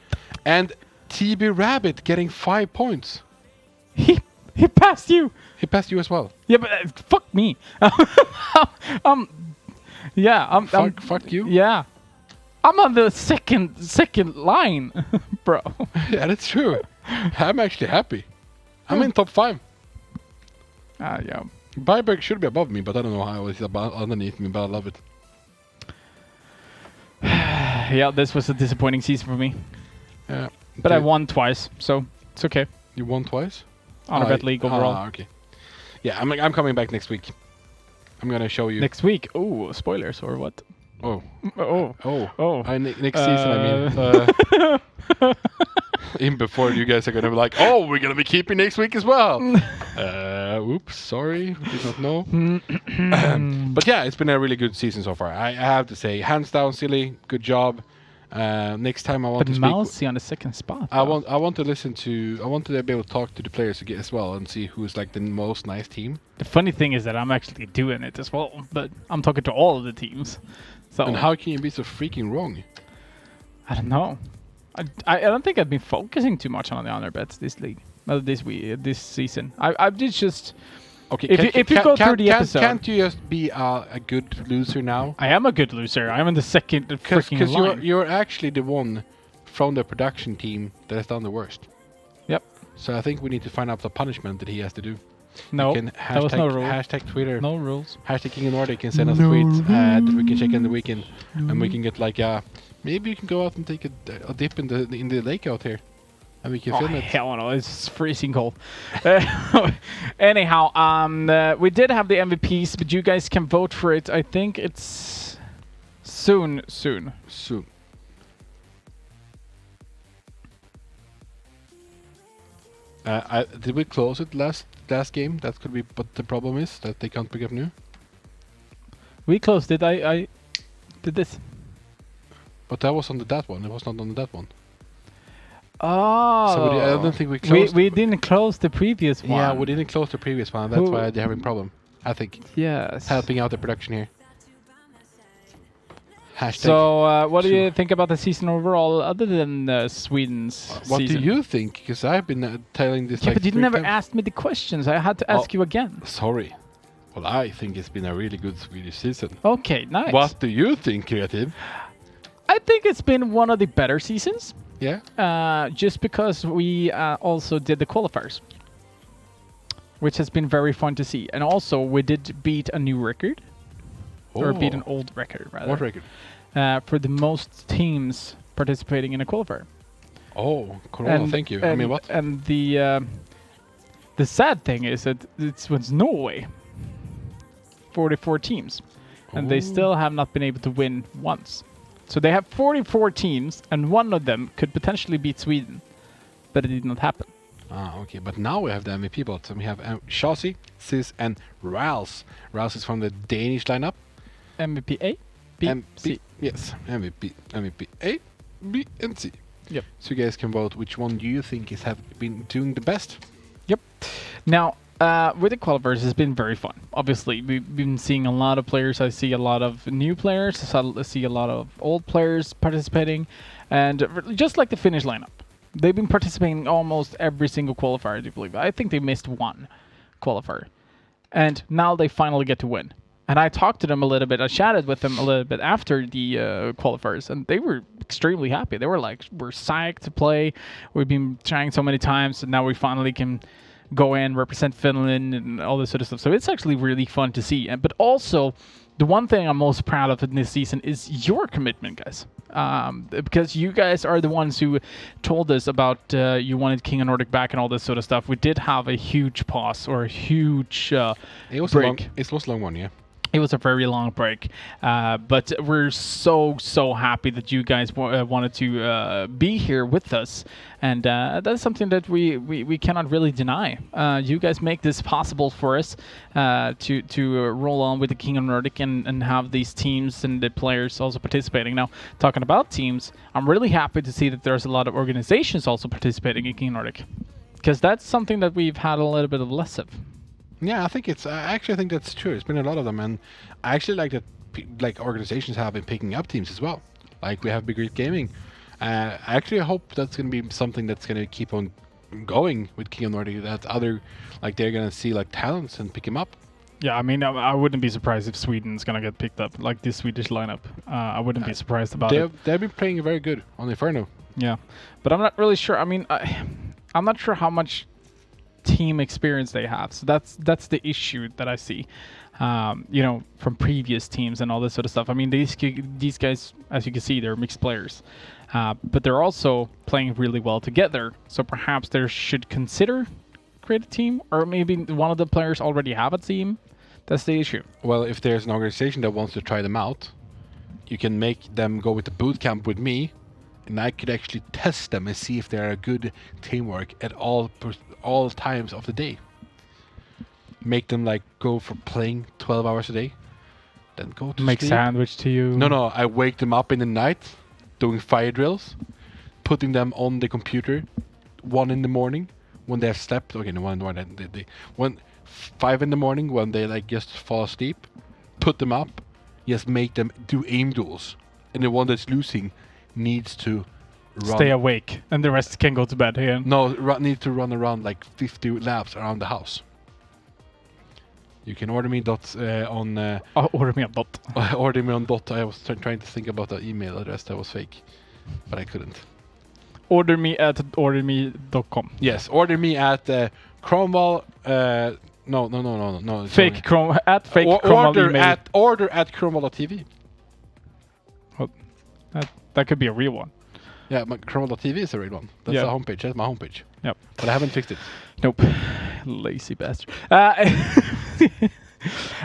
And TB Rabbit getting 5 points. He passed you. He passed you as well. Yeah, but fuck me. Fuck you. Yeah. I'm on the second line, bro. Yeah, that's true. I'm actually happy. I'm in top 5. Yeah. Byberg should be above me, but I don't know how he's underneath me, but I love it. Yeah, this was a disappointing season for me. Yeah. But I won twice, so it's okay. You won twice? Honor Bet League overall. Okay. Yeah, I'm coming back next week. I'm gonna show you. Next week? Oh, spoilers or what? Oh. Oh. Next season, I mean. Even before you guys are gonna be like, we're gonna be keeping next week as well. Oops, sorry, did not know. But yeah, it's been a really good season so far. I have to say, hands down, Silly, good job. Next time I want to speak. But Mousy on the second spot. I want to listen to. I want to be able to talk to the players again as well and see who's like the most nice team. The funny thing is that I'm actually doing it as well, but I'm talking to all of the teams. So. And how can you be so freaking wrong? I don't know. I don't think I've been focusing too much on the honor bets this league, this season. I did just. Okay. If you go through the episode, can't you just be a good loser now? I am a good loser. I'm in the second freaking line. Because you're actually the one from the production team that has done the worst. Yep. So I think we need to find out the punishment that he has to do. No, there was no rule. Hashtag Twitter. No rules. Hashtag King of Nordic can send us tweets that we can check in the weekend, and we can get like maybe you can go out and take a dip in the lake out here, and we can film it. Hell no, it's freezing cold. Anyhow, we did have the MVPs, but you guys can vote for it. I think it's soon. Did we close it last game? That could be, but the problem is that they can't pick up new. We closed it. I did this. But that was on that one. It was not on that one. Oh. So I don't think we closed. We didn't close the previous one. Yeah, we didn't close the previous one. That's why they're having a problem. I think. Yes. Helping out the production here. Hashtag so, what do you think about the season overall, other than Sweden's season? What do you think? Because I've been telling this. Yeah, but you never asked me the questions. I had to ask you again. Sorry. Well, I think it's been a really good Swedish season. Okay, nice. What do you think, Creative? I think it's been one of the better seasons. Yeah. Just because we also did the qualifiers, which has been very fun to see, and also we did beat a new record. Or beat an old record, rather. What record? For the most teams participating in a qualifier. Oh, Corona, thank you. I mean, what? And the sad thing is that it was Norway. 44 teams. and they still have not been able to win once. So they have 44 teams, and one of them could potentially beat Sweden, but it did not happen. Okay, but now we have the MVP bots, and we have Chassis, Sis, and Rals. Rals is from the Danish lineup. MVP A, B, C. Yes, MVP A, B, and C. Yep. So you guys can vote which one do you think have been doing the best. Yep. Now, with the qualifiers, it's been very fun. Obviously, we've been seeing a lot of players. I see a lot of new players. I see a lot of old players participating. And just like the Finnish lineup, they've been participating almost every single qualifier, I do believe. I think they missed one qualifier. And now they finally get to win. And I talked to them a little bit. I chatted with them a little bit after the qualifiers, and they were extremely happy. They were like, we're psyched to play. We've been trying so many times, and now we finally can go in, represent Finland, and all this sort of stuff. So it's actually really fun to see. But also, the one thing I'm most proud of in this season is your commitment, guys. Because you guys are the ones who told us about you wanted King of Nordic back and all this sort of stuff. We did have a huge pause or a huge break. It was a long one, yeah. It was a very long break, but we're so happy that you guys wanted to be here with us, and that's something that we cannot really deny. You guys make this possible for us to roll on with the King of Nordic and have these teams and the players also participating. Now, talking about teams, I'm really happy to see that there's a lot of organizations also participating in King of Nordic, because that's something that we've had a little bit of less of. Yeah, I think it's. I think that's true. It's been a lot of them, and I actually like that. Like organizations have been picking up teams as well. Like we have Big Great Gaming. I actually hope that's going to be something that's going to keep on going with King of Nordic. That other, like they're going to see like talents and pick him up. Yeah, I mean, I wouldn't be surprised if Sweden's going to get picked up, like this Swedish lineup. I wouldn't be surprised about it. They've been playing very good on Inferno. Yeah, but I'm not really sure. I mean, I'm not sure how much team experience they have, so that's the issue that I see, from previous teams and all this sort of stuff. I mean, these guys, as you can see, they're mixed players, but they're also playing really well together, so perhaps they should consider create a team, or maybe one of the players already have a team. That's the issue. Well, if there's an organization that wants to try them out, you can make them go with the boot camp with me, and I could actually test them and see if they're a good teamwork at all times of the day. Make them like go for playing 12 hours a day, then go to make sleep. Sandwich to you. No, I wake them up in the night, doing fire drills, putting them on the computer, 1 in the morning when they have slept. Okay, no, 1 in the morning. 5 in the morning when they like just fall asleep, put them up, just make them do aim duels, and the one that's losing needs to stay awake, and the rest can go to bed again. No, need to run around like 50 laps around the house. You can order me on... order me on dot. Order me on dot. I was trying to think about the email address that was fake, but I couldn't. Order me at orderme.com. Yes, order me at Cromwell... No. Fake Cromwell at fake Cromwell email. Order at Cromwell.tv. Well, that could be a real one. Yeah, but Cromwell.tv is the real one. That's the homepage. That's my homepage. Yep. But I haven't fixed it. Nope. Lazy bastard.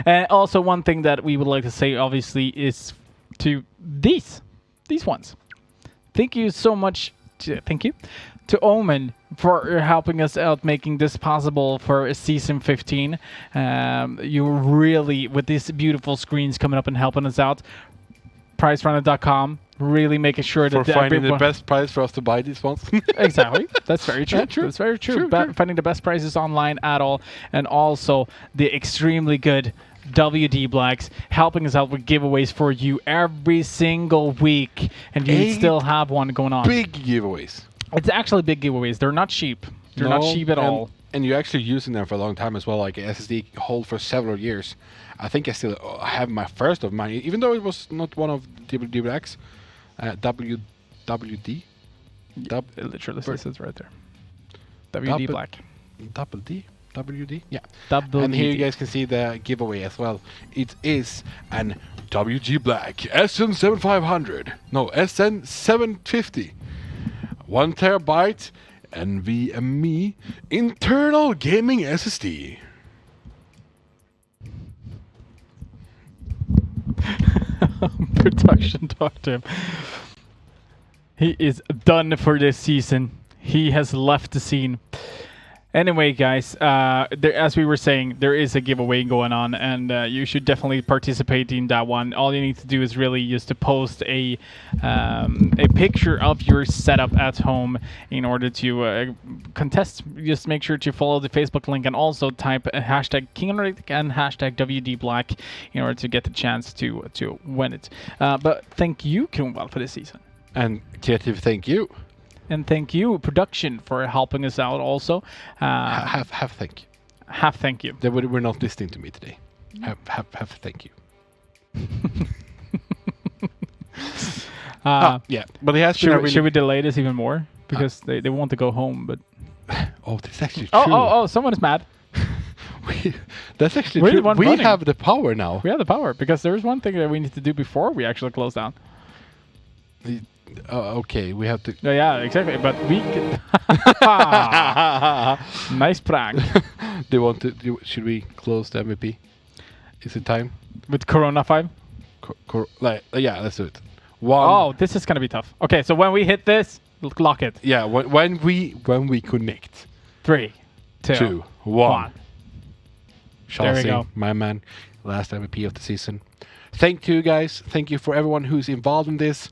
And also one thing that we would like to say, obviously, is to these ones. Thank you so much. Thank you to Omen for helping us out, making this possible for season 15. You really, with these beautiful screens coming up and helping us out. PriceRunner.com, really making sure that for finding the best price for us to buy these ones. Exactly, that's very true. Yeah, true. That's very true. Finding the best prices online at all, and also the extremely good WD Blacks helping us out with giveaways for you every single week, and you still have one going on. Big giveaways. It's actually big giveaways. They're not cheap. They're not cheap at all. And you're actually using them for a long time as well, like SSD hold for several years. I think I still have my first of mine, even though it was not one of WD Blacks. WD? It literally says right there. WD Black. Double D? WD? Yeah. Double and here you guys can see the giveaway as well. It is an WG Black SN7500. No, SN750. 1 terabyte NVMe internal gaming SSD. Production talk to him. He is done for this season. He has left the scene. Anyway, guys, as we were saying, there is a giveaway going on, and you should definitely participate in that one. All you need to do is really just to post a picture of your setup at home in order to contest. Just make sure to follow the Facebook link and also type hashtag #KingNordic and hashtag WDBlack in order to get the chance to win it. But thank you, Kronwall, for this season. And Creative, thank you. And thank you, production, for helping us out also. Have thank you. Have thank you. They were not listening to me today. Have thank you. Yeah, but it has been a really... Should we delay this even more? Because they want to go home, but... Oh, that's actually true. Oh, someone is mad. That's actually We're true. the one We running. have the power now. We have the power, because there is one thing that we need to do before we actually close down. Okay, we have to... Yeah, exactly, but we can... Nice prank. They want to... Should we close the MVP? Is it time? With Corona 5? Yeah, let's do it. One. Oh, this is going to be tough. Okay, so when we hit this, lock it. Yeah, when we connect. 3, 2, 1. There we go. My man, last MVP of the season. Thank you, guys. Thank you for everyone who's involved in this.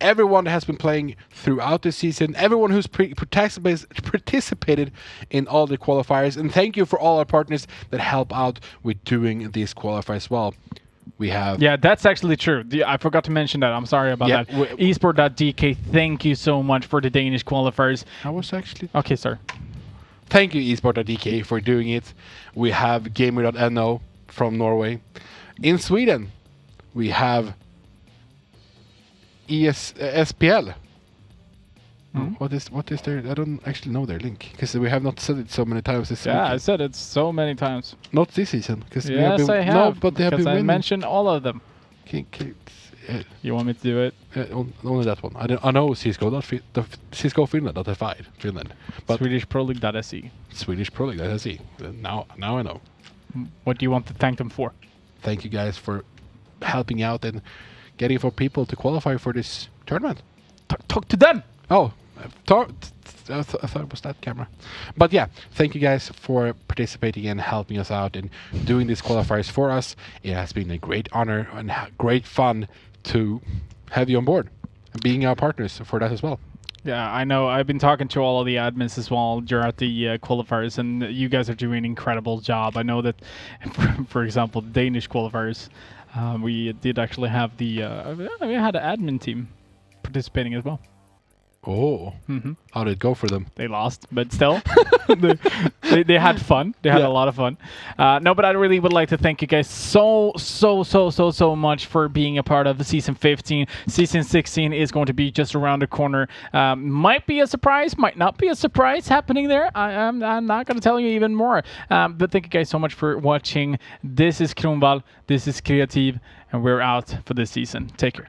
Everyone that has been playing throughout the season. Everyone who's participated in all the qualifiers. And thank you for all our partners that help out with doing these qualifiers as well. We have... Yeah, that's actually true. I forgot to mention that. I'm sorry about that. Esport.dk, thank you so much for the Danish qualifiers. I was actually... Okay, sir. Thank you, Esport.dk, for doing it. We have Gamer.no from Norway. In Sweden, we have SPL. What is their... I don't actually know their link, because we have not said it so many times this week. I said it so many times. Not this season. Yes, I have. No, but they have been Because I winning. mentioned all of them. You want me to do it? Only that one. I know CSGO Finland. But Swedish Pro League.se. Swedish Pro League.se. Now I know. What do you want to thank them for? Thank you guys for helping out and getting for people to qualify for this tournament. Talk to them! Oh, I thought it was that camera. But yeah, thank you guys for participating and helping us out and doing these qualifiers for us. It has been a great honor and great fun to have you on board and being our partners for that as well. Yeah, I know. I've been talking to all of the admins as well during the qualifiers, and you guys are doing an incredible job. I know that, for example, the Danish qualifiers, we did actually have we had an admin team participating as well. Oh, how did it go for them? They lost, but still, they had fun. They had a lot of fun. No, but I really would like to thank you guys so much for being a part of season 15. Season 16 is going to be just around the corner. Might be a surprise, might not be a surprise happening there. I'm not going to tell you even more. But thank you guys so much for watching. This is Kronwall. This is Creative, and we're out for this season. Take care.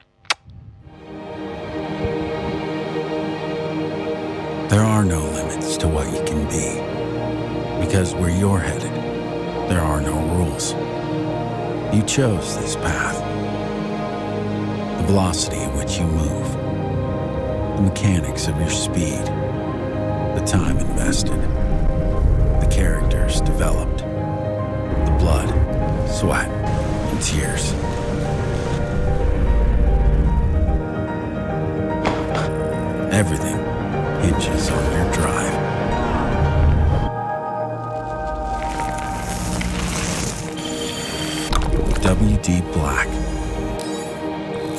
There are no limits to what you can be. Because where you're headed, there are no rules. You chose this path. The velocity at which you move, the mechanics of your speed, the time invested, the characters developed, the blood, sweat, and tears. Everything hinges on your drive. WD Black.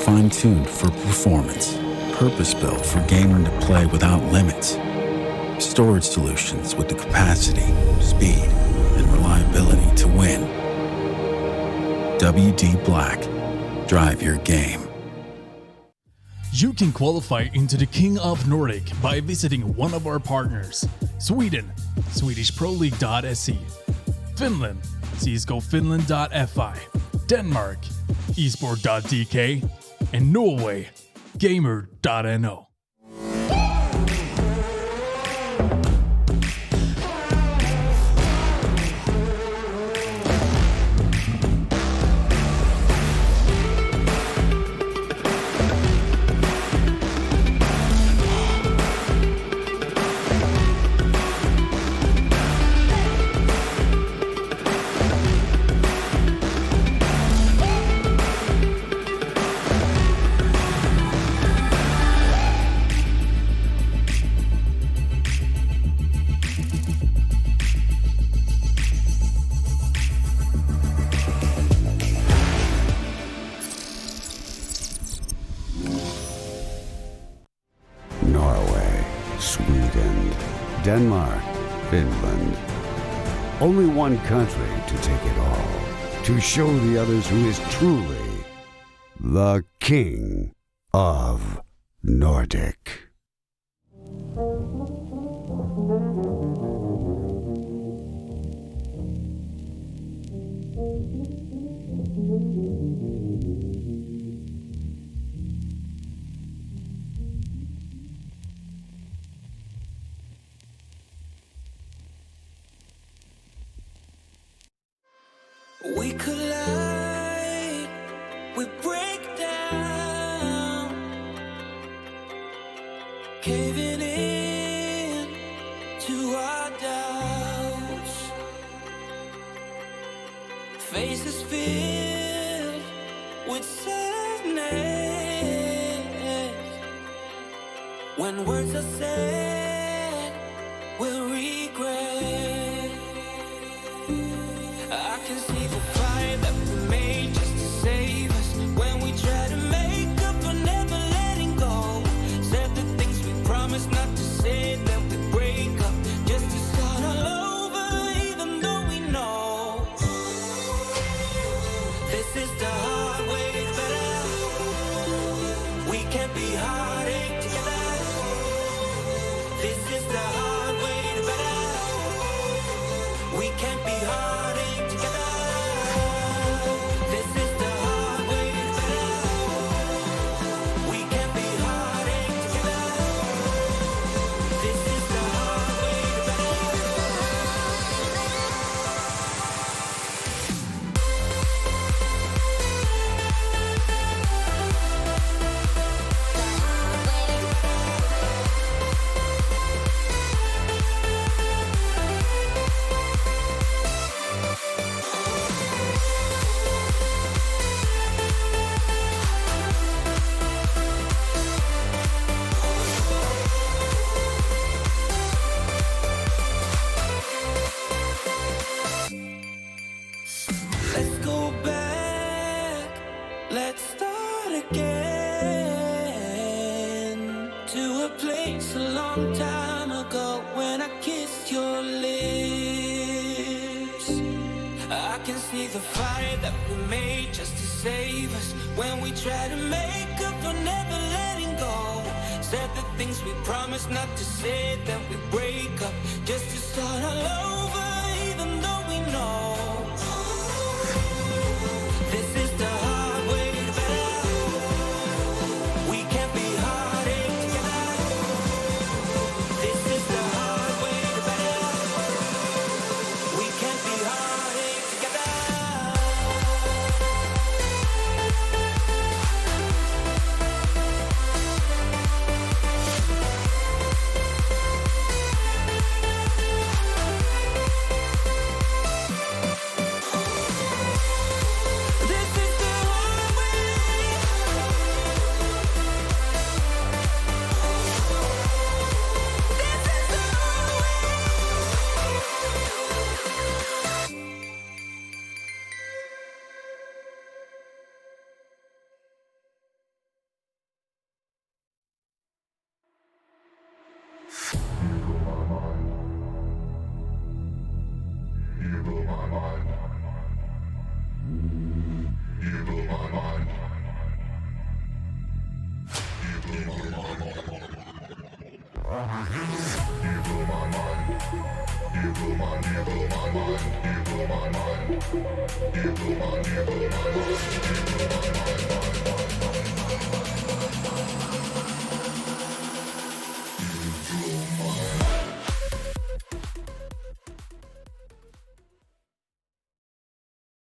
Fine-tuned for performance. Purpose-built for gaming to play without limits. Storage solutions with the capacity, speed, and reliability to win. WD Black. Drive your game. You can qualify into the King of Nordic by visiting one of our partners. Sweden, SwedishProLeague.se. Finland, CSGOFinland.fi. Denmark, Esport.dk. And Norway, Gamer.no. Denmark, Finland. Only one country to take it all. To show the others who is truly the king of Nordic. We collide, we break down, caving in to our doubts. Faces filled with sadness. When words are said, we'll regret. I can see the fire that we made just to save us. When we try to make up for never letting go. Said the things we promised not to say, then we break up just to start all over, even though we know this is the hard way better. We can't be heartache together. This is the hard way better. We can't be heartache together. This is the hard way better. We can't be heartache together. This is the hard way better. Let's go back, let's start again. To a place a long time ago when I kissed your lips. I can see the fire that we made just to save us. When we try to make up for never letting go. Said the things we promised not to say, then we break up just to start all over, even though we know this is the hard way better. We can't be heartache together. This is the hard way better. We can't be heartache together. This is the hard way. This is the hard way. You blew my mind.